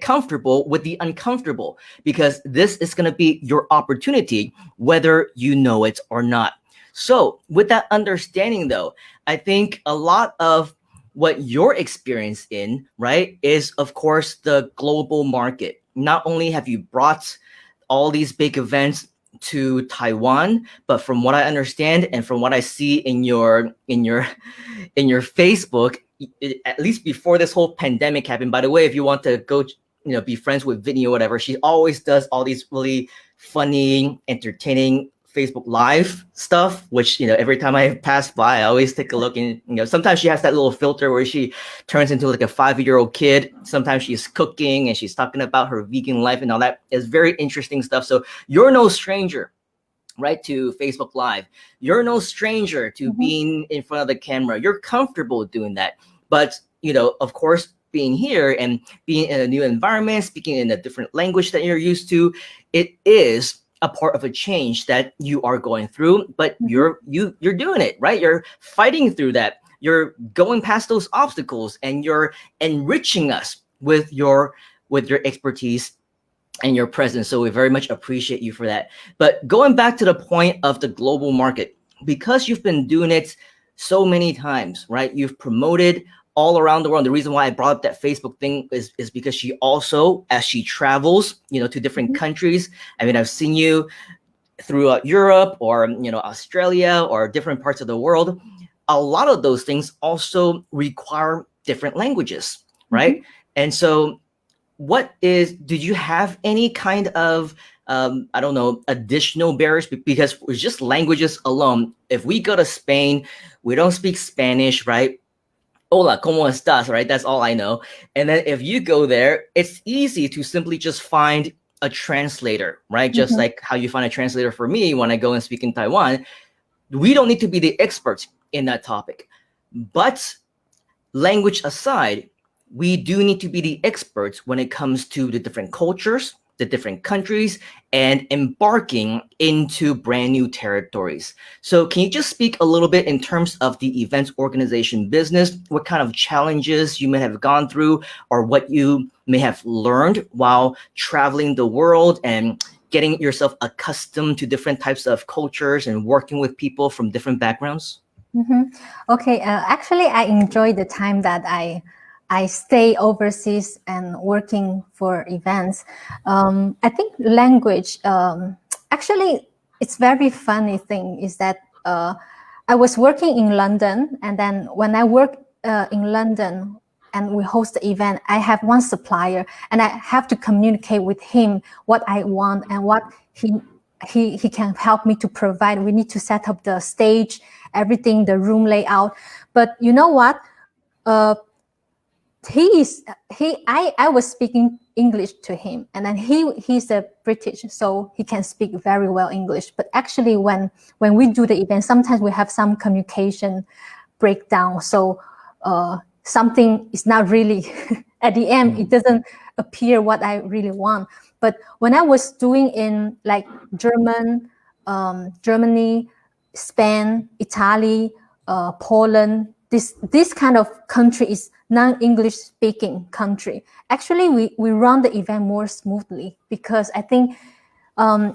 [SPEAKER 2] comfortable with the uncomfortable, because this is going to be your opportunity, whether you know it or not. So with that understanding, though, I think a lot of what you're experienced in, right, is, of course, the global market. Not only have you brought all these big events to Taiwan, but from what I understand and from what I see in your Facebook, at least before this whole pandemic happened. By the way, if you want to go, be friends with Whitney or whatever, she always does all these really funny, entertaining Facebook Live stuff, which, every time I pass by, I always take a look. And, sometimes she has that little filter where she turns into like a 5-year-old kid. Sometimes she's cooking and she's talking about her vegan life and all that. It's very interesting stuff. So you're no stranger, right, to Facebook Live. You're no stranger to being in front of the camera. You're comfortable doing that. But, of course, being here and being in a new environment, speaking in a different language that you're used to, it is a part of a change that you are going through, but you're doing it, right? You're fighting through that. You're going past those obstacles, and you're enriching us with your expertise and your presence. So we very much appreciate you for that. But going back to the point of the global market, because you've been doing it so many times, right? You've promoted all around the world. The reason why I brought up that Facebook thing is because she also, as she travels, to different countries. I mean, I've seen you throughout Europe or, Australia or different parts of the world. A lot of those things also require different languages, right? And so did you have any kind of, additional barriers? Because it's just languages alone. If we go to Spain, we don't speak Spanish, right? Hola, ¿cómo estás? Right? That's all I know. And then if you go there, it's easy to simply just find a translator, right? Just like how you find a translator for me when I go and speak in Taiwan. We don't need to be the experts in that topic. But language aside, we do need to be the experts when it comes to the different cultures, the different countries, and embarking into brand new territories. So can you just speak a little bit in terms of the events organization business, what kind of challenges you may have gone through, or what you may have learned while traveling the world and getting yourself accustomed to different types of cultures and working with people from different backgrounds?
[SPEAKER 5] Okay, actually, I enjoy the time that I stay overseas and working for events. I think language. Actually, it's very funny thing is that I was working in London, and then when I work in London and we host the event, I have one supplier, and I have to communicate with him what I want and what he can help me to provide. We need to set up the stage, everything, the room layout. But you know what? I was speaking English to him, and then he's a British, so he can speak very well English. But actually, when we do the event, sometimes we have some communication breakdown. So something is not really at the end. It doesn't appear what I really want. But when I was doing in like Germany, Spain, Italy, Poland, this kind of country is non-English speaking country. Actually, we run the event more smoothly because I think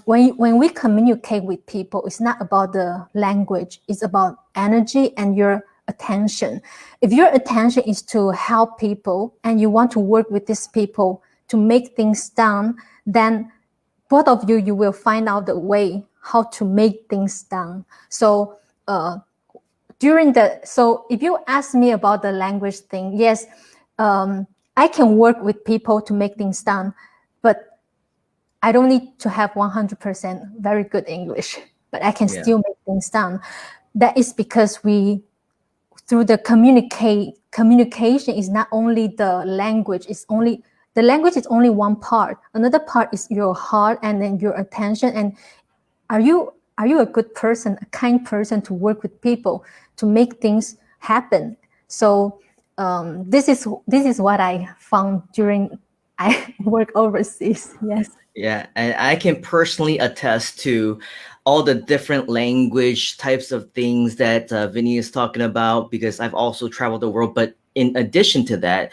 [SPEAKER 5] when we communicate with people, it's not about the language, it's about energy and your attention. If your attention is to help people and you want to work with these people to make things done, then both of you will find out the way how to make things done. So so if you ask me about the language thing, yes, I can work with people to make things done, but I don't need to have 100% very good English, but I can still make things done. That is because through the communication is not only the language, the language is only one part. Another part is your heart and then your attention. And are you a good person, a kind person to work with people to make things happen? So this is what I found during I work overseas. Yes.
[SPEAKER 2] Yeah, and I can personally attest to all the different language types of things that Vinny is talking about, because I've also traveled the world. But in addition to that,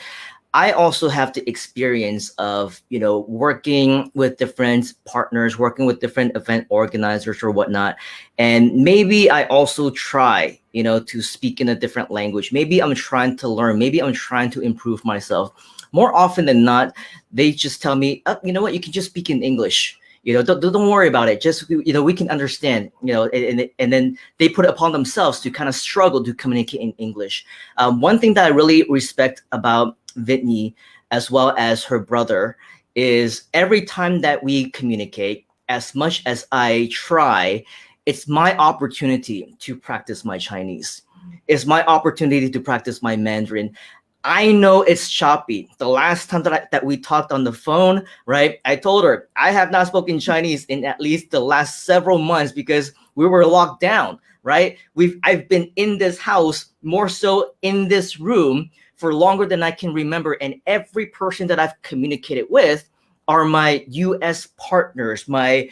[SPEAKER 2] I also have the experience of, working with different partners, working with different event organizers or whatnot. And maybe I also try, to speak in a different language. Maybe I'm trying to learn. Maybe I'm trying to improve myself. More often than not, they just tell me, oh, you know what, you can just speak in English. Don't worry about it. Just, we can understand, and then they put it upon themselves to kind of struggle to communicate in English. One thing that I really respect about Whitney, as well as her brother, is every time that we communicate, as much as I try, it's my opportunity to practice my Chinese. It's my opportunity to practice my Mandarin. I know it's choppy. The last time that we talked on the phone, right? I told her I have not spoken Chinese in at least the last several months because we were locked down, right? I've been in this house, more so in this room, for longer than I can remember, and every person that I've communicated with are my U.S. partners, the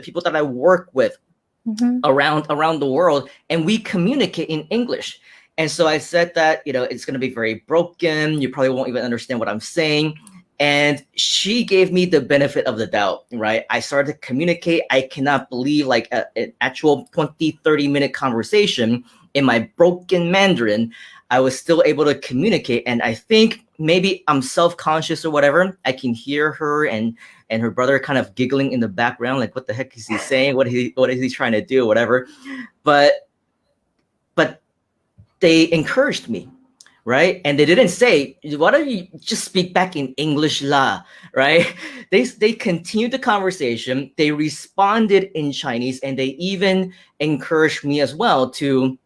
[SPEAKER 2] people that I work with around the world, and we communicate in English. And so I said that, it's going to be very broken. You probably won't even understand what I'm saying. And she gave me the benefit of the doubt, right? I started to communicate. I cannot believe like an actual 20, 30-minute conversation in my broken Mandarin, I was still able to communicate. And I think maybe I'm self-conscious or whatever. I can hear her and her brother kind of giggling in the background, like, what the heck is he saying? What is he trying to do? Whatever. But they encouraged me, right? And they didn't say, why don't you just speak back in English lah, right? They continued the conversation. They responded in Chinese, and they even encouraged me as well to,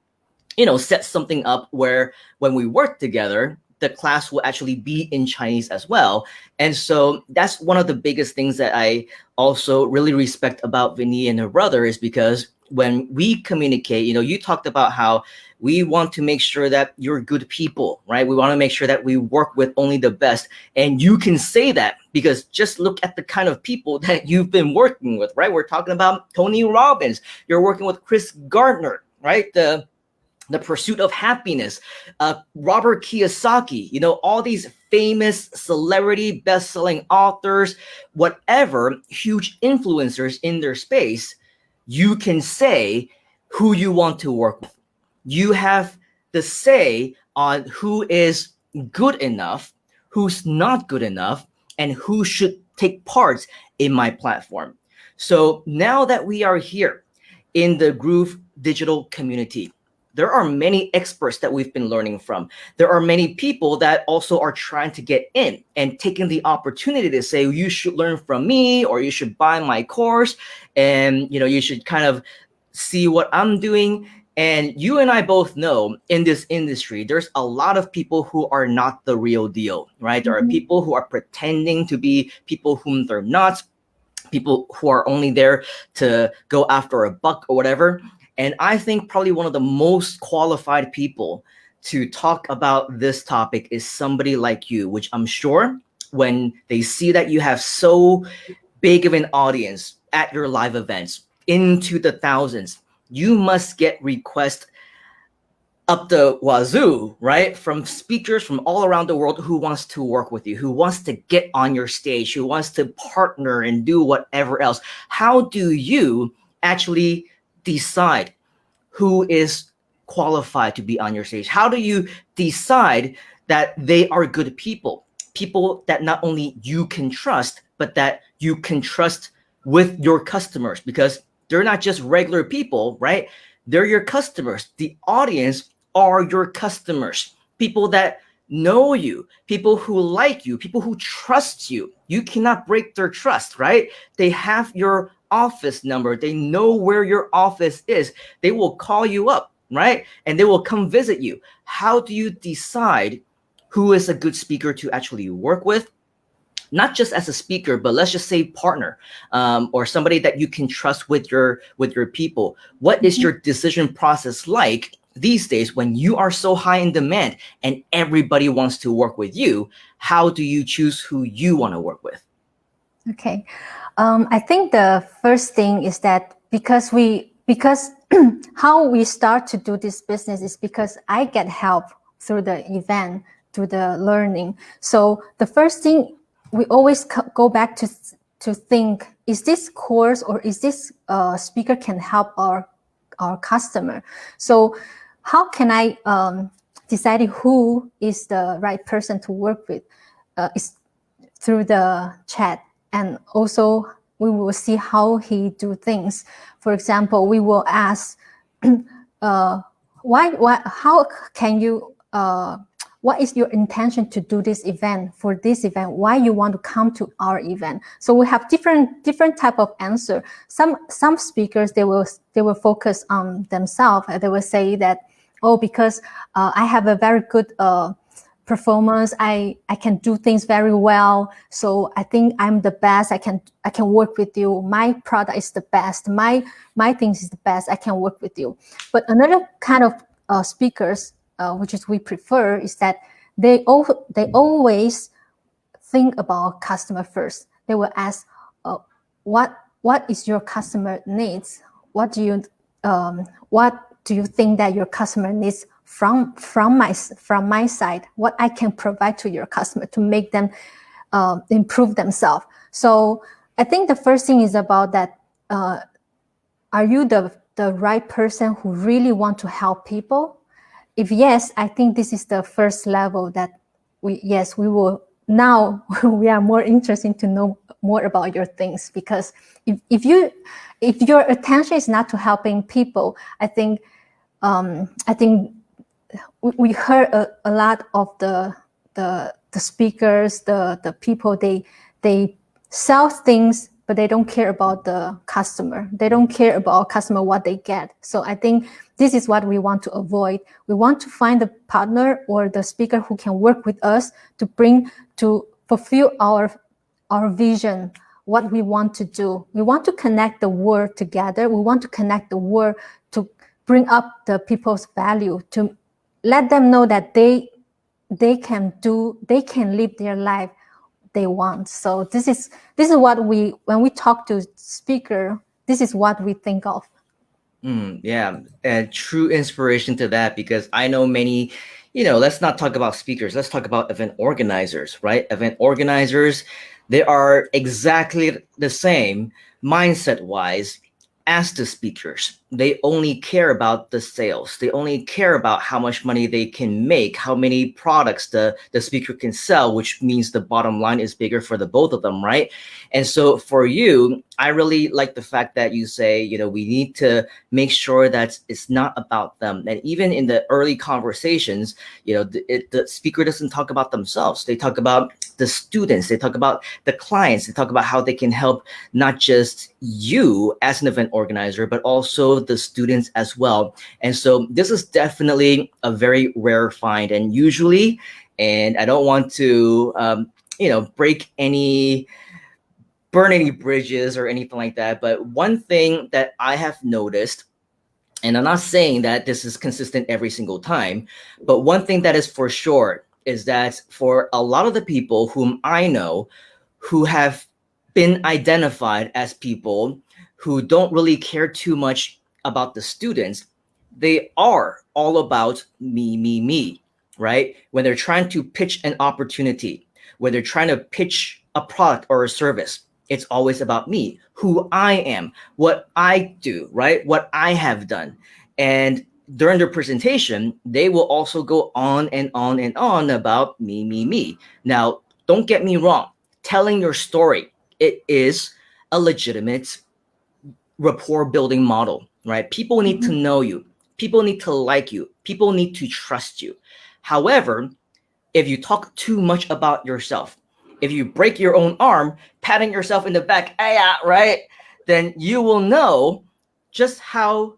[SPEAKER 2] set something up where when we work together, the class will actually be in Chinese as well. And so that's one of the biggest things that I also really respect about Vinny and her brother, is because when we communicate, you talked about how we want to make sure that you're good people, right? We want to make sure that we work with only the best. And you can say that because just look at the kind of people that you've been working with, right? We're talking about Tony Robbins. You're working with Chris Gardner, right? The Pursuit of Happiness, Robert Kiyosaki, all these famous celebrity best-selling authors, whatever, huge influencers in their space. You can say who you want to work with, you have the say on who is good enough, who's not good enough, and who should take part in my platform. So now that we are here in the Groove digital community, there are many experts that we've been learning from. There are many people that also are trying to get in and taking the opportunity to say, you should learn from me, or you should buy my course, and you should kind of see what I'm doing. And you and I both know in this industry, there's a lot of people who are not the real deal, right? There are people who are pretending to be people whom they're not, people who are only there to go after a buck or whatever. And I think probably one of the most qualified people to talk about this topic is somebody like you, which I'm sure when they see that you have so big of an audience at your live events, into the thousands, you must get requests up the wazoo, right? From speakers from all around the world who wants to work with you, who wants to get on your stage, who wants to partner and do whatever else. How do you actually decide who is qualified to be on your stage? How do you decide that they are good people? People that not only you can trust, but that you can trust with your customers, because they're not just regular people, right? They're your customers. The audience are your customers, people that know you, people who like you, people who trust you. You cannot break their trust, right? They have your office number. They know where your office is. They will call you up, right? And they will come visit you. How do you decide who is a good speaker to actually work with? Not just as a speaker, but let's just say partner, or somebody that you can trust with your people. What is your decision process like these days when you are so high in demand and everybody wants to work with you? How do you choose who you want to work with?
[SPEAKER 5] Okay. I think the first thing is that because how we start to do this business is because I get help through the event, through the learning. So the first thing we always go back to think, is this course or is this speaker can help our customer? So how can I decide who is the right person to work with? Is through the chat, and also we will see how he do things. For example, we will ask, how can you, what is your intention to do this event, for this event? Why you want to come to our event? So we have different type of answer. Some speakers, they will focus on themselves. They will say that, oh, because I have a very good performance, I can do things very well, so I think I'm the best. I can work with you. My product is the best. My things is the best. I can work with you. But another kind of speakers, which is we prefer, is that they always think about customer first. They will ask, what is your customer needs? What do you think that your customer needs from my side? What I can provide to your customer to make them improve themselves? So I think the first thing is about that. Are you the right person who really want to help people? If yes, I think this is the first level that we will. Now we are more interested to know more about your things, because if your attention is not to helping people, I think we heard a lot of the speakers, the people, they sell things, but they don't care about the customer. They don't care about customer, what they get. So I think this is what we want to avoid. We want to find the partner or the speaker who can work with us to fulfill our vision, what we want to do. We want to connect the world together. We want to connect the world to bring up the people's value, to let them know that they can live their life they want. So this is what when we talk to speaker, this is what we think of.
[SPEAKER 2] Yeah, and true inspiration to that, because I know many, let's not talk about speakers. Let's talk about event organizers, right? Event organizers, they are exactly the same mindset-wise as the speakers. they only care about the sales. They only care about how much money they can make, how many products the speaker can sell, which means the bottom line is bigger for the both of them, right? And so for you, I really like the fact that you say, you know, we need to make sure that it's not about them. And even in the early conversations, you know, the speaker doesn't talk about themselves. They talk about the students, they talk about the clients, they talk about how they can help not just you as an event organizer, but also the students as well. And so this is definitely a very rare find. And usually, and I don't want to, you know, burn any bridges or anything like that. But one thing that I have noticed, and I'm not saying that this is consistent every single time, but one thing that is for sure is that for a lot of the people whom I know who have been identified as people who don't really care too much about the students, they are all about me, right? When they're trying to pitch an opportunity, when they're trying to pitch a product or a service, it's always about me, who I am, what I do, right? What I have done. And during their presentation, they will also go on and on and on about me. Now, don't get me wrong. Telling your story, it is a legitimate rapport building model, right? People need to know you. People need to like you. People need to trust you. However, if you talk too much about yourself, if you break your own arm, patting yourself in the back, right? Then you will know just how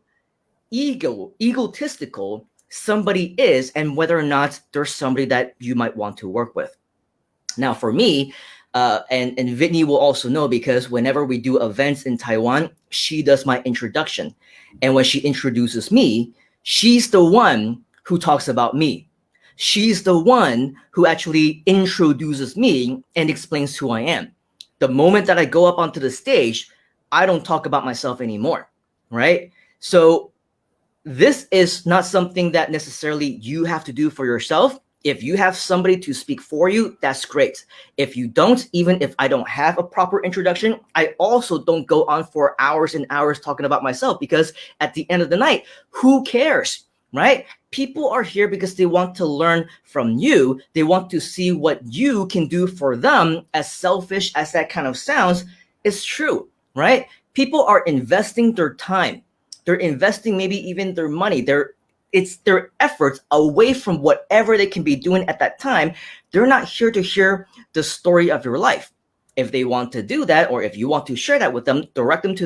[SPEAKER 2] egotistical somebody is and whether or not there's somebody that you might want to work with. Now, for me, and Whitney will also know, because whenever we do events in Taiwan, she does my introduction. And when she introduces me, she's the one who talks about me. She's the one who actually introduces me and explains who I am. The moment that I go up onto the stage, I don't talk about myself anymore, right? So this is not something that necessarily you have to do for yourself. If you have somebody to speak for you, that's great. If you don't, even if I don't have a proper introduction, I also don't go on for hours and hours talking about myself, because at the end of the night, who cares, right? People are here because they want to learn from you. They want to see what you can do for them. As selfish as that kind of sounds, it's true, right? People are investing their time. They're investing maybe even their money. It's their efforts away from whatever they can be doing at that time. They're not here to hear the story of your life. If they want to do that, or if you want to share that with them, direct them to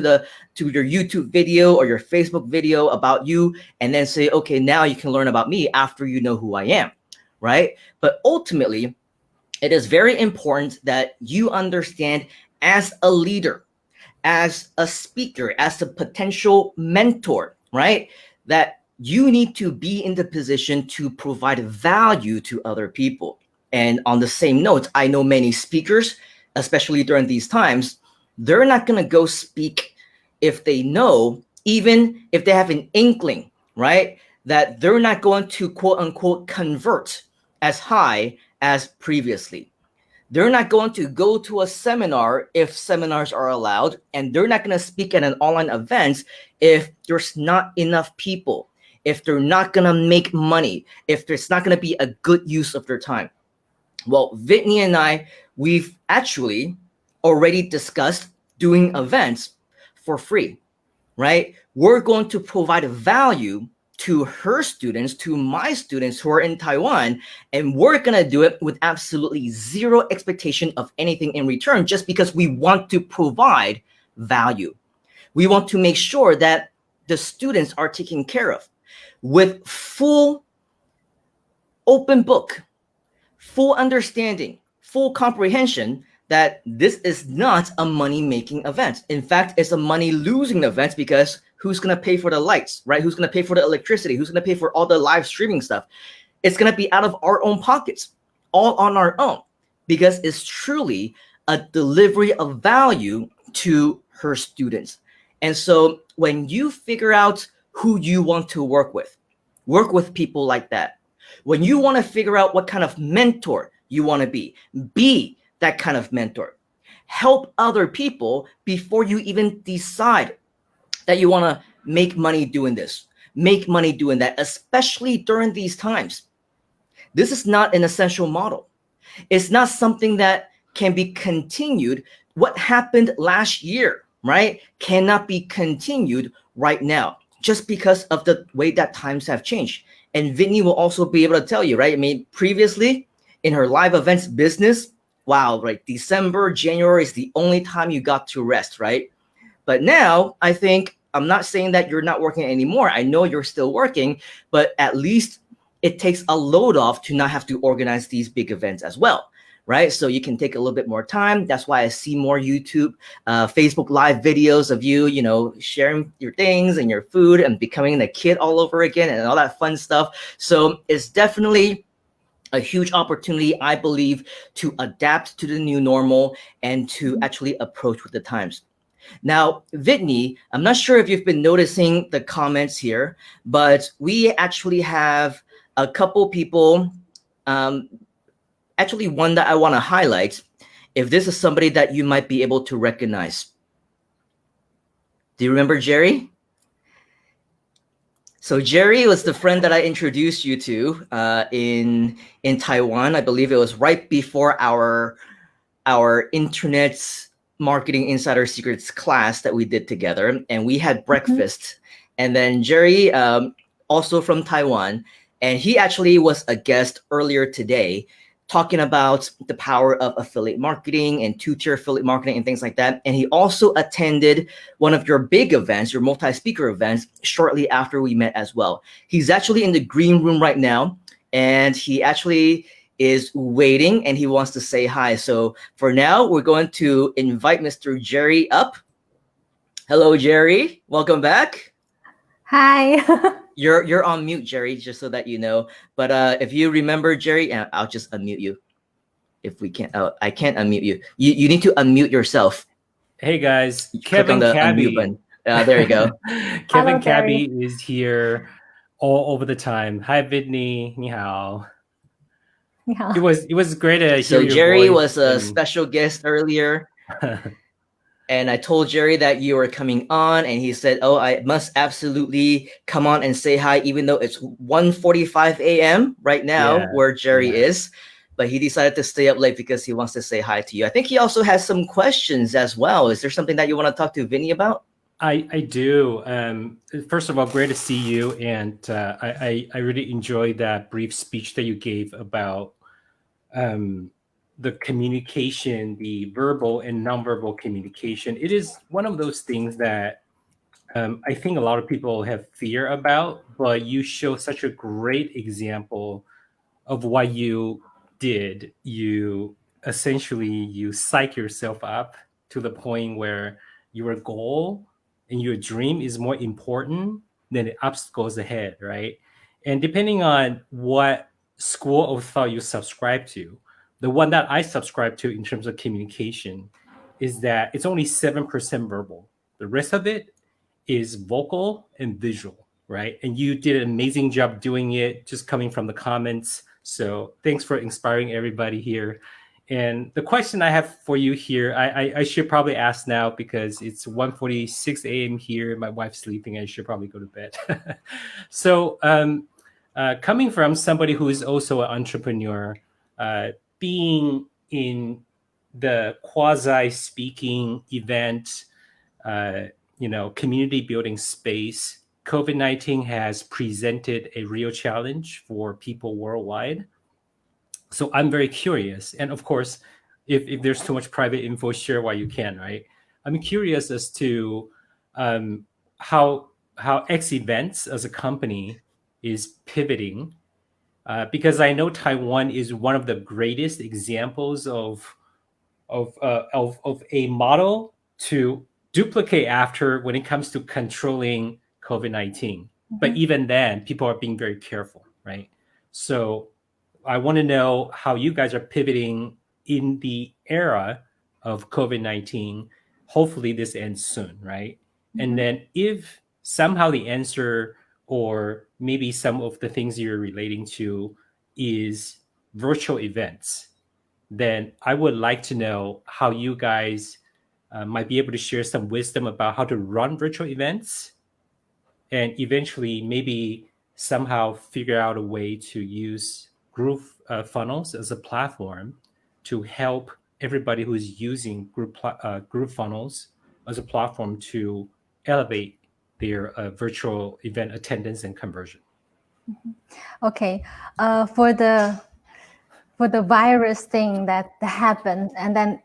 [SPEAKER 2] your YouTube video or your Facebook video about you, and then say, okay, now you can learn about me after you know who I am, right? But ultimately, it is very important that you understand, as a leader, as a speaker, as a potential mentor, right, that you need to be in the position to provide value to other people. And on the same note, I know many speakers, especially during these times, they're not going to go speak if they know, even if they have an inkling, right, that they're not going to quote unquote convert as high as previously. They're not going to go to a seminar if seminars are allowed, and they're not going to speak at an online event if there's not enough people, if they're not going to make money, if there's not going to be a good use of their time. Well, Whitney and I, we've actually already discussed doing events for free, right? We're going to provide value to her students, to my students who are in Taiwan, and we're going to do it with absolutely zero expectation of anything in return, just because we want to provide value. We want to make sure that the students are taken care of with full open book, full understanding, full comprehension that this is not a money-making event. In fact, it's a money-losing event, because who's going to pay for the lights, right? Who's going to pay for the electricity? Who's going to pay for all the live streaming stuff? It's going to be out of our own pockets, all on our own, because it's truly a delivery of value to her students. And so when you figure out who you want to work with people like that. When you want to figure out what kind of mentor you want to be that kind of mentor. Help other people before you even decide that you want to make money doing this, make money doing that, especially during these times. This is not an essential model. It's not something that can be continued. What happened last year, right, cannot be continued right now just because of the way that times have changed. And Whitney will also be able to tell you, right? I mean, previously in her live events business, wow, right, December, January is the only time you got to rest, right? But now I think, I'm not saying that you're not working anymore. I know you're still working, but at least it takes a load off to not have to organize these big events as well, right? So you can take a little bit more time. That's why I see more YouTube, Facebook live videos of you, you know, sharing your things and your food and becoming a kid all over again and all that fun stuff. So it's definitely a huge opportunity, I believe, to adapt to the new normal and to actually approach with the times. Now, Whitney, I'm not sure if you've been noticing the comments here, but we actually have a couple people, actually one that I want to highlight, if this is somebody that you might be able to recognize. Do you remember Jerry? So Jerry was the friend that I introduced you to in Taiwan. I believe it was right before our internet marketing insider secrets class that we did together, and we had breakfast. And then Jerry, also from Taiwan, and he actually was a guest earlier today talking about the power of affiliate marketing and two-tier affiliate marketing and things like that. And he also attended one of your big events, your multi-speaker events, shortly after we met as well. He's actually in the green room right now, and he actually is waiting and he wants to say hi. So for now, we're going to invite Mr. Jerry up. Hello, Jerry. Welcome back.
[SPEAKER 5] Hi.
[SPEAKER 2] You're on mute, Jerry, just so that you know. But if you remember, Jerry, I'll just unmute you. If we can't, I can't unmute you. You need to unmute yourself.
[SPEAKER 3] Hey guys,
[SPEAKER 2] Click on
[SPEAKER 3] Kevin
[SPEAKER 2] the unmute
[SPEAKER 3] Cabby.
[SPEAKER 2] button. There you go.
[SPEAKER 3] Kevin
[SPEAKER 5] Hello, Jerry.
[SPEAKER 3] Cabby is here all over the time. Hi, Whitney. Ni hao.
[SPEAKER 5] Yeah.
[SPEAKER 3] It was great to hear
[SPEAKER 2] So
[SPEAKER 3] your
[SPEAKER 2] Jerry
[SPEAKER 3] voice
[SPEAKER 2] was a
[SPEAKER 3] and-
[SPEAKER 2] special guest earlier. And I told Jerry that you were coming on, and he said, oh, I must absolutely come on and say hi, even though it's 1:45 a.m. right now,
[SPEAKER 3] Yeah,
[SPEAKER 2] where Jerry
[SPEAKER 3] yeah.
[SPEAKER 2] is. But he decided to stay up late because he wants to say hi to you. I think he also has some questions as well. Is there something that you want to talk to Vinny about?
[SPEAKER 3] I do. First of all, great to see you. And I really enjoyed that brief speech that you gave about the communication, the verbal and nonverbal communication. It is one of those things that I think a lot of people have fear about, but you show such a great example of what you did. You essentially, you psych yourself up to the point where your goal and your dream is more important than the obstacles ahead, right? And depending on what school of thought you subscribe to, the one that I subscribe to in terms of communication is that it's only 7% verbal. The rest of it is vocal and visual, right? And you did an amazing job doing it, just coming from the comments. So thanks for inspiring everybody here. And the question I have for you here, I should probably ask now because it's 1:46 a.m. here. My wife's sleeping. I should probably go to bed. So coming from somebody who is also an entrepreneur, being in the quasi-speaking event, community building space, COVID-19 has presented a real challenge for people worldwide. So I'm very curious. And of course, if there's too much private info, share while you can, right? I'm curious as to how X Events as a company is pivoting, because I know Taiwan is one of the greatest examples of a model to duplicate after when it comes to controlling COVID-19. But even then, people are being very careful, right? So I want to know how you guys are pivoting in the era of COVID-19. Hopefully this ends soon, right? And then if somehow the answer or maybe some of the things you're relating to is virtual events, then I would like to know how you guys might be able to share some wisdom about how to run virtual events and eventually maybe somehow figure out a way to use GrooveFunnels as a platform to help everybody who's using GrooveFunnels as a platform to elevate their virtual event attendance and conversion.
[SPEAKER 5] Okay, for the virus thing that happened, and then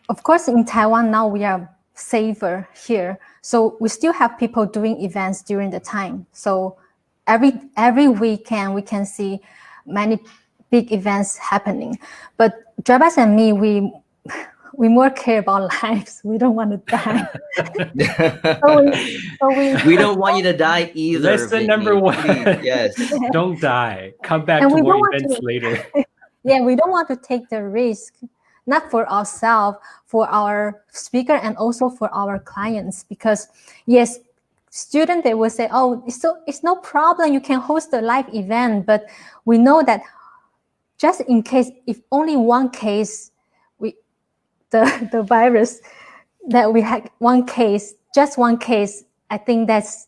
[SPEAKER 5] of course in Taiwan now we are safer here, so we still have people doing events during the time. So every weekend we can see many big events happening. But Jabas and me, we more care about lives. We don't want to die.
[SPEAKER 2] We don't want you to die either.
[SPEAKER 3] Lesson number one.
[SPEAKER 2] Please, yes.
[SPEAKER 3] Don't die. Come back
[SPEAKER 5] And
[SPEAKER 3] to
[SPEAKER 5] we
[SPEAKER 3] more
[SPEAKER 5] don't
[SPEAKER 3] events
[SPEAKER 5] want to-
[SPEAKER 3] later.
[SPEAKER 5] Yeah, we don't want to take the risk, not for ourselves, for our speaker, and also for our clients. Because yes, students, they will say, oh, it's no problem, you can host a live event. But we know that just in case, if only one case, the virus, that we had just one case, I think that's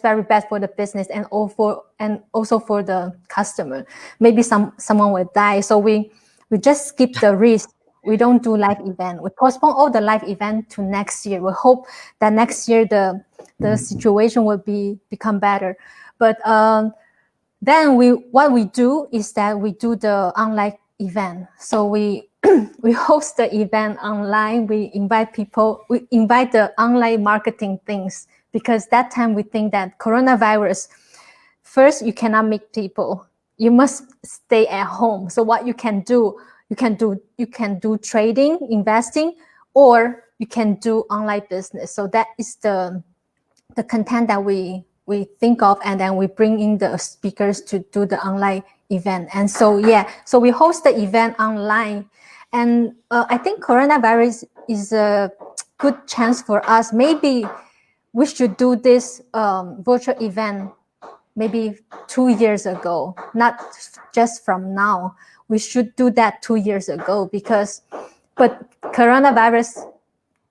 [SPEAKER 5] very bad for the business and also for the customer. Maybe someone will die. So we just skip the risk. We don't do live event. We postpone all the live event to next year. We hope that next year the situation will become better. But then what we do is that we do the online event. So we host the event online. We invite people. We invite the online marketing things, because that time we think that coronavirus, first, you cannot meet people. You must stay at home. So what you can do trading, investing, or you can do online business. So that is the content that we think of, and then we bring in the speakers to do the online event. And so so we host the event online. And I think coronavirus is a good chance for us. Maybe we should do this virtual event maybe 2 years ago, not just from now. We should do that 2 years ago, but coronavirus,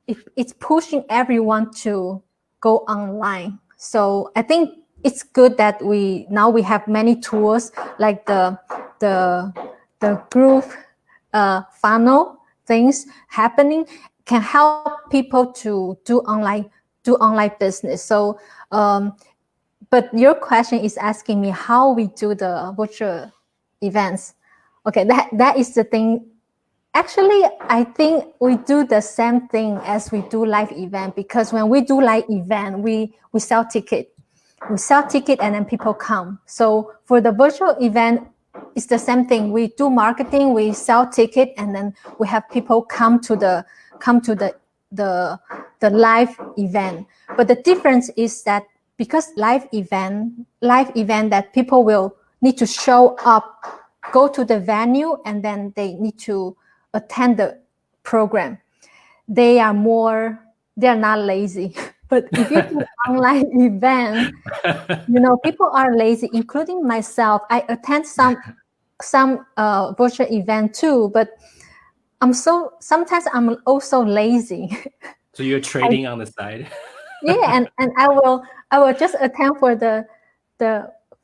[SPEAKER 5] it's pushing everyone to go online. So I think it's good that now we have many tools like the Groove funnel things happening, can help people to do online business. So but your question is asking me how we do the virtual events. Okay, that is the thing. Actually, I think we do the same thing as we do live event, because when we do live event, we sell ticket. We sell ticket and then people come. So for the virtual event, it's the same thing. We do marketing, we sell ticket, and then we have people come to the live event. But the difference is that because live event that people will need to show up, go to the venue, and then they need to attend the program. They are not lazy. But if you do online event, people are lazy, including myself. I attend some virtual event too, but sometimes I'm also lazy.
[SPEAKER 3] So you're trading on the side.
[SPEAKER 5] Yeah, and I will just attend for the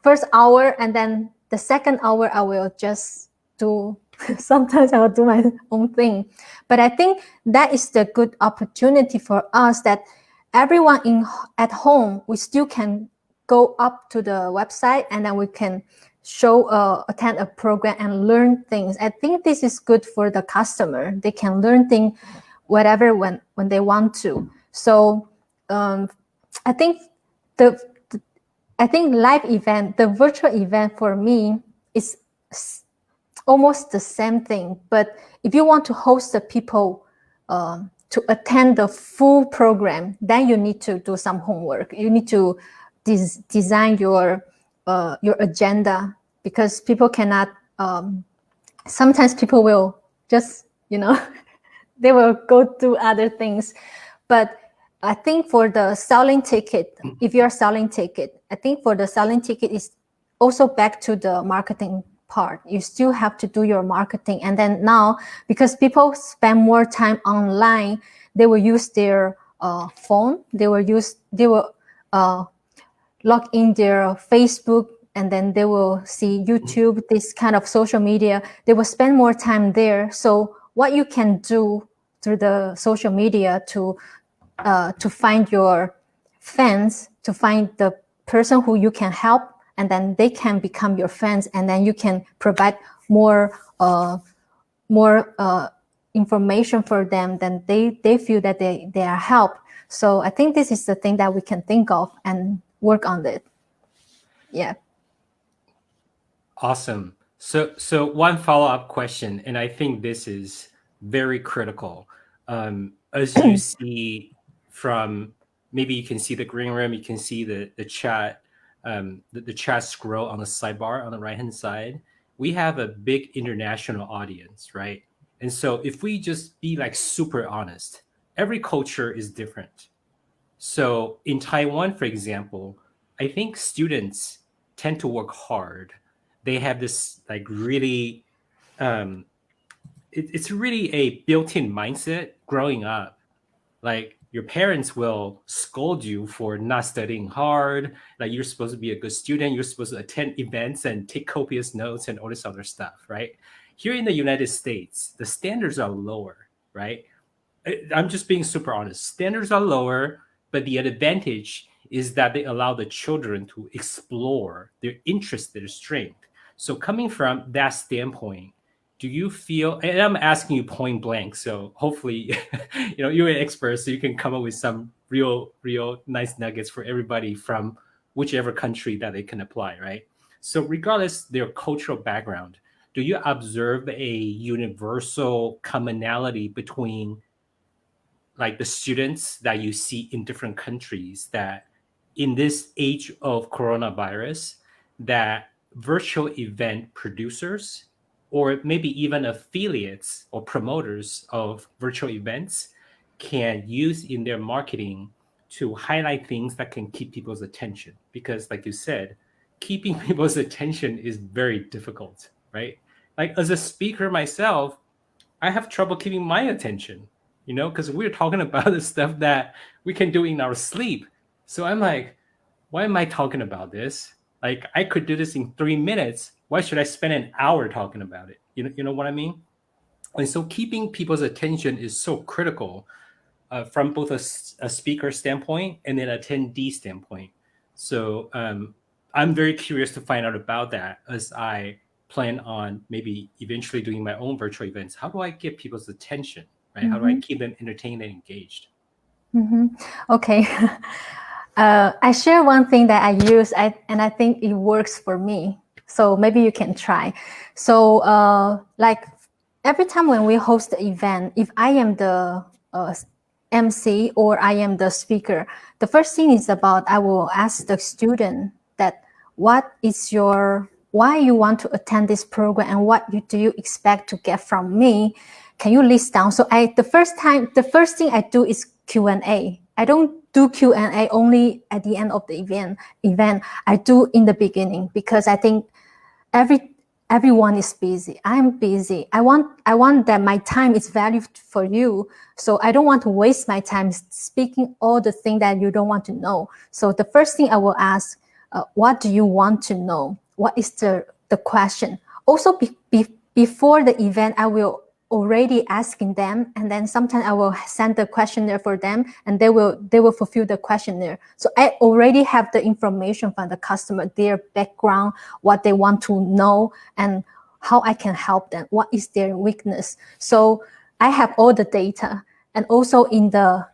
[SPEAKER 5] first hour, and then the second hour I will just do. Sometimes I will do my own thing. But I think that is the good opportunity for us, that everyone at home, we still can go up to the website, and then we can attend a program and learn things. I think this is good for the customer. They can learn things whatever when they want to. So I think live event, the virtual event for me is almost the same thing. But if you want to host the people to attend the full program, then you need to do some homework. You need to design your agenda, because people cannot. Sometimes people will just they will go do other things. But I think for the selling ticket, if you're selling ticket, I think for the selling ticket is also back to the marketing part. You still have to do your marketing. And then now, because people spend more time online, they will use their phone. They will log in their Facebook, and then they will see YouTube, this kind of social media. They will spend more time there. So what you can do through the social media to find your fans, to find the person who you can help, and then they can become your fans, and then you can provide more information for them, then they feel that they are helped. So I think this is the thing that we can think of and work on it. Yeah.
[SPEAKER 3] Awesome. So one follow-up question, and I think this is very critical. As you see from, maybe you can see the green room, you can see the chat, the chat scroll on the sidebar on the right-hand side. We have a big international audience, right? And so if we just be like super honest, every culture is different. So in Taiwan, for example, I think students tend to work hard. They have this like really, it's really a built-in mindset growing up. Like your parents will scold you for not studying hard. Like you're supposed to be a good student. You're supposed to attend events and take copious notes and all this other stuff, right? Here in the United States, the standards are lower, right? I'm just being super honest. Standards are lower, but the advantage is that they allow the children to explore their interest, their strength. So coming from that standpoint, do you feel, and I'm asking you point blank, so hopefully, you're an expert, so you can come up with some real nice nuggets for everybody from whichever country that they can apply, right? So regardless their cultural background, do you observe a universal commonality between like the students that you see in different countries, that in this age of coronavirus, that virtual event producers or maybe even affiliates or promoters of virtual events can use in their marketing to highlight things that can keep people's attention? Because like you said, keeping people's attention is very difficult, right? Like as a speaker myself, I have trouble keeping my attention, because we're talking about the stuff that we can do in our sleep. So I'm like, why am I talking about this? Like, I could do this in 3 minutes. Why should I spend an hour talking about it? You know what I mean? And so keeping people's attention is so critical from both a speaker standpoint and an attendee standpoint. So I'm very curious to find out about that as I plan on maybe eventually doing my own virtual events. How do I get people's attention, right? How do I keep them entertained and engaged?
[SPEAKER 5] Okay. I share one thing that I use, and I think it works for me. So maybe you can try. So like every time when we host the event, if I am the MC or I am the speaker, the first thing is I will ask the student that why you want to attend this program and do you expect to get from me? Can you list down? So the first thing I do is Q&A. I don't do Q&A only at the end of the event. I do in the beginning because I think everyone is busy. I'm busy. I want that my time is valued for you. So I don't want to waste my time speaking all the things that you don't want to know. So the first thing I will ask, what do you want to know? What is the question? Also, before the event, I will already asking them, and then sometimes I will send the questionnaire for them, and they will fulfill the questionnaire. So I already have the information from the customer, their background, what they want to know, and how I can help them. What is their weakness? So I have all the data, and also in the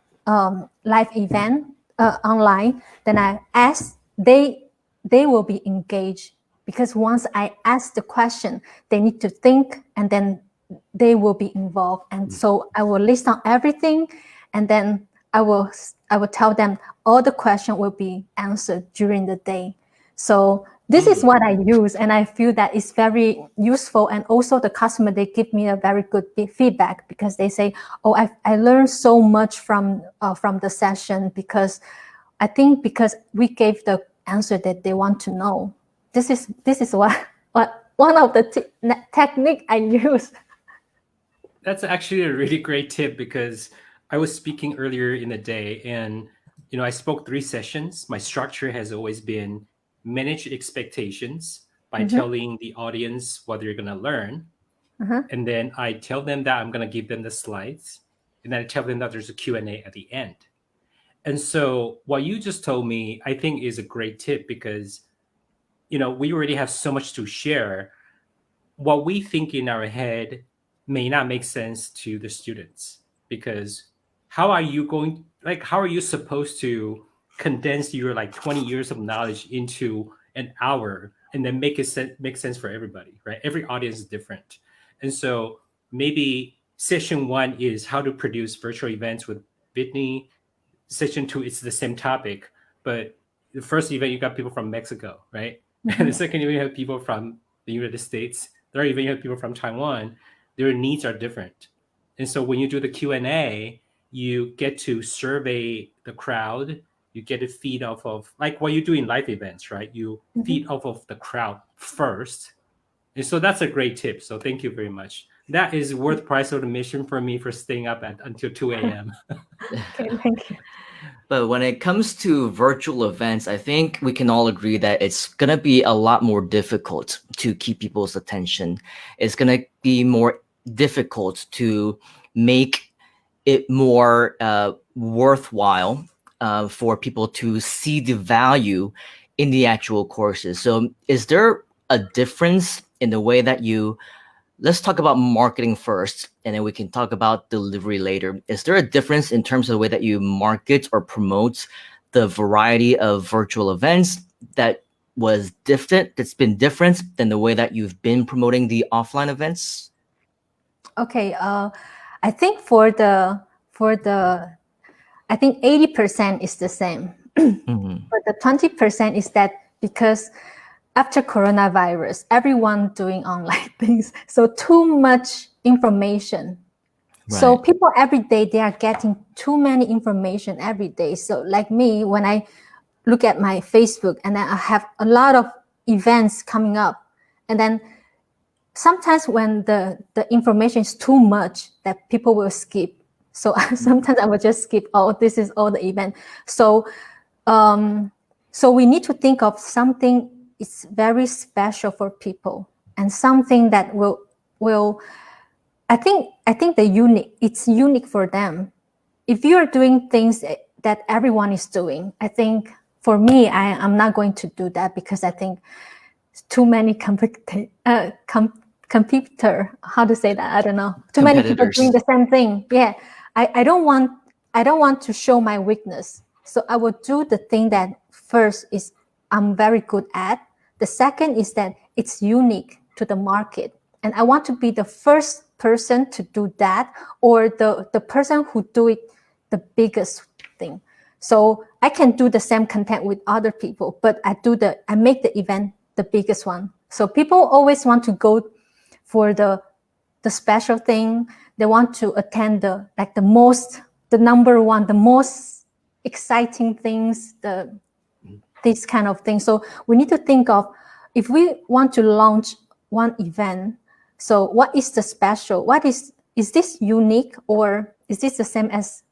[SPEAKER 5] live event online, then I ask they will be engaged, because once I ask the question, they need to think, and then they will be involved. And so I will list down everything, and then I will tell them all the question will be answered during the day. So this is what I use, and I feel that it's very useful. And also the customer, they give me a very good feedback, because they say, oh, I learned so much from the session, because I think because we gave the answer that they want to know. This is what one of the technique I use.
[SPEAKER 3] That's actually a really great tip, because I was speaking earlier in the day and I spoke 3 sessions. My structure has always been manage expectations by telling the audience what they're going to learn. And then I tell them that I'm going to give them the slides. And then I tell them that there's a Q&A at the end. And so what you just told me, I think is a great tip because, we already have so much to share. What we think in our head may not make sense to the students, because how are you supposed to condense your 20 years of knowledge into an hour and then make sense for everybody, right? Every audience is different. And so maybe session 1 is how to produce virtual events with Bitney. Session 2, it's the same topic, but the first event you got people from Mexico, right? And the second event you have people from the United States. Third event you have people from Taiwan. Their needs are different. And so when you do the Q&A, you get to survey the crowd. You get to feed off of, like what you do in live events, right? You feed off of the crowd first. And so that's a great tip. So thank you very much. That is worth price of admission for me for staying up until 2 a.m.
[SPEAKER 5] Okay, thank you.
[SPEAKER 2] But when it comes to virtual events, I think we can all agree that it's going to be a lot more difficult to keep people's attention. It's going to be more difficult to make it more worthwhile for people to see the value in the actual courses. So is there a difference in the way that let's talk about marketing first, and then we can talk about delivery later. Is there a difference in terms of the way that you market or promote the variety of virtual events that's been different than the way that you've been promoting the offline events?
[SPEAKER 5] Okay, I think for the I think 80% is the same. But the 20% is that because after coronavirus, everyone doing online things. So too much information. Right. So people every day, they are getting too many information every day. So like me, when I look at my Facebook and then I have a lot of events coming up, and then sometimes when the information is too much, that people will skip. So sometimes I will just skip, this is all the event. So so we need to think of something it's very special for people, and something that will I think it's unique for them. If you're doing things that everyone is doing, I think for me, I'm not going to do that, because I think too many competitor, how to say that? I don't know. Too many people doing the same thing. Yeah. I don't want to show my weakness. So I will do the thing that first is I'm very good at. The second is that it's unique to the market. And I want to be the first person to do that, or the person who do it the biggest thing. So I can do the same content with other people, but I make the event the biggest one. So people always want to go for the special thing. They want to attend the number one, the most exciting things, this kind of thing. So we need to think of, if we want to launch one event, so what is the special? Is this unique, or is this the same as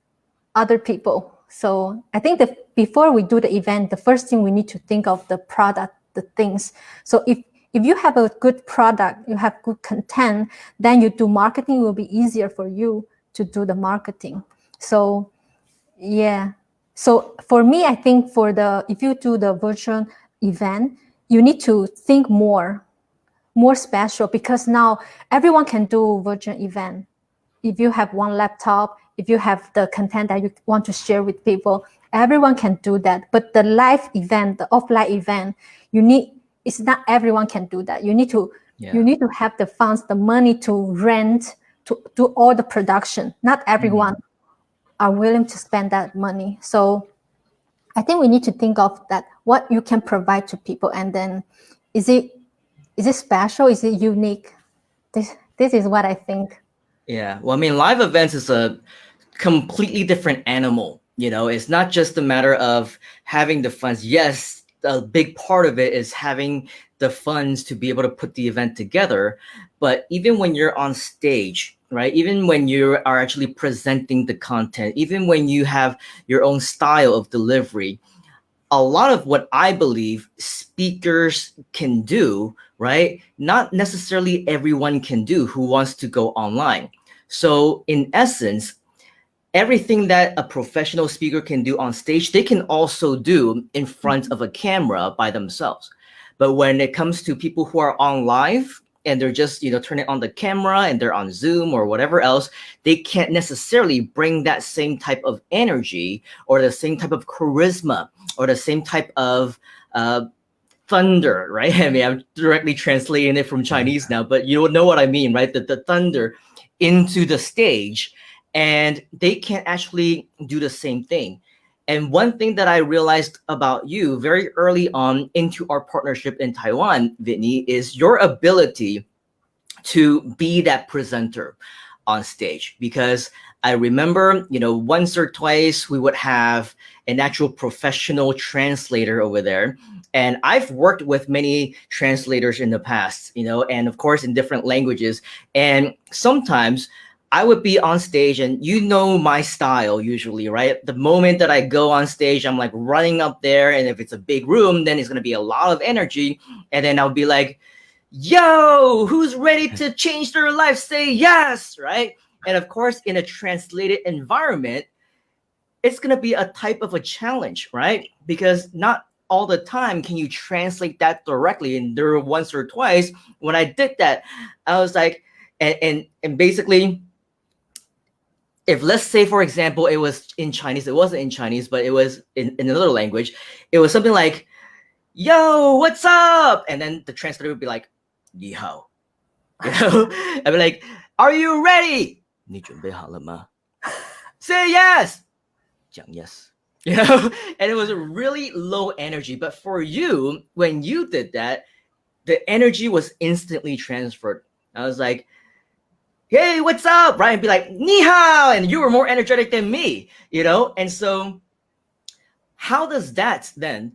[SPEAKER 5] other people? So I think that before we do the event, the first thing we need to think of the product, the things. So if you have a good product, you have good content, then you do marketing, it will be easier for you to do the marketing. So yeah. So for me, I think if you do the virtual event, you need to think more special, because now everyone can do virtual event. If you have one laptop, if you have the content that you want to share with people, everyone can do that. But the live event, the offline event, it's not everyone can do that. You need to have the funds, the money to rent, to do all the production. Not everyone are willing to spend that money. So I think we need to think of that, what you can provide to people, and then is it special? Is it unique? This is what I think.
[SPEAKER 2] Yeah. Well, I mean, live events is a completely different animal. It's not just a matter of having the funds. Yes, a big part of it is having the funds to be able to put the event together. But even when you're on stage, right? Even when you are actually presenting the content, even when you have your own style of delivery, a lot of what I believe speakers can do, right? Not necessarily everyone can do who wants to go online. So in essence, everything that a professional speaker can do on stage, they can also do in front of a camera by themselves. But when it comes to people who are on live and they're just, turning on the camera and they're on Zoom or whatever else, they can't necessarily bring that same type of energy or the same type of charisma or the same type of thunder, right? I mean, I'm directly translating it from Chinese now, but you know what I mean, right? The thunder into the stage, and they can't actually do the same thing. And one thing that I realized about you very early on into our partnership in Taiwan, Whitney, is your ability to be that presenter on stage. Because I remember, once or twice we would have an actual professional translator over there. And I've worked with many translators in the past, and of course in different languages. And sometimes I would be on stage, and my style usually, right? The moment that I go on stage, I'm like running up there. And if it's a big room, then it's going to be a lot of energy. And then I'll be like, yo, who's ready to change their life? Say yes, right? And of course, in a translated environment, it's going to be a type of a challenge, right? Because not all the time can you translate that directly. And there were once or twice when I did that, I was like, and basically, if let's say, for example, it was in Chinese, it wasn't in Chinese, but it was in another language. It was something like, yo, what's up? And then the translator would be like, ni hao. I'd be like, are you ready? 你准备好了吗? Say yes. 讲 yes. And it was a really low energy. But for you, when you did that, the energy was instantly transferred. I was like, hey, what's up? Right? And be like, ni hao. And you were more energetic than me, And so how does that then,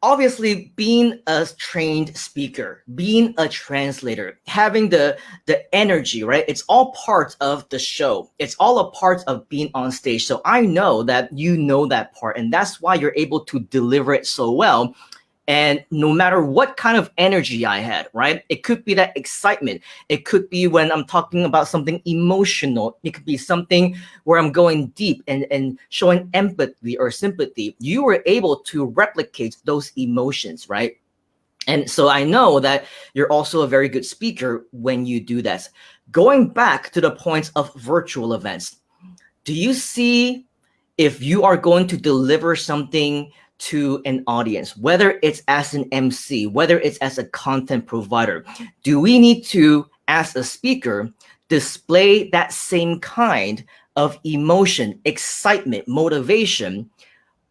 [SPEAKER 2] obviously being a trained speaker, being a translator, having the energy, right? It's all part of the show. It's all a part of being on stage. So I know that you know that part, and that's why you're able to deliver it so well. And no matter what kind of energy I had, right? It could be that excitement. It could be when I'm talking about something emotional. It could be something where I'm going deep and showing empathy or sympathy. You were able to replicate those emotions, right? And so I know that you're also a very good speaker when you do that. Going back to the points of virtual events, do you see if you are going to deliver something to an audience, whether it's as an MC, whether it's as a content provider, do we need to, as a speaker, display that same kind of emotion, excitement, motivation?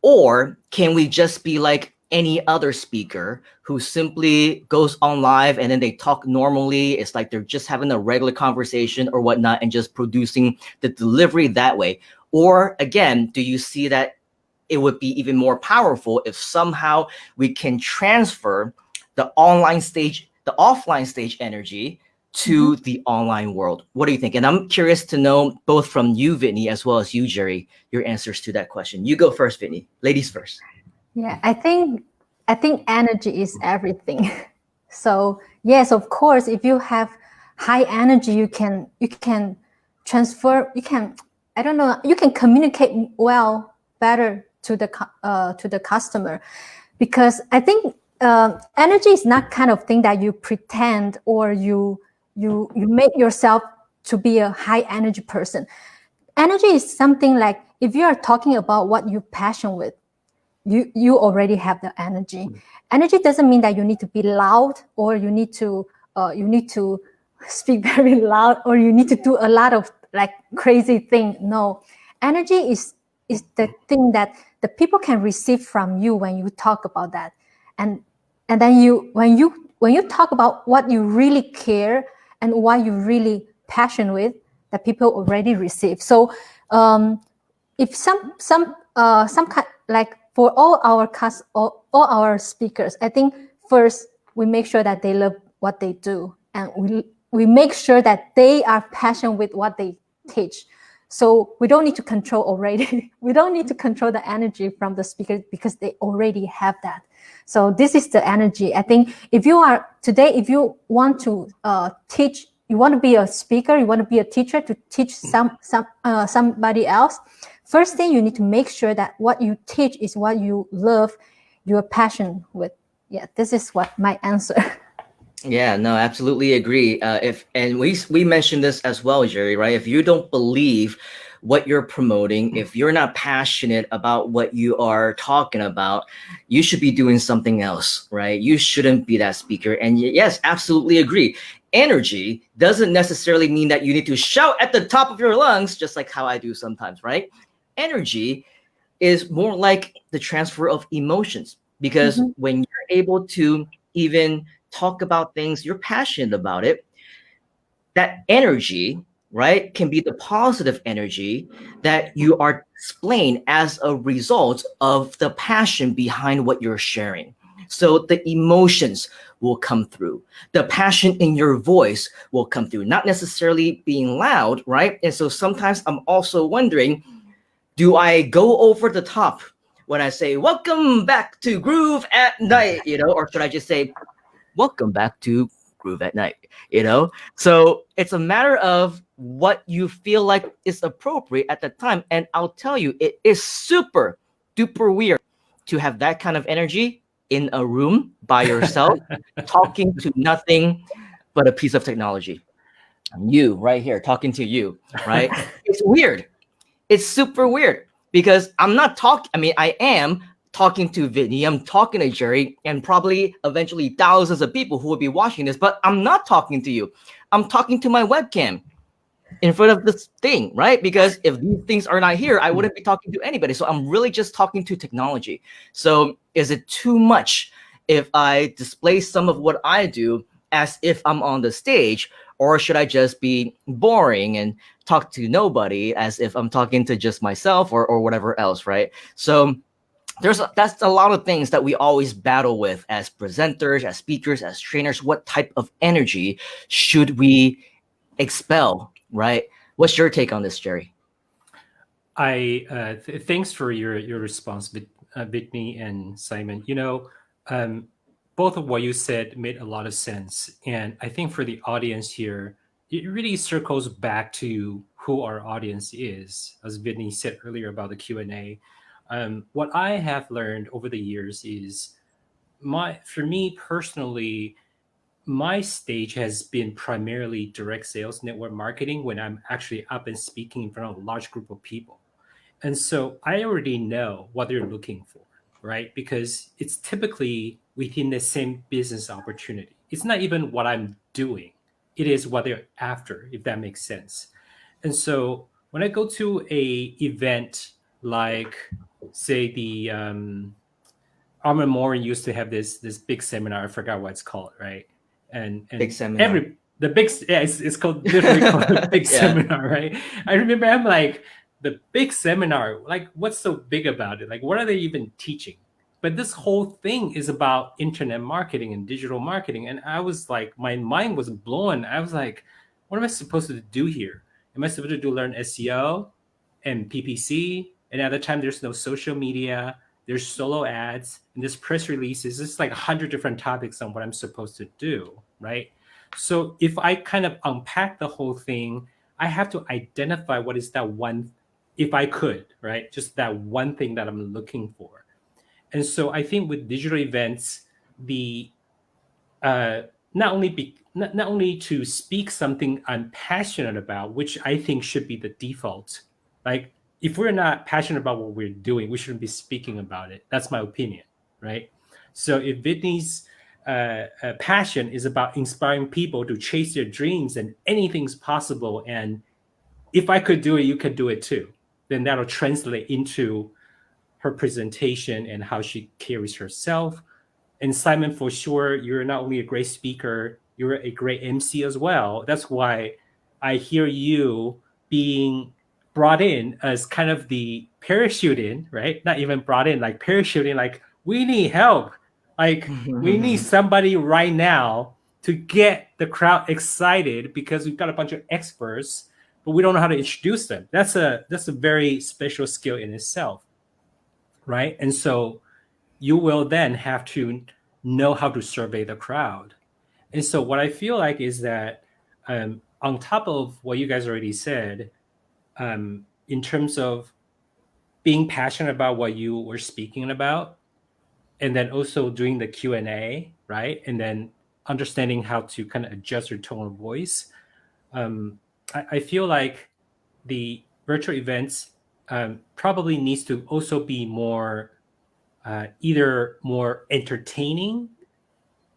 [SPEAKER 2] Or can we just be like any other speaker who simply goes on live and then they talk normally? It's like they're just having a regular conversation or whatnot and just producing the delivery that way. Or again, do you see that it would be even more powerful if somehow we can transfer the online stage, the offline stage energy to the online world? What do you think? And I'm curious to know both from you, Whitney, as well as you, Jerry, your answers to that question. You go first, Whitney. Ladies first.
[SPEAKER 5] Yeah, I think energy is everything. So yes, of course, if you have high energy, you can transfer. You can communicate well, better to the customer, because I think energy is not kind of thing that you pretend or you make yourself to be a high energy person. Energy is something like, if you are talking about what you're passionate with, you already have the energy. Energy doesn't mean that you need to be loud or you need to speak very loud or you need to do a lot of like crazy thing. No, energy is the thing that the people can receive from you when you talk about that, and then when you talk about what you really care and what you really passionate with, that people already receive. So if some kind, like for all our speakers, I think first we make sure that they love what they do, and we make sure that they are passionate with what they teach. So we don't need to control already. We don't need to control the energy from the speaker because they already have that. So this is the energy. I think if you want to teach, you want to be a speaker, you want to be a teacher to teach somebody else, first thing you need to make sure that what you teach is what you love, you're passionate with. Yeah, this is what my answer.
[SPEAKER 2] Yeah, no, absolutely agree. And we mentioned this as well, Jerry, right? If you don't believe what you're promoting, if you're not passionate about what you are talking about, you should be doing something else, right? You shouldn't be that speaker. And yes, absolutely agree. Energy doesn't necessarily mean that you need to shout at the top of your lungs, just like how I do sometimes, right? Energy is more like the transfer of emotions, because when you're able to even talk about things you're passionate about, it, that energy, right, can be the positive energy that you are displaying as a result of the passion behind what you're sharing. So the emotions will come through, the passion in your voice will come through, not necessarily being loud, right? And so sometimes I'm also wondering, do I go over the top when I say welcome back to Groove at Night, or should I just say welcome back to Groove at Night, So it's a matter of what you feel like is appropriate at the time. And I'll tell you, it is super duper weird to have that kind of energy in a room by yourself, talking to nothing but a piece of technology. You right here talking to you, right? It's weird. It's super weird because I'm not talking. I mean, I am talking to Vinny, I'm talking to Jerry, and probably eventually thousands of people who will be watching this, but I'm not talking to you. I'm talking to my webcam in front of this thing, right? Because if these things are not here, I wouldn't be talking to anybody. So I'm really just talking to technology. So is it too much if I display some of what I do as if I'm on the stage, or should I just be boring and talk to nobody as if I'm talking to just myself or whatever else, right? So that's a lot of things that we always battle with as presenters, as speakers, as trainers. What type of energy should we expel, right? What's your take on this, Jerry?
[SPEAKER 3] Thanks for your response, Whitney and Simon. Both of what you said made a lot of sense, and I think for the audience here, it really circles back to who our audience is, as Whitney said earlier about the Q&A. What I have learned over the years is for me personally, my stage has been primarily direct sales, network marketing, when I'm actually up and speaking in front of a large group of people. And so I already know what they're looking for, right? Because it's typically within the same business opportunity. It's not even what I'm doing. It is what they're after, if that makes sense. And so when I go to a event like, say, the Armin Morin used to have this big seminar. I forgot what it's called, right? And
[SPEAKER 2] big seminar.
[SPEAKER 3] It's called literally called the big seminar, right? I remember I'm like, the big seminar, like what's so big about it? Like what are they even teaching? But this whole thing is about internet marketing and digital marketing. And I was like, my mind was blown. I was like, what am I supposed to do here? Am I supposed to learn SEO and PPC? And at the time, there's no social media, there's solo ads, and there's press releases. It's like 100 different topics on what I'm supposed to do, right? So if I kind of unpack the whole thing, I have to identify what is that one, if I could, right? Just that one thing that I'm looking for. And so I think with digital events, the not only to speak something I'm passionate about, which I think should be the default. Like if we're not passionate about what we're doing, we shouldn't be speaking about it. That's my opinion, right? So if Whitney's passion is about inspiring people to chase their dreams and anything's possible, and if I could do it, you could do it too, then that'll translate into her presentation and how she carries herself. And Simon, for sure, you're not only a great speaker, you're a great MC as well. That's why I hear you being brought in as kind of the parachute in, right? Not even brought in, like parachuting, like we need help. Like we need somebody right now to get the crowd excited because we've got a bunch of experts, but we don't know how to introduce them. That's a very special skill in itself, right? And so you will then have to know how to survey the crowd. And so what I feel like is that on top of what you guys already said, in terms of being passionate about what you were speaking about, and then also doing the Q&A, right? And then understanding how to kind of adjust your tone of voice. I feel like the virtual events probably needs to also be more either more entertaining,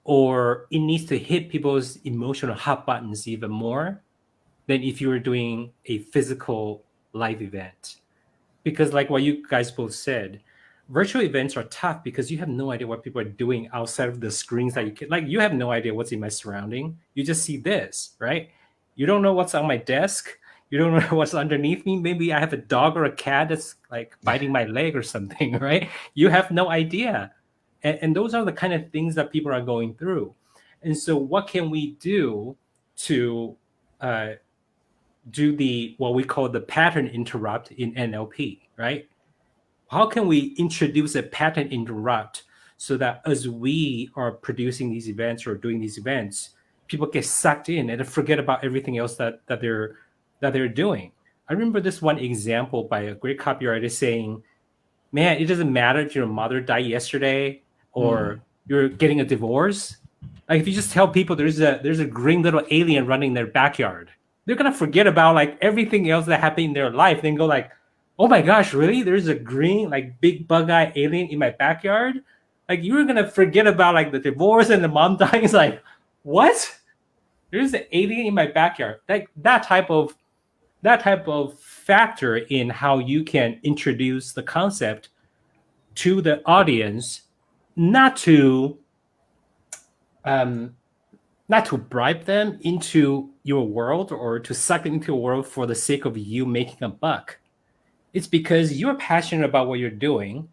[SPEAKER 3] or it needs to hit people's emotional hot buttons even more than if you were doing a physical live event. Because like what you guys both said, virtual events are tough because you have no idea what people are doing outside of the screens that you can, like you have no idea what's in my surrounding. You just see this, right? You don't know what's on my desk. You don't know what's underneath me. Maybe I have a dog or a cat that's like biting my leg or something, right? You have no idea. And those are the kind of things that people are going through. And so what can we do to do the what we call the pattern interrupt in NLP, right? How can we introduce a pattern interrupt so that as we are producing these events or doing these events, people get sucked in and forget about everything else that they're doing? I remember this one example by a great copywriter saying, man, it doesn't matter if your mother died yesterday or you're getting a divorce. Like if you just tell people there's a green little alien running in their backyard, they're gonna forget about like everything else that happened in their life. Then go like, oh my gosh, really? There's a green like big bug-eyed alien in my backyard? Like you're gonna forget about like the divorce and the mom dying. It's like, what? There's an alien in my backyard. Like that type of factor in how you can introduce the concept to the audience, not to bribe them into your world or to suck them into a world for the sake of you making a buck. It's because you're passionate about what you're doing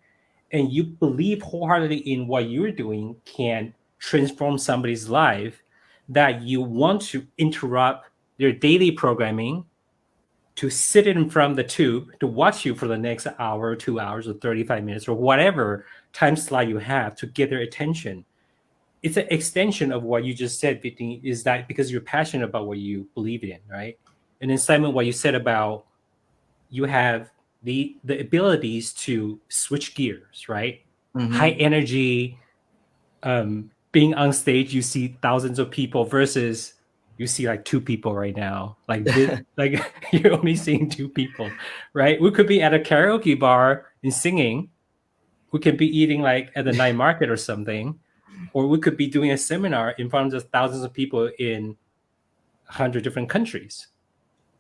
[SPEAKER 3] and you believe wholeheartedly in what you're doing can transform somebody's life, that you want to interrupt their daily programming to sit in front of the tube to watch you for the next hour, 2 hours, or 35 minutes, or whatever time slot you have to get their attention. It's an extension of what you just said, Whitney, is that because you're passionate about what you believe in, right? And then Simon, what you said about you have the abilities to switch gears, right? High energy, being on stage, you see thousands of people versus you see like 2 people right now. Like, like you're only seeing 2 people, right? We could be at a karaoke bar and singing. We could be eating like at the night market or something. Or we could be doing a seminar in front of thousands of people in 100 different countries.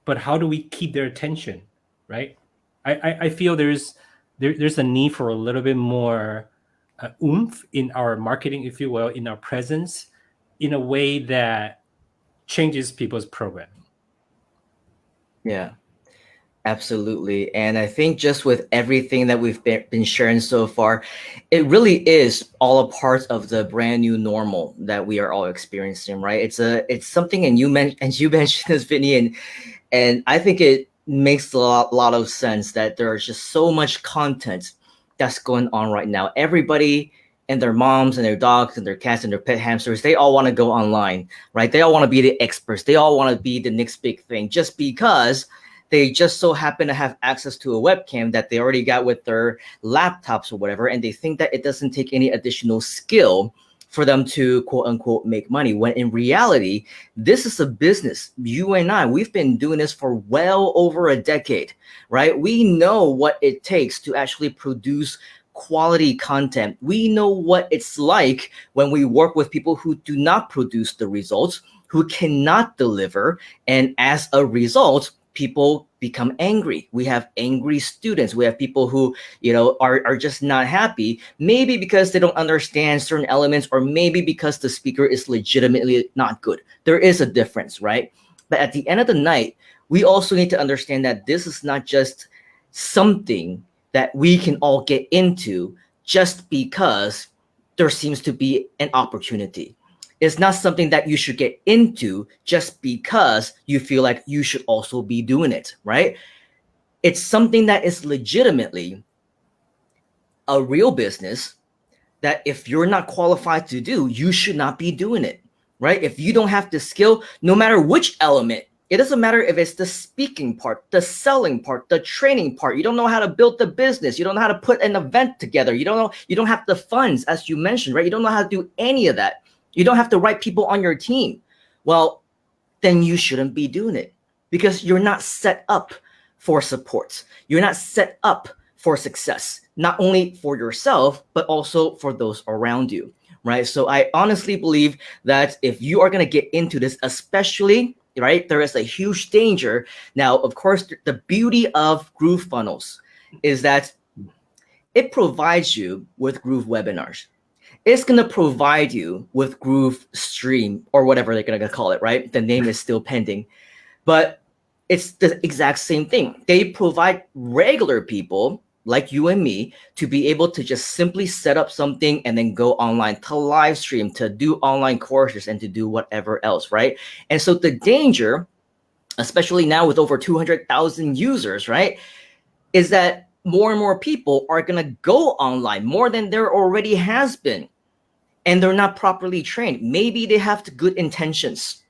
[SPEAKER 3] But how do we keep their attention, right? I feel there's a need for a little bit more oomph in our marketing, if you will, in our presence, in a way that changes people's programming.
[SPEAKER 2] Yeah, absolutely. And I think just with everything that we've been sharing so far, it really is all a part of the brand new normal that we are all experiencing, right? It's something, and you mentioned this, Vinny, and I think it makes a lot of sense that there's just so much content that's going on right now. Everybody and their moms and their dogs and their cats and their pet hamsters, they all want to go online, right? They all want to be the experts. They all want to be the next big thing just because they just so happen to have access to a webcam that they already got with their laptops or whatever. And they think that it doesn't take any additional skill for them to quote unquote make money, when in reality, this is a business. You and I, we've been doing this for well over a decade, right? We know what it takes to actually produce quality content. We know what it's like when we work with people who do not produce the results, who cannot deliver. And as a result, people become angry. We have angry students. We have people who, are just not happy, maybe because they don't understand certain elements, or maybe because the speaker is legitimately not good. There is a difference, right? But at the end of the night, we also need to understand that this is not just something that we can all get into just because there seems to be an opportunity. It's not something that you should get into just because you feel like you should also be doing it, right? It's something that is legitimately a real business that if you're not qualified to do, you should not be doing it, right? If you don't have the skill, no matter which element, it doesn't matter if it's the speaking part, the selling part, the training part. You don't know how to build the business. You don't know how to put an event together. You don't have the funds, as you mentioned, right? You don't know how to do any of that. You don't have the right people on your team. Well, then you shouldn't be doing it because you're not set up for support. You're not set up for success, not only for yourself, but also for those around you, right? So I honestly believe that if you are going to get into this, especially, right, there is a huge danger. Now, of course, the beauty of GrooveFunnels is that it provides you with Groove webinars. It's going to provide you with Groove Stream or whatever they're going to call it, right? The name is still pending, but it's the exact same thing. They provide regular people like you and me to be able to just simply set up something and then go online to live stream, to do online courses and to do whatever else, right? And so the danger, especially now with over 200,000 users, right, is that more and more people are going to go online more than there already has been. And they're not properly trained. Maybe they have the good intentions.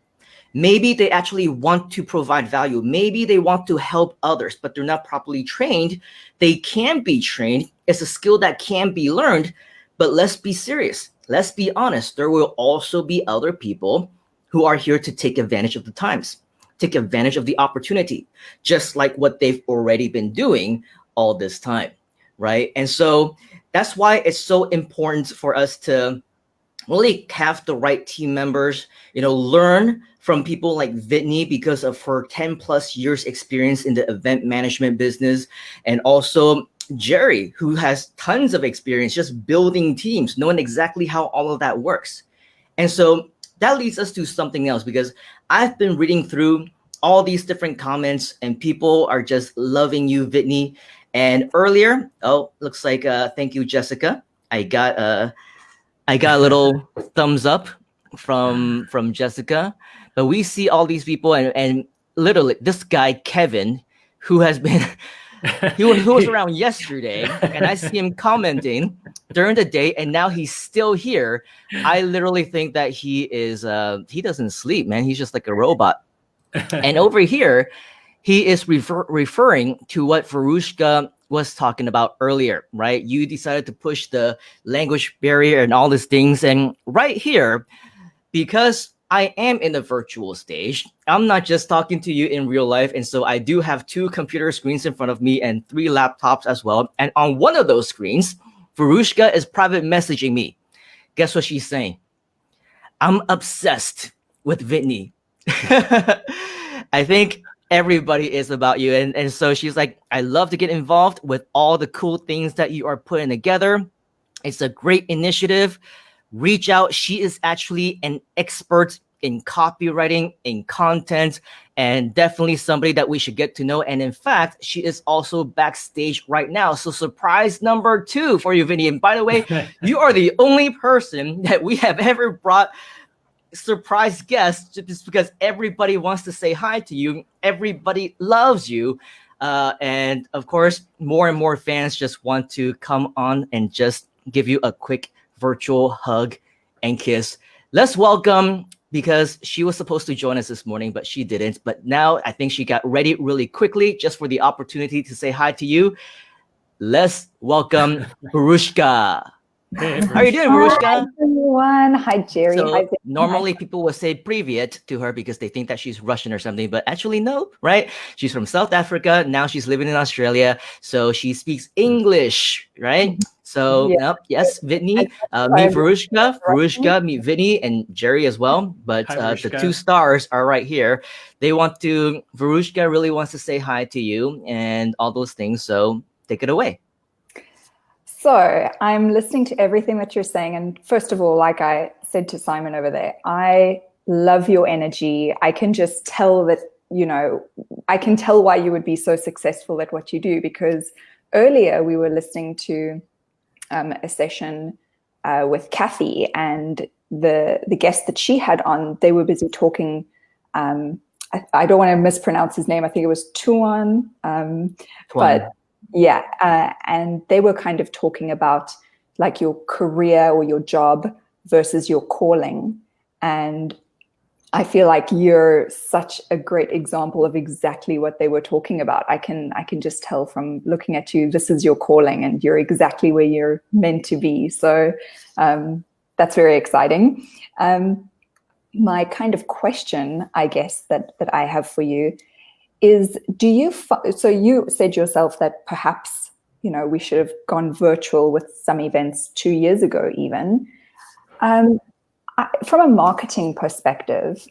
[SPEAKER 2] Maybe they actually want to provide value. Maybe they want to help others, but they're not properly trained. They can be trained. It's a skill that can be learned, but let's be serious. Let's be honest. There will also be other people who are here to take advantage of the times, take advantage of the opportunity, just like what they've already been doing all this time, right? And so that's why it's so important for us to really have the right team members, learn from people like Whitney because of her 10 plus years experience in the event management business. And also Jerry, who has tons of experience just building teams, knowing exactly how all of that works. And so that leads us to something else, because I've been reading through all these different comments and people are just loving you, Whitney. And earlier, looks like, thank you, Jessica. I got a little thumbs up from Jessica, but we see all these people and literally this guy, Kevin, who has been, who was around yesterday, and I see him commenting during the day, and now he's still here. I literally think that he doesn't sleep, man. He's just like a robot. And over here, he is referring to what Verushka was talking about earlier, right? You decided to push the language barrier and all these things. And right here, because I am in the virtual stage, I'm not just talking to you in real life. And so I do have 2 computer screens in front of me and 3 laptops as well. And on one of those screens, Verushka is private messaging me. Guess what she's saying? I'm obsessed with Whitney. I think everybody is about you. And so she's like, I love to get involved with all the cool things that you are putting together. It's a great initiative. Reach out. She is actually an expert in copywriting, in content, and definitely somebody that we should get to know. And in fact, she is also backstage right now. So surprise number 2 for you, Vinny. And by the way, you are the only person that we have ever brought surprise guests just because everybody wants to say hi to you. Everybody loves you. And of course, more and more fans just want to come on and just give you a quick virtual hug and kiss. Let's welcome, because she was supposed to join us this morning, but she didn't. But now I think she got ready really quickly just for the opportunity to say hi to you. Let's welcome Verushka.
[SPEAKER 3] Hey,
[SPEAKER 2] How are you doing, Verushka?
[SPEAKER 6] Hi, everyone. Hi, Jerry.
[SPEAKER 2] So
[SPEAKER 6] Hi,
[SPEAKER 2] normally people will say "privyet" to her because they think that she's Russian or something, but actually no, right? She's from South Africa. Now she's living in Australia, so she speaks English, right? So yes, Whitney, meet Verushka, meet Whitney, and Jerry as well. But
[SPEAKER 3] Hi,
[SPEAKER 2] the 2 stars are right here. Verushka really wants to say hi to you and all those things. So take it away.
[SPEAKER 6] So I'm listening to everything that you're saying. And first of all, like I said to Simon over there, I love your energy. I can just tell that I can tell why you would be so successful at what you do, because earlier we were listening to a session with Kathy, and the guest that she had on, they were busy talking. I don't want to mispronounce his name. I think it was Tuan. But yeah, and they were kind of talking about like your career or your job versus your calling. And I feel like you're such a great example of exactly what they were talking about. I can just tell from looking at you, this is your calling and you're exactly where you're meant to be. So that's very exciting. My kind of question, I guess, that I have for you is, so you said yourself that perhaps, we should have gone virtual with some events 2 years ago even. From a marketing perspective,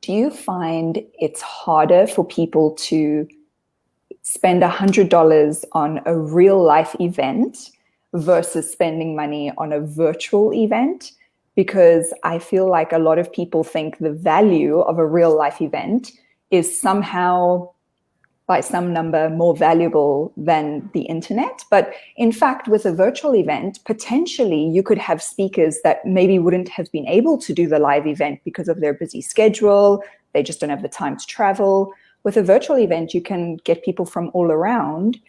[SPEAKER 6] do you find it's harder for people to spend $100 on a real life event versus spending money on a virtual event? Because I feel like a lot of people think the value of a real life event is somehow, by some number, more valuable than the internet. But in fact, with a virtual event, potentially you could have speakers that maybe wouldn't have been able to do the live event because of their busy schedule. They just don't have the time to travel. With a virtual event, you can get people from all around.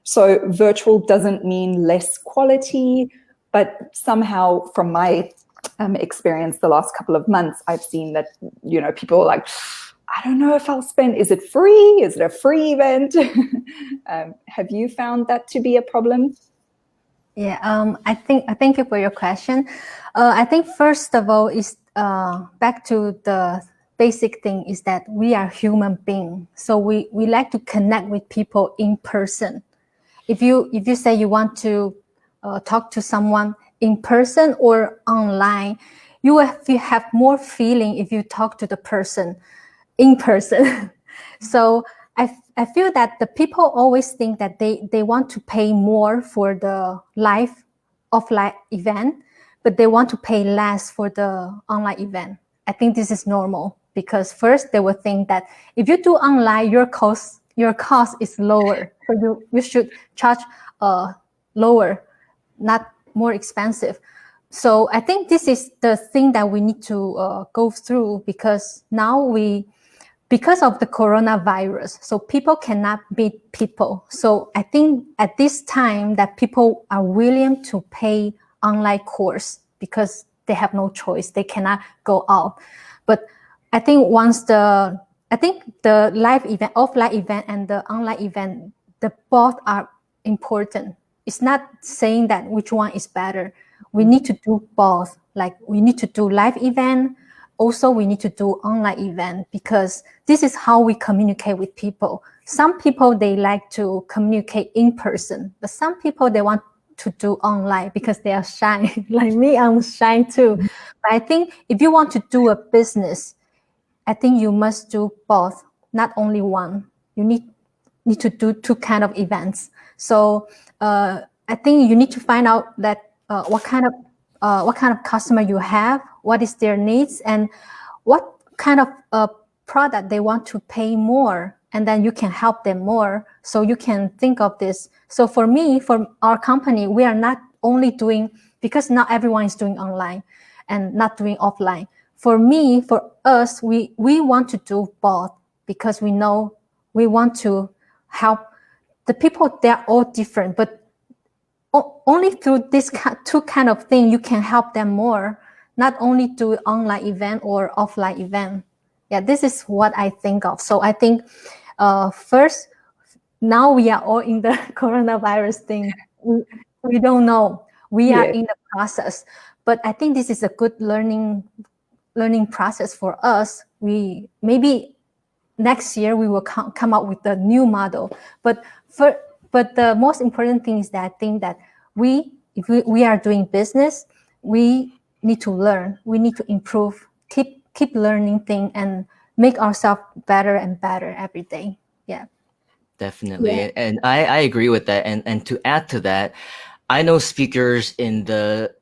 [SPEAKER 6] So virtual doesn't mean less quality, but somehow from my experience the last couple of months, I've seen that, people are like, I don't know if I'll spend, is it free? Is it a free event? Have you found that to be a problem?
[SPEAKER 5] Yeah, I thank you for your question. I think first of all is back to the basic thing is that we are human beings. So we like to connect with people in person. If you say you want to talk to someone in person or online, you have more feeling if you talk to the person in person. So I feel that the people always think that they want to pay more for the live offline event, but they want to pay less for the online event. I think this is normal because first they will think that if you do online, your cost is lower. So you should charge lower, not more expensive. So I think this is the thing that we need to go through, because now because of the coronavirus, so people cannot meet people. So I think at this time that people are willing to pay online course because they have no choice. They cannot go out. But I think the live event, offline event and the online event, the both are important. It's not saying that which one is better. We need to do both. Like we need to do live event. Also, we need to do online event because this is how we communicate with people. Some people, they like to communicate in person, but some people, they want to do online because they are shy. Like me, I'm shy too. But I think if you want to do a business, I think you must do both, not only one. You need to do two kind of events. So I think you need to find out that what kind of customer you have, what is their needs, and what kind of product they want to pay more, and then you can help them more. So you can think of this. So for me, for our company, we are not only doing, because not everyone is doing online and not doing offline. For me, for us, we want to do both because we know we want to help the people. They're all different, but only through this two kind of thing you can help them more, not only do online event or offline event. Yeah, this is what I think of. So I think first, now we are all in the coronavirus thing. We don't know. We are in the process, but I think this is a good learning process for us. We maybe next year we will come up with a new model, but the most important thing is that I think that if we are doing business, we need to learn. We need to improve, keep learning things and make ourselves better and better every day. Yeah.
[SPEAKER 2] Definitely. Yeah. And I agree with that. And to add to that, I know speakers in the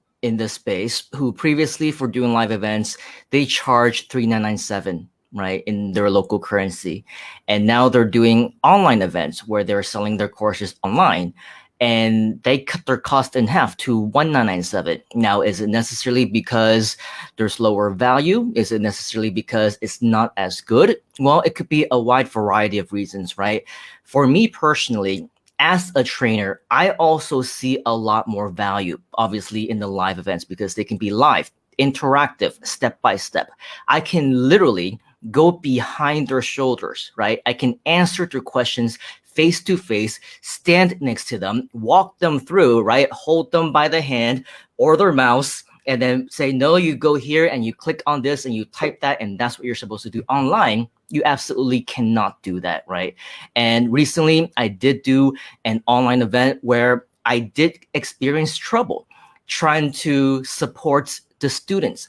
[SPEAKER 2] space who previously, for doing live events, they charge $3,997. right, in their local currency. And now they're doing online events where they're selling their courses online, and they cut their cost in half to 1997. Now, is it necessarily because there's lower value? Is it necessarily because it's not as good? Well, it could be a wide variety of reasons, right? For me personally, as a trainer, I also see a lot more value, obviously, in the live events because they can be live, interactive, step by step. I can literally go behind their shoulders, right? I can answer their questions face to face, stand next to them, walk them through, right? Hold them by the hand or their mouse, and then say, no, you go here and you click on this and you type that, and that's what you're supposed to do. Online, you absolutely cannot do that, right? And recently, I did do an online event where I did experience trouble trying to support the students,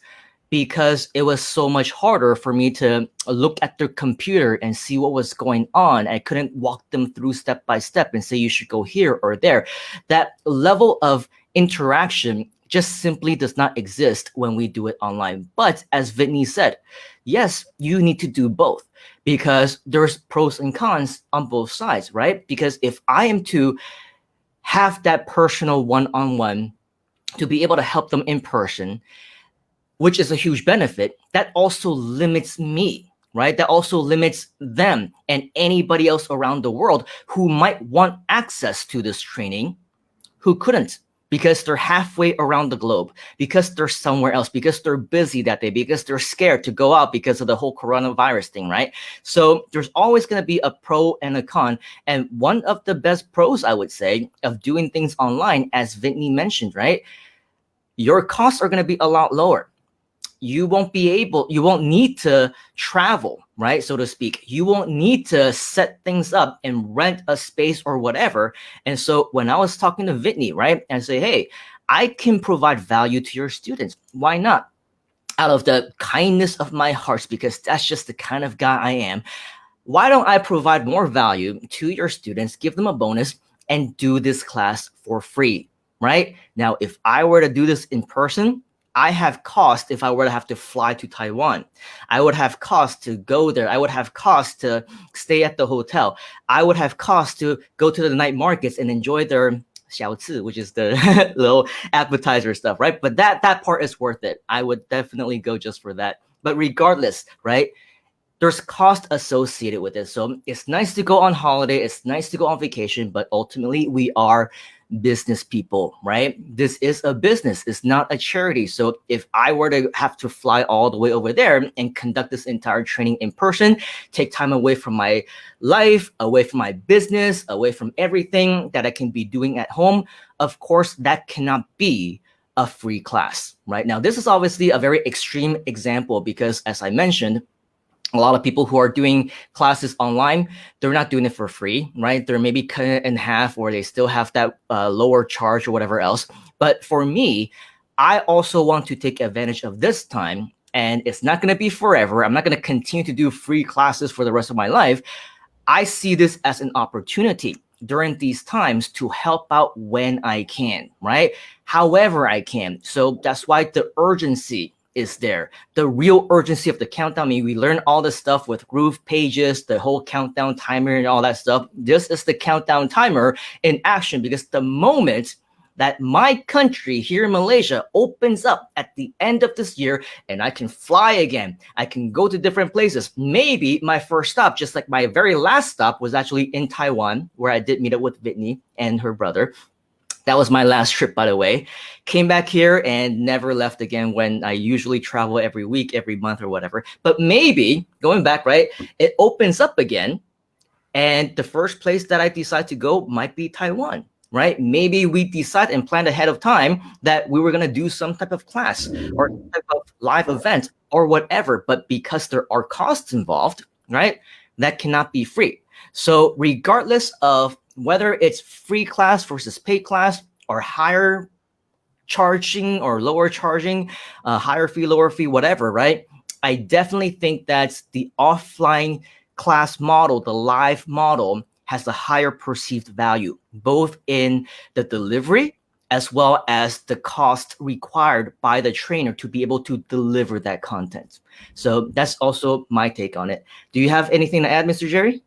[SPEAKER 2] because it was so much harder for me to look at their computer and see what was going on. I couldn't walk them through step by step and say, you should go here or there. That level of interaction just simply does not exist when we do it online. But as Whitney said, yes, you need to do both, because there's pros and cons on both sides, right? Because if I am to have that personal one-on-one to be able to help them in person, which is a huge benefit, that also limits me, right? That also limits them and anybody else around the world who might want access to this training who couldn't, because they're halfway around the globe, because they're somewhere else, because they're busy that day, because they're scared to go out because of the whole coronavirus thing, right? So there's always going to be a pro and a con. And one of the best pros, I would say, of doing things online, as Whitney mentioned, right? Your costs are going to be a lot lower. You won't need to travel, right? So to speak. You won't need to set things up and rent a space or whatever. And so when I was talking to Whitney, right, and say, hey, I can provide value to your students. Why not? Out of the kindness of my heart, because that's just the kind of guy I am. Why don't I provide more value to your students, give them a bonus, and do this class for free, right? Now, if I were to do this in person, I have cost if I were to have to fly to Taiwan. I would have cost to go there. I would have cost to stay at the hotel. I would have cost to go to the night markets and enjoy their 小吃, which is the little appetizer stuff, right? But that part is worth it. I would definitely go just for that. But regardless, right? There's cost associated with it. So it's nice to go on holiday. It's nice to go on vacation, but ultimately we are business people, right? This is a business. It's not a charity. So if I were to have to fly all the way over there and conduct this entire training in person, take time away from my life, away from my business, away from everything that I can be doing at home, of course, that cannot be a free class, right? Now, this is obviously a very extreme example because, as I mentioned, a lot of people who are doing classes online, they're not doing it for free, right? They're maybe cutting it in half, or they still have that lower charge or whatever else. But for me, I also want to take advantage of this time, and it's not going to be forever. I'm not going to continue to do free classes for the rest of my life. I see this as an opportunity during these times to help out when I can, right? However I can. So that's why the urgency is there. The real urgency of the countdown. I mean, we learn all this stuff with GroovePages, the whole countdown timer and all that stuff. This is the countdown timer in action, because the moment that my country here in Malaysia opens up at the end of this year and I can fly again, I can go to different places. Maybe my first stop, just like my very last stop, was actually in Taiwan, where I did meet up with Whitney and her brother. That was my last trip, by the way. Came back here and never left again, when I usually travel every week, every month or whatever. But maybe going back, right, it opens up again. And the first place that I decide to go might be Taiwan, right? Maybe we decide and plan ahead of time that we were going to do some type of class or some type of live event or whatever. But because there are costs involved, right, that cannot be free. So regardless of whether it's free class versus paid class, or higher charging or lower charging, higher fee, lower fee, whatever, right? I definitely think that the offline class model, the live model, has a higher perceived value, both in the delivery as well as the cost required by the trainer to be able to deliver that content. So that's also my take on it. Do you have anything to add, Mr. Jerry?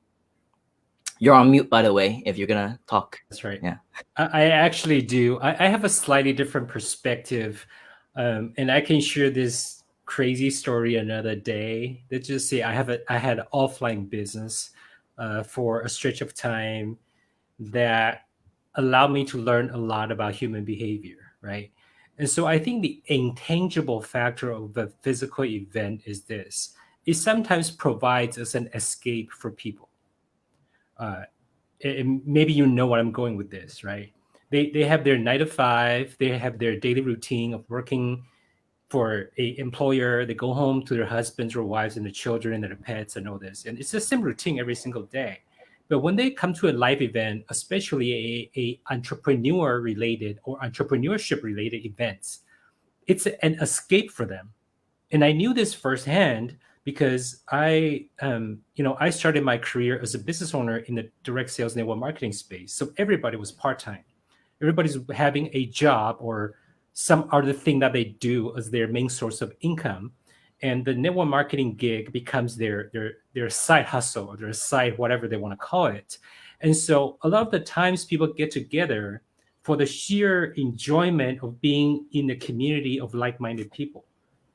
[SPEAKER 2] You're on mute, by the way, if you're gonna talk.
[SPEAKER 3] That's right.
[SPEAKER 2] Yeah.
[SPEAKER 3] I actually do. I have a slightly different perspective, and I can share this crazy story another day. Let's just say I had an offline business for a stretch of time that allowed me to learn a lot about human behavior, right? And so I think the intangible factor of a physical event is this: it sometimes provides us an escape for people. And maybe you know what I'm going with this, right? They have their 9 to 5, they have their daily routine of working for a employer. They go home to their husbands or wives and their children and their pets and all this, and it's the same routine every single day. But when they come to a live event, especially a entrepreneur related or entrepreneurship related events, it's an escape for them. And I knew this firsthand because I started my career as a business owner in the direct sales network marketing space. So everybody was part-time. Everybody's having a job or some other thing that they do as their main source of income. And the network marketing gig becomes their side hustle or their side, whatever they want to call it. And so a lot of the times people get together for the sheer enjoyment of being in the community of like-minded people.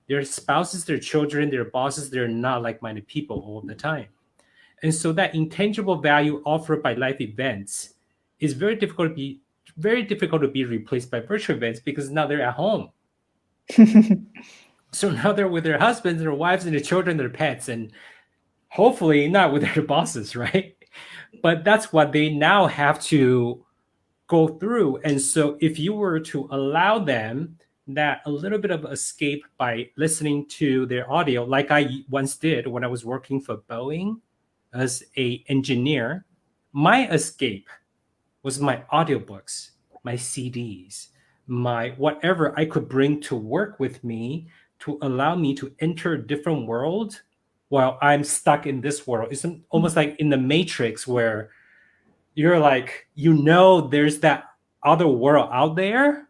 [SPEAKER 3] Their spouses, their children, their bosses, they're not like-minded people all the time. And so that intangible value offered by live events is very difficult to be replaced by virtual events because now they're at home. So now they're with their husbands, their wives, and their children, their pets, and hopefully not with their bosses, right? But that's what they now have to go through. And so if you were to allow them that a little bit of escape by listening to their audio, like I once did when I was working for Boeing as an engineer, my escape was my audiobooks, my CDs, my whatever I could bring to work with me to allow me to enter a different world while I'm stuck in this world. It's almost like in the Matrix where you're like, there's that other world out there,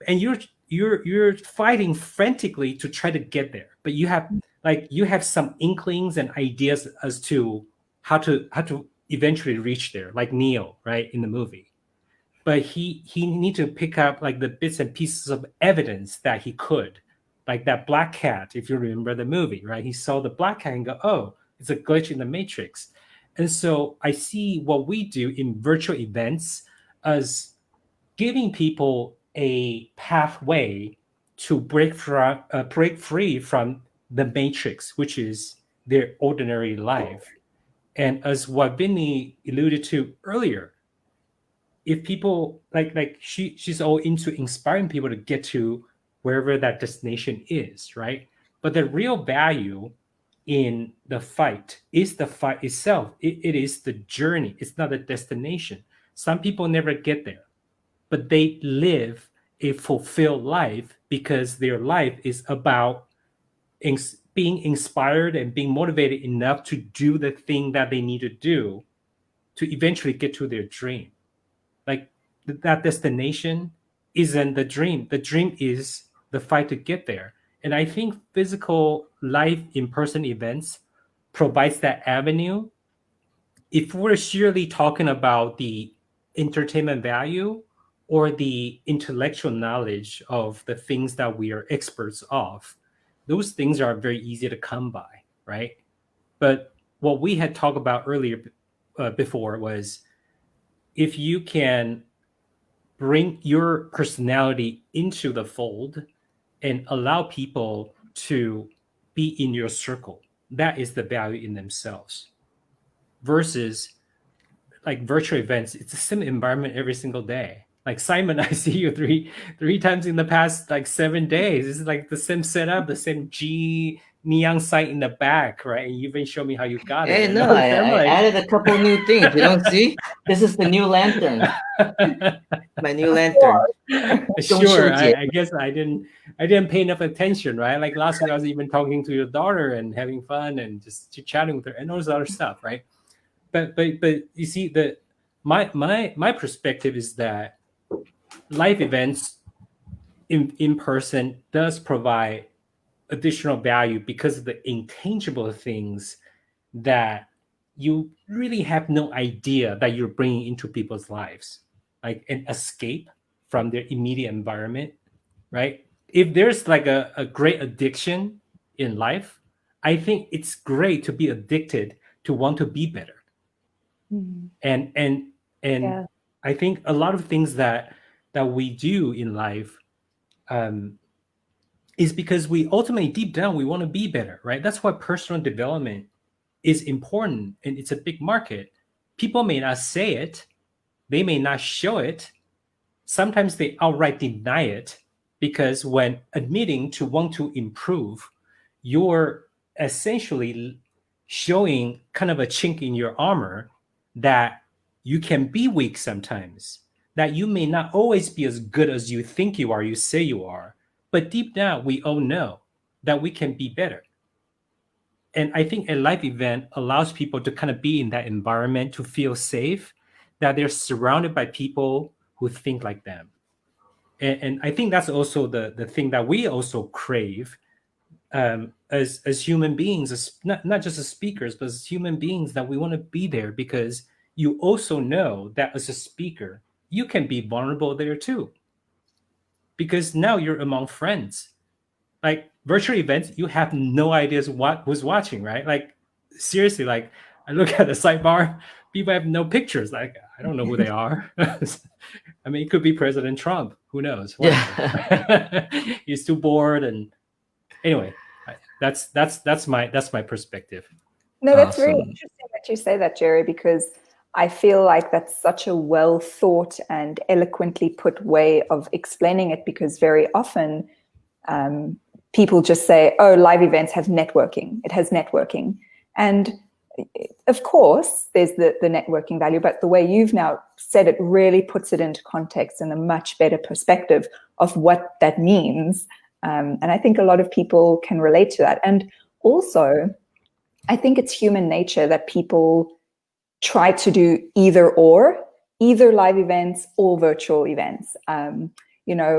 [SPEAKER 3] and you're fighting frantically to try to get there, but you have some inklings and ideas as to how to eventually reach there, like Neo, right, in the movie. But he need to pick up like the bits and pieces of evidence that he could, like that black cat, if you remember the movie, right? He saw the black cat and go, oh, it's a glitch in the Matrix. And so I see what we do in virtual events as giving people a pathway to break free from the Matrix, which is their ordinary life. And as what Vinny alluded to earlier, if people like she's all into inspiring people to get to wherever that destination is, right? But the real value in the fight is the fight itself. It is the journey. It's not a destination. Some people never get there, but they live a fulfilled life because their life is about being inspired and being motivated enough to do the thing that they need to do to eventually get to their dream. Like that destination isn't the dream. The dream is the fight to get there. And I think physical live in-person events provides that avenue. If we're sheerly talking about the entertainment value or the intellectual knowledge of the things that we are experts of, those things are very easy to come by, right? But what we had talked about earlier before was if you can bring your personality into the fold and allow people to be in your circle, that is the value in themselves. Versus like virtual events, it's the same environment every single day. Like Simon, I see you three times in the past like 7 days. It's like the same setup, the same G neon sign in the back, right? And you even show me how you got it.
[SPEAKER 2] Hey, no, I added a couple new things. You don't see? This is the new lantern. My new lantern.
[SPEAKER 3] Sure. I guess I didn't pay enough attention, right? Like last week I was even talking to your daughter and having fun and just chatting with her and all this other stuff, right? But you see my perspective is that live events in person does provide additional value because of the intangible things that you really have no idea that you're bringing into people's lives, like an escape from their immediate environment, right? If there's like a great addiction in life, I think it's great to be addicted to want to be better. And
[SPEAKER 6] Yeah.
[SPEAKER 3] I think a lot of things that we do in life is because we ultimately deep down we want to be better, right? That's why personal development is important, and it's a big market. People may not say it, they may not show it, sometimes they outright deny it, because when admitting to want to improve, you're essentially showing kind of a chink in your armor that you can be weak sometimes, that you may not always be as good as you think you are, you say you are, but deep down we all know that we can be better. And I think a live event allows people to kind of be in that environment, to feel safe, that they're surrounded by people who think like them. And I think that's also the thing that we also crave as human beings, as not just as speakers, but as human beings, that we want to be there because you also know that as a speaker, you can be vulnerable there too. Because now you're among friends. Like virtual events, you have no ideas who's watching, right? Like seriously, like I look at the sidebar, people have no pictures. Like I don't know who they are. I mean, it could be President Trump. Who knows?
[SPEAKER 2] Yeah.
[SPEAKER 3] He's too bored. And anyway, that's my perspective.
[SPEAKER 6] No, that's very
[SPEAKER 2] Awesome.
[SPEAKER 6] interesting that you say that, Jerry, because I feel like that's such a well thought and eloquently put way of explaining it, because very often people just say, oh, live events have networking. It has networking. And of course, there's the networking value, but the way you've now said it really puts it into context and a much better perspective of what that means. And I think a lot of people can relate to that. And also, I think it's human nature that people try to do either live events or virtual events.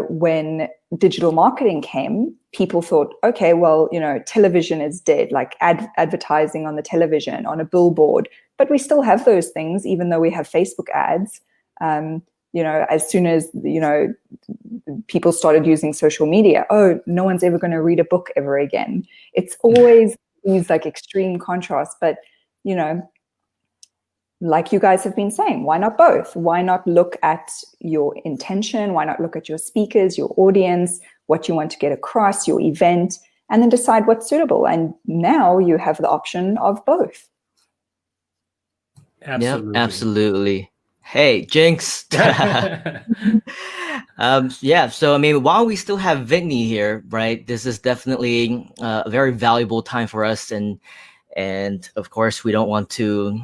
[SPEAKER 6] When digital marketing came, people thought, okay, well, television is dead, like advertising on the television, on a billboard, but we still have those things, even though we have Facebook ads. As soon as, people started using social media, oh, no one's ever going to read a book ever again. It's always these like extreme contrasts, but, like you guys have been saying, why not both? Why not look at your intention? Why not look at your speakers, your audience, what you want to get across, your event, and then decide what's suitable? And now you have the option of both.
[SPEAKER 3] Absolutely.
[SPEAKER 2] Yep, absolutely. Hey, Jinx. Yeah. So I mean, while we still have Whitney here, right? This is definitely a very valuable time for us, and of course, we don't want to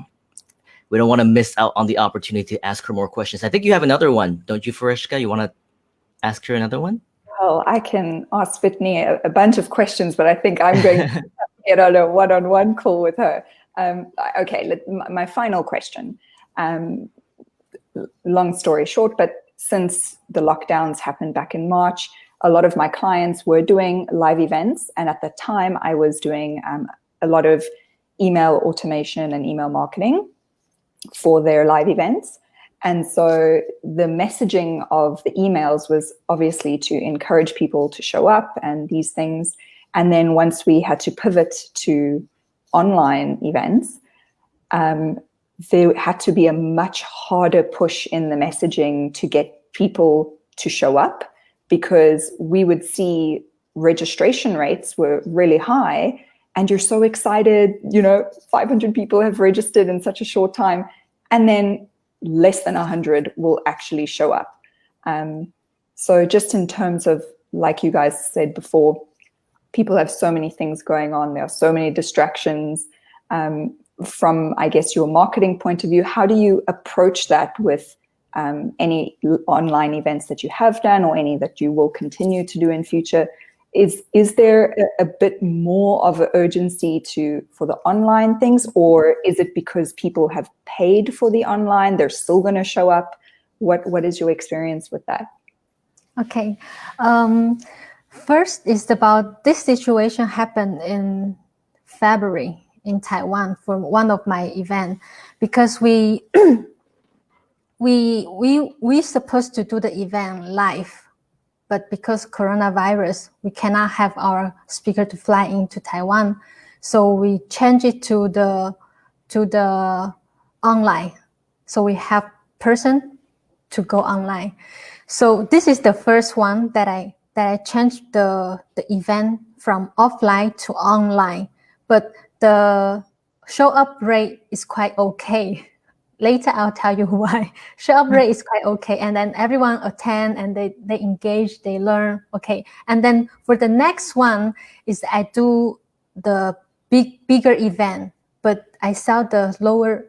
[SPEAKER 2] miss out on the opportunity to ask her more questions. I think you have another one, don't you, Farishka? You want to ask her another one?
[SPEAKER 6] Well, I can ask Whitney a bunch of questions, but I think I'm going to get on a one-on-one call with her. Okay, my final question. Long story short, but since the lockdowns happened back in March, a lot of my clients were doing live events. And at the time, I was doing a lot of email automation and email marketing for their live events. And so the messaging of the emails was obviously to encourage people to show up and these things. And then once we had to pivot to online events, there had to be a much harder push in the messaging to get people to show up, because we would see registration rates were really high. And you're so excited, 500 people have registered in such a short time, and then less than 100 will actually show up. So just in terms of, like you guys said before, people have so many things going on. There are so many distractions. From, I guess, your marketing point of view, how do you approach that with any online events that you have done or any that you will continue to do in future? Is there a bit more of an urgency for the online things, or is it because people have paid for the online, they're still going to show up? What is your experience with that?
[SPEAKER 5] Okay. First is about this situation happened in February in Taiwan for one of my events, because we supposed to do the event live, but because coronavirus, we cannot have our speaker to fly into Taiwan, so we change it to the online. So we have person to go online. So this is the first one that I changed the event from offline to online, but the show up rate is quite okay. Later, I'll tell you why. Show up rate is quite okay. And then everyone attend and they engage, they learn. Okay. And then for the next one is I do the bigger event, but I sell the lower,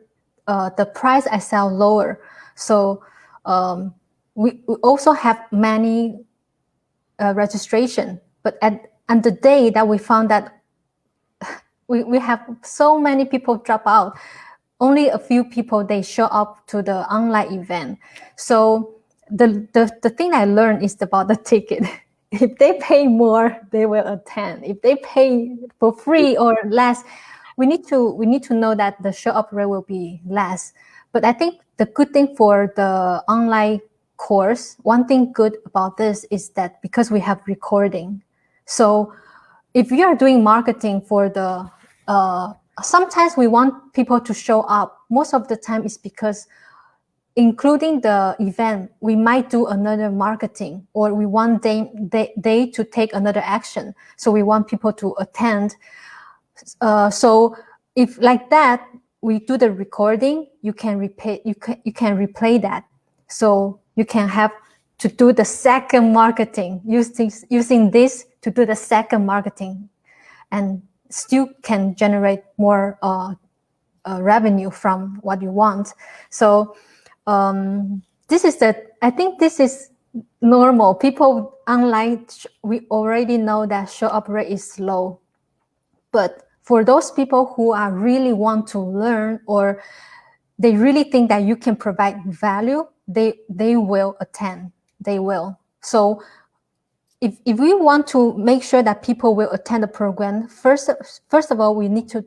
[SPEAKER 5] the price I sell lower. So we also have many registration, but on the day that we found that we have so many people drop out, only a few people, they show up to the online event. So the thing I learned is about the ticket. If they pay more, they will attend. If they pay for free or less, we need to know that the show up rate will be less. But I think the good thing for the online course, one thing good about this is that because we have recording. So if you are doing marketing for the sometimes we want people to show up. Most of the time it's because including the event, we might do another marketing, or we want they to take another action. So we want people to attend. So if like that, we do the recording, you can replay that. So you can have to do the second marketing, using this to do the second marketing, and still can generate more revenue from what you want. So I think this is normal. People online, we already know that show up rate is low. But for those people who are really want to learn, or they really think that you can provide value, they will attend. They will. So if we want to make sure that people will attend the program, first of all, we need to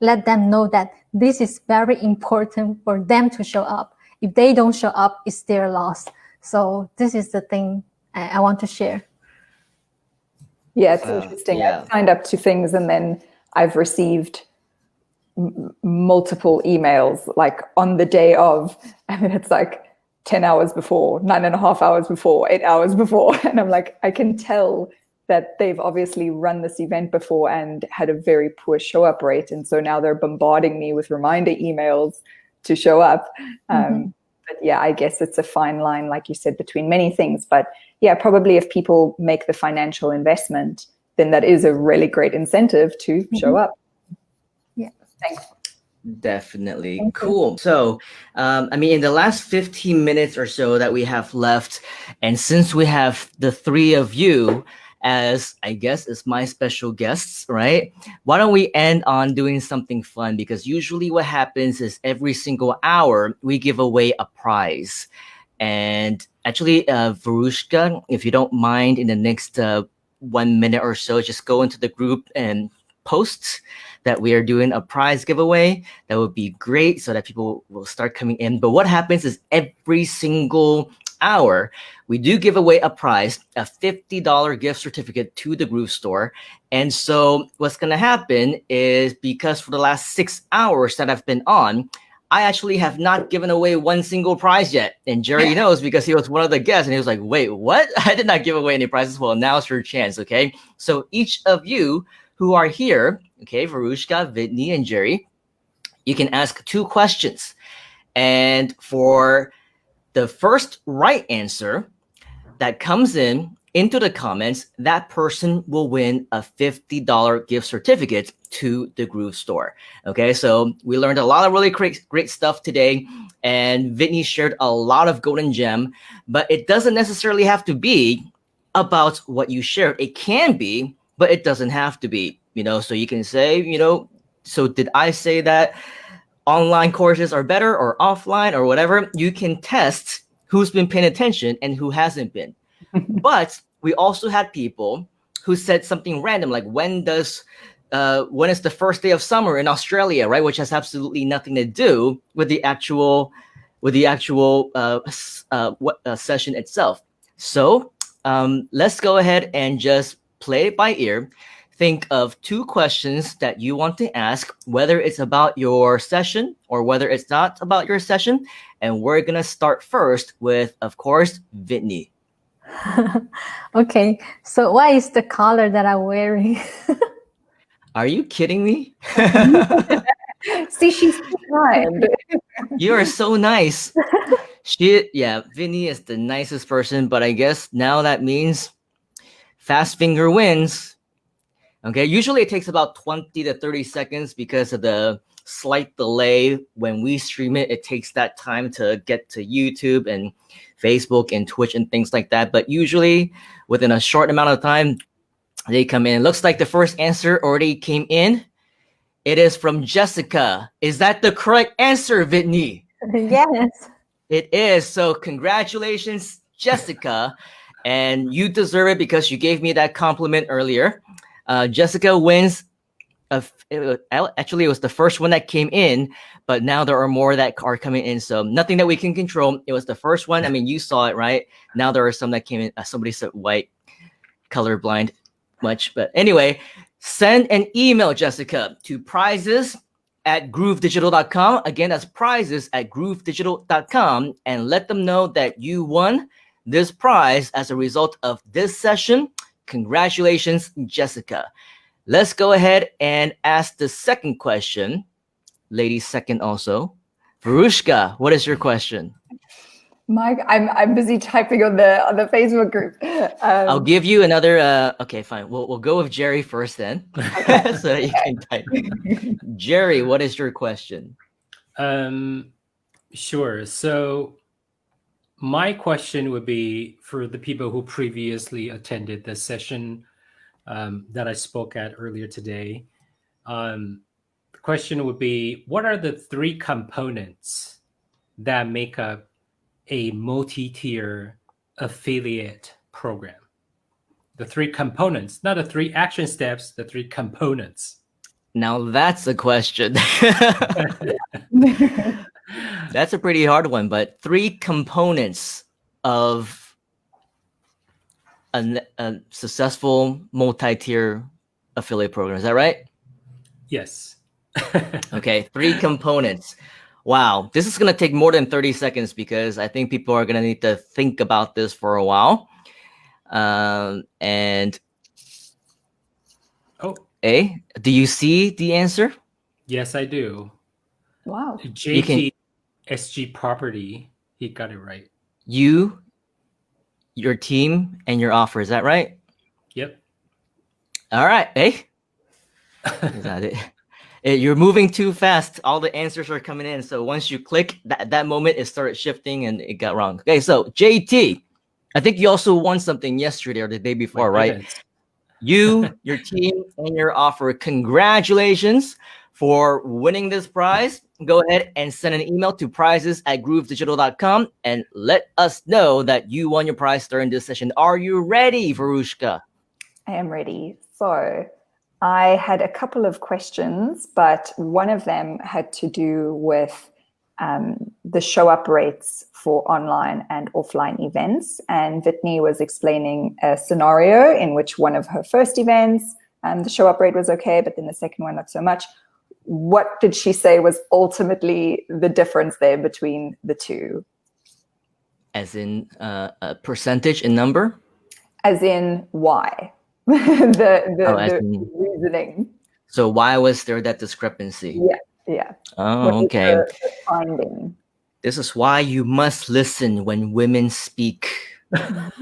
[SPEAKER 5] let them know that this is very important for them to show up. If they don't show up, it's their loss. So this is the thing I want to share.
[SPEAKER 6] Yeah, it's interesting.
[SPEAKER 2] Yeah.
[SPEAKER 6] I've signed up to things and then I've received multiple emails like on the day of, and then it's like 10 hours before, 9.5 hours before, 8 hours before. And I'm like, I can tell that they've obviously run this event before and had a very poor show up rate. And so now they're bombarding me with reminder emails to show up. But yeah, I guess it's a fine line, like you said, between many things. But yeah, probably if people make the financial investment, then that is a really great incentive to show up.
[SPEAKER 5] Yeah.
[SPEAKER 6] Thanks.
[SPEAKER 2] Definitely. Cool. So, I mean, in the last 15 minutes or so that we have left, and since we have the three of you as, I guess, as my special guests, right? Why don't we end on doing something fun? Because usually what happens is every single hour we give away a prize. And actually, Varushka, if you don't mind, in the next 1 minute or so, just go into the group and post that we are doing a prize giveaway. That would be great, so that people will start coming in. But what happens is every single hour, we do give away a prize, a $50 gift certificate to the Groove store. And so what's going to happen is, because for the last 6 hours that I've been on, I actually have not given away one single prize yet. And Jerry knows, because he was one of the guests and he was like, wait, what? I did not give away any prizes. Well, now's your chance. Okay. So each of you who are here, okay, Varushka, Whitney, and Jerry, you can ask 2 questions. And for the first right answer that comes into the comments, that person will win a $50 gift certificate to the Groove store. Okay, so we learned a lot of really great stuff today, and Whitney shared a lot of golden gem, but it doesn't necessarily have to be about what you shared. It can be, but it doesn't have to be, you know. So you can say, you know, so did I say that online courses are better or offline or whatever, you can test who's been paying attention and who hasn't been. But we also had people who said something random, like when is the first day of summer in Australia, right? Which has absolutely nothing to do with the actual session itself. So let's go ahead and just play it by ear. Think of 2 questions that you want to ask, whether it's about your session or whether it's not about your session. And we're going to start first with, of course, Whitney.
[SPEAKER 5] Okay, so what is the color that I'm wearing?
[SPEAKER 2] Are you kidding me?
[SPEAKER 6] See, she's so kind.
[SPEAKER 2] You are so nice. Vinny is the nicest person, but I guess now that means fast finger wins. Okay, usually it takes about 20 to 30 seconds because of the slight delay when we stream it. It takes that time to get to YouTube and Facebook and Twitch and things like that. But usually within a short amount of time, they come in. Looks like the first answer already came in. It is from Jessica. Is that the correct answer, Whitney?
[SPEAKER 5] Yes.
[SPEAKER 2] It is. So congratulations, Jessica. And you deserve it because you gave me that compliment earlier. Jessica wins. Actually, it was the first one that came in, but now there are more that are coming in. So nothing that we can control. It was the first one. I mean, you saw it, right? Now there are some that came in. Somebody said white, colorblind, much. But anyway, send an email, Jessica, to prizes@groovedigital.com. Again, that's prizes@groovedigital.com, and let them know that you won this prize as a result of this session. Congratulations, Jessica. Let's go ahead and ask the second question. Ladies second also. Varushka, what is your question?
[SPEAKER 6] Mike, I'm busy typing on the Facebook group.
[SPEAKER 2] I'll give you another. Okay, fine. We'll go with Jerry first then, so that you can type. Jerry, what is your question?
[SPEAKER 3] Sure. So my question would be for the people who previously attended the session that I spoke at earlier today. The question would be, what are the 3 components that make up a multi-tier affiliate program? The 3 components, not the 3 action steps, the 3 components.
[SPEAKER 2] Now that's a question. That's a pretty hard one, but 3 components of a successful multi-tier affiliate program. Is that right?
[SPEAKER 3] Yes.
[SPEAKER 2] Okay, 3 components. Wow, this is going to take more than 30 seconds because I think people are going to need to think about this for a while. Do you see the answer?
[SPEAKER 3] Yes, I do.
[SPEAKER 6] Wow.
[SPEAKER 3] JT SG Property, he got it right.
[SPEAKER 2] You, your team, and your offer. Is that right?
[SPEAKER 3] Yep.
[SPEAKER 2] All right. Is that it? You're moving too fast. All the answers are coming in. So once you click, that moment it started shifting and it got wrong. Okay, so JT, I think you also won something yesterday or the day before, right?
[SPEAKER 3] Goodness.
[SPEAKER 2] You, your team, and your offer. Congratulations for winning this prize. Go ahead and send an email to prizes@groovedigital.com and let us know that you won your prize during this session. Are you ready, Varushka?
[SPEAKER 6] I am ready. So I had a couple of questions, but one of them had to do with the show up rates for online and offline events. And Whitney was explaining a scenario in which one of her first events, the show up rate was okay, but then the second one, not so much. What did she say was ultimately the difference there between the 2?
[SPEAKER 2] As in a percentage in number?
[SPEAKER 6] As in why? the reasoning.
[SPEAKER 2] So why was there that discrepancy?
[SPEAKER 6] Yeah.
[SPEAKER 2] Oh, okay.
[SPEAKER 6] The finding?
[SPEAKER 2] This is why you must listen when women speak,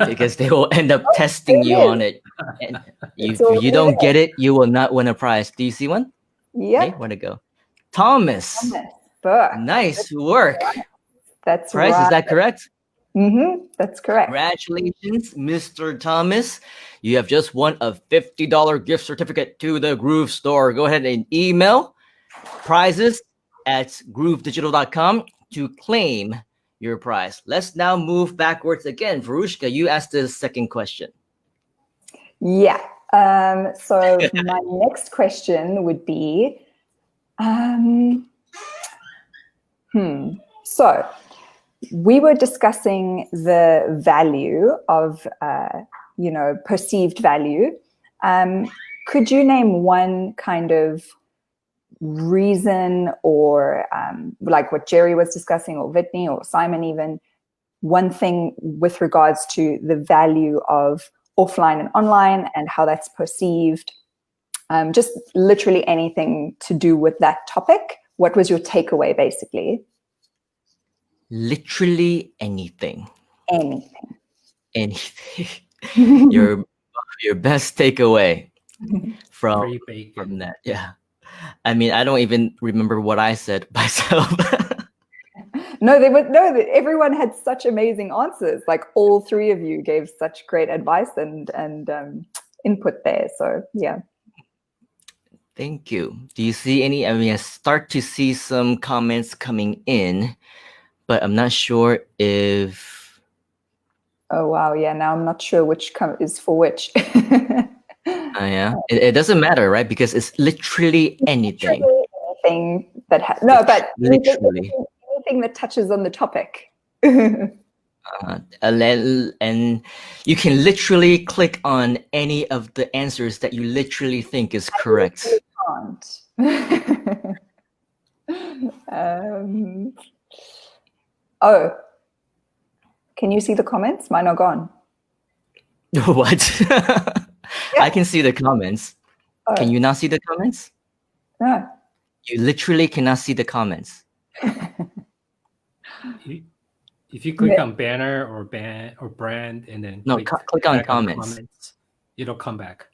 [SPEAKER 2] because they will end up testing you on it. And if you don't get it, you will not win a prize. Do you see one?
[SPEAKER 6] Yeah.
[SPEAKER 2] Okay, where to go? Thomas.
[SPEAKER 6] Burke.
[SPEAKER 2] Nice work.
[SPEAKER 6] That's
[SPEAKER 2] prize,
[SPEAKER 6] right.
[SPEAKER 2] Is that correct?
[SPEAKER 6] That's correct.
[SPEAKER 2] Congratulations, Mr. Thomas. You have just won a $50 gift certificate to the Groove store. Go ahead and email prizes at groovedigital.com to claim your prize. Let's now move backwards again. Varushka, you asked the second question.
[SPEAKER 6] Yeah. So my next question would be, so we were discussing the value of, perceived value. Could you name one kind of reason, or like what Jerry was discussing, or Whitney, or Simon even, one thing with regards to the value of offline and online and how that's perceived? Just literally anything to do with that topic. What was your takeaway, basically?
[SPEAKER 2] Literally anything.
[SPEAKER 6] Anything.
[SPEAKER 2] your best takeaway from that. Yeah. I mean, I don't even remember what I said myself.
[SPEAKER 6] No, everyone had such amazing answers. Like all three of you gave such great advice and input there. So yeah.
[SPEAKER 2] Thank you. Do you see any? I mean, I start to see some comments coming in, but I'm not sure if.
[SPEAKER 6] Oh wow, yeah. Now I'm not sure which is for which.
[SPEAKER 2] Yeah, it doesn't matter, right? Because it's literally anything.
[SPEAKER 6] Anything that anything that touches on the topic.
[SPEAKER 2] And you can literally click on any of the answers that you literally think is correct.
[SPEAKER 6] Oh, can you see the comments? Mine are gone.
[SPEAKER 2] What? Yeah. I can see the comments.
[SPEAKER 6] Oh.
[SPEAKER 2] Can you not see the comments?
[SPEAKER 6] No.
[SPEAKER 2] You literally cannot see the comments.
[SPEAKER 3] If you click on banner or brand and then
[SPEAKER 2] click on comments,
[SPEAKER 3] it'll come back.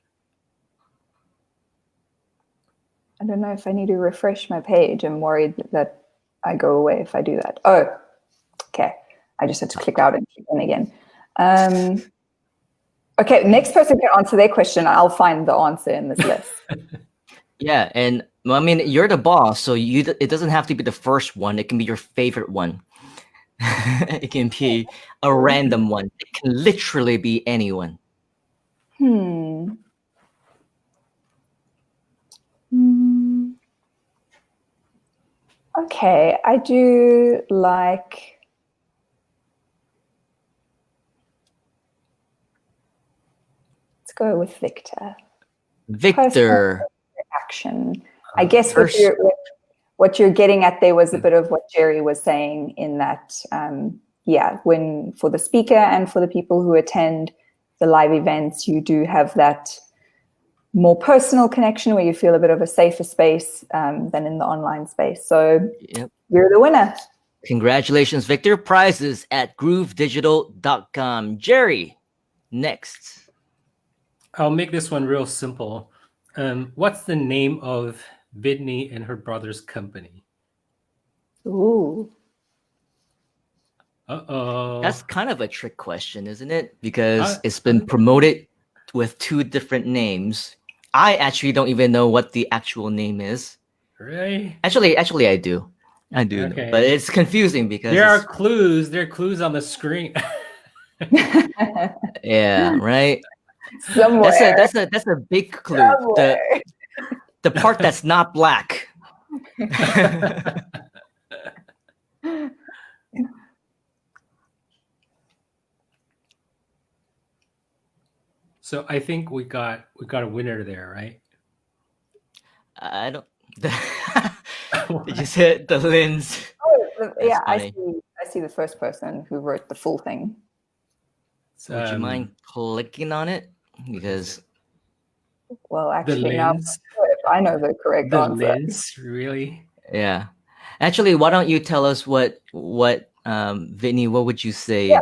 [SPEAKER 6] I don't know if I need to refresh my page. I'm worried that I go away if I do that. Oh, okay. I just had to click out and click in again. Okay, next person can answer their question. I'll find the answer in this list.
[SPEAKER 2] Yeah, and I mean, you're the boss, so it doesn't have to be the first one. It can be your favorite one. It can be a random one. It can literally be anyone.
[SPEAKER 6] Okay, I do like... Let's go with Victor.
[SPEAKER 2] Victor.
[SPEAKER 6] Action. I guess what you're getting at there was a bit of what Jerry was saying in that, when for the speaker and for the people who attend the live events, you do have that more personal connection where you feel a bit of a safer space than in the online space. So you're the winner.
[SPEAKER 2] Congratulations, Victor. Prizes at groovedigital.com. Jerry, next.
[SPEAKER 3] I'll make this one real simple. What's the name of Whitney and her brother's company?
[SPEAKER 6] Ooh.
[SPEAKER 3] Uh-oh.
[SPEAKER 2] That's kind of a trick question, isn't it? Because it's been promoted with two different names. I actually don't even know what the actual name is.
[SPEAKER 3] Really?
[SPEAKER 2] Actually, I do. I do know, but it's confusing because
[SPEAKER 3] there are clues. There are clues on the screen.
[SPEAKER 2] Yeah, right.
[SPEAKER 6] Somewhere.
[SPEAKER 2] That's a big clue. The part that's not black.
[SPEAKER 3] So I think we got a winner there, right?
[SPEAKER 2] I don't. Did you say the lens?
[SPEAKER 6] Oh, yeah, I see the first person who wrote the full thing.
[SPEAKER 2] So would you mind clicking on it? Because
[SPEAKER 6] actually now I know the correct answer.
[SPEAKER 3] Lens, really?
[SPEAKER 2] Yeah. Actually, why don't you tell us what Whitney, what would you say?
[SPEAKER 6] Yeah,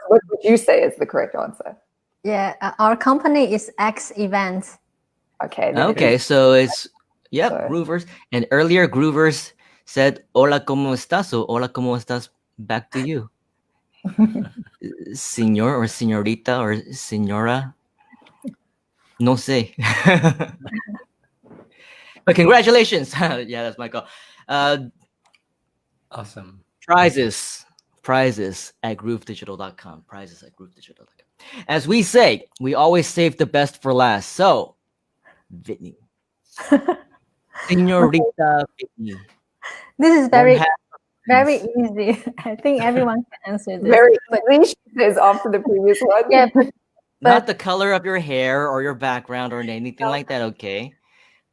[SPEAKER 6] what would you say is the correct answer?
[SPEAKER 5] Yeah, our company is X Events.
[SPEAKER 6] Okay.
[SPEAKER 2] So it's Groovers. And earlier Groovers said "Hola, cómo estás?" So "Hola, cómo estás?" back to you. Señor or señorita or señora. No sé. But congratulations. Yeah, that's my call.
[SPEAKER 3] Awesome.
[SPEAKER 2] Prizes at groovedigital.com. Prizes at groovedigital.com. As we say, we always save the best for last. So, Whitney, Senorita Whitney.
[SPEAKER 5] This is
[SPEAKER 2] Don't have
[SPEAKER 5] very easy. I think everyone can answer this.
[SPEAKER 6] Very easy, she says, after the previous one.
[SPEAKER 5] Yeah, but
[SPEAKER 2] not the color of your hair or your background or anything like that, okay?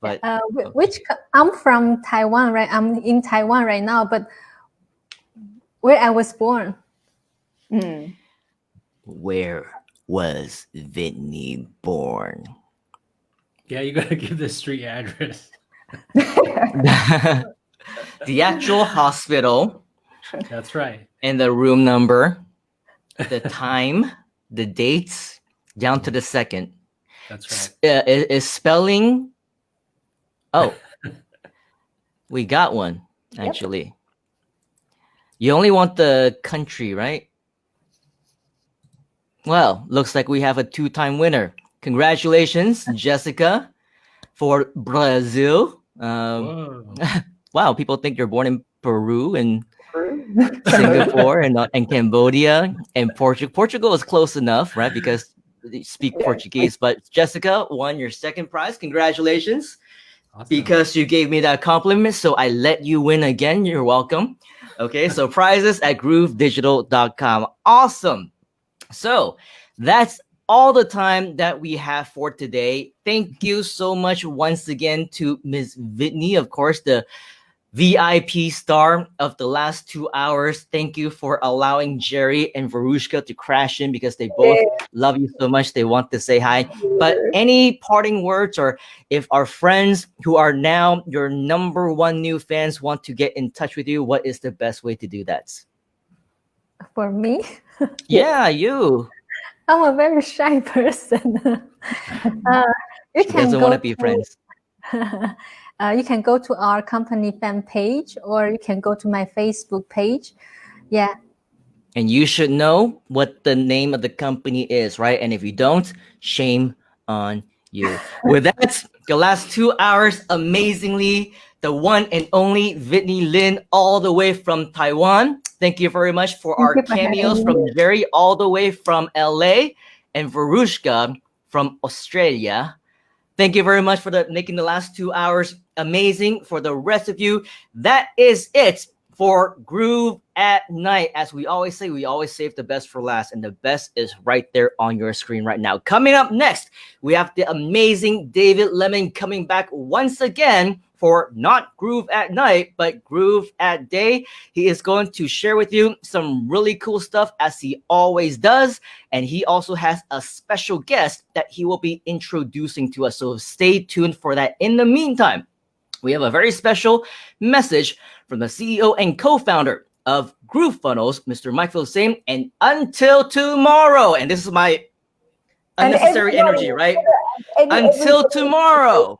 [SPEAKER 2] But
[SPEAKER 5] I'm from Taiwan, right? I'm in Taiwan right now, but where I was born.
[SPEAKER 2] Where was Whitney born?
[SPEAKER 3] Yeah, you gotta give the street address.
[SPEAKER 2] The actual hospital.
[SPEAKER 3] That's right.
[SPEAKER 2] And the room number, the time, the dates, down to the second.
[SPEAKER 3] That's right.
[SPEAKER 2] Is spelling. Oh, we got one, actually. Yep. You only want the country, right? Well, looks like we have a 2-time winner. Congratulations, Jessica, for Brazil. Wow, people think you're born in Peru and Singapore and Cambodia and Portugal. Portugal is close enough, right? Because they speak Portuguese. But Jessica won your second prize. Congratulations. Awesome. Because you gave me that compliment, so I let you win again. You're welcome. Okay, so prizes at groovedigital.com. Awesome. So that's all the time that we have for today. Thank you so much once again to Ms. Whitney, of course, the VIP star of the last 2 hours. Thank you for allowing Jerry and Verushka to crash in because they both love you so much. They want to say hi. But any parting words, or if our friends who are now your #1 new fans want to get in touch with you, what is the best way to do that?
[SPEAKER 5] For me?
[SPEAKER 2] Yeah, you.
[SPEAKER 5] I'm a very shy person.
[SPEAKER 2] She doesn't want to be friends.
[SPEAKER 5] You can go to our company fan page, or you can go to my Facebook page. Yeah.
[SPEAKER 2] And you should know what the name of the company is, right? And if you don't, shame on you. With that, the last 2 hours, amazingly, the one and only Whitney Lin, all the way from Taiwan. Thank you very much for our cameos from Jerry, all the way from LA, and Verushka from Australia. Thank you very much for making the last 2 hours amazing. For the rest of you, that is it for Groove at Night. As we always say, we always save the best for last, and the best is right there on your screen right now. Coming up next, we have the amazing David Lemon coming back once again for not Groove at Night, but Groove at Day. He is going to share with you some really cool stuff, as he always does. And he also has a special guest that he will be introducing to us. So stay tuned for that. In the meantime, we have a very special message from the CEO and co-founder of GrooveFunnels, Mr. Mike Filsaime. And until tomorrow, and this is my unnecessary energy, right? Until tomorrow.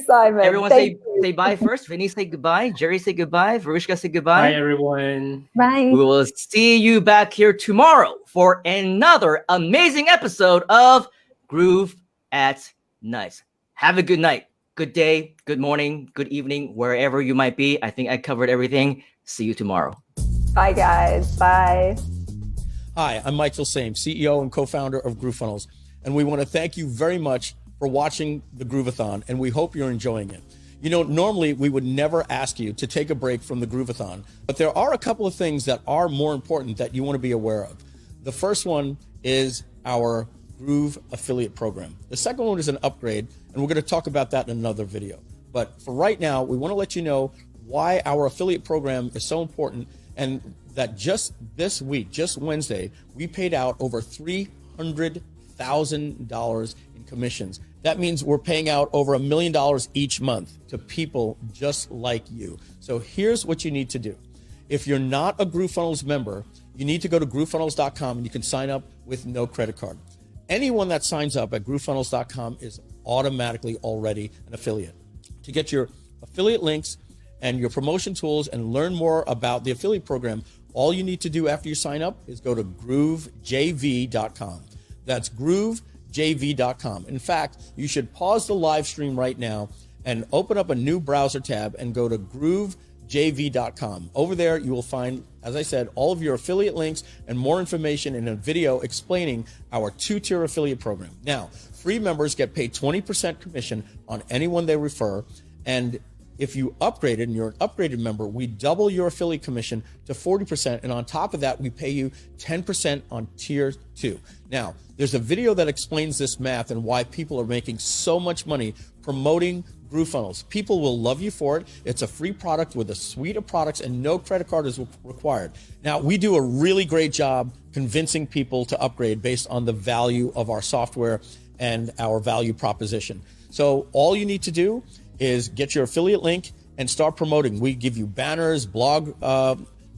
[SPEAKER 6] Simon.
[SPEAKER 2] Everyone say bye first. Vinny, say goodbye. Jerry, say goodbye. Verushka, say goodbye.
[SPEAKER 3] Bye, everyone.
[SPEAKER 5] Bye.
[SPEAKER 2] We will see you back here tomorrow for another amazing episode of Groove at Night. Have a good night, good day, good morning, good evening, wherever you might be. I think I covered everything. See you tomorrow.
[SPEAKER 6] Bye, guys. Bye.
[SPEAKER 1] Hi, I'm Mike Filsaime, CEO and co-founder of GrooveFunnels, and we want to thank you very much for watching the Grooveathon, and we hope you're enjoying it. You know, normally we would never ask you to take a break from the Grooveathon, but there are a couple of things that are more important that you want to be aware of. The first one is our Groove affiliate program. The second one is an upgrade, and we're going to talk about that in another video. But for right now, we want to let you know why our affiliate program is so important, and that just this week, just Wednesday, we paid out over $300,000 in commissions. That means we're paying out over $1 million each month to people just like you. So here's what you need to do. If you're not a GrooveFunnels member, you need to go to groovefunnels.com and you can sign up with no credit card. Anyone that signs up at groovefunnels.com is automatically already an affiliate. To get your affiliate links and your promotion tools and learn more about the affiliate program, all you need to do after you sign up is go to groovejv.com. That's groovejv.com. In fact, you should pause the live stream right now and open up a new browser tab and go to groovejv.com. groovejv.com. Over there, you will find, as I said, all of your affiliate links and more information in a video explaining our 2-tier affiliate program. Now, free members get paid 20% commission on anyone they refer. And if you upgraded and you're an upgraded member, we double your affiliate commission to 40%. And on top of that, we pay you 10% on tier 2. Now, there's a video that explains this math and why people are making so much money promoting GrooveFunnels. People will love you for it. It's a free product with a suite of products and no credit card is required. Now, we do a really great job convincing people to upgrade based on the value of our software and our value proposition. So all you need to do is get your affiliate link and start promoting. We give you banners, blog,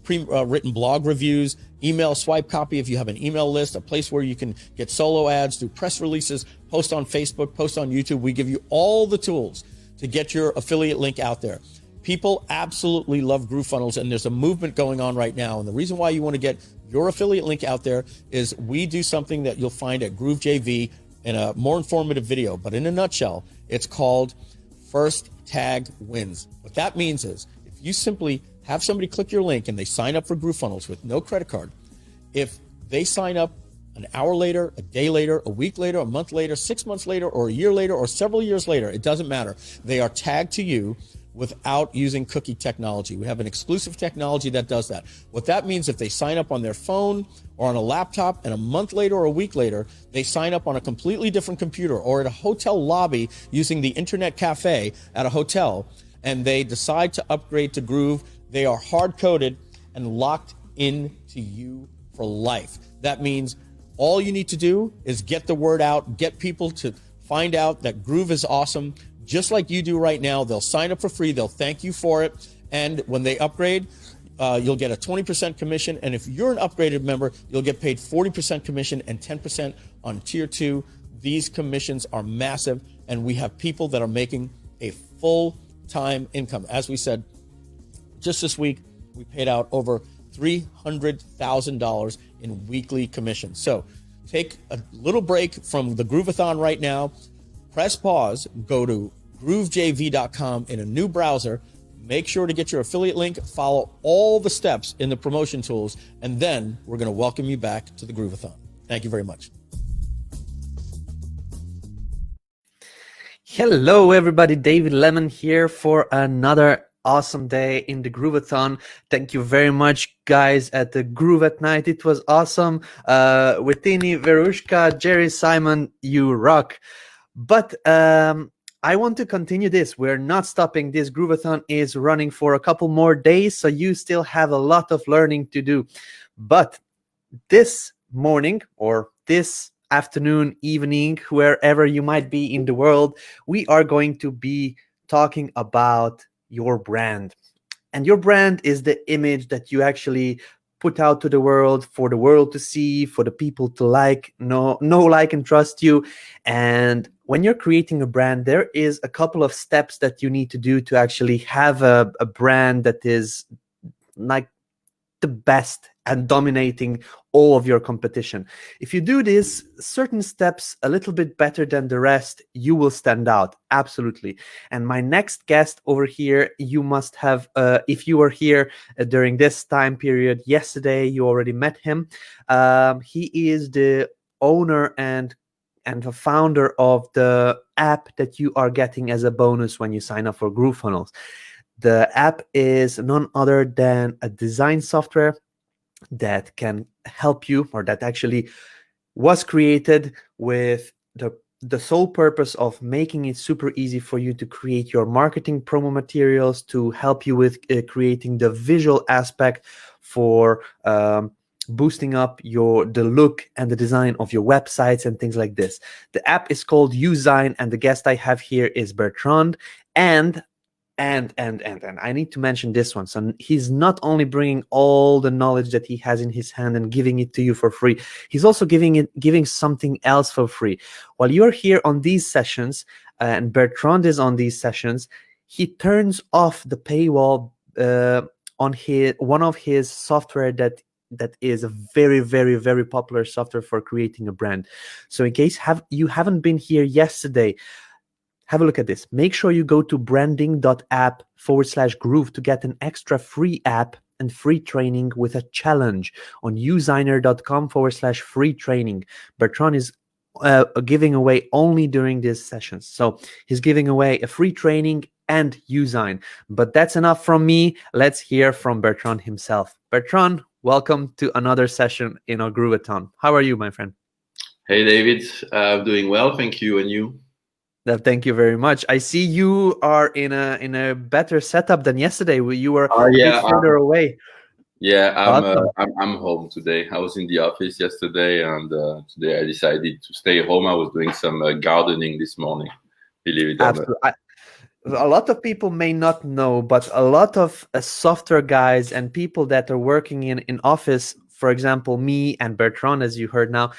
[SPEAKER 1] written blog reviews, email swipe copy if you have an email list, a place where you can get solo ads, do press releases, post on Facebook, post on YouTube. We give you all the tools to get your affiliate link out there. People absolutely love GrooveFunnels, and there's a movement going on right now. And the reason why you want to get your affiliate link out there is we do something that you'll find at GrooveJV in a more informative video. But in a nutshell, it's called First Tag Wins. What that means is if you simply have somebody click your link and they sign up for GrooveFunnels with no credit card, if they sign up an hour later, a day later, a week later, a month later, 6 months later, or a year later, or several years later, it doesn't matter. They are tagged to you without using cookie technology. We have an exclusive technology that does that. What that means, if they sign up on their phone or on a laptop and a month later or a week later, they sign up on a completely different computer or at a hotel lobby using the internet cafe at a hotel, and they decide to upgrade to Groove, they are hard-coded and locked into you for life. That means all you need to do is get the word out, get people to find out that Groove is awesome, just like you do right now. They'll sign up for free. They'll thank you for it. And when they upgrade, you'll get a 20% commission. And if you're an upgraded member, you'll get paid 40% commission and 10% on tier 2. These commissions are massive. And we have people that are making a full-time income. As we said, just this week, we paid out over $300,000 in weekly commissions. So take a little break from the Grooveathon right now. Press pause, go to groovejv.com in a new browser. Make sure to get your affiliate link, follow all the steps in the promotion tools, and then we're going to welcome you back to the Grooveathon. Thank you very much.
[SPEAKER 7] Hello, everybody. David Lemon here for another awesome day in the Grooveathon. Thank you very much, guys, at the Groove at Night. It was awesome. Witini, Verushka, Jerry, Simon, you rock. But I want to continue this. We're not stopping. This Grooveathon is running for a couple more days, so you still have a lot of learning to do. But this morning or this afternoon, evening, wherever you might be in the world, we are going to be talking about your brand. And your brand is the image that you actually put out to the world, for the world to see, for the people to like, know, like, and trust you. And when you're creating a brand, there is a couple of steps that you need to do to actually have a brand that is like the best and dominating all of your competition. If you do this certain steps a little bit better than the rest, you will stand out. Absolutely. And my next guest over here, you must have, if you were here during this time period yesterday, you already met him. He is the owner and the founder of the app that you are getting as a bonus when you sign up for GrooveFunnels. The app is none other than a design software that can help you, or that actually was created with the sole purpose of making it super easy for you to create your marketing promo materials, to help you with creating the visual aspect for boosting up the look and the design of your websites and things like this. The app is called Usign, and the guest I have here is Bertrand. And I need to mention this one. So he's not only bringing all the knowledge that he has in his hand and giving it to you for free, he's also giving something else for free. While you're here on these sessions, and Bertrand is on these sessions, he turns off the paywall on one of his software that is a very, very, very popular software for creating a brand. So in case you haven't been here yesterday, have a look at this. Make sure you go to branding.app/groove to get an extra free app and free training with a challenge on usigner.com/free training. Bertrand is giving away only during these sessions. So he's giving away a free training and Usign. But that's enough from me. Let's hear from Bertrand himself. Bertrand, welcome to another session in our Grooveathon. How are you, my friend?
[SPEAKER 8] Hey, David. Doing well, thank you. And you?
[SPEAKER 7] Thank you very much. I see you are in a better setup than yesterday. You were a bit further away.
[SPEAKER 8] Yeah,
[SPEAKER 7] Awesome.
[SPEAKER 8] I'm home today. I was in the office yesterday, and today I decided to stay home. I was doing some gardening this morning. Believe it or not.
[SPEAKER 7] A lot of people may not know, but a lot of software guys and people that are working in office, for example, me and Bertrand, as you heard now,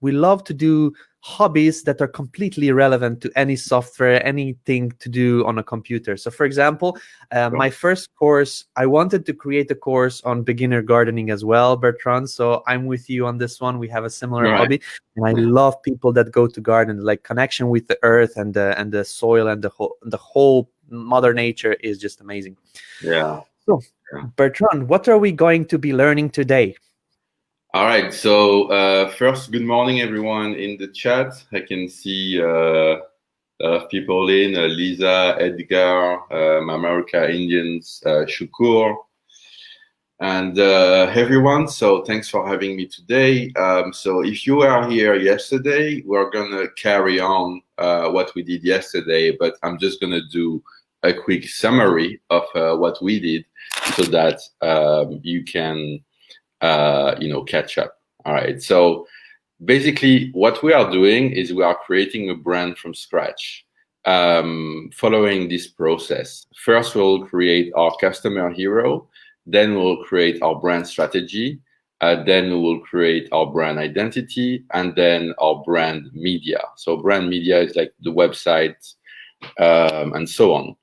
[SPEAKER 7] we love to do hobbies that are completely irrelevant to any software, anything to do on a computer. So for example, my first course, I wanted to create a course on beginner gardening as well, Bertrand. So I'm with you on this one. We have a similar hobby, and I love people that go to garden, like connection with the earth and the soil and the whole mother nature is just amazing.
[SPEAKER 8] Yeah.
[SPEAKER 7] So Bertrand, what are we going to be learning today?
[SPEAKER 8] All right. So first, good morning, everyone in the chat. I can see a lot of people in Lisa, Edgar, Mamarika Indians, Shukur, and everyone. So thanks for having me today. So if you are here yesterday, we're going to carry on what we did yesterday, but I'm just going to do a quick summary of what we did so that you can catch up. All right. So basically what we are doing is we are creating a brand from scratch, following this process. First, we'll create our customer hero. Then we'll create our brand strategy. Then we will create our brand identity, and then our brand media. So brand media is like the website, and so on,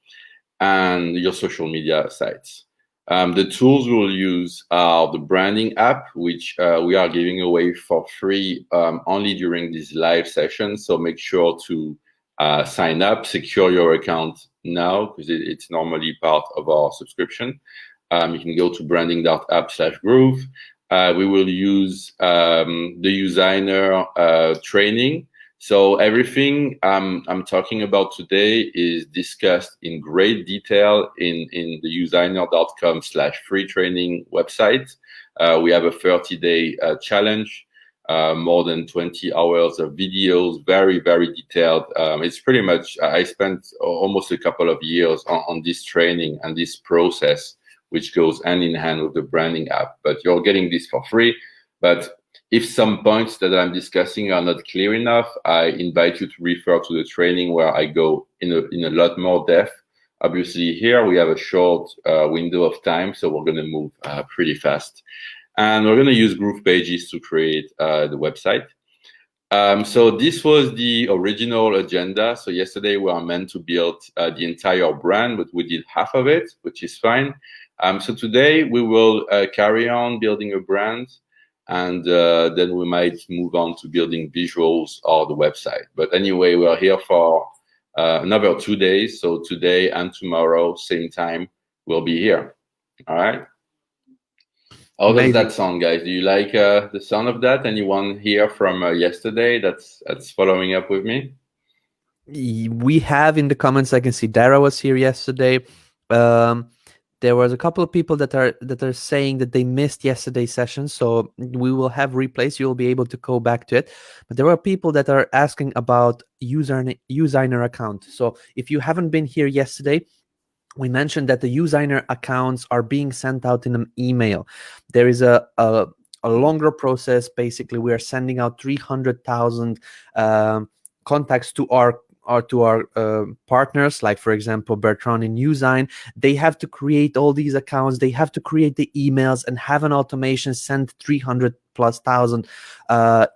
[SPEAKER 8] and your social media sites. The tools we'll use are the branding app, which we are giving away for free only during this live session. So make sure to sign up, secure your account now, because it's normally part of our subscription. You can go to branding.app/groove. We will use the Usigner training. So everything I'm talking about today is discussed in great detail in the usigner.com/free training website. We have a 30-day challenge, more than 20 hours of videos, very, very detailed. It's pretty much, I spent almost a couple of years on this training and this process, which goes hand in hand with the branding app. But you're getting this for free. But if some points that I'm discussing are not clear enough, I invite you to refer to the training where I go in a lot more depth. Obviously, here we have a short window of time, so we're going to move pretty fast. And we're going to use GroovePages to create the website. So this was the original agenda. So yesterday we were meant to build the entire brand, but we did half of it, which is fine. So today we will carry on building a brand, and then we might move on to building visuals or the website. But anyway, we are here for another 2 days. So today and tomorrow, same time, we'll be here. All right. How does that sound, guys? Do you like the sound of that? Anyone here from yesterday that's following up with me?
[SPEAKER 7] We have in the comments, I can see Dara was here yesterday. There was a couple of people that are saying that they missed yesterday's session, so we will have replays. You'll be able to go back to it. But there are people that are asking about Usigner account. So if you haven't been here yesterday, we mentioned that the Usigner accounts are being sent out in an email. There is a longer process. Basically, we are sending out 300,000 contacts to our partners, like for example Bertrand in Usign. They have to create all these accounts, they have to create the emails and have an automation send 300,000+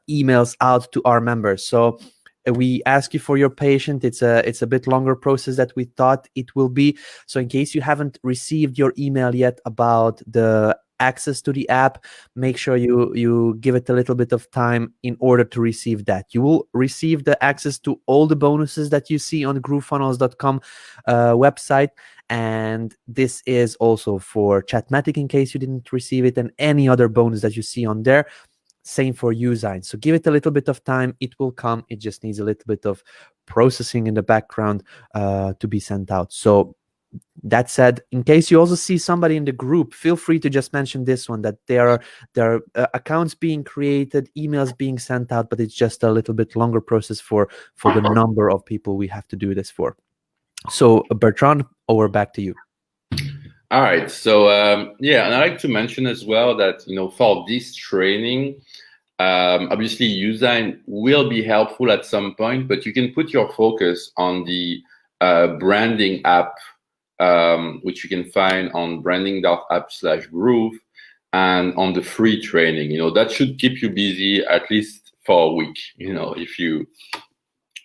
[SPEAKER 7] emails out to our members. So we ask you for your patience. It's a bit longer process that we thought it will be. So in case you haven't received your email yet about the access to the app, make sure you give it a little bit of time in order to receive that. You will receive the access to all the bonuses that you see on the groovefunnels.com website. And this is also for Chatmatic in case you didn't receive it, and any other bonus that you see on there. Same for Usign. So give it a little bit of time. It will come. It just needs a little bit of processing in the background to be sent out. So that said, in case you also see somebody in the group, feel free to just mention this one, that there are accounts being created, emails being sent out, but it's just a little bit longer process for the number of people we have to do this for. So Bertrand, over back to you.
[SPEAKER 8] All right. So yeah, and I like to mention as well that for this training, obviously Usign will be helpful at some point, but you can put your focus on the branding app, which you can find on branding.app/groove, and on the free training. That should keep you busy at least for a week.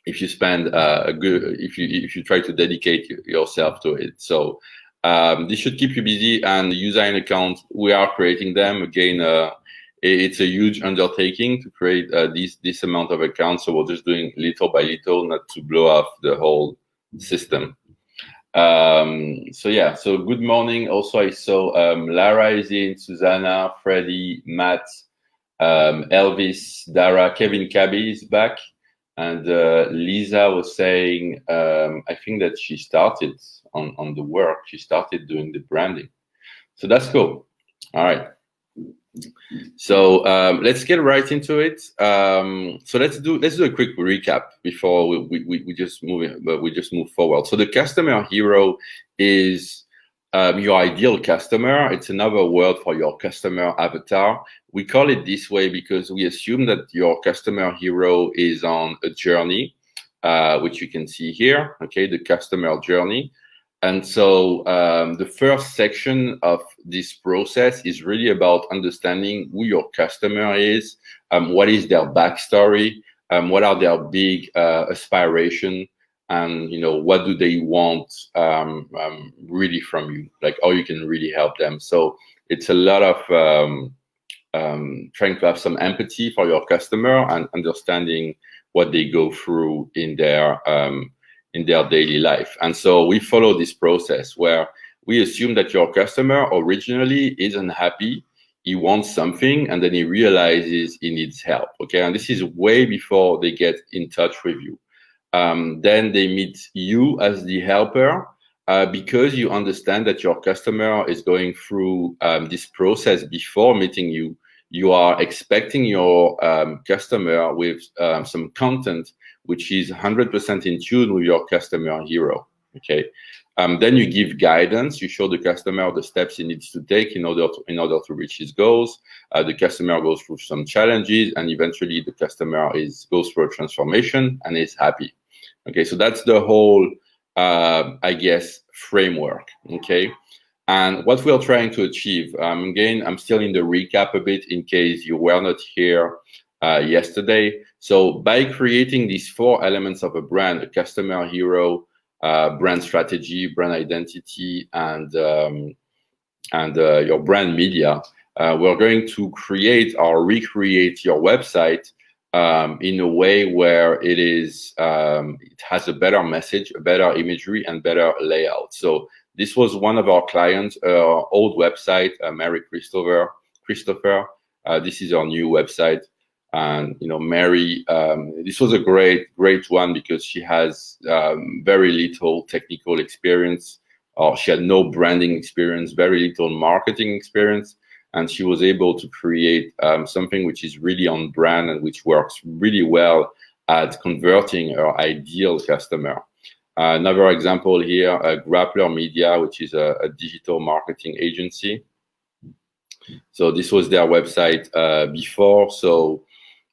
[SPEAKER 8] If you spend if you try to dedicate yourself to it. So this should keep you busy. And the Usign account, we are creating them again. It's a huge undertaking to create this amount of accounts. So we're just doing little by little, not to blow off the whole system. So yeah. So good morning. Also, I saw Lara is in, Susanna, Freddie, Matt, Elvis, Dara, Kevin Cabby is back. And Lisa was saying, I think that she started on the work. She started doing the branding. So that's cool. All right. So let's get right into it. So let's do a quick recap before we just move forward. So the customer hero is your ideal customer. It's another word for your customer avatar. We call it this way because we assume that your customer hero is on a journey, which you can see here, okay, the customer journey. And so the first section of this process is really about understanding who your customer is, what is their backstory, what are their big aspirations, and what do they want really from you, like how you can really help them. So it's a lot of trying to have some empathy for your customer and understanding what they go through in their daily life. And so we follow this process where we assume that your customer originally is unhappy, he wants something, and then he realizes he needs help. Okay, and this is way before they get in touch with you. Then they meet you as the helper because you understand that your customer is going through this process before meeting you. You are expecting your customer with some content which is 100% in tune with your customer hero. Okay. Then you give guidance. You show the customer the steps he needs to take in order to reach his goals. The customer goes through some challenges, and eventually the customer goes through a transformation and is happy. Okay, so that's the whole, I guess, framework. Okay, and what we're trying to achieve. Again, I'm still in the recap a bit in case you were not here yesterday. So by creating these 4 elements of a brand: a customer hero, brand strategy, brand identity, and your brand media, we're going to create or recreate your website in a way where it has a better message, a better imagery, and better layout. So this was one of our clients, our old website, Mary Christopher. This is our new website. And Mary, this was a great one because she has very little technical experience, or she had no branding experience, very little marketing experience, and she was able to create something which is really on brand and which works really well at converting her ideal customer. Another example here, Grappler Media, which is a digital marketing agency. So this was their website before. So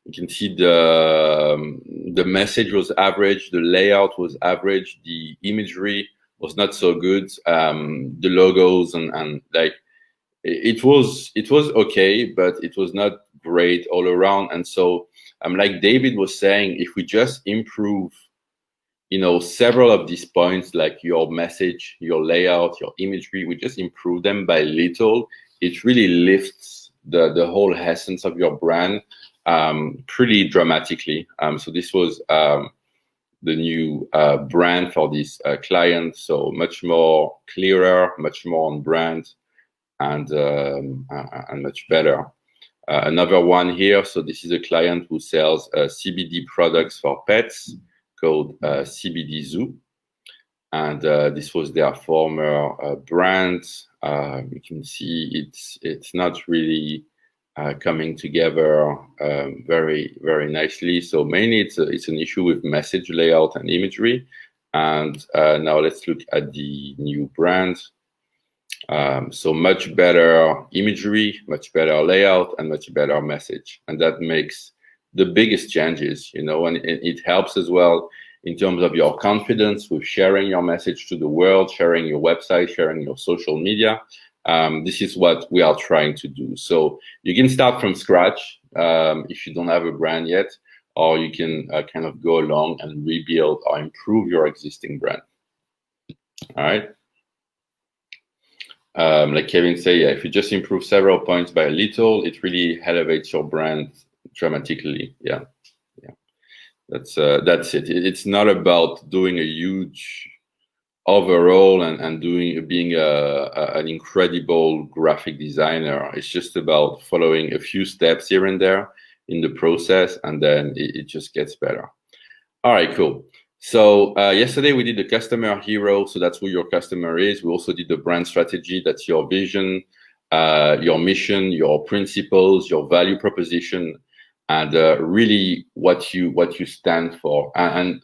[SPEAKER 8] you can see the message was average, the layout was average, the imagery was not so good, the logos and like it was okay, but it was not great all around. And so like David was saying, if we just improve several of these points, like your message, your layout, your imagery, we just improve them by little, it really lifts the whole essence of your brand pretty dramatically. So this was the new brand for this client, so much more clearer, much more on brand, and much better. Another one here, so this is a client who sells CBD products for pets called CBD Zoo, and this was their former brand. You can see it's not really coming together very nicely. So mainly it's an issue with message layout and imagery. And now let's look at the new brand. So much better imagery, much better layout, and much better message. And that makes the biggest changes, you know, and it helps as well in terms of your confidence with sharing your message to the world, sharing your website, sharing your social media. This is what we are trying to do. So you can start from scratch if you don't have a brand yet, or you can kind of go along and rebuild or improve your existing brand. All right. Like Kevin said, yeah, if you just improve several points by a little, it really elevates your brand dramatically. Yeah. That's it. It's not about doing a huge overall and being an incredible graphic designer. It's just about following a few steps here and there in the process, and then it just gets better. All right, cool. So yesterday we did the customer hero, so that's who your customer is. We also did the brand strategy, that's your vision, your mission, your principles, your value proposition, and really what you stand for. And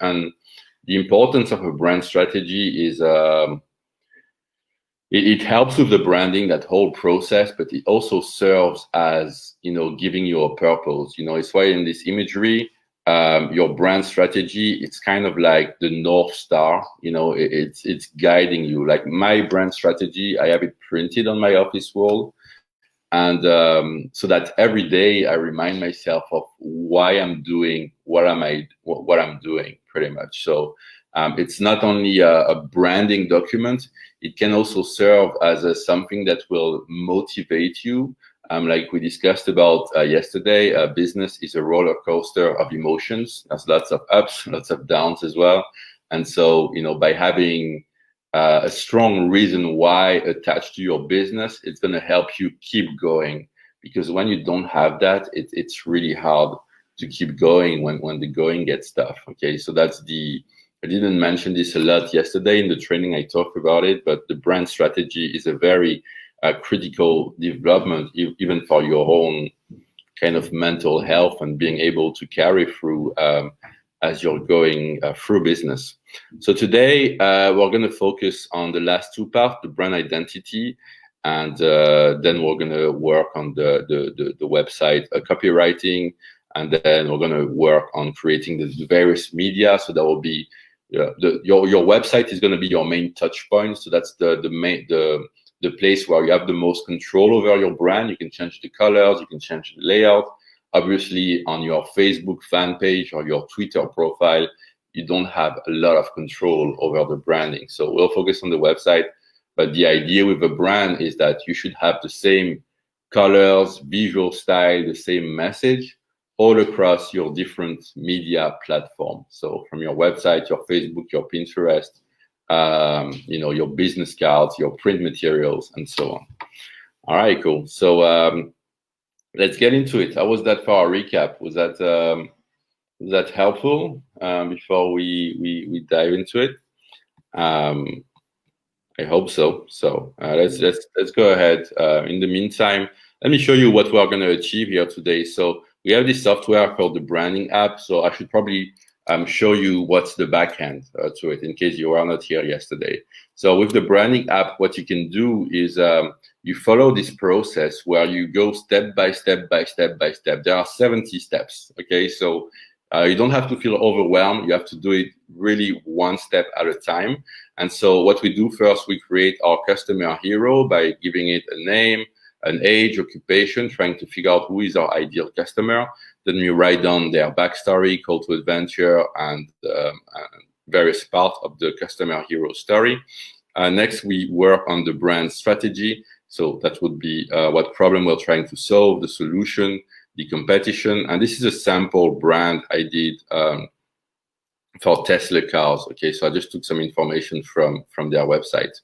[SPEAKER 8] the importance of a brand strategy is it helps with the branding, that whole process, but it also serves as, you know, giving you a purpose. You know, it's why in this imagery, your brand strategy, it's kind of like the North Star, you know, it's guiding you. Like my brand strategy, I have it printed on my office wall. And so that every day I remind myself of why I'm doing what I'm doing, pretty much. So it's not only a branding document, it can also serve as something that will motivate you. Like we discussed about yesterday, business is a roller coaster of emotions. There's lots of ups, lots of downs as well. And so, you know, by having a strong reason why attached to your business, it's going to help you keep going. Because when you don't have that, it's really hard to keep going when the going gets tough. Okay, so that's I didn't mention this a lot yesterday in the training. I talked about it, but the brand strategy is a very critical development, even for your own kind of mental health and being able to carry through as you're going through business. So today we're going to focus on the last two parts, the brand identity, and then we're going to work on the website copywriting, and then we're going to work on creating the various media. So that will be your website is going to be your main touch point. So that's the place where you have the most control over your brand. You can change the colors, you can change the layout. Obviously, on your Facebook fan page or your Twitter profile, you don't have a lot of control over the branding. So we'll focus on the website. But the idea with a brand is that you should have the same colors, visual style, the same message all across your different media platforms. So from your website, your Facebook, your Pinterest, you know, your business cards, your print materials, and so on. All right, cool. So let's get into it. How was that for our recap? Was that helpful before we dive into it? I hope so. So let's go ahead. In the meantime, let me show you what we are going to achieve here today. So we have this software called the branding app. So I should probably show you what's the backend to it in case you were not here yesterday. So with the branding app, what you can do is you follow this process where you go step by step by step by step. There are 70 steps. Okay, so you don't have to feel overwhelmed. You have to do it really one step at a time. And so what we do first, we create our customer hero by giving it a name, an age, occupation, trying to figure out who is our ideal customer. Then we write down their backstory, call to adventure, and various parts of the customer hero story. Next, we work on the brand strategy. So that would be what problem we're trying to solve, the solution, the competition. And this is a sample brand I did for Tesla cars. Okay, so I just took some information from their website.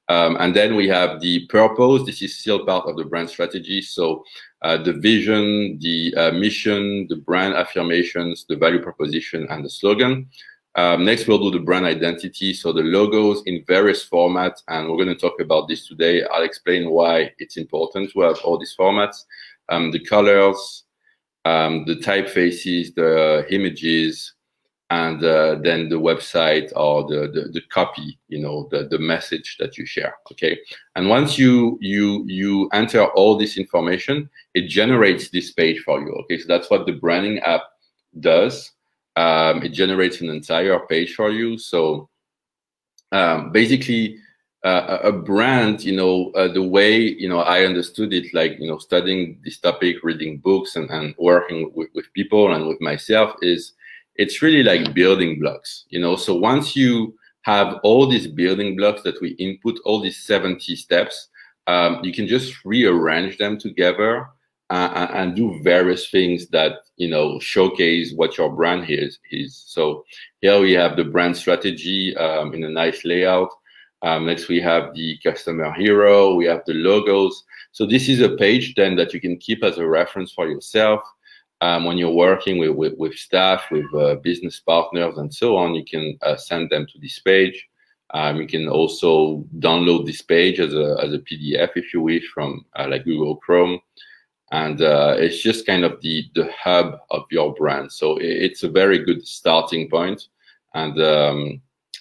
[SPEAKER 8] And then we have the purpose. This is still part of the brand strategy. So the vision, the mission, the brand affirmations, the value proposition, and the slogan. Next, we'll do the brand identity. So the logos in various formats. And we're going to talk about this today. I'll explain why it's important to have all these formats. The colors, the typefaces, the images, and then the website or the copy, you know, the message that you share. Okay, and once you enter all this information, it generates this page for you. Okay, so that's what the branding app does. It generates an entire page for you. So basically, a brand, you know, the way, you know, I understood it, like, you know, studying this topic, reading books, and working with people and with myself, is it's really like building blocks, you know. So once you have all these building blocks that we input, all these 70 steps, you can just rearrange them together and do various things that, you know, showcase what your brand is. So here we have the brand strategy in a nice layout. Next, we have the customer hero, we have the logos. So this is a page then that you can keep as a reference for yourself. When you're working with staff, with business partners, and so on, you can send them to this page. You can also download this page as a PDF if you wish from like Google Chrome. And it's just kind of the hub of your brand. So it's a very good starting point. And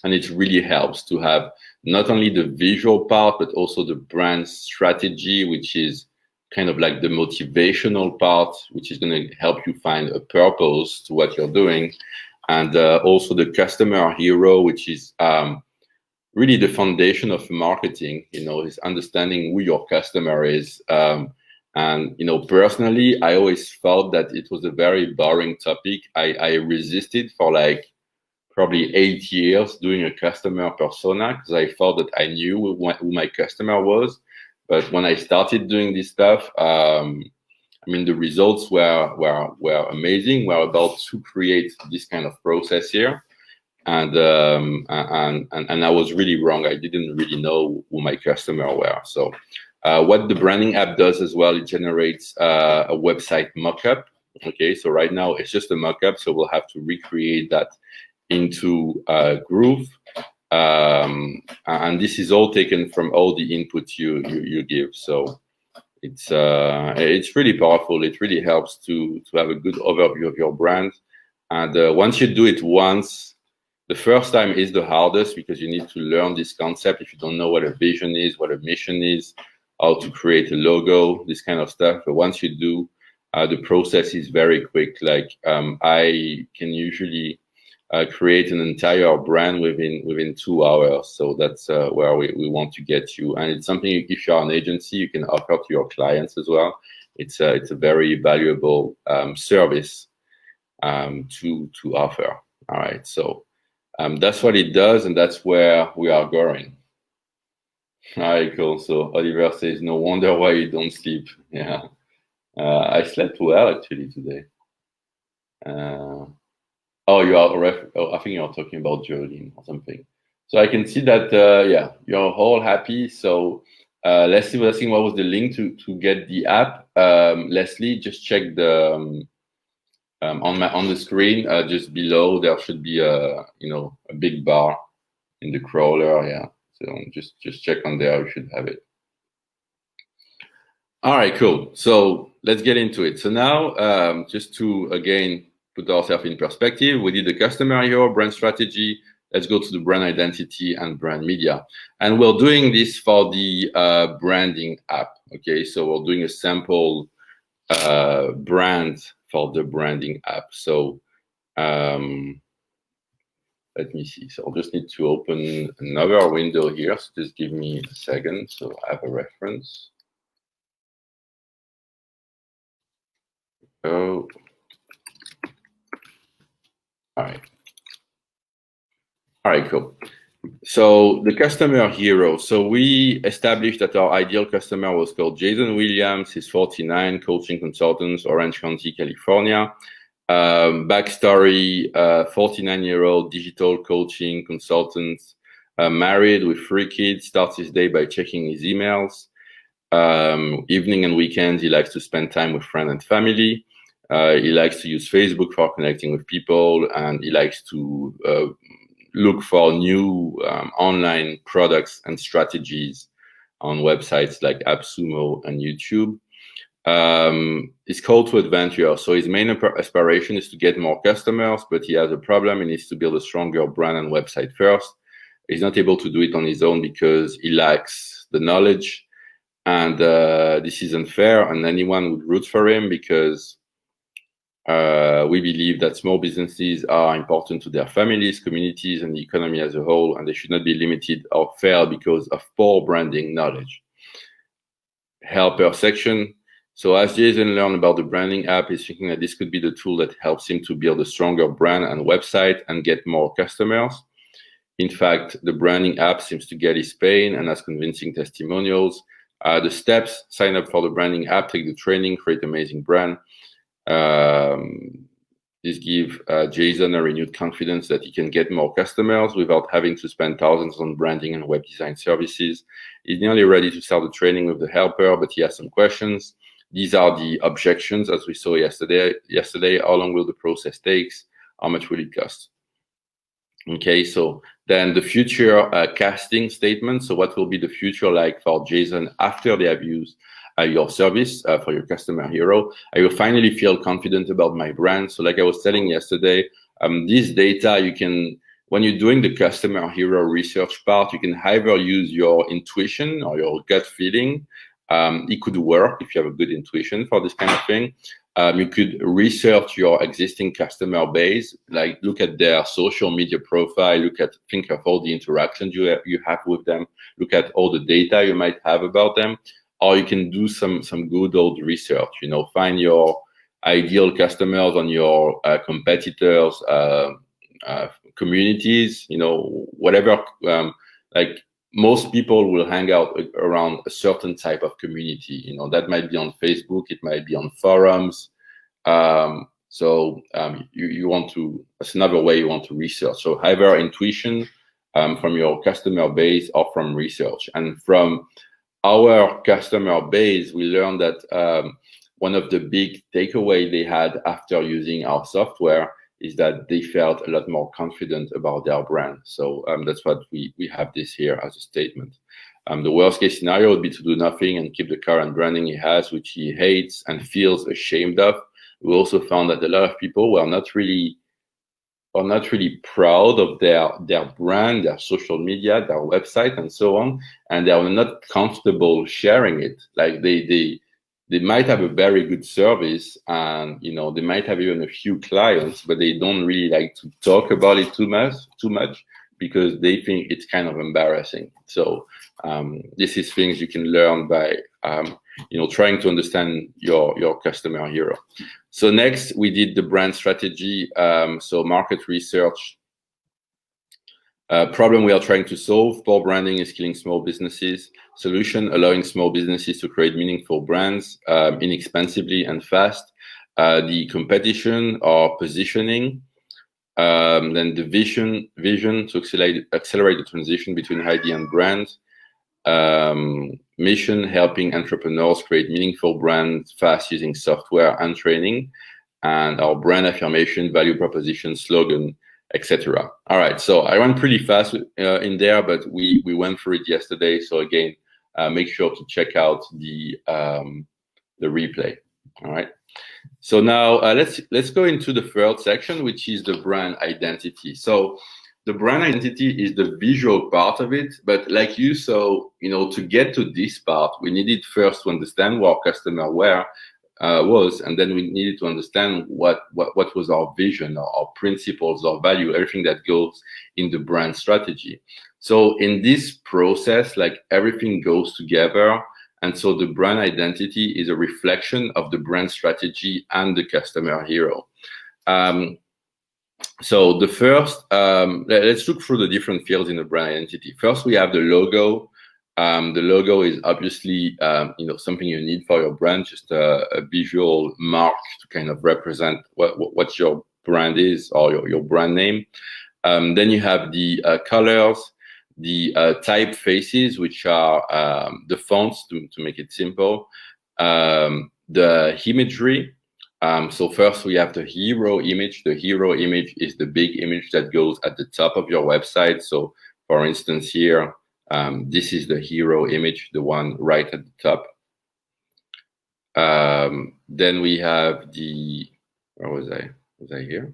[SPEAKER 8] it really helps to have not only the visual part, but also the brand strategy, which is kind of like the motivational part, which is going to help you find a purpose to what you're doing. And also the customer hero, which is really the foundation of marketing, you know, is understanding who your customer is. And, you know, personally, I always thought that it was a very boring topic. I resisted for like probably 8 years doing a customer persona because I thought that I knew who my customer was. But when I started doing this stuff, I mean, the results were amazing. We're about to create this kind of process here, and I was really wrong. I didn't really know who my customer were. So, what the branding app does as well, it generates a website mockup. Okay, so right now it's just a mockup, so we'll have to recreate that into Groove. And this is all taken from all the input you give. So it's really powerful. It really helps to have a good overview of your brand. And once you do it once, the first time is the hardest because you need to learn this concept. If you don't know what a vision is, what a mission is, how to create a logo, this kind of stuff. But once you do, the process is very quick. Like I can usually create an entire brand within 2 hours. So that's where we want to get you. And it's something, if you're an agency, you can offer to your clients as well. It's a very valuable service to offer. All right, so that's what it does, and that's where we are going. All right, cool. So Oliver says, no wonder why you don't sleep. Yeah, I slept well actually today. Oh, you are. Oh, I think you're talking about Jolene or something. So I can see that. Yeah, you're all happy. So let's see what was the link to get the app. Leslie, just check the on the screen. Just below there should be a a big bar in the crawler. Yeah. So just check on there. You should have it. All right, cool. So let's get into it. So now, just to again put ourselves in perspective, we did the customer hero, brand strategy. Let's go to the brand identity and brand media. And we're doing this for the branding app. Okay, so we're doing a sample brand for the branding app. So let me see. So I'll just need to open another window here. So just give me a second. So I have a reference. Oh. All right, cool. So the customer hero. So we established that our ideal customer was called Jason Williams. He's 49, coaching consultant, Orange County, California. Backstory, 49-year-old digital coaching consultant, married with 3 kids, starts his day by checking his emails. Evening and weekends, he likes to spend time with friends and family. He likes to use Facebook for connecting with people, and he likes to look for new online products and strategies on websites like AppSumo and YouTube. His call to adventure. So his main aspiration is to get more customers, but he has a problem. He needs to build a stronger brand and website first. He's not able to do it on his own because he lacks the knowledge, and this is unfair, and anyone would root for him because we believe that small businesses are important to their families, communities, and the economy as a whole, and they should not be limited or fail because of poor branding knowledge. Helper section. So as Jason learned about the branding app, he's thinking that this could be the tool that helps him to build a stronger brand and website and get more customers. In fact, the branding app seems to get his pain and has convincing testimonials. The steps: sign up for the branding app, take the training, create amazing brand. This gives Jason a renewed confidence that he can get more customers without having to spend thousands on branding and web design services. He's nearly ready to start the training with the helper, but he has some questions. These are the objections, as we saw yesterday. How long will the process take? How much will it cost? Okay, so then the future casting statement. So what will be the future like for Jason after they have used your service for your customer hero? I will finally feel confident about my brand. So like I was telling yesterday, this data, you can, when you're doing the customer hero research part, you can either use your intuition or your gut feeling. It could work if you have a good intuition for this kind of thing. You could research your existing customer base, like look at their social media profile, think of all the interactions you have with them, look at all the data you might have about them, or you can do some good old research. Find your ideal customers on your competitors' communities. Whatever. Like most people will hang out around a certain type of community. That might be on Facebook, it might be on forums. So you want to, that's another way you want to research. So either intuition from your customer base or from research. And from our customer base, we learned that one of the big takeaways they had after using our software is that they felt a lot more confident about their brand. So that's what we have this here as a statement. The worst case scenario would be to do nothing and keep the current branding he has, which he hates and feels ashamed of. We also found that a lot of people were not really proud of their brand, their social media, their website, and so on, and they were not comfortable sharing it. Like they might have a very good service, and they might have even a few clients, but they don't really like to talk about it too much because they think it's kind of embarrassing. So this is things you can learn by trying to understand your customer hero. So next we did the brand strategy. So market research. Problem we are trying to solve: poor branding is killing small businesses. Solution: allowing small businesses to create meaningful brands inexpensively and fast. The competition or positioning. Then the vision to accelerate the transition between idea and brand. Mission: helping entrepreneurs create meaningful brands fast using software and training. And our brand affirmation, value proposition, slogan, etc. All right, so I went pretty fast in there, but we went through it yesterday. So again, make sure to check out the replay. All right. So now let's go into the third section, which is the brand identity. So the brand identity is the visual part of it, but like you saw, to get to this part, we needed first to understand what our customer was, and then we needed to understand what was our vision, our principles, our value, everything that goes in the brand strategy. So in this process, like everything goes together. And so the brand identity is a reflection of the brand strategy and the customer hero. So the first, let's look through the different fields in the brand identity. First, we have the logo. The logo is obviously, something you need for your brand, just a visual mark to kind of represent what your brand is or your brand name. Then you have the colors, the typefaces, which are the fonts to make it simple, the imagery. So first we have the hero image. The hero image is the big image that goes at the top of your website. So for instance here, this is the hero image, the one right at the top. Then we have the, where was I? Was I here?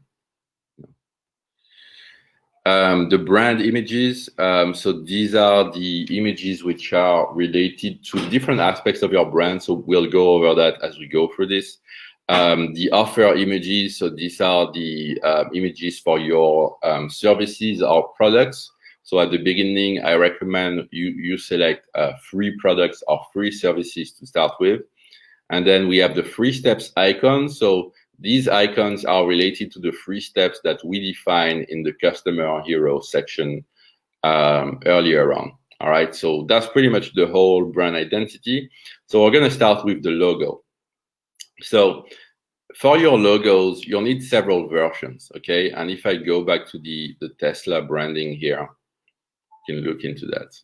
[SPEAKER 8] The brand images. So these are the images which are related to different aspects of your brand. So we'll go over that as we go through this. The offer images. So these are the images for your services or products. So at the beginning, I recommend you select free products or free services to start with. And then we have the 3 steps icon. So these icons are related to the 3 steps that we define in the customer hero section earlier on. All right, so that's pretty much the whole brand identity. So we're going to start with the logo. So for your logos, you'll need several versions, okay? And if I go back to the Tesla branding here, you can look into that.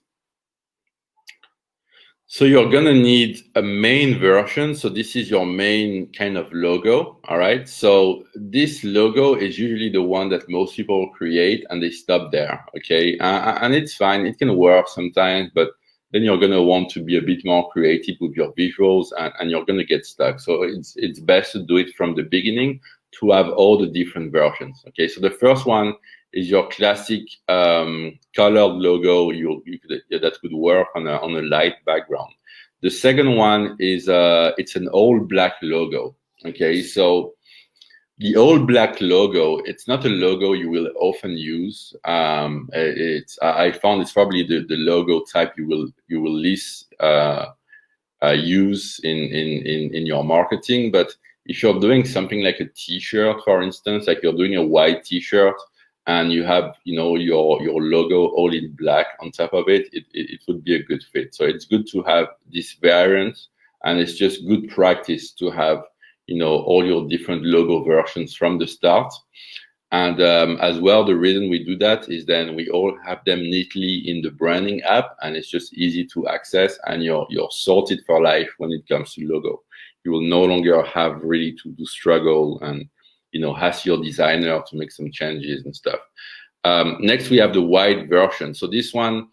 [SPEAKER 8] So you're gonna need a main version. So this is your main kind of logo, all right? So this logo is usually the one that most people create and they stop there, okay? And it's fine, it can work sometimes, but then you're gonna want to be a bit more creative with your visuals and you're gonna get stuck. So it's best to do it from the beginning to have all the different versions, okay? So the first one is your classic colored logo. That could work on a light background. The second one is it's an all black logo. Okay, so the all black logo, it's not a logo you will often use. I found it's probably the logo type you will least use in your marketing. But if you're doing something like a T-shirt, for instance, like you're doing a white T-shirt, and you have, your logo all in black on top of it, it would be a good fit. So it's good to have this variant, and it's just good practice to have, all your different logo versions from the start. And as well, the reason we do that is then we all have them neatly in the branding app, and it's just easy to access, and you're sorted for life when it comes to logo. You will no longer have really to struggle and ask your designer to make some changes and stuff. Next, we have the white version. So this one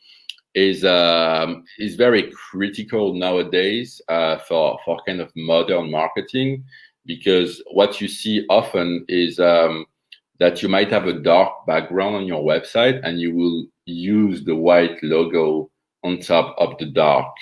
[SPEAKER 8] is very critical nowadays for kind of modern marketing, because what you see often is that you might have a dark background on your website and you will use the white logo on top of the dark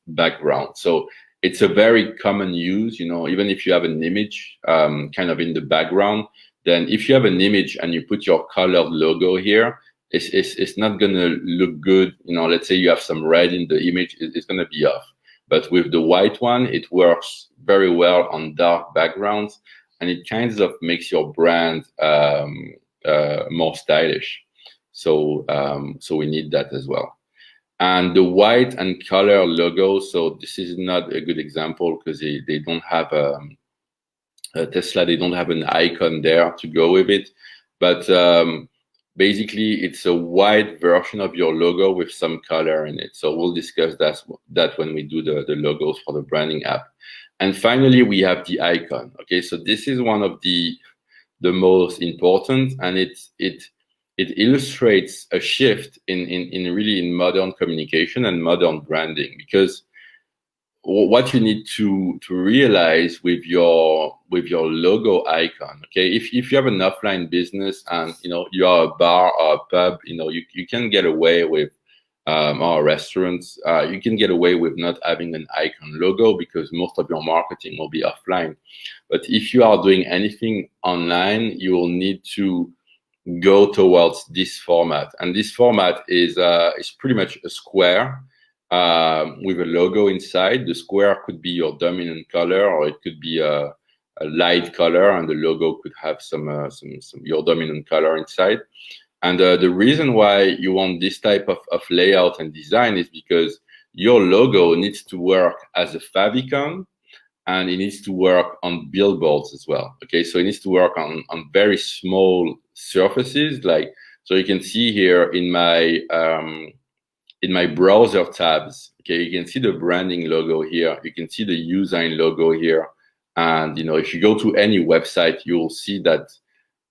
[SPEAKER 8] background. So it's a very common use, even if you have an image kind of in the background, then if you have an image and you put your colored logo here, it's not going to look good. Let's say you have some red in the image, it's going to be off. But with the white one, it works very well on dark backgrounds, and it kind of makes your brand more stylish. So we need that as well. And the white and color logo, so this is not a good example because they don't have a Tesla, they don't have an icon there to go with it. But basically, it's a white version of your logo with some color in it. So we'll discuss that when we do the logos for the branding app. And finally, we have the icon. Okay, so this is one of the most important, and it illustrates a shift in modern communication and modern branding, because what you need to realize with your logo icon, okay, if you have an offline business and you are a bar or a pub, you can get away with or restaurants, you can get away with not having an icon logo because most of your marketing will be offline. But if you are doing anything online, you will need to go towards this format, and this format is pretty much a square with a logo inside. The square could be your dominant color, or it could be light color, and the logo could have some your dominant color inside. And the reason why you want this type of layout and design is because your logo needs to work as a favicon, and it needs to work on billboards as well. Okay, so it needs to work on very small surfaces. Like, so you can see here in my browser tabs, okay, you can see the branding logo here. You can see the Usign logo here. And, you know, if you go to any website, you'll see that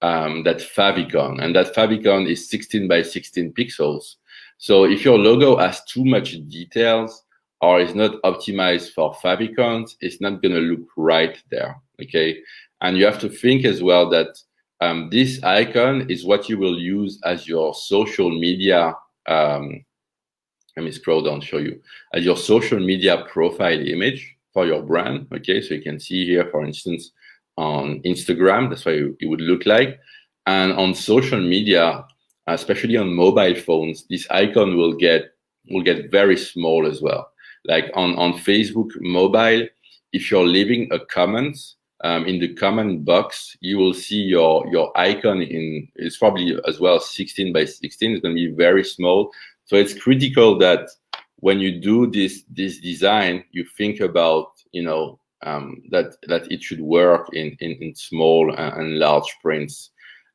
[SPEAKER 8] that favicon, and that favicon is 16 by 16 pixels. So if your logo has too much details or is not optimized for favicons, it's not going to look right there. Okay, and you have to think as well that this icon is what you will use as your social media. Let me scroll down, show you, as your social media profile image for your brand. Okay, so you can see here, for instance, on Instagram, that's what it would look like. And on social media, especially on mobile phones, this icon will get very small as well. Like on Facebook mobile, if you're leaving a comment in the comment box, you will see your icon it's probably as well 16 by 16. It's going to be very small. So it's critical that when you do this design, you think about, you know, that it should work in small and large prints.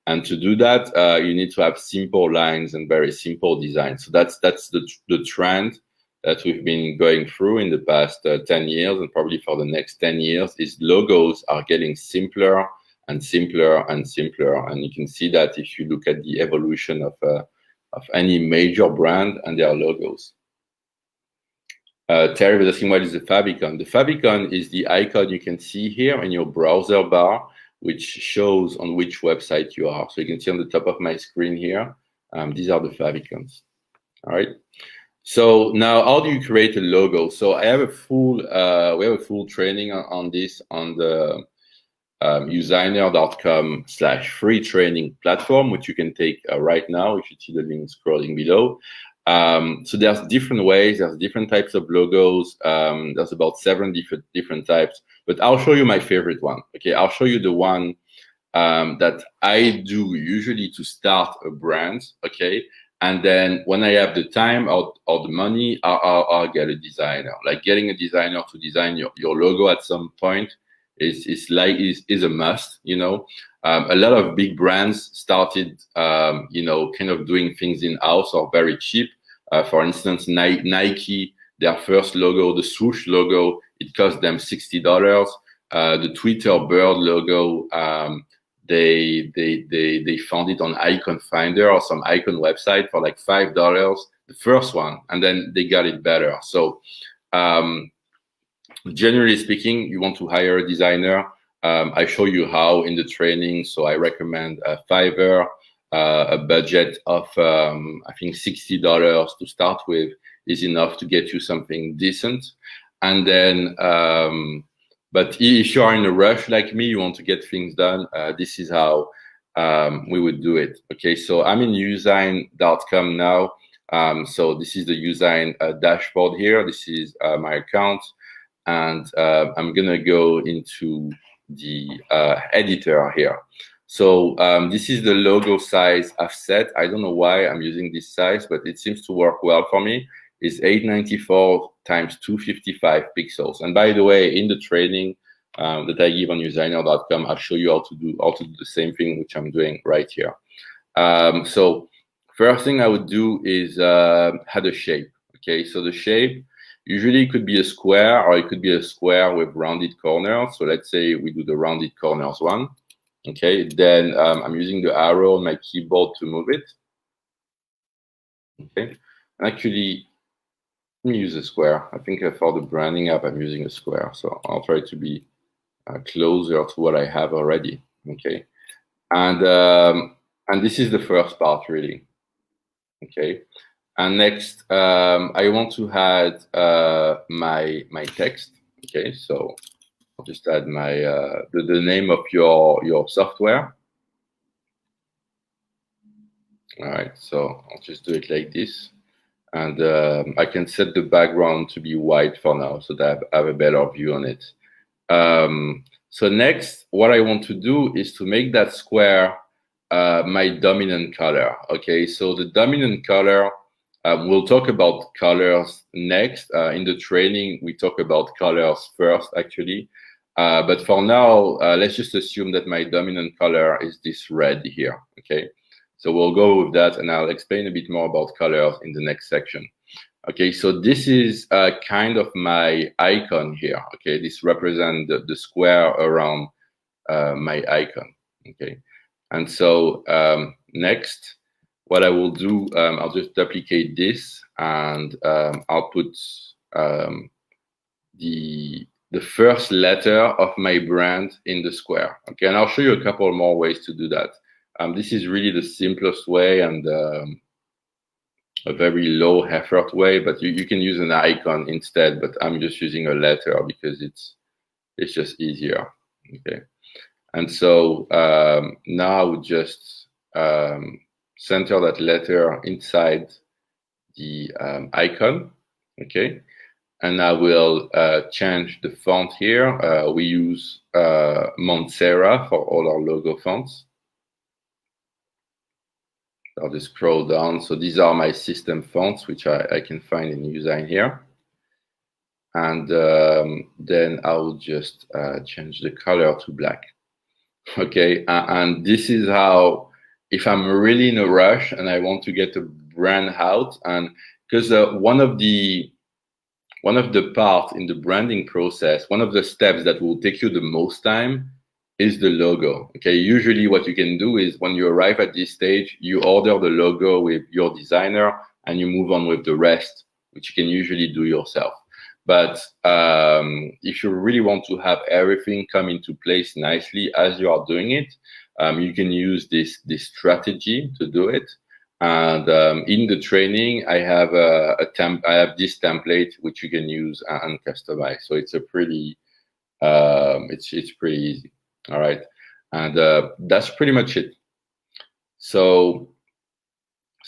[SPEAKER 8] And to do that, you need to have simple lines and very simple design. So that's the trend that we've been going through in the past 10 years, and probably for the next 10 years, is logos are getting simpler and simpler and simpler. And you can see that if you look at the evolution of any major brand and their logos. Terry was asking, what is the favicon? The favicon is the icon you can see here in your browser bar, which shows on which website you are. So you can see on the top of my screen here, these are the favicons. All right. So now, how do you create a logo? So I have a full, we have a full training on this on the usigner.com/free training platform, which you can take right now. You should see the link scrolling below. So there's different ways, there's different types of logos. There's about 7 different types, but I'll show you my favorite one. Okay, I'll show you the one that I do usually to start a brand. Okay, and then when I have the time or the money, I'll get a designer. Like, getting a designer to design your logo at some point is a must. You know, a lot of big brands started, you know, kind of doing things in-house or very cheap. For instance, Nike, their first logo, the swoosh logo, it cost them $60. The Twitter bird logo, they found it on Icon Finder or some icon website for like $5, the first one, and then they got it better. So generally speaking, you want to hire a designer. I show you how in the training. So I recommend Fiverr. A budget of I think $60 to start with is enough to get you something decent. And then, but if you are in a rush like me, you want to get things done, this is how we would do it. Okay, so I'm in usign.com now. So this is the Usign dashboard here. This is my account, and I'm gonna go into the editor here. So this is the logo size I've set. I don't know why I'm using this size, but it seems to work well for me. It's 894 times 255 pixels. And by the way, in the training that I give on usigner.com, I'll show you how to do the same thing, which I'm doing right here. So first thing I would do is add a shape. Okay, so the shape usually could be a square, or it could be a square with rounded corners. So let's say we do the rounded corners one. Okay, then I'm using the arrow on my keyboard to move it. Okay, actually, let me use a square. I think for the branding app, I'm using a square. So I'll try to be closer to what I have already. Okay, and this is the first part really. Okay, and next I want to add my text. Okay, so I'll just add my the name of your software. All right, so I'll just do it like this, and I can set the background to be white for now, so that I have a better view on it. So next, what I want to do is to make that square my dominant color. Okay, so the dominant color, we'll talk about colors next. In the training, we talk about colors first, actually. But for now, let's just assume that my dominant color is this red here. Okay, so we'll go with that, and I'll explain a bit more about colors in the next section. Okay, so this is kind of my icon here. Okay, this represents the square around my icon. Okay, and so next, what I will do, I'll just duplicate this, and I'll put the first letter of my brand in the square. Okay, and I'll show you a couple more ways to do that. This is really the simplest way and a very low effort way, but you can use an icon instead, but I'm just using a letter because it's just easier. Okay, and so now I would just center that letter inside the icon. Okay, and I will change the font here. We use Montserrat for all our logo fonts. I'll just scroll down. So these are my system fonts, which I can find in Usign here. And then I'll just change the color to black. Okay, and this is how, if I'm really in a rush and I want to get a brand out, and because one of the parts in the branding process, one of the steps that will take you the most time is the logo. Okay, usually what you can do is when you arrive at this stage, you order the logo with your designer and you move on with the rest, which you can usually do yourself. But if you really want to have everything come into place nicely as you are doing it, you can use this strategy to do it. And in the training, I have this template which you can use and customize. So it's a pretty it's pretty easy. All right, and that's pretty much it. So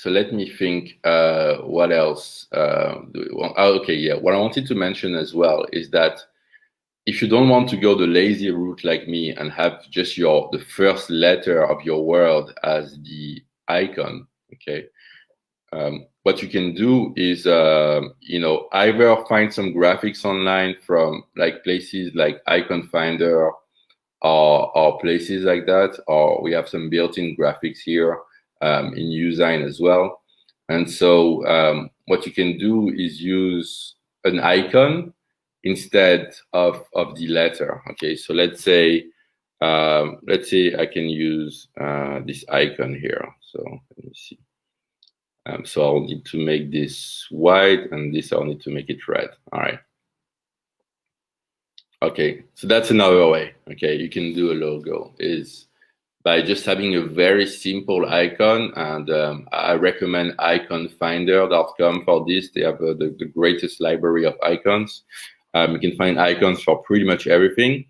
[SPEAKER 8] let me think. What else do we want? Oh, okay, yeah. What I wanted to mention as well is that if you don't want to go the lazy route like me and have just the first letter of your word as the icon, okay, what you can do is either find some graphics online from like places like Icon Finder or places like that, or we have some built-in graphics here in Usign as well. And so what you can do is use an icon instead of the letter. Okay, so let's say I can use this icon here. So let me see. So I'll need to make this white, and this I'll need to make it red. All right. Okay, so that's another way. Okay, you can do a logo is by just having a very simple icon, and I recommend iconfinder.com for this. They have the greatest library of icons. You can find icons for pretty much everything.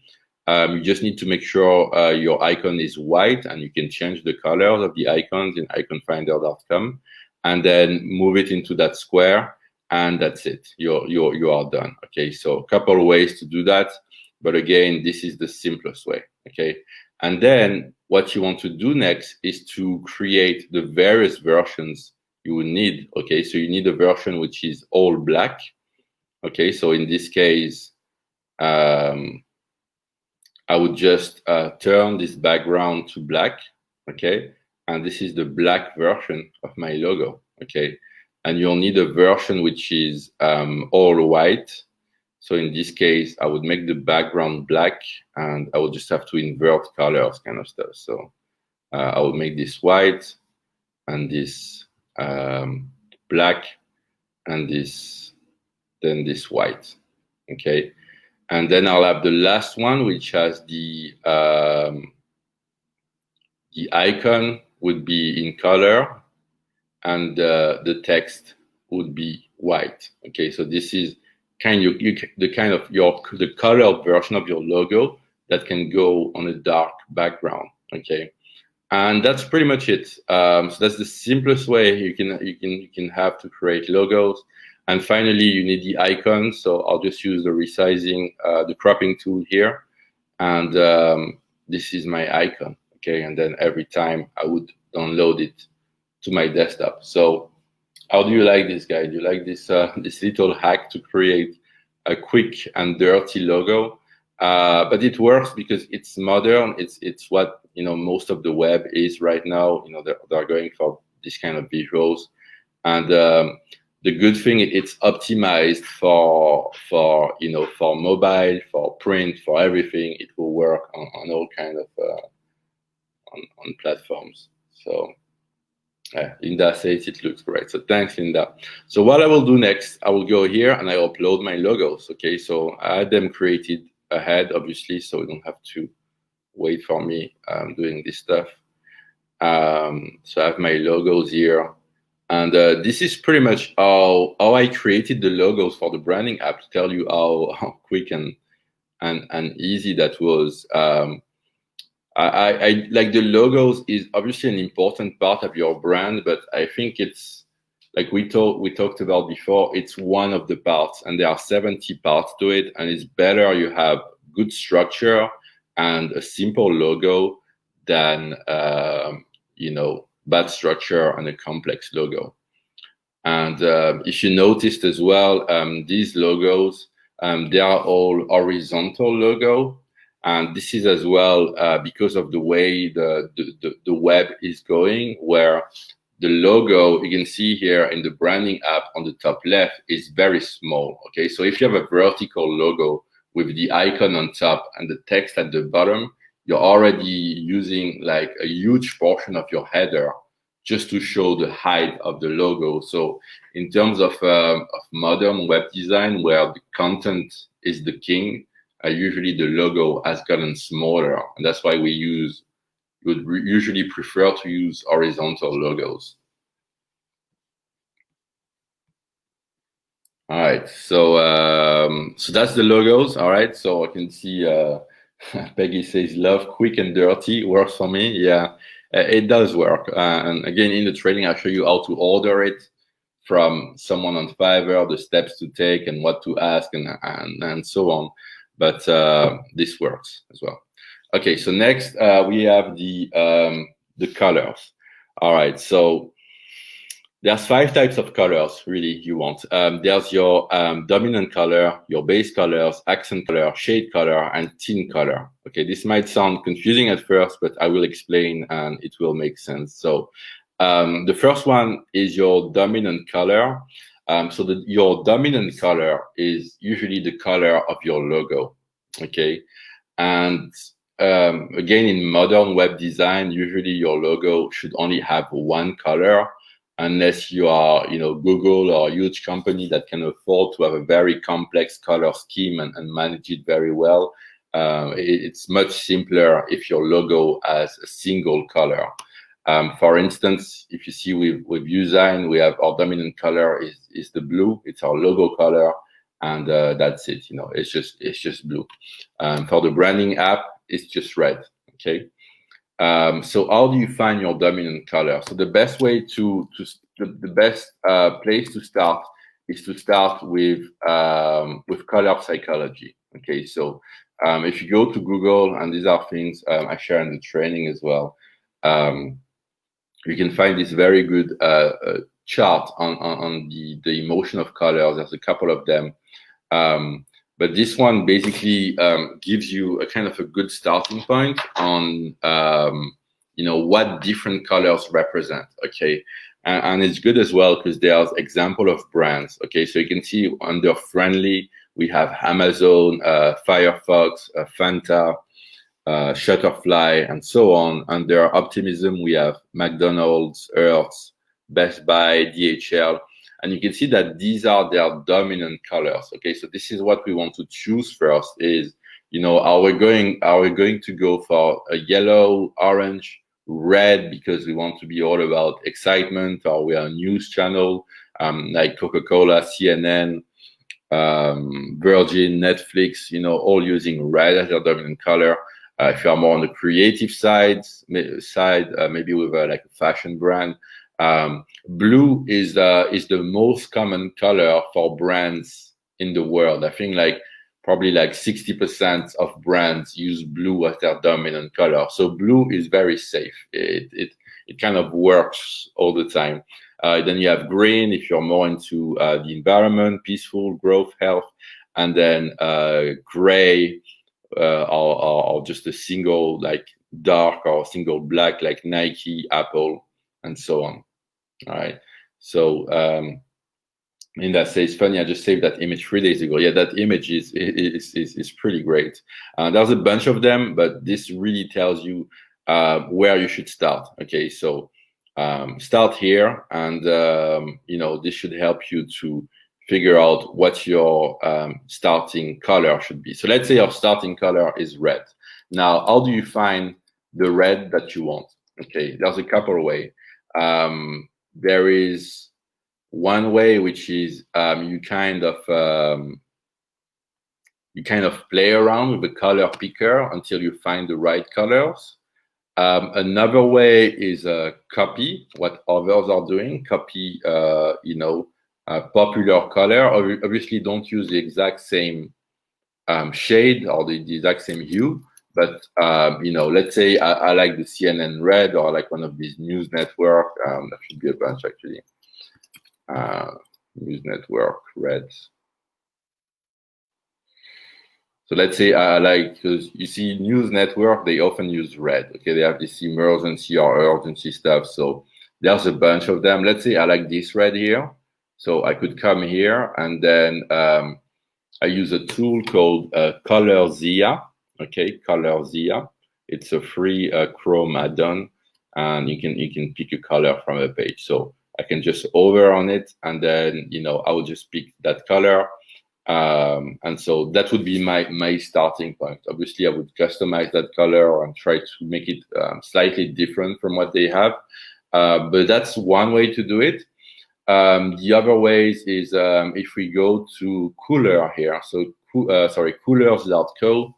[SPEAKER 8] You just need to make sure your icon is white, and you can change the colors of the icons in iconfinder.com, and then move it into that square. And that's it. You are done. Okay, so a couple of ways to do that, but again, this is the simplest way. Okay, and then what you want to do next is to create the various versions you will need. Okay, so you need a version which is all black. Okay, so in this case, I would just turn this background to black. Okay, and this is the black version of my logo. Okay. And you'll need a version which is all white. So in this case, I would make the background black, and I would just have to invert colors kind of stuff. So I would make this white, and this black, and then this white. Okay. And then I'll have the last one, which has the icon would be in color, and the text would be white. Okay, so this is the colored version of your logo that can go on a dark background. Okay, and that's pretty much it. So that's the simplest way you can have to create logos. And finally, you need the icon. So I'll just use the resizing, the cropping tool here, and this is my icon, okay? And then every time I would download it to my desktop. So how do you like this, guy? Do you like this this little hack to create a quick and dirty logo? But it works because it's modern. It's what, you know, most of the web is right now. You know, they're going for this kind of visuals, and the good thing, it's optimized for you know, for mobile, for print, for everything. It will work on all kind of on platforms. So Linda says it looks great. So thanks, Linda. So what I will do next, I will go here and I upload my logos. Okay, so I had them created ahead, obviously, so you don't have to wait for me doing this stuff. So I have my logos here. And this is pretty much how I created the logos for the branding app, to tell you how quick and easy that was. I like the logos is obviously an important part of your brand, but I think it's like we talked about before, it's one of the parts, and there are 70 parts to it, and it's better you have good structure and a simple logo than you know, bad structure and a complex logo. And if you noticed as well, these logos, they are all horizontal logo. And this is as well because of the way the web is going, where the logo, you can see here in the branding app on the top left, is very small. Okay, so if you have a vertical logo with the icon on top and the text at the bottom, you're already using like a huge portion of your header just to show the height of the logo. So in terms of modern web design, where the content is the king, usually the logo has gotten smaller, and that's why we would usually prefer to use horizontal logos. All right, so so that's the logos. All right, so I can see Peggy says love quick and dirty, works for me. Yeah, it does work. And again, in the training, I'll show you how to order it from someone on Fiverr, the steps to take and what to ask and so on. But this works as well. Okay, so next we have the colors. All right, so there's 5 types of colors really you want. There's your dominant color, your base colors, accent color, shade color, and tint color. Okay, this might sound confusing at first, but I will explain and it will make sense. So the first one is your dominant color. So your dominant color is usually the color of your logo, okay? And again, in modern web design, usually your logo should only have one color, unless you are, you know, Google or a huge company that can afford to have a very complex color scheme and manage it very well. It's much simpler if your logo has a single color. For instance, if you see with Usign, we have our dominant color is the blue. It's our logo color, and that's it. You know, it's just blue. For the branding app, it's just red. Okay. So how do you find your dominant color? So the best way the best place to start is to start with color psychology. Okay. So if you go to Google, and these are things I share in the training as well. You can find this very good chart on the emotion of colors. There's a couple of them. But this one basically gives you a kind of a good starting point on, you know, what different colors represent, okay? And it's good as well because there's example of brands, okay? So you can see under friendly, we have Amazon, Firefox, Fanta, Shutterfly, and so on. Under optimism, we have McDonald's, Hertz, Best Buy, DHL, and you can see that these are their dominant colors. Okay, so this is what we want to choose first. Is, you know, are we going to go for a yellow, orange, red because we want to be all about excitement, or we are a news channel like Coca-Cola, CNN, Virgin, Netflix, you know, all using red as their dominant color. If you are more on the creative side, maybe with like a fashion brand, blue is the most common color for brands in the world. I think like probably like 60% of brands use blue as their dominant color. So blue is very safe. It kind of works all the time. Then you have green if you're more into the environment, peaceful, growth, health, and then gray or just a single like dark or single black like Nike, Apple, and so on. All right. So and that says funny, I just saved that image 3 days ago. Yeah, that image is pretty great. There's a bunch of them, but this really tells you where you should start. Okay, so start here, and you know, this should help you to figure out what your starting color should be. So let's say your starting color is red. Now, how do you find the red that you want? Okay, there's a couple of ways. There is one way, which is you kind of play around with the color picker until you find the right colors. Another way is copy what others are doing. Copy, you know, popular color. Obviously, don't use the exact same shade or the exact same hue. But you know, let's say I like the CNN red, or like one of these news network. That should be a bunch actually. News network reds. So let's say I like, because you see news network, they often use red. Okay, they have this emergency or urgency stuff. So there's a bunch of them. Let's say I like this red here. So I could come here and then I use a tool called ColorZia. Okay, ColorZia. It's a free Chrome add-on, and you can pick a color from a page. So I can just hover on it, and then, you know, I will just pick that color. And so that would be my starting point. Obviously, I would customize that color and try to make it slightly different from what they have. But that's one way to do it. The other ways is if we go to Cooler here. So, sorry, coolers.co.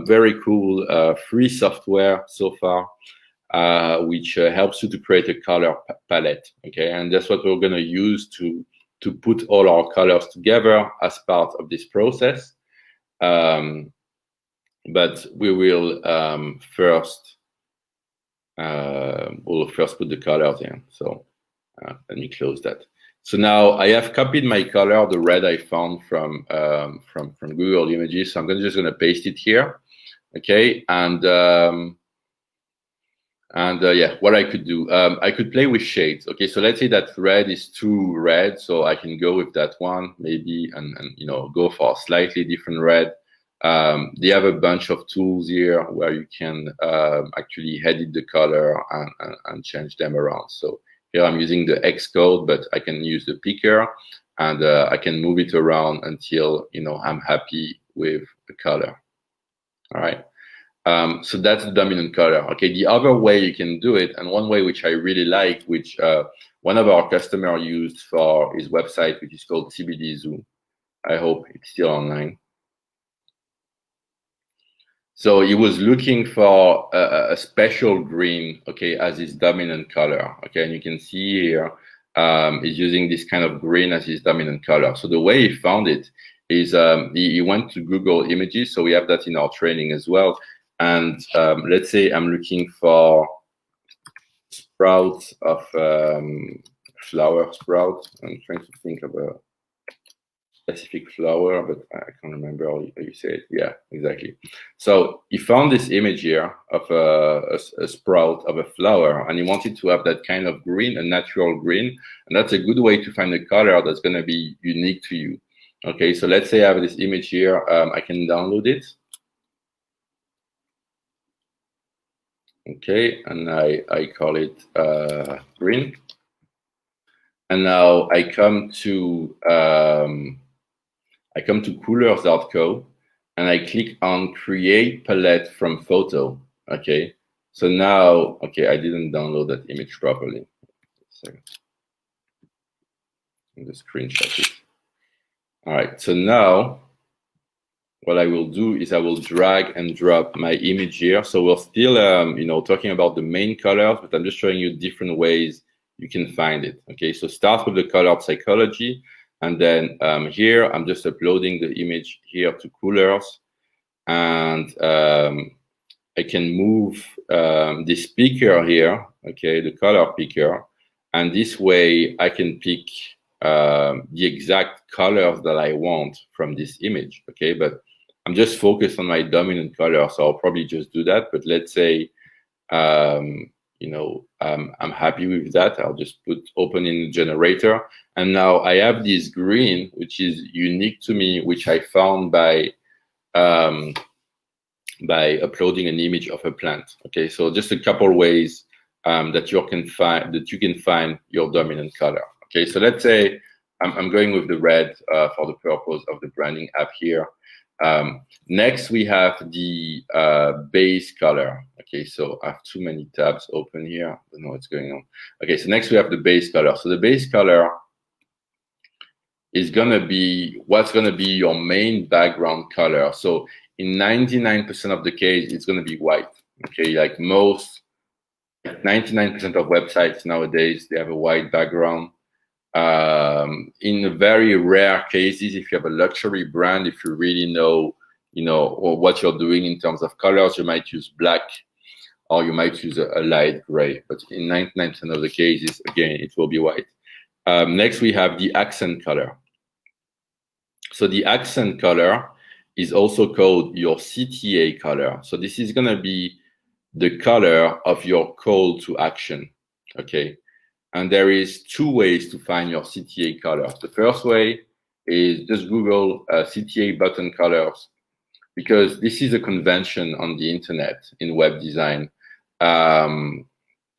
[SPEAKER 8] Very cool free software so far, which helps you to create a color palette. Okay, and that's what we're going to use to put all our colors together as part of this process. But we will first put the colors in. So let me close that. So now I have copied my color, the red I found from Google Images. So I'm just going to paste it here. Okay, and yeah, what I could do, I could play with shades. Okay, so let's say that red is too red, so I can go with that one maybe, and you know, go for a slightly different red. They have a bunch of tools here where you can actually edit the color and change them around. So here I'm using the X code, but I can use the picker, and I can move it around until, you know, I'm happy with the color. All right. So that's the dominant color. Okay, the other way you can do it, and one way which I really like, which one of our customers used for his website, which is called CBD Zoo. I hope it's still online. So he was looking for a special green, okay, as his dominant color. Okay, and you can see here, he's using this kind of green as his dominant color. So the way he found it is he went to Google Images. So we have that in our training as well. And let's say I'm looking for sprouts of flower sprout. I'm trying to think of a specific flower, but I can't remember how you say it. Yeah, exactly. So he found this image here of a sprout of a flower, and he wanted to have that kind of green, a natural green. And that's a good way to find a color that's going to be unique to you. Okay, so let's say I have this image here. I can download it. Okay, and I call it green. And now I come to coolers.co, and I click on create palette from photo. Okay, so now, okay, I didn't download that image properly. So I'm just screenshot it. All right, so now what I will do is I will drag and drop my image here. So we're still, you know, talking about the main colors, but I'm just showing you different ways you can find it. Okay, so start with the color psychology. And then here, I'm just uploading the image here to Coolers. And I can move this picker here, okay, the color picker. And this way I can pick the exact colors that I want from this image, okay? But I'm just focused on my dominant color, so I'll probably just do that. But let's say, you know, I'm happy with that. I'll just open in the generator. And now I have this green, which is unique to me, which I found by uploading an image of a plant. Okay, so just a couple ways that you can find your dominant color. Okay, so let's say I'm going with the red for the purpose of the branding app here. Next, we have the base color. Okay, so I have too many tabs open here. I don't know what's going on. Okay, so next we have the base color. So the base color is gonna be what's gonna be your main background color. So in 99% of the case, it's gonna be white. Okay, like 99% of websites nowadays, they have a white background. In very rare cases, if you have a luxury brand, if you really know, or what you're doing in terms of colors, you might use black, or you might use a light gray. But in 99% of the cases, again, it will be white. Next, we have the accent color. So the accent color is also called your CTA color. So this is going to be the color of your call to action. Okay. And there is two ways to find your CTA colors. The first way is just Google CTA button colors, because this is a convention on the internet in web design.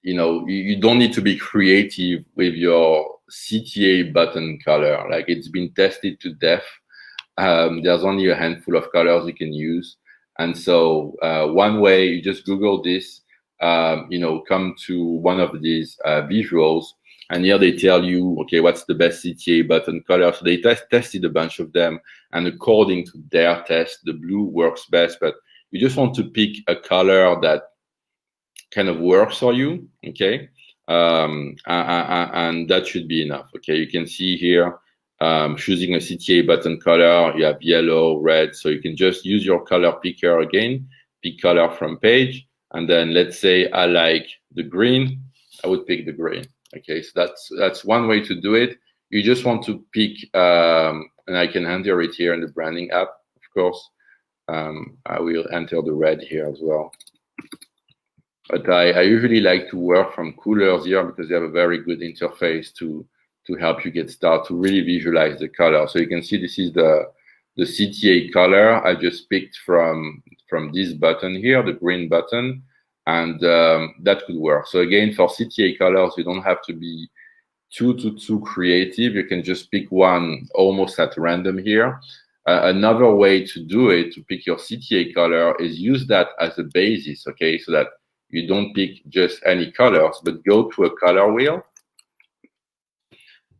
[SPEAKER 8] You don't need to be creative with your CTA button color. Like, it's been tested to death. There's only a handful of colors you can use. And so one way, you just Google this, come to one of these visuals, and here they tell you, okay, what's the best CTA button color? So they tested a bunch of them, and according to their test, the blue works best, but you just want to pick a color that kind of works for you, okay? And that should be enough, okay? You can see here, choosing a CTA button color, you have yellow, red, so you can just use your color picker again, pick color from page, and then let's say I like the green, I would pick the green. Okay, so that's one way to do it. You just want to pick, and I can enter it here in the branding app, of course. I will enter the red here as well. But I usually like to work from Coolers here because they have a very good interface to help you get started, to really visualize the color. So you can see this is the CTA color I just picked from this button here, the green button. And that could work. So again, for CTA colors, you don't have to be too creative. You can just pick one almost at random here. Another way to do it, to pick your CTA color, is use that as a basis, okay? So that you don't pick just any colors, but go to a color wheel.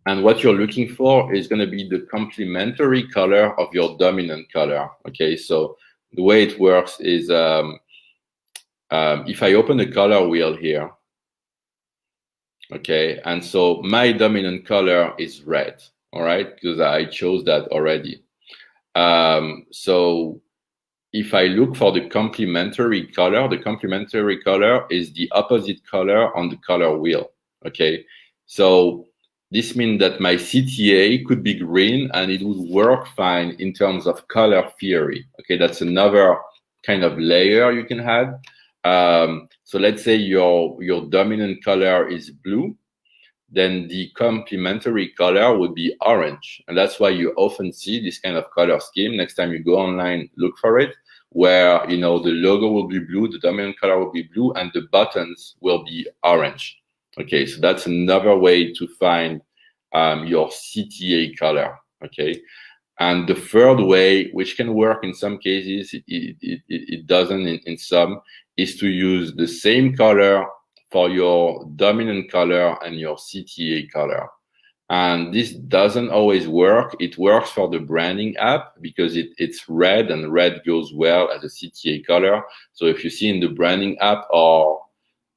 [SPEAKER 8] And what you're looking for is going to be the complementary color of your dominant color, okay? So the way it works is, if I open the color wheel here, okay, and so my dominant color is red, all right, because I chose that already. So if I look for the complementary color is the opposite color on the color wheel, okay? So this means that my CTA could be green and it would work fine in terms of color theory, okay? That's another kind of layer you can add. So let's say your dominant color is blue, then the complementary color would be orange. And that's why you often see this kind of color scheme. Next time you go online, look for it, where, the logo will be blue, the dominant color will be blue, and the buttons will be orange. Okay, so that's another way to find your CTA color, okay? And the third way, which can work in some cases, it doesn't in some, is to use the same color for your dominant color and your CTA color. And this doesn't always work. It works for the branding app because it's red, and red goes well as a CTA color. So if you see in the branding app, our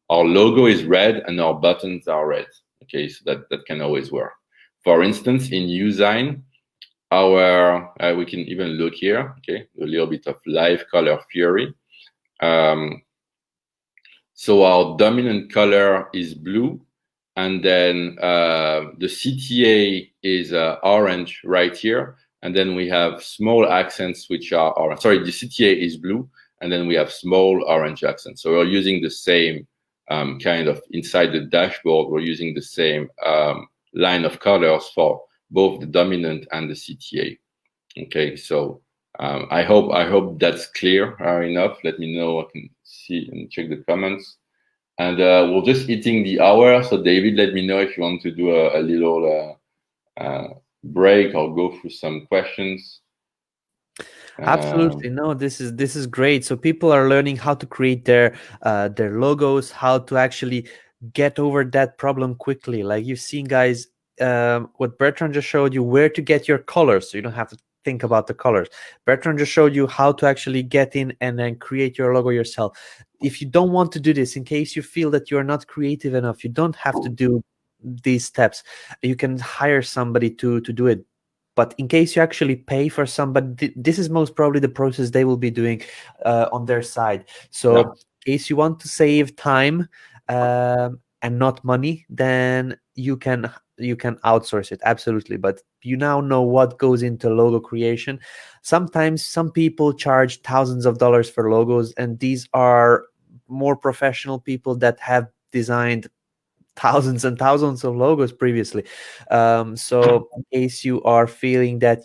[SPEAKER 8] logo is red and our buttons are red. Okay, so that can always work. For instance, in Usign, our we can even look here, okay, a little bit of live color theory. So our dominant color is blue, and then the CTA is orange right here, and then we have small accents which are orange. Sorry, the CTA is blue, and then we have small orange accents. So we're using the same kind of inside the dashboard. We're using the same line of colors for both the dominant and the CTA. Okay, so I hope that's clear enough. Let me know. I can see and check the comments. And we're just hitting the hour. So David, let me know if you want to do a little break or go through some questions.
[SPEAKER 7] Absolutely. No, this is great. So people are learning how to create their logos, how to actually get over that problem quickly. Like you've seen, guys, what Bertrand just showed you, where to get your colors, so you don't have to think about the colors. Bertrand just showed you how to actually get in and then create your logo yourself. If you don't want to do this, in case you feel that you're not creative enough, you don't have to do these steps. You can hire somebody to do it. But in case you actually pay for somebody, this is most probably the process they will be doing on their side. So
[SPEAKER 8] Yeah.
[SPEAKER 7] in case you want to save time and not money, then you can outsource it, absolutely. But you now know what goes into logo creation. Sometimes some people charge thousands of dollars for logos, and these are more professional people that have designed thousands and thousands of logos previously. So in case you are feeling that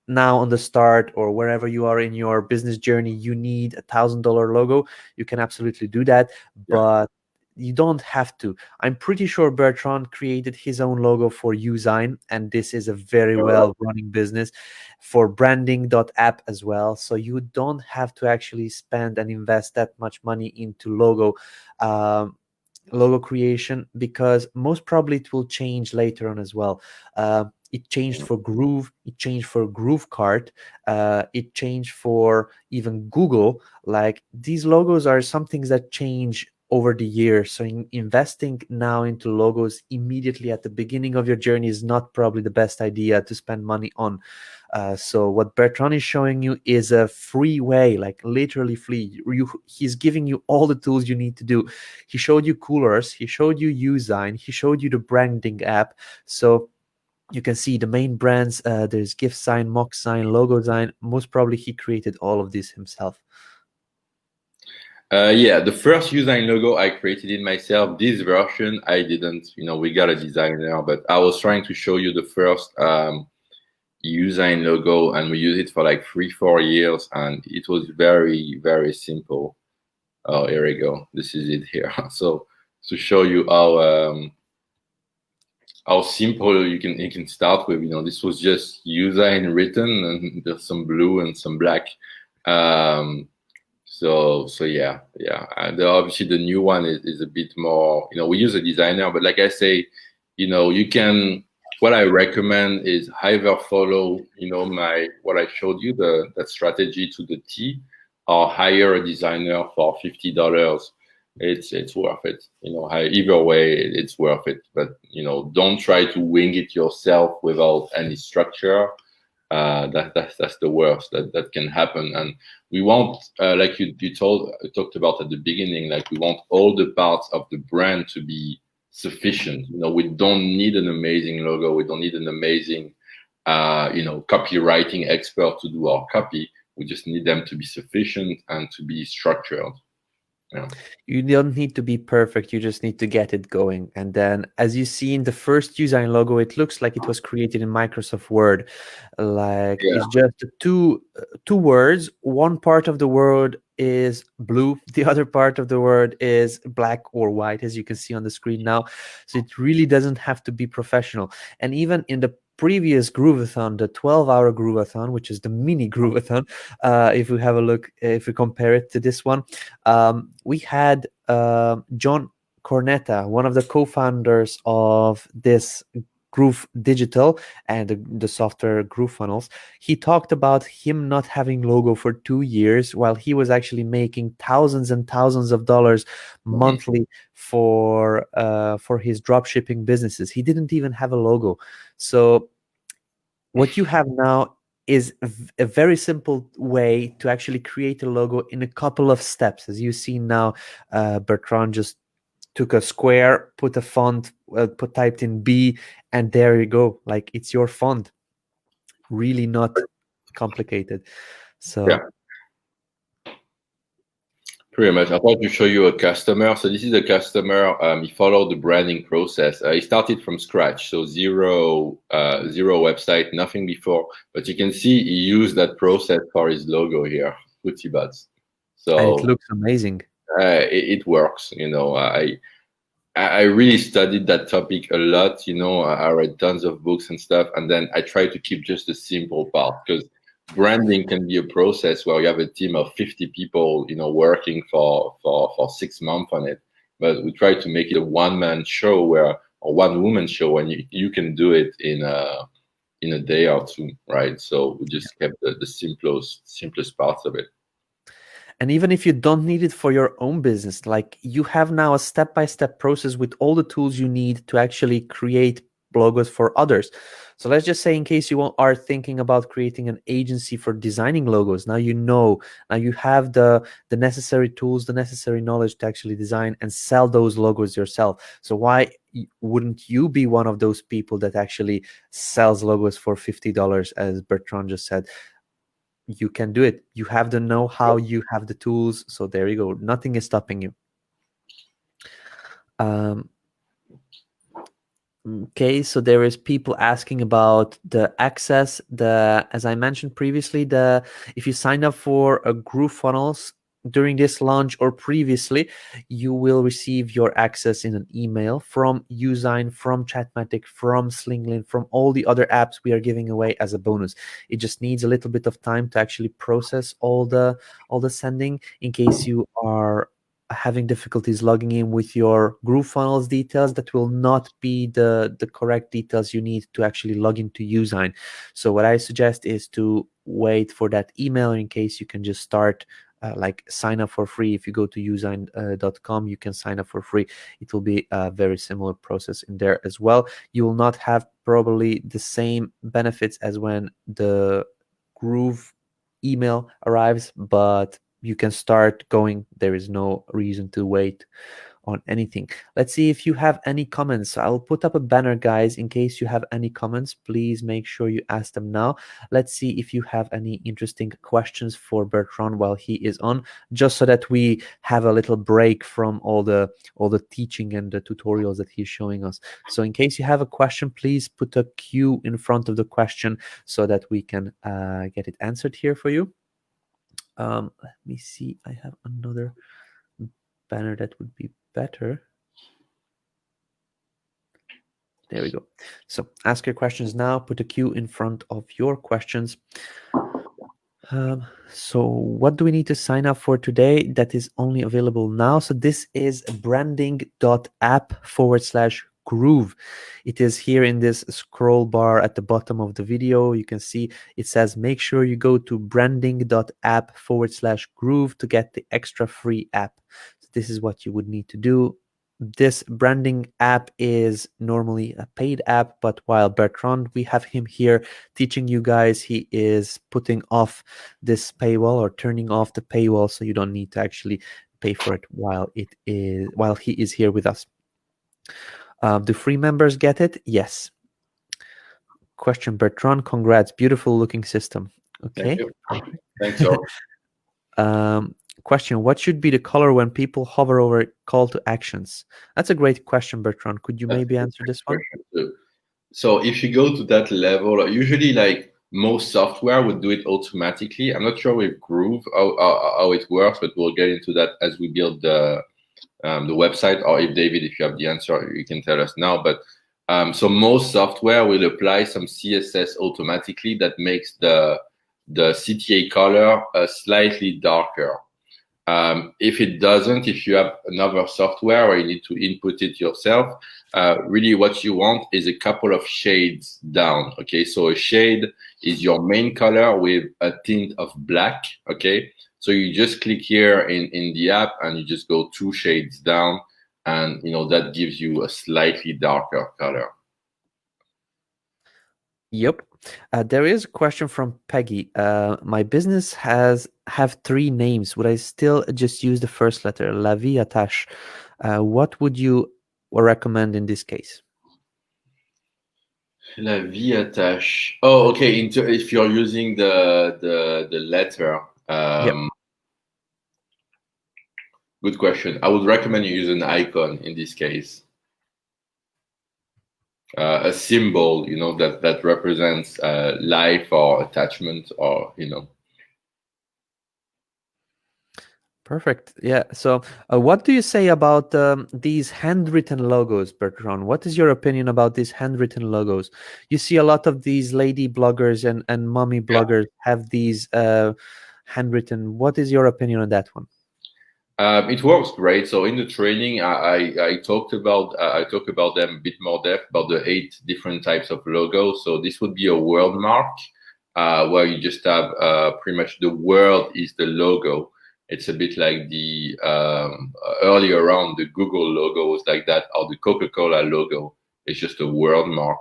[SPEAKER 7] now on the start or wherever you are in your business journey, you need $1,000 logo, you can absolutely do that.
[SPEAKER 8] Yeah.
[SPEAKER 7] But you don't have to. I'm pretty sure Bertrand created his own logo for Usign, and this is a very well running business for branding.app as well. So you don't have to actually spend and invest that much money into logo creation, because most probably it will change later on as well. It changed for Groove, it changed for GrooveCart, it changed for even Google. Like these logos are some things that change over the years. So investing now into logos immediately at the beginning of your journey is not probably the best idea to spend money on. So what Bertrand is showing you is a free way, like literally free. He's giving you all the tools you need to do. He showed you Coolers, he showed you Usign, he showed you the branding app. So you can see the main brands. There's GiftSign, MockSign, LogoSign. Most probably he created all of this himself.
[SPEAKER 8] Yeah, the first Usign logo I created it myself. This version I didn't. We got a designer, but I was trying to show you the first Usign logo, and we used it for like 3-4 years, and it was very, very simple. Oh, here we go. This is it here. So to show you how simple you can start with. This was just Usign written, and there's some blue and some black. So yeah. Obviously the new one is a bit more. We use a designer, but like I say, you can. What I recommend is either follow, what I showed you, that strategy to the T, or hire a designer for $50. It's worth it. Either way, it's worth it. But don't try to wing it yourself without any structure. That's the worst that can happen. And we want, like you talked about at the beginning, like we want all the parts of the brand to be sufficient. We don't need an amazing logo. We don't need an amazing, copywriting expert to do our copy. We just need them to be sufficient and to be structured. Yeah.
[SPEAKER 7] You don't need to be perfect. You just need to get it going. And then, as you see in the first Usign logo, it looks like it was created in Microsoft Word. Like it's just two words. One part of the word is blue. The other part of the word is black or white, as you can see on the screen now. So it really doesn't have to be professional. And even in the previous Grooveathon, the 12-hour Grooveathon, which is the mini Grooveathon, if we have a look, if we compare it to this one, we had John Cornetta, one of the co-founders of this Groove Digital and the software GrooveFunnels. He talked about him not having logo for 2 years while he was actually making thousands and thousands of dollars monthly for his drop shipping businesses. He didn't even have a logo. So what you have now is a very simple way to actually create a logo in a couple of steps. As you see now, Bertrand just took a square, put a font, typed in B, and there you go. Like, it's your font. Really not complicated. So
[SPEAKER 8] yeah. Pretty much. I thought to show you a customer. So this is a customer. He followed the branding process. He started from scratch, so zero website, nothing before. But you can see he used that process for his logo here, Footy Buds. So
[SPEAKER 7] and it looks amazing.
[SPEAKER 8] It works. I really studied that topic a lot. I read tons of books and stuff, and then I try to keep just the simple part, because branding can be a process where you have a team of 50 people, working for 6 months on it. But we try to make it a one-man show or one-woman show, and you can do it in a day or two, right? So we just kept the simplest parts of it.
[SPEAKER 7] And even if you don't need it for your own business, like, you have now a step-by-step process with all the tools you need to actually create logos for others. So let's just say, in case you are thinking about creating an agency for designing logos, now you have the necessary tools, the necessary knowledge to actually design and sell those logos yourself. So why wouldn't you be one of those people that actually sells logos for $50, as Bertrand just said? You can do it. You have the know-how, you have the tools. So there you go. Nothing is stopping you. Okay, so there is people asking about the access. As I mentioned previously, if you sign up for a GrooveFunnels during this launch or previously, you will receive your access in an email from Usign, from Chatmatic, from Slinglin, from all the other apps we are giving away as a bonus. It just needs a little bit of time to actually process all the sending. In case you are having difficulties logging in with your GrooveFunnels details, that will not be the correct details you need to actually log into Usign. So what I suggest is to wait for that email. In case, you can just start sign up for free. If you go to usign.com, you can sign up for free. It will be a very similar process in there as well. You will not have probably the same benefits as when the Groove email arrives, but you can start going. There is no reason to wait on anything. Let's see if you have any comments. I'll put up a banner, guys. In case you have any comments, please make sure you ask them now. Let's see if you have any interesting questions for Bertrand while he is on, just so that we have a little break from all the teaching and the tutorials that he's showing us. So in case you have a question, please put a Q in front of the question so that we can get it answered here for you. Let me see. I have another banner that would be better. There we go. So ask your questions now. Put a Q in front of your questions. So what do we need to sign up for today that is only available now? So this is branding.app/Groove. It is here in this scroll bar at the bottom of the video. You can see it says, make sure you go to branding.app/Groove to get the extra free app. So this is what you would need to do. This branding app is normally a paid app, but while Bertrand, we have him here teaching you guys, he is putting off this paywall or turning off the paywall, so you don't need to actually pay for it while he is here with us. Do free members get it? Yes. Question, Bertrand, congrats, beautiful looking system. Okay.
[SPEAKER 8] Thanks, George.
[SPEAKER 7] Question, what should be the color when people hover over call to actions? That's a great question, Bertrand. Could you maybe answer this one?
[SPEAKER 8] So if you go to that level, usually like most software would do it automatically. I'm not sure with Groove how it works, but we'll get into that as we build the website, or if David, if you have the answer, you can tell us now. But so most software will apply some CSS automatically that makes the CTA color slightly darker. If it doesn't, if you have another software or you need to input it yourself, really what you want is a couple of shades down. Okay, so a shade is your main color with a tint of black. Okay, so you just click here in the app and you just go 2 shades down, and that gives you a slightly darker color.
[SPEAKER 7] Yep. There is a question from Peggy. My business have 3 names. Would I still just use the first letter, La Vie Attache? What would you recommend in this case?
[SPEAKER 8] La Vie Attache. Oh, okay. If you're using the letter,
[SPEAKER 7] Yep.
[SPEAKER 8] Good question. I would recommend you use an icon in this case. A symbol, that represents life or attachment, or
[SPEAKER 7] Perfect. Yeah. So, what do you say about these handwritten logos, Bertrand? What is your opinion about these handwritten logos? You see a lot of these lady bloggers and mommy bloggers have these handwritten. What is your opinion on that one?
[SPEAKER 8] It works great. So in the training, I talk about them a bit more depth about the 8 different types of logos. So this would be a word mark, where you just have pretty much the word is the logo. It's a bit like the earlier on the Google logo was like that, or the Coca-Cola logo. It's just a word mark,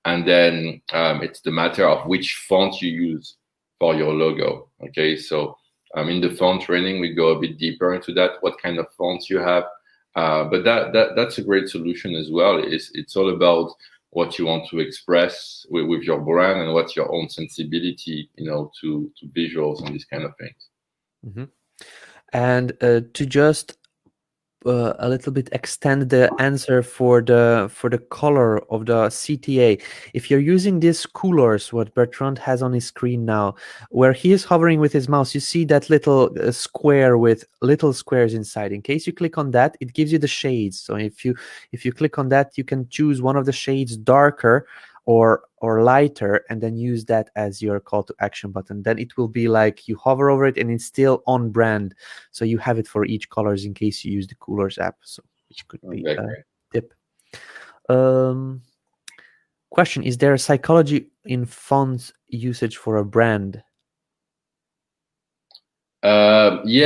[SPEAKER 8] and then it's the matter of which font you use for your logo. Okay, so in the font training, we go a bit deeper into that, what kind of fonts you have. But that's a great solution as well. It's all about what you want to express with your brand and what's your own sensibility, to visuals and these kind of things.
[SPEAKER 7] Mm-hmm. And to just a little bit extend the answer for the color of the CTA. If you're using these coolers, what Bertrand has on his screen now, where he is hovering with his mouse, you see that little square with little squares inside. In case you click on that, it gives you the shades. So if you click on that, you can choose one of the shades darker or lighter, and then use that as your call to action button. Then it will be like you hover over it and it's still on brand. So you have it for each colors in case you use the Coolers app, so which could be a tip. Question: is there a psychology in font usage for a brand?
[SPEAKER 8] So we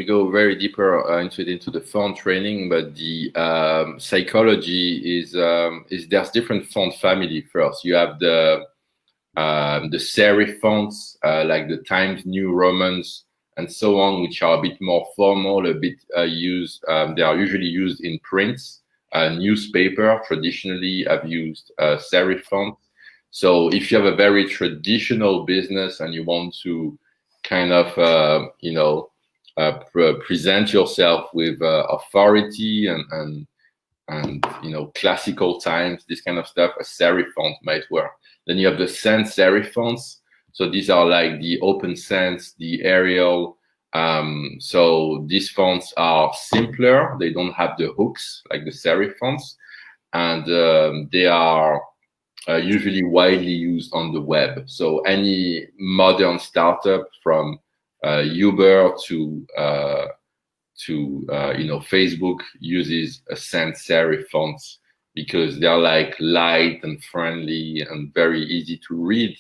[SPEAKER 8] go very deeper into the font training, but the psychology is there's different font family. First, you have the serif fonts, like the Times New Romans and so on, which are a bit more formal, a bit used. They are usually used in prints. Newspaper traditionally have used serif fonts. So if you have a very traditional business and you want to kind of present yourself with authority and classical times, this kind of stuff, a serif font might work. Then you have the sans serif fonts. So these are like the Open Sans, the Arial. So these fonts are simpler. They don't have the hooks like the serif fonts, and they are usually widely used on the web. So any modern startup, from Uber to Facebook, uses a sans serif fonts because they're like light and friendly and very easy to read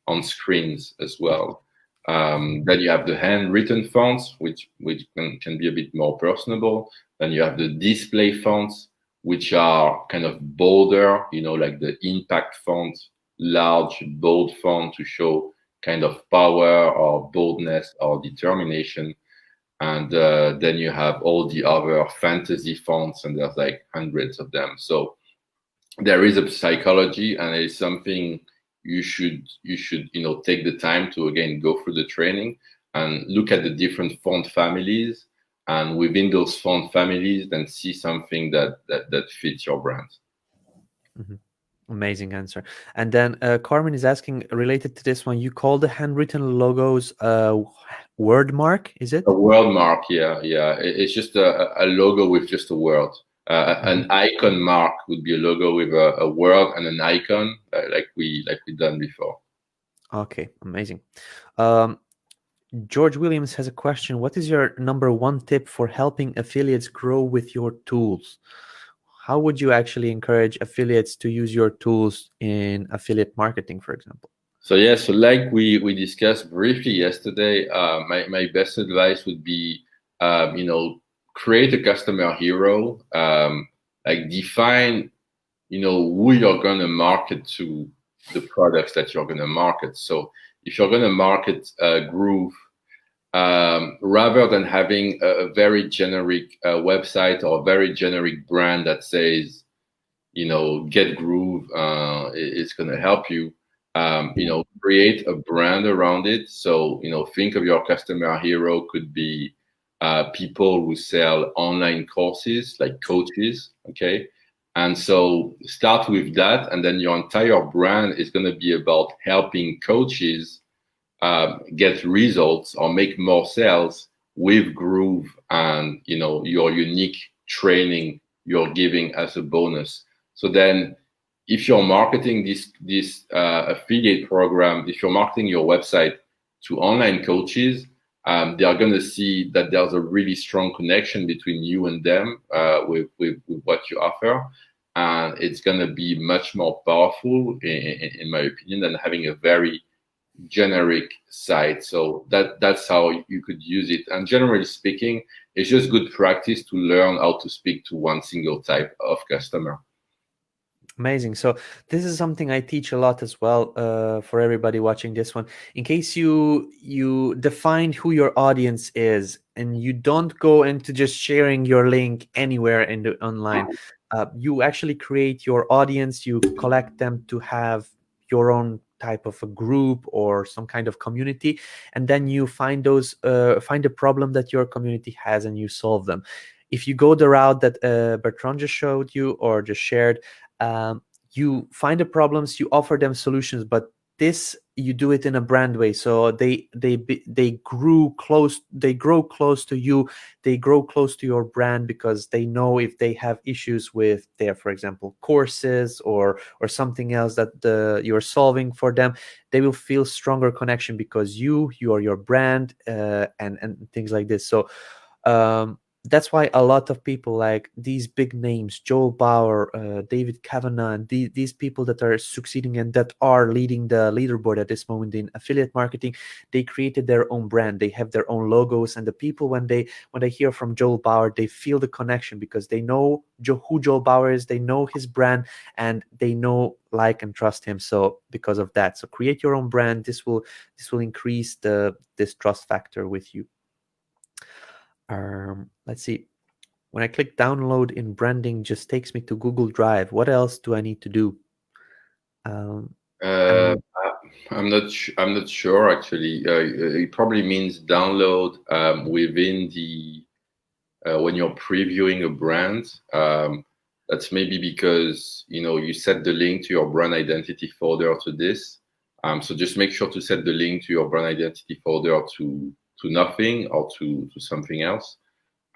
[SPEAKER 8] on screens as well. Then you have the handwritten fonts, which can be a bit more personable. Then you have the display fonts, which are kind of bolder, like the impact font, large, bold font to show kind of power or boldness or determination. And then you have all the other fantasy fonts, and there's like hundreds of them. So there is a psychology, and it's something you should take the time to, again, go through the training and look at the different font families, and within those font families, then see something that fits your brand.
[SPEAKER 7] Mm-hmm. Amazing answer. And then Carmen is asking, related to this one, you call the handwritten logos word mark, is it?
[SPEAKER 8] A word mark, yeah. It's just a logo with just a word. An icon mark would be a logo with a word and an icon, like we done before.
[SPEAKER 7] Okay, amazing. George Williams has a question. What is your number one tip for helping affiliates grow with your tools? How would you actually encourage affiliates to use your tools in affiliate marketing, for example?
[SPEAKER 8] So yeah, so like we discussed briefly yesterday, my best advice would be, create a customer hero, like define, who you're going to market to, the products that you're going to market. So if you're going to market Groove, rather than having a very generic website or a very generic brand that says, get Groove, it's going to help you. Create a brand around it. So, think of your customer hero could be people who sell online courses, like coaches. Okay. And so start with that. And then your entire brand is going to be about helping coaches get results or make more sales with Groove and, your unique training you're giving as a bonus. So then if you're marketing this affiliate program, if you're marketing your website to online coaches, they are going to see that there's a really strong connection between you and them with what you offer. And it's going to be much more powerful, in my opinion, than having a very generic site. So that's how you could use it. And generally speaking, it's just good practice to learn how to speak to one single type of customer.
[SPEAKER 7] Amazing. So this is something I teach a lot as well for everybody watching this one. In case you define who your audience is and you don't go into just sharing your link anywhere in the online, you actually create your audience, you collect them to have your own type of a group or some kind of community, and then you find find a problem that your community has and you solve them. If you go the route that Bertrand just showed you or just shared, you find the problems, you offer them solutions, but this you do it in a brand way. So they grow close to you, they grow close to your brand, because they know if they have issues with their, for example, courses or something else that you're solving for them, they will feel stronger connection because you are your brand, and things like this. So that's why a lot of people like these big names, Joel Bauer, David Kavanagh, and these people that are succeeding and that are leading the leaderboard at this moment in affiliate marketing, they created their own brand. They have their own logos, and the people when they hear from Joel Bauer, they feel the connection because they know who Joel Bauer is, they know his brand, and they know, like, and trust him. So because of that, so create your own brand. This will increase this trust factor with you. Let's see. When I click download in branding, just takes me to Google Drive. What else do I need to do?
[SPEAKER 8] I'm not sure actually. It probably means download within the when you're previewing a brand. That's maybe because you set the link to your brand identity folder to this. So just make sure to set the link to your brand identity folder to nothing or to something else.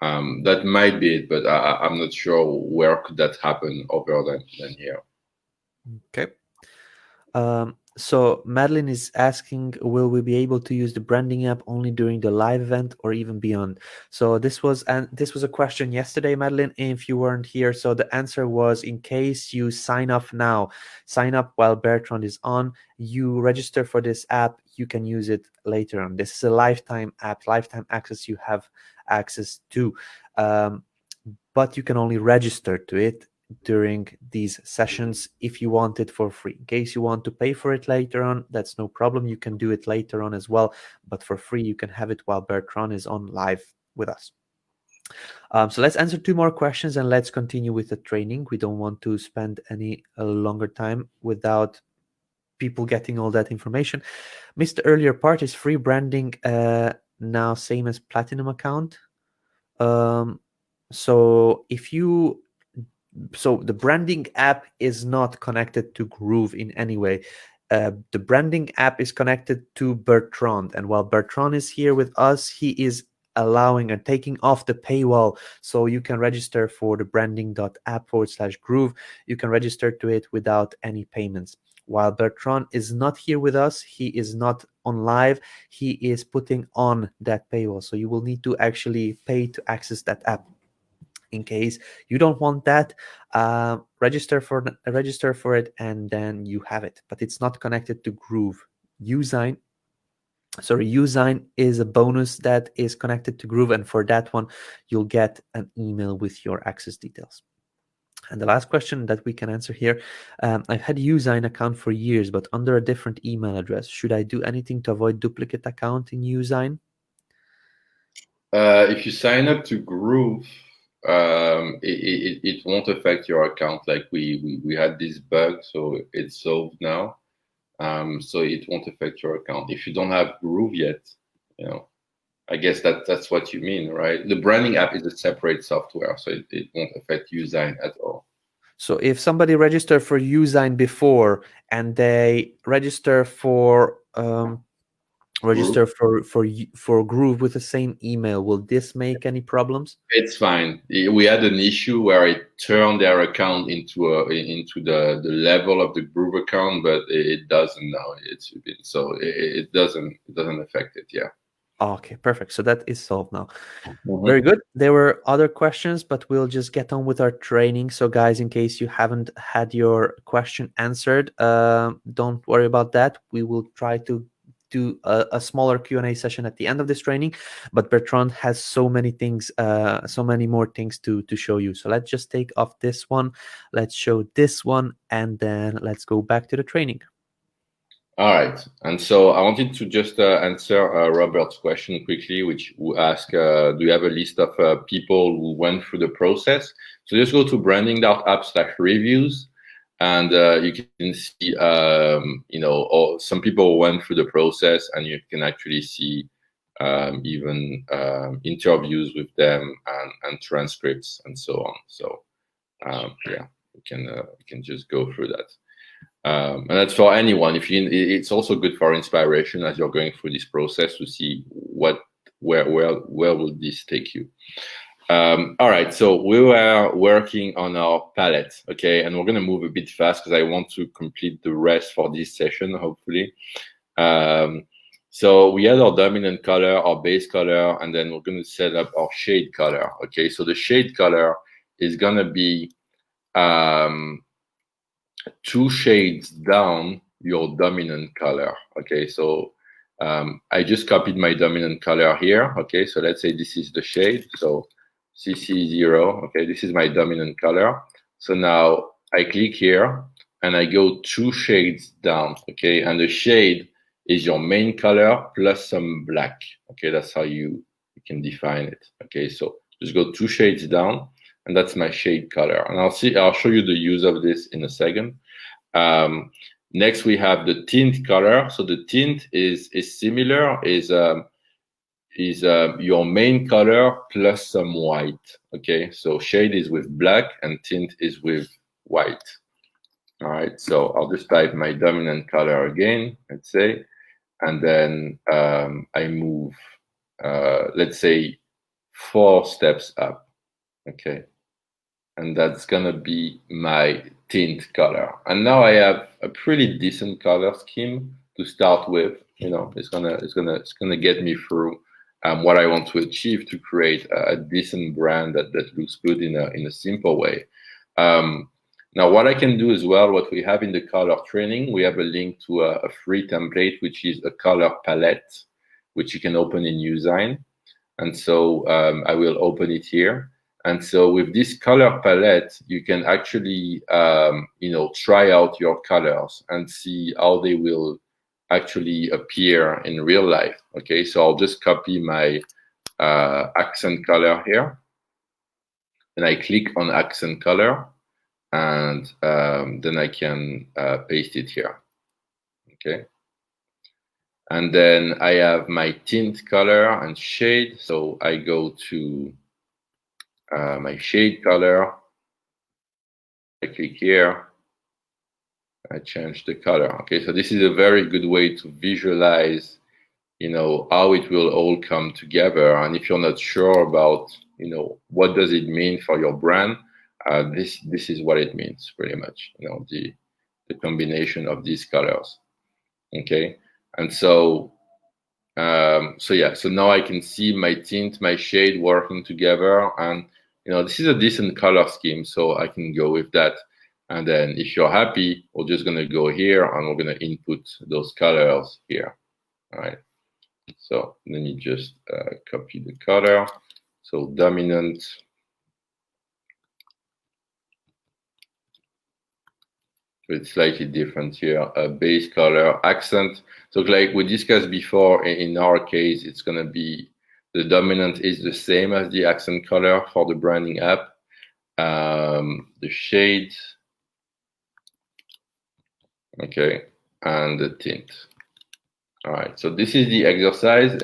[SPEAKER 8] That might be it, but I'm not sure where could that happen other than here.
[SPEAKER 7] Okay. So Madeline is asking, will we be able to use the branding app only during the live event or even beyond? So this was a question yesterday, Madeline, if you weren't here. So the answer was, in case you sign up now, sign up while Bertrand is on, you register for this app, you can use it later on. This is a lifetime app, lifetime access you have access to. But you can only register to it during these sessions if you want it for free. In case you want to pay for it later on, that's no problem. You can do it later on as well, but for free you can have it while Bertrand is on live with us. So let's answer 2 more questions and let's continue with the training. We don't want to spend any longer time without people getting all that information. Missed the earlier part. Is free branding now same as platinum account? So the branding app is not connected to Groove in any way. The branding app is connected to Bertrand, and while Bertrand is here with us, he is allowing and taking off the paywall, so you can register for the branding.app/Groove. You can register to it without any payments. while Bertrand is not here with us, he is not on live, he is putting on that paywall. So you will need to actually pay to access that app. In case you don't want that, register for it, and then you have it. But it's not connected to Groove. Usign is a bonus that is connected to Groove, and for that one, you'll get an email with your access details. And the last question that we can answer here, I've had Usign account for years, but under a different email address. Should I do anything to avoid duplicate account in Usign?
[SPEAKER 8] If you sign up to Groove, it won't affect your account. Like we had this bug, so it's solved now. So it won't affect your account. If you don't have Groove yet, I guess that's what you mean, right? The branding app is a separate software, so it won't affect Usign at all.
[SPEAKER 7] So if somebody registered for Usign before and they register for Groove with the same email, will this make any problems?
[SPEAKER 8] It's fine. We had an issue where it turned their account into the level of the Groove account, but it doesn't now. It doesn't affect it. Yeah.
[SPEAKER 7] Okay, perfect. So that is solved now. Very good. There were other questions, but we'll just get on with our training. So guys, in case you haven't had your question answered, don't worry about that. We will try to do a smaller Q&A session at the end of this training, but Bertrand has so many things, so many more things to show you. So let's just take off this one. Let's show this one, and then let's go back to the training.
[SPEAKER 8] All right, and so I wanted to just answer Robert's question quickly, which asked, do you have a list of people who went through the process? So just go to branding.app/reviews, and you can see, some people went through the process, and you can actually see even interviews with them and transcripts and so on. So yeah, you can just go through that. And that's for anyone. It's also good for inspiration as you're going through this process to see where will this take you. All right, so we were working on our palette, okay, and we're going to move a bit fast because I want to complete the rest for this session, hopefully. So we had our dominant color, our base color, and then we're going to set up our shade color, okay. So the shade color is going to be 2 shades down your dominant color, okay. So I just copied my dominant color here, okay. So let's say this is the shade, so CC0, okay, this is my dominant color. So now I click here and I go 2 shades down, okay, and the shade is your main color plus some black, okay. That's how you can define it, okay. So just go 2 shades down, and that's my shade color. And I'll show you the use of this in a second. Next we have the tint color. So the tint is similar, is your main color plus some white, okay. So shade is with black and tint is with white. All right, so I'll just type my dominant color again, let's say, and then I move let's say 4 steps up, okay, and that's gonna be my tint color. And now I have a pretty decent color scheme to start with. It's gonna get me through what I want to achieve to create a decent brand that looks good in a simple way. Now what I can do as well, what we have in the color training, we have a link to a free template, which is a color palette, which you can open in Usign. And so I will open it here. And so with this color palette, you can actually, try out your colors and see how they will actually appear in real life. Okay, so I'll just copy my accent color here. And I click on accent color, and then I can paste it here. Okay. And then I have my tint color and shade. So I go to my shade color, I click here, I change the color. Okay, so this is a very good way to visualize, how it will all come together. And if you're not sure about, what does it mean for your brand, this is what it means pretty much. the combination of these colors. Okay, and so so now I can see my tint, my shade working together, and this is a decent color scheme, so I can go with that. And then if you're happy, we're just gonna go here and we're gonna input those colors here. All right, so let me just copy the color. So dominant, it's slightly different here, base color, accent. So like we discussed before, in our case, it's gonna be the dominant is the same as the accent color for the branding app. The shade, okay, and the tint. All right, so this is the exercise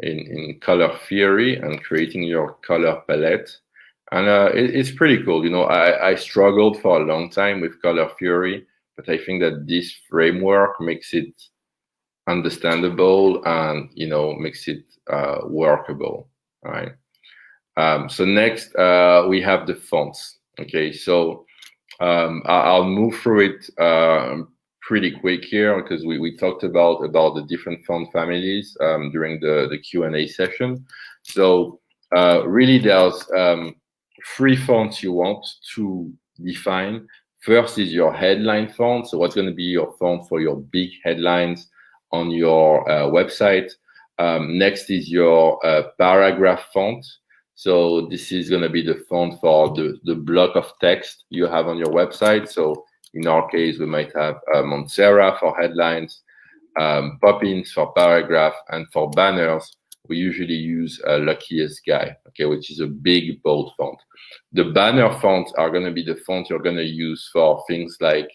[SPEAKER 8] in color theory and creating your color palette. And it's pretty cool. I struggled for a long time with color theory, but I think that this framework makes it understandable and makes it workable. All right. So next we have the fonts. Okay, so I'll move through it pretty quick here because we talked about the different font families during the Q&A session. So really there's 3 fonts you want to define. First is your headline font. So what's going to be your font for your big headlines on your website. Next is your paragraph font. So this is going to be the font for the block of text you have on your website. So in our case, we might have Montserrat for headlines, Poppins for paragraph, and for banners, we usually use Luckiest Guy, okay, which is a big, bold font. The banner fonts are going to be the fonts you're going to use for things like,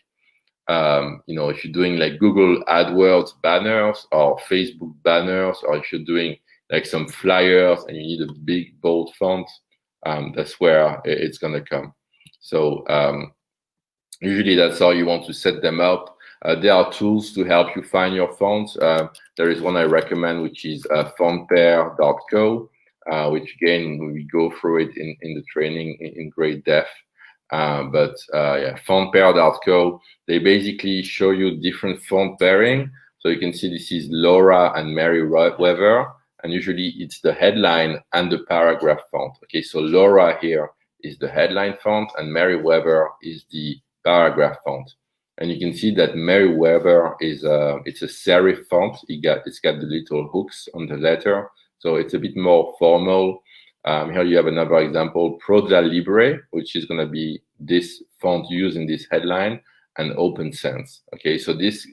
[SPEAKER 8] if you're doing like Google AdWords banners or Facebook banners, or if you're doing like some flyers and you need a big, bold font, that's where it's going to come. So usually that's how you want to set them up. There are tools to help you find your fonts. There is one I recommend, which is fontpair.co, which again, we go through it in the training in great depth. Yeah, fontpair.co, they basically show you different font pairing. So you can see this is Laura and Merriweather, and usually it's the headline and the paragraph font. Okay, so Laura here is the headline font and Merriweather is the paragraph font. And you can see that Merriweather is it's a serif font. It's got the little hooks on the letter, so it's a bit more formal. Here you have another example, Proza Libre, which is going to be this font used in this headline, and Open Sans. Okay, so this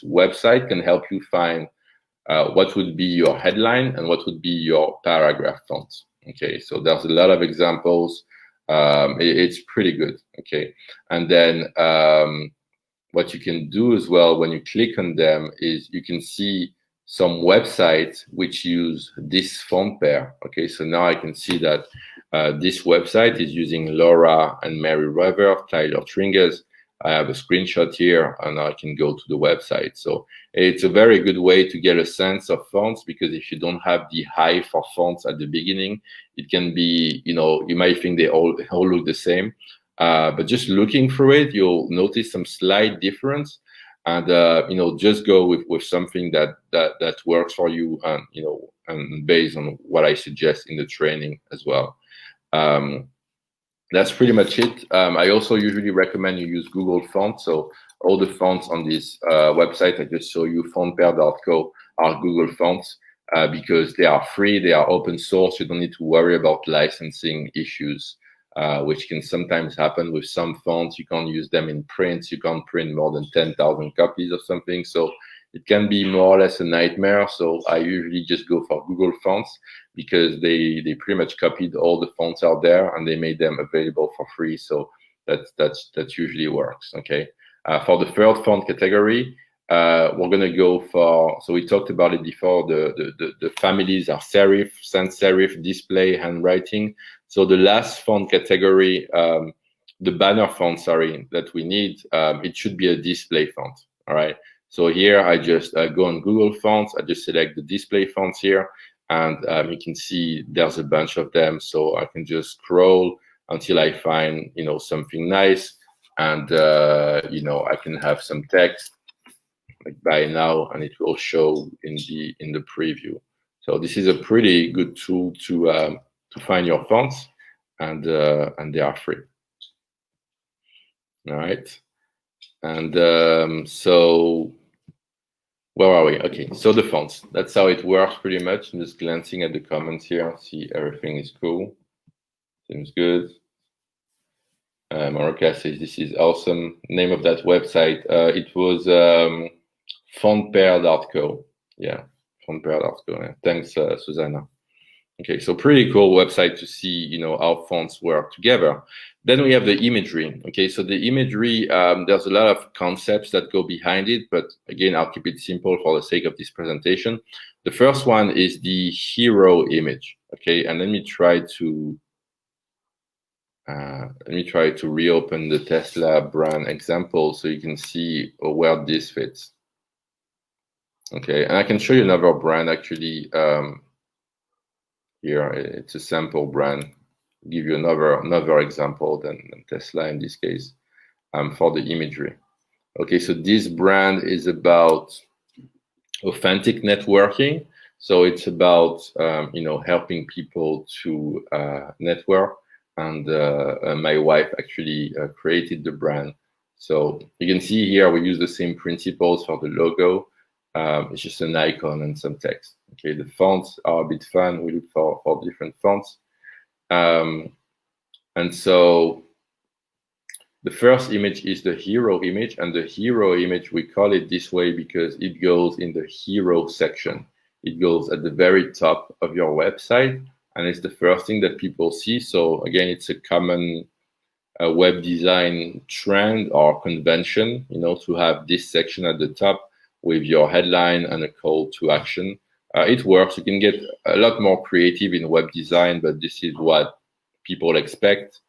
[SPEAKER 8] website can help you find what would be your headline and what would be your paragraph font. Okay, so there's a lot of examples. It's pretty good. Okay, and then what you can do as well when you click on them is you can see some websites which use this font pair. Okay, so now I can see that this website is using Laura and Merriweather, Tyler Tringers. I have a screenshot here and I can go to the website. So it's a very good way to get a sense of fonts, because if you don't have the eye for fonts at the beginning, it can be, you might think they all look the same. But just looking through it, you'll notice some slight difference, and just go with something that works for you, and and based on what I suggest in the training as well. That's pretty much it. I also usually recommend you use Google Fonts. So all the fonts on this website I just show you, fontpair.co, are Google Fonts because they are free, they are open source. You don't need to worry about licensing issues, which can sometimes happen with some fonts. You can't use them in print. You can't print more than 10,000 copies of something. So it can be more or less a nightmare. So I usually just go for Google Fonts because they pretty much copied all the fonts out there and they made them available for free. So that usually works. Okay. For the third font category, we're gonna go for, so we talked about it before, the families are serif, sans serif, display, handwriting. So the last font category, the banner font, sorry, that we need, it should be a display font. All right. So here I just go on Google Fonts. I just select the display fonts here, and you can see there's a bunch of them. So I can just scroll until I find something nice. and you know, I can have some text like buy now, and it will show in the preview. So this is a pretty good tool to find your fonts, and they are free. All right, and so where are we? Okay, so the fonts, that's how it works pretty much. I'm just glancing at the comments here. See, everything is cool. Seems good. Marika says this is awesome. Name of that website, it was fontpair.co. Yeah, fontpair.co. Yeah. Thanks, Susanna. Okay, so pretty cool website to see, you know, how fonts work together. Then we have the imagery. Okay, so the imagery, there's a lot of concepts that go behind it, but again, I'll keep it simple for the sake of this presentation. The first one is the hero image. Okay, and let me try to reopen the Tesla brand example so you can see where this fits. Okay, and I can show you another brand actually. Here, it's a sample brand. I'll give you another example than Tesla in this case, for the imagery. Okay, so this brand is about authentic networking. So it's about you know, helping people to network. And my wife actually created the brand. So you can see here we use the same principles for the logo. It's just an icon and some text. Okay, the fonts are a bit fun. We look for different fonts. And so the first image is the hero image, and the hero image, we call it this way because it goes in the hero section. It goes at the very top of your website, and it's the first thing that people see. So again, it's a common web design trend or convention, you know, to have this section at the top with your headline and a call to action. It works. You can get a lot more creative in web design, but this is what people expect.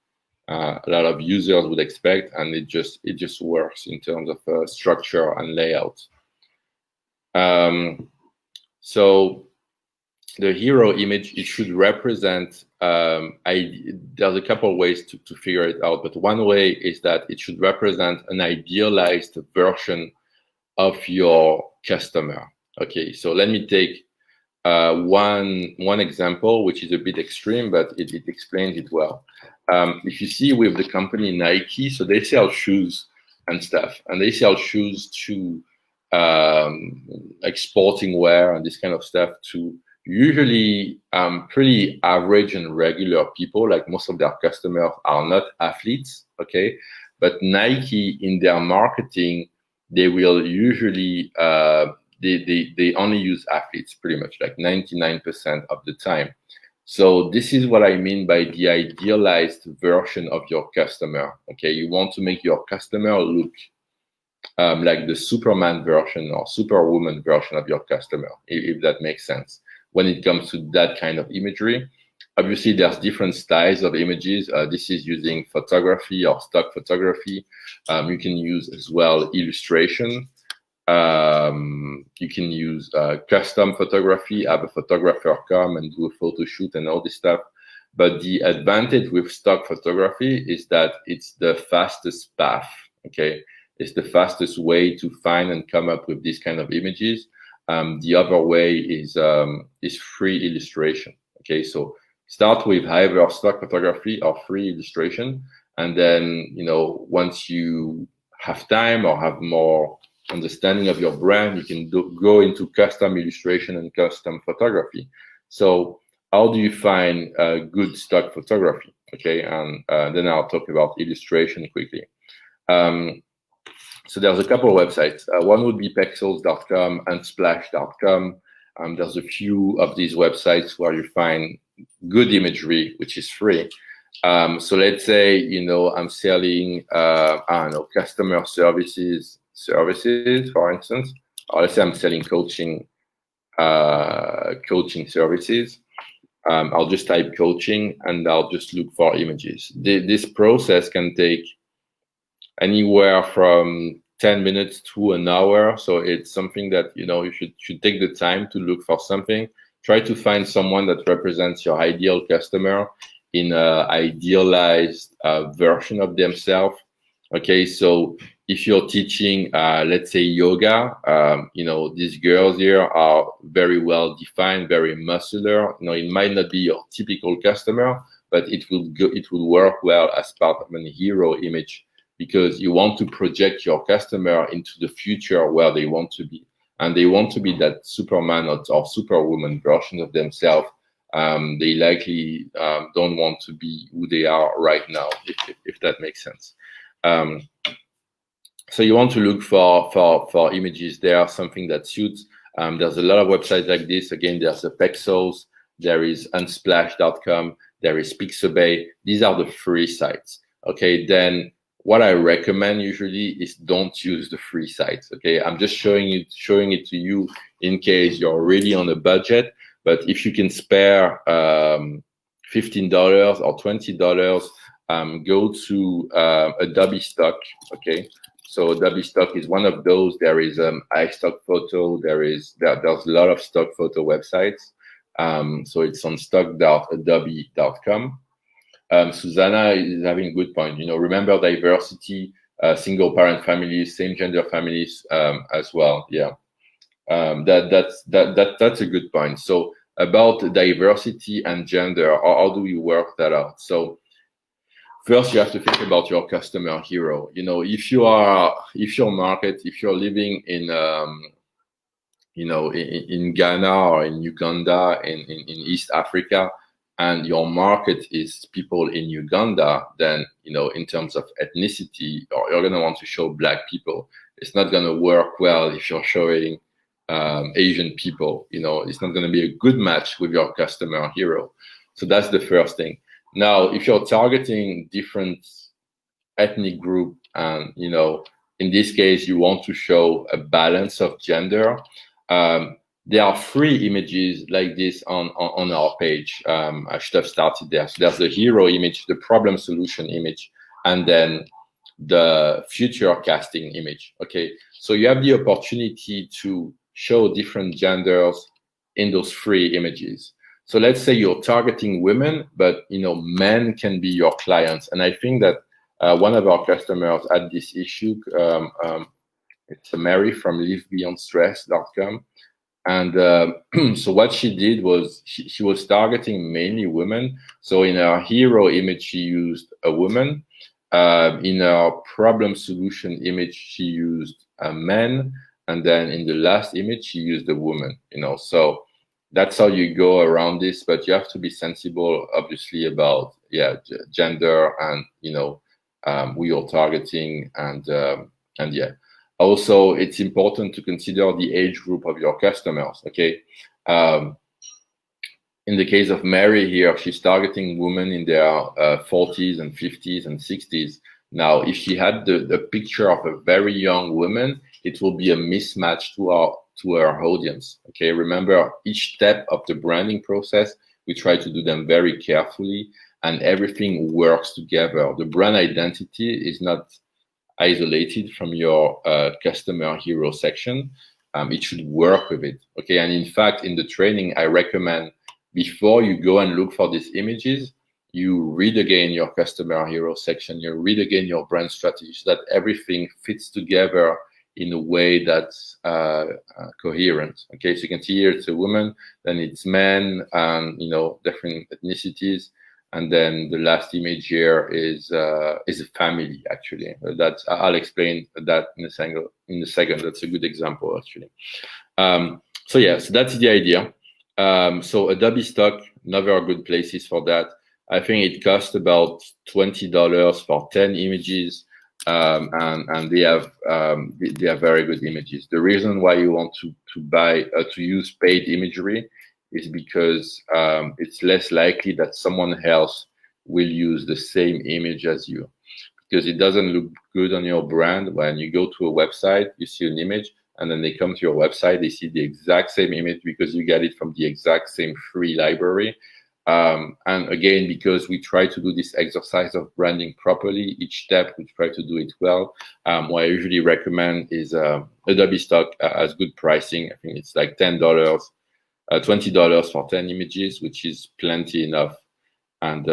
[SPEAKER 8] A lot of users would expect, and it just works in terms of structure and layout. So the hero image, it should represent, there's a couple of ways to figure it out, but one way is that it should represent an idealized version of your customer. Okay, so let me take one example, which is a bit extreme, but it explains it well. If you see with the company Nike, so they sell shoes and stuff, and they sell shoes to like sporting wear and this kind of stuff to usually pretty average and regular people. Like most of their customers are not athletes, okay? But Nike, in their marketing, they will usually they only use athletes pretty much, like 99% of the time. So this is what I mean by the idealized version of your customer. Okay, you want to make your customer look like the Superman version or Superwoman version of your customer, if that makes sense. When it comes to that kind of imagery, obviously there's different styles of images. This is using photography or stock photography. You can use as well illustration. You can use custom photography, have a photographer come and do a photo shoot and all this stuff. But the advantage with stock photography is that it's the fastest path, okay? It's the fastest way to find and come up with these kind of images. The other way is free illustration, okay? So start with either stock photography or free illustration. And then, you know, once you have time or have more understanding of your brand, you can go into custom illustration and custom photography. So how do you find good stock photography? Okay, and then I'll talk about illustration quickly. So there's a couple of websites. One would be pexels.com and splash.com. There's a few of these websites where you find good imagery, which is free. So let's say, you know, I'm selling, I don't know, customer services, for instance, or let's say I'm selling coaching services. I'll just type coaching and I'll just look for images. This process can take anywhere from 10 minutes to an hour. So it's something that, you know, you should take the time to look for something. Try to find someone that represents your ideal customer in an idealized version of themselves. Okay, so if you're teaching, let's say yoga, you know, these girls here are very well defined, very muscular. You know, it might not be your typical customer, but it will work well as part of a hero image, because you want to project your customer into the future where they want to be, and they want to be that Superman or Superwoman version of themselves. They likely don't want to be who they are right now, if that makes sense. So you want to look for images there, something that suits. There's a lot of websites like this. Again, there's the Pexels, there is Unsplash.com, there is Pixabay. These are the free sites. Okay, then what I recommend usually is don't use the free sites. Okay, I'm just showing it to you in case you're really on a budget. But if you can spare $15 or $20, go to Adobe Stock. Okay, so Adobe Stock is one of those. There is iStock Photo. There's a lot of stock photo websites. So it's on stock.adobe.com. Susanna is having a good point. You know, remember diversity, single parent families, same gender families as well. Yeah, that's a good point. So about diversity and gender, how do we work that out? So first, you have to think about your customer hero. You know, if you're living in, you know, in Ghana or in Uganda, in East Africa, and your market is people in Uganda, then, you know, in terms of ethnicity, or you're going to want to show Black people. It's not going to work well if you're showing Asian people. You know, it's not going to be a good match with your customer hero. So that's the first thing. Now, if you're targeting different ethnic group, and, you know, in this case, you want to show a balance of gender, there are free images like this on our page. I should have started there. So there's the hero image, the problem solution image, and then the future casting image. Okay, so you have the opportunity to show different genders in those free images. So let's say you're targeting women, but, you know, men can be your clients. And I think that one of our customers had this issue. It's Mary from livebeyondstress.com. And so what she did was she was targeting mainly women. So in her hero image, she used a woman. In her problem solution image, she used a man. And then in the last image, she used a woman, you know. So that's how you go around this, but you have to be sensible, obviously, about gender and, you know, who you're targeting, and yeah. Also, it's important to consider the age group of your customers. Okay, in the case of Mary here, she's targeting women in their 40s and 50s and 60s. Now, if she had the picture of a very young woman, it will be a mismatch to our audience. Okay, remember, each step of the branding process, we try to do them very carefully, and everything works together. The brand identity is not isolated from your customer hero section. It should work with it. Okay, and in fact, in the training, I recommend, before you go and look for these images, you read again your customer hero section, you read again your brand strategy, so that everything fits together in a way that's coherent. Okay, so you can see here it's a woman, then it's men, and, you know, different ethnicities, and then the last image here is a family. Actually, I'll explain that in a second. That's a good example, actually. So yeah, so that's the idea. So Adobe Stock, another good places for that. I think it costs about $20 for 10 images. And they have very good images. The reason why you want to use paid imagery is because it's less likely that someone else will use the same image as you, because it doesn't look good on your brand. When you go to a website, you see an image, and then they come to your website, they see the exact same image because you get it from the exact same free library. And again, because we try to do this exercise of branding properly, each step we try to do it well. What I usually recommend is Adobe Stock has good pricing. I think it's like $10, $20 for 10 images, which is plenty enough. And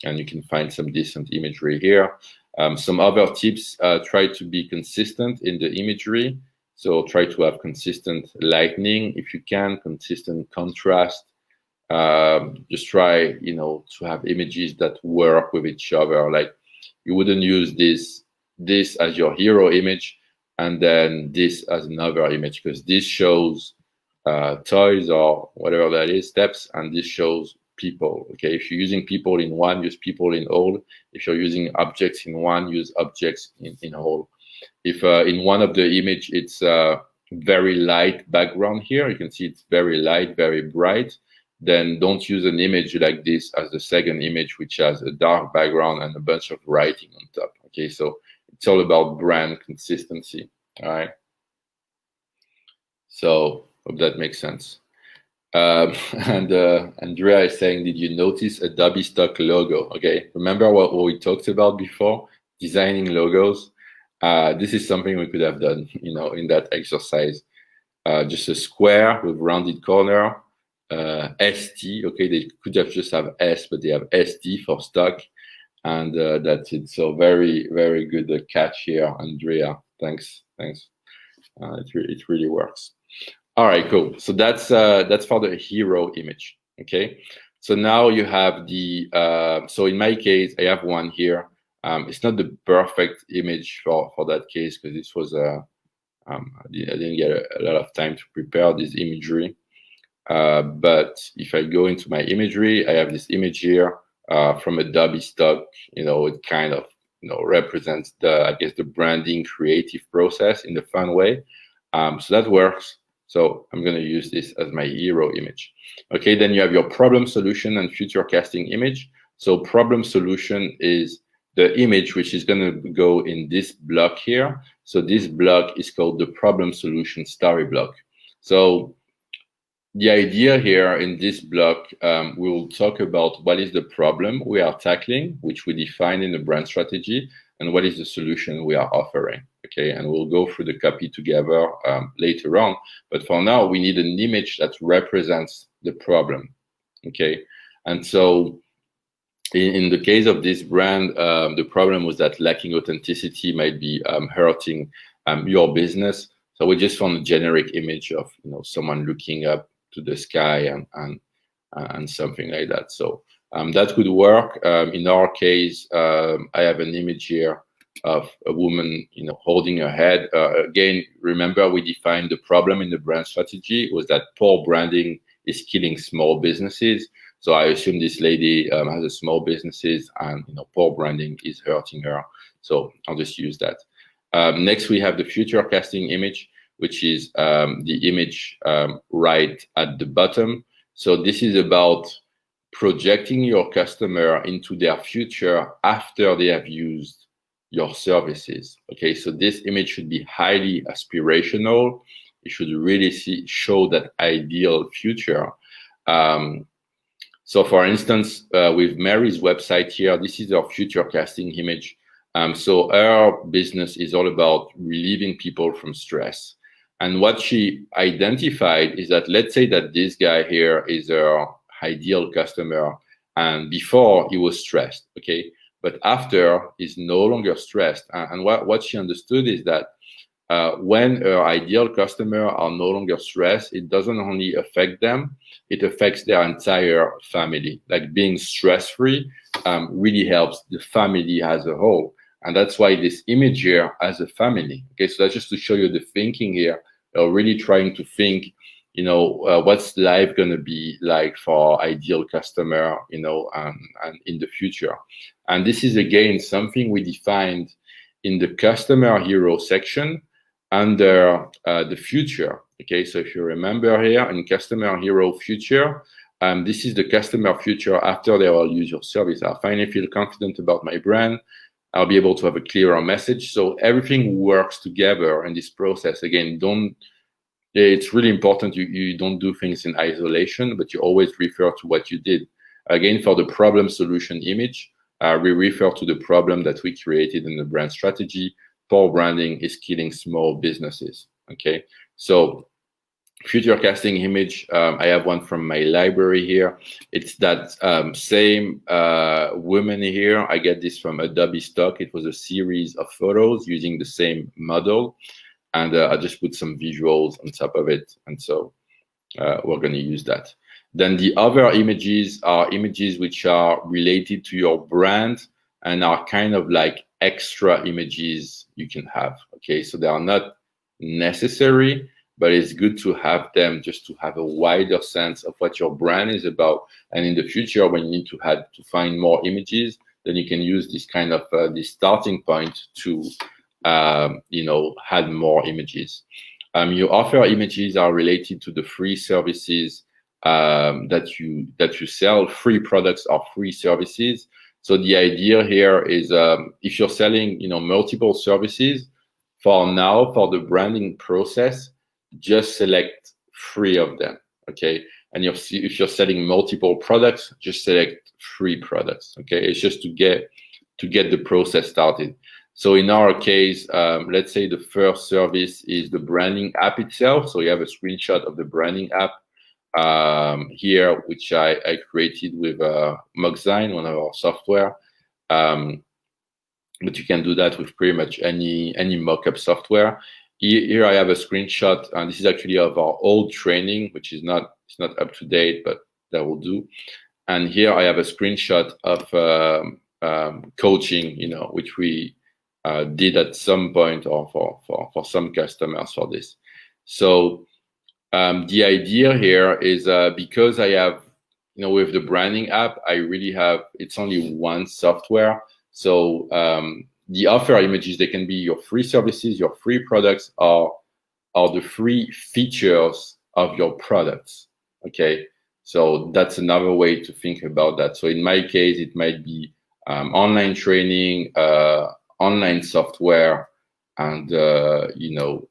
[SPEAKER 8] you can find some decent imagery here. Some other tips, try to be consistent in the imagery. So try to have consistent lighting if you can, consistent contrast. Just try, to have images that work with each other. Like you wouldn't use this as your hero image and then this as another image, because this shows toys or whatever that is, steps, and this shows people. Okay, if you're using people in one, use people in all. If you're using objects in one, use objects in all. If in one of the image it's very light background here, you can see it's very light, very bright, then don't use an image like this as the second image, which has a dark background and a bunch of writing on top. Okay, so it's all about brand consistency. All right, so hope that makes sense. And Andrea is saying, did you notice Adobe stock logo? Okay, remember what we talked about before, designing logos? This is something we could have done, in that exercise. Just a square with rounded corner, ST. Okay, they could have just have S, but they have ST for stock, and that's it. So very, very good catch here, Andrea. Thanks. It really works. All right, cool. So that's for the hero image. Okay. So now you have the. So in my case, I have one here. It's not the perfect image for that case because this was I didn't get a lot of time to prepare this imagery. But if I go into my imagery, I have this image here from Adobe stock. It kind of represents I guess the branding creative process in the fun way. So that works. So I'm going to use this as my hero image. Okay, then you have your problem solution and future casting image. So problem solution is the image which is going to go in this block here. So this block is called the problem solution story block. So the idea here in this block, we will talk about what is the problem we are tackling, which we define in the brand strategy, and what is the solution we are offering. Okay, and we'll go through the copy together later on. But for now, we need an image that represents the problem. Okay, and so in the case of this brand, the problem was that lacking authenticity might be hurting your business. So we just found a generic image of someone looking up to the sky and something like that. So that could work. In our case, I have an image here of a woman, holding her head. Again, remember we defined the problem in the brand strategy was that poor branding is killing small businesses. So I assume this lady has a small businesses and poor branding is hurting her. So I'll just use that. Next, we have the future casting image, which is the image right at the bottom. So this is about projecting your customer into their future after they have used your services. Okay, so this image should be highly aspirational. It should really show that ideal future. So for instance, with Mary's website here, this is our future casting image. So our business is all about relieving people from stress. And what she identified is that, let's say that this guy here is our ideal customer, and before he was stressed, okay? But after he's no longer stressed. And what she understood is that when her ideal customer are no longer stressed, it doesn't only affect them, it affects their entire family. Like being stress-free really helps the family as a whole. And that's why this image here as a family. Okay, so that's just to show you the thinking here. Really trying to think, what's life going to be like for ideal customer, and in the future. And this is again something we defined in the customer hero section under the future. Okay, so if you remember here in customer hero future, this is the customer future after they will use your service. I finally feel confident about my brand. I'll be able to have a clearer message. So everything works together in this process. Again, it's really important you don't do things in isolation, but you always refer to what you did. Again, for the problem solution image, we refer to the problem that we created in the brand strategy. Poor branding is killing small businesses. Okay, so future casting image. I have one from my library here. It's that same woman here. I get this from Adobe Stock. It was a series of photos using the same model, and I just put some visuals on top of it, and so we're going to use that. Then the other images are images which are related to your brand and are kind of like extra images you can have. Okay, so they are not necessary, but it's good to have them just to have a wider sense of what your brand is about. And in the future, when you need to find more images, then you can use this kind of this starting point to you know, add more images. Your offer images are related to the free services that you sell. Free products are free services. So the idea here is if you're selling, you know, multiple services, for now, for the branding process, just select 3 of them, okay? And if you're selling multiple products, just select 3 products, okay? It's just to get the process started. So in our case, let's say the first service is the branding app itself. So you have a screenshot of the branding app here, which I created with Moxine, one of our software. But you can do that with pretty much any mockup software. Here I have a screenshot, and this is actually of our old training, which is not up to date, but that will do. And here I have a screenshot of coaching, you know, which we did at some point, or for some customers for this. So the idea here is because I have, you know, with the branding app, I really have, it's only one software. So the offer images, they can be your free services, your free products, or the free features of your products. Okay, so that's another way to think about that. So in my case, it might be online training, online software, and you know,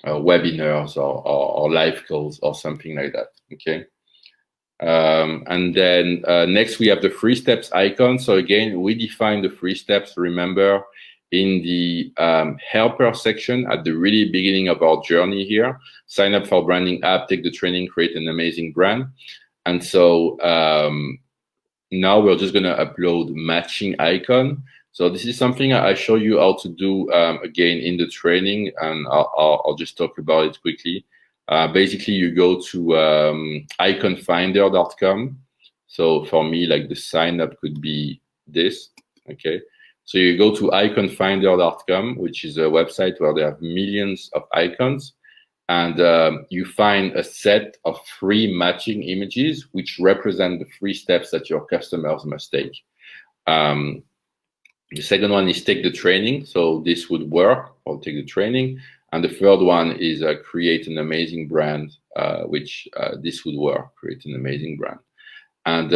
[SPEAKER 8] webinars or live calls or something like that. Okay. And then next we have the 3 steps icon. So again, we define the 3 steps, remember, in the helper section at the really beginning of our journey here. Sign up for branding app, take the training, create an amazing brand. And so now we're just going to upload matching icon. So this is something I show you how to do again in the training, and I'll just talk about it quickly. Basically, you go to iconfinder.com. So for me, like the sign up could be this. Okay. So you go to iconfinder.com, which is a website where they have millions of icons. And you find a set of 3 matching images, which represent the 3 steps that your customers must take. The second one is take the training. So this would work, or take the training. And the third one is create an amazing brand, which this would work, create an amazing brand. And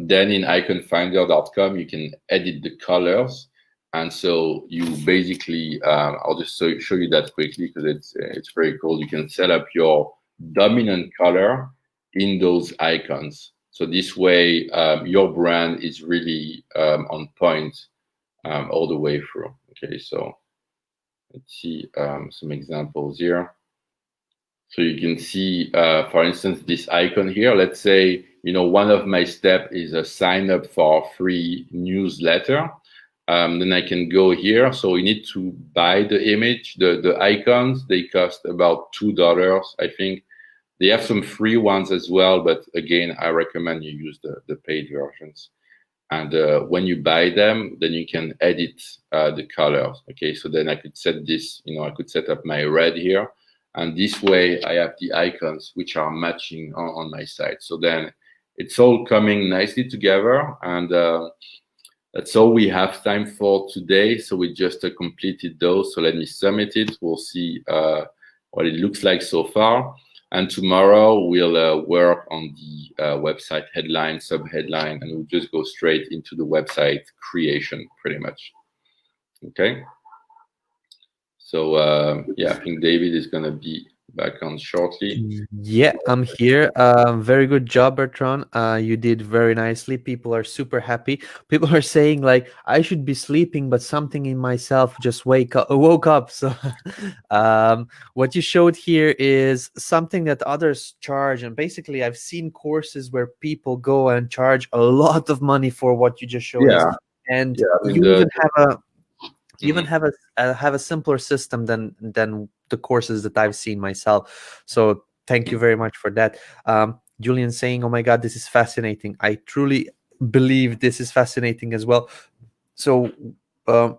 [SPEAKER 8] then in iconfinder.com, you can edit the colors. And so you basically, I'll just show you that quickly because it's very cool. You can set up your dominant color in those icons. So this way, your brand is really on point all the way through. Okay, so let's see some examples here. So you can see, for instance, this icon here. Let's say, you know, one of my steps is a sign up for a free newsletter. Then I can go here. So you need to buy the image. The icons, they cost about $2, I think. They have some free ones as well, but again, I recommend you use the paid versions. And when you buy them, then you can edit the colors. Okay, so then I could set this, you know, I could set up my red here. And this way I have the icons which are matching on my site. So then it's all coming nicely together. And that's all we have time for today. So we just completed those. So let me submit it. We'll see what it looks like so far. And tomorrow we'll work on the website headline, sub-headline, and we'll just go straight into the website creation pretty much. Okay. So yeah, I think David is going to be back on shortly.
[SPEAKER 7] Yeah, I'm here. Very good job, Bertrand. You did very nicely. People are super happy. People are saying like I should be sleeping, but something in myself just woke up. So, what you showed here is something that others charge, and basically, I've seen courses where people go and charge a lot of money for what you just showed us,
[SPEAKER 8] Yeah,
[SPEAKER 7] and
[SPEAKER 8] yeah. I mean,
[SPEAKER 7] you even have a simpler system than the courses that I've seen myself. So thank you very much for that. Julian saying, "Oh my God, this is fascinating." I truly believe this is fascinating as well. So a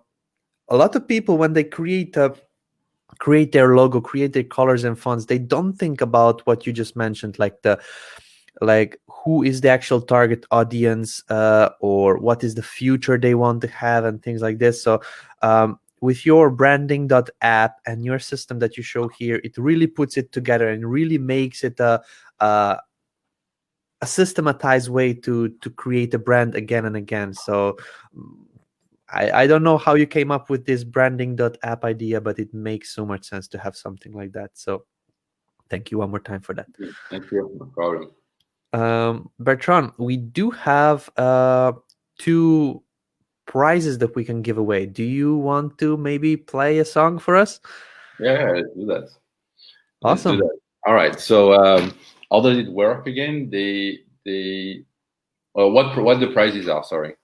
[SPEAKER 7] lot of people, when they create their logo, create their colors and fonts, they don't think about what you just mentioned, like who is the actual target audience, or what is the future they want to have, and things like this. So with your branding.app and your system that you show here, it really puts it together and really makes it a systematized way to create a brand again and again. So I don't know how you came up with this branding.app idea, but it makes so much sense to have something like that. So thank you one more time for that.
[SPEAKER 8] thank you. No problem.
[SPEAKER 7] Bertrand, we do have 2 prizes that we can give away. Do you want to maybe play a song for us?
[SPEAKER 8] Yeah, let's do that.
[SPEAKER 7] Awesome.
[SPEAKER 8] Let's do that. All right. So, how does it work again? What the prizes are? Sorry.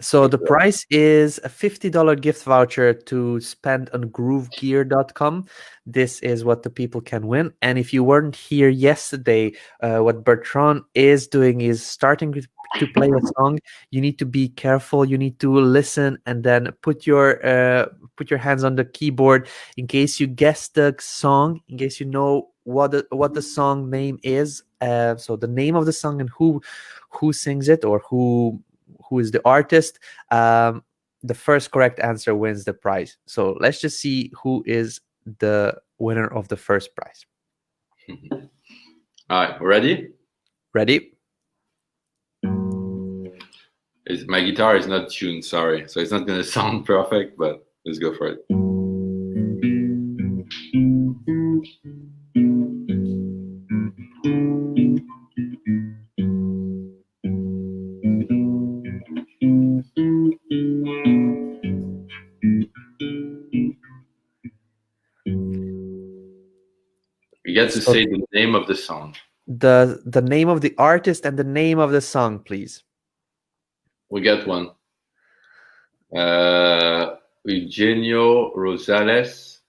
[SPEAKER 7] So the price is a $50 gift voucher to spend on groovegear.com. This is what the people can win. And if you weren't here yesterday, what Bertrand is doing is starting to play a song. You need to be careful. You need to listen and then put your hands on the keyboard in case you guess the song, in case you know what the song name is. So the name of the song and who sings it, or who is the artist. The first correct answer wins the prize. So let's just see who is the winner of the first prize.
[SPEAKER 8] All right, ready?
[SPEAKER 7] Ready?
[SPEAKER 8] My guitar is not tuned, sorry, so it's not going to sound perfect, but let's go for it. You get to say the name of the song.
[SPEAKER 7] The name of the artist and the name of the song, please.
[SPEAKER 8] We get one. Eugenio Rosales.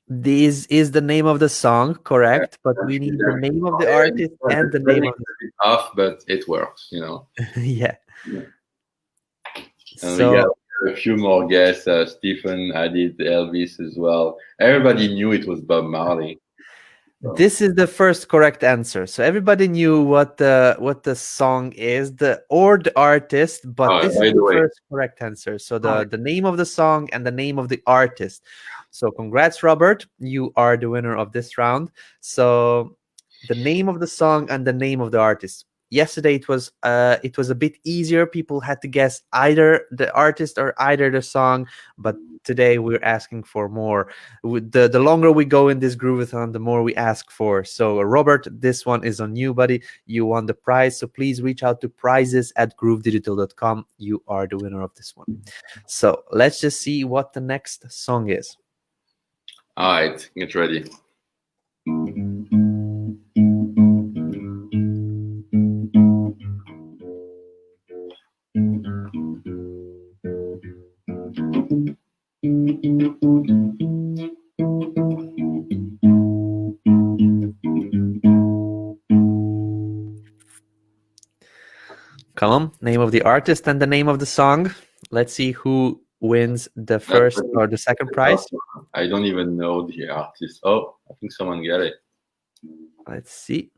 [SPEAKER 7] This is the name of the song, correct? But we need the name of the artist and the name of the
[SPEAKER 8] off, but it works, you know.
[SPEAKER 7] Yeah.
[SPEAKER 8] And
[SPEAKER 7] so
[SPEAKER 8] we got a few more guests. Stephen added Elvis as well. Everybody knew it was Bob Marley. So.
[SPEAKER 7] This is the first correct answer. So everybody knew what the song is, the artist, but this is the first correct answer. So the name of the song and the name of the artist. So congrats, Robert. You are the winner of this round. So the name of the song and the name of the artist. Yesterday it was a bit easier. People had to guess either the artist or either the song, but today we're asking for more. The longer we go in this Grooveathon, the more we ask for. So Robert, this one is on you, buddy. You won the prize, so please reach out to prizes@groovedigital.com. You are the winner of this one. So let's just see what the next song is.
[SPEAKER 8] All right, get ready.
[SPEAKER 7] Come on, name of the artist and the name of the song. Let's see who wins the first or the second prize.
[SPEAKER 8] I don't even know the artist. Oh, I think someone got it.
[SPEAKER 7] Let's see.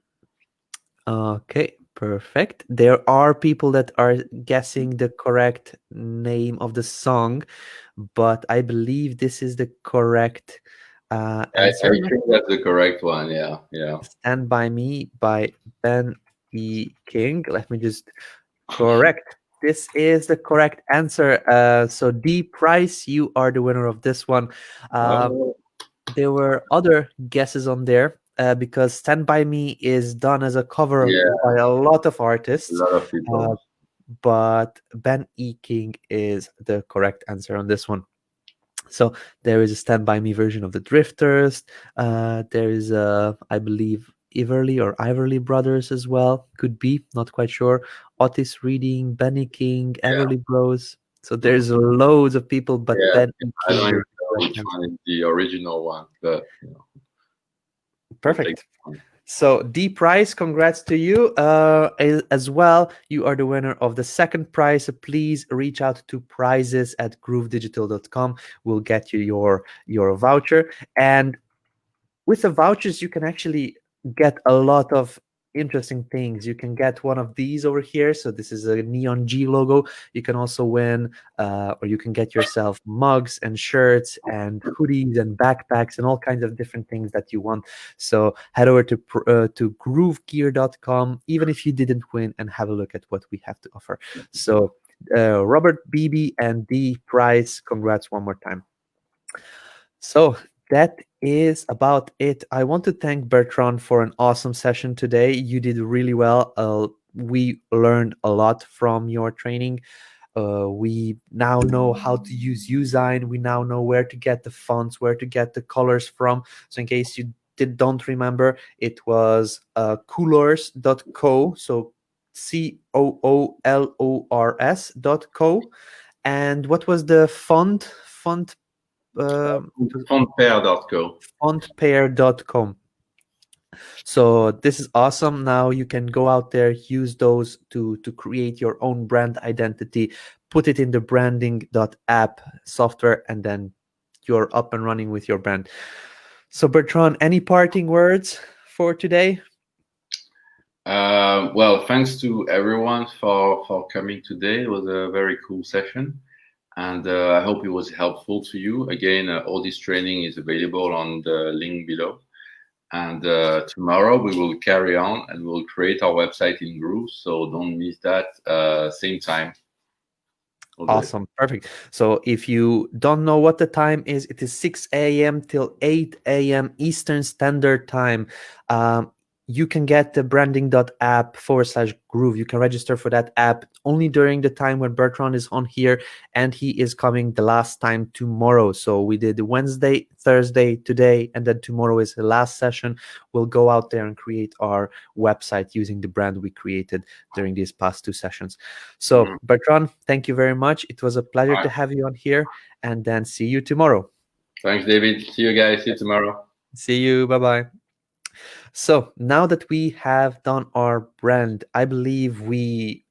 [SPEAKER 7] Okay, perfect. There are people that are guessing the correct name of the song, but I believe this is the correct answer.
[SPEAKER 8] I think that's the correct one. Yeah.
[SPEAKER 7] Stand By Me by Ben E. King. Let me just correct. This is the correct answer. So D. Price, you are the winner of this one. There were other guesses on there. because Stand By Me is done as a cover
[SPEAKER 8] Yeah.
[SPEAKER 7] by a lot of artists.
[SPEAKER 8] A lot of people.
[SPEAKER 7] But Ben E. King is the correct answer on this one. So there is a Stand By Me version of the Drifters. There is I believe Everly or Iverly Brothers as well. Could be, not quite sure. Otis Reading, Benny King, Everly Bros. So there's loads of people, but
[SPEAKER 8] Yeah,
[SPEAKER 7] Ben E.
[SPEAKER 8] I
[SPEAKER 7] King
[SPEAKER 8] don't
[SPEAKER 7] is
[SPEAKER 8] even
[SPEAKER 7] the
[SPEAKER 8] know
[SPEAKER 7] correct
[SPEAKER 8] which
[SPEAKER 7] answer.
[SPEAKER 8] one is the original one, but
[SPEAKER 7] Perfect. So D Price, congrats to you as well. You are the winner of the second prize. So please reach out to prizes@groovedigital.com. We'll get you your voucher. And with the vouchers, you can actually get a lot of interesting things. You can get one of these over here. So this is a Neon G logo. You can also win, or you can get yourself mugs and shirts and hoodies and backpacks and all kinds of different things that you want. So head over to groovegear.com, even if you didn't win, and have a look at what we have to offer. So Robert Beebe and D Price, congrats one more time. So that is about it. I want to thank Bertrand for an awesome session today. You did really well. We learned a lot from your training. We now know how to use Usign. We now know where to get the fonts, where to get the colors from. So in case you don't remember, it was coolors.co. So COOLORS.co. And what was the font?
[SPEAKER 8] fontpair.co.
[SPEAKER 7] Fontpair.com. So this is awesome. Now you can go out there, use those to create your own brand identity, put it in the branding.app software, and then you're up and running with your brand. So Bertrand, any parting words for today?
[SPEAKER 8] Well, thanks to everyone for coming today. It was a very cool session. And I hope it was helpful to you. Again, all this training is available on the link below. And tomorrow we will carry on and we'll create our website in Groove. So don't miss that. Same time.
[SPEAKER 7] Awesome. Perfect. So if you don't know what the time is, it is 6 a.m. till 8 a.m. Eastern Standard Time. You can get the branding.app/groove. You can register for that app only during the time when Bertrand is on here, and he is coming the last time tomorrow. So we did Wednesday, Thursday, today, and then tomorrow is the last session. We'll go out there and create our website using the brand we created during these past two sessions. So Bertrand, thank you very much. It was a pleasure to have you on here, and then see you tomorrow.
[SPEAKER 8] Thanks, David. See you guys. See you tomorrow.
[SPEAKER 7] See you. Bye-bye. So now that we have done our brand, I believe we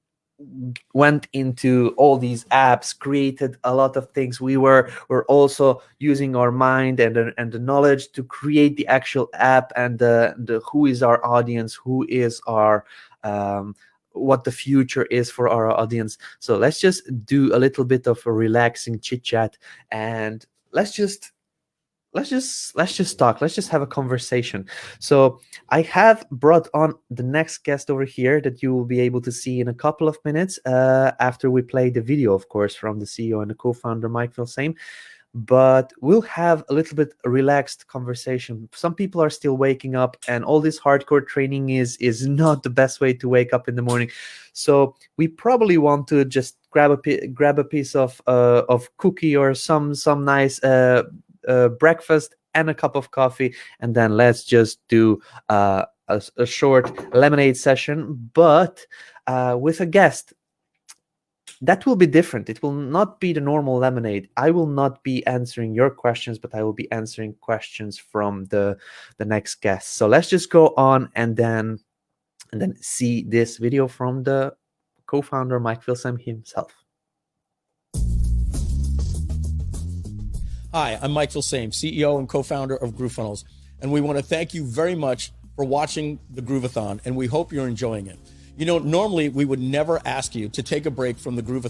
[SPEAKER 7] went into all these apps, created a lot of things. We're also using our mind and the knowledge to create the actual app, and the who is our audience, who is our what the future is for our audience. So let's just do a little bit of a relaxing chit chat, and let's just talk. Let's just have a conversation. So I have brought on the next guest over here that you will be able to see in a couple of minutes after we play the video, of course, from the CEO and the co-founder, Mike Filsaime. But we'll have a little bit relaxed conversation. Some people are still waking up, and all this hardcore training is not the best way to wake up in the morning. So we probably want to just grab a piece of cookie or some nice breakfast and a cup of coffee, and then let's just do a short lemonade session, but with a guest. That will be different. It will not be the normal lemonade. I will not be answering your questions, but I will be answering questions from the next guest. So let's just go on and then see this video from the co-founder, Mike Filsaime himself.
[SPEAKER 1] Hi, I'm Mike Filsaime, CEO and co-founder of GrooveFunnels, and we want to thank you very much for watching the Grooveathon, and we hope you're enjoying it. You know, normally we would never ask you to take a break from the Grooveathon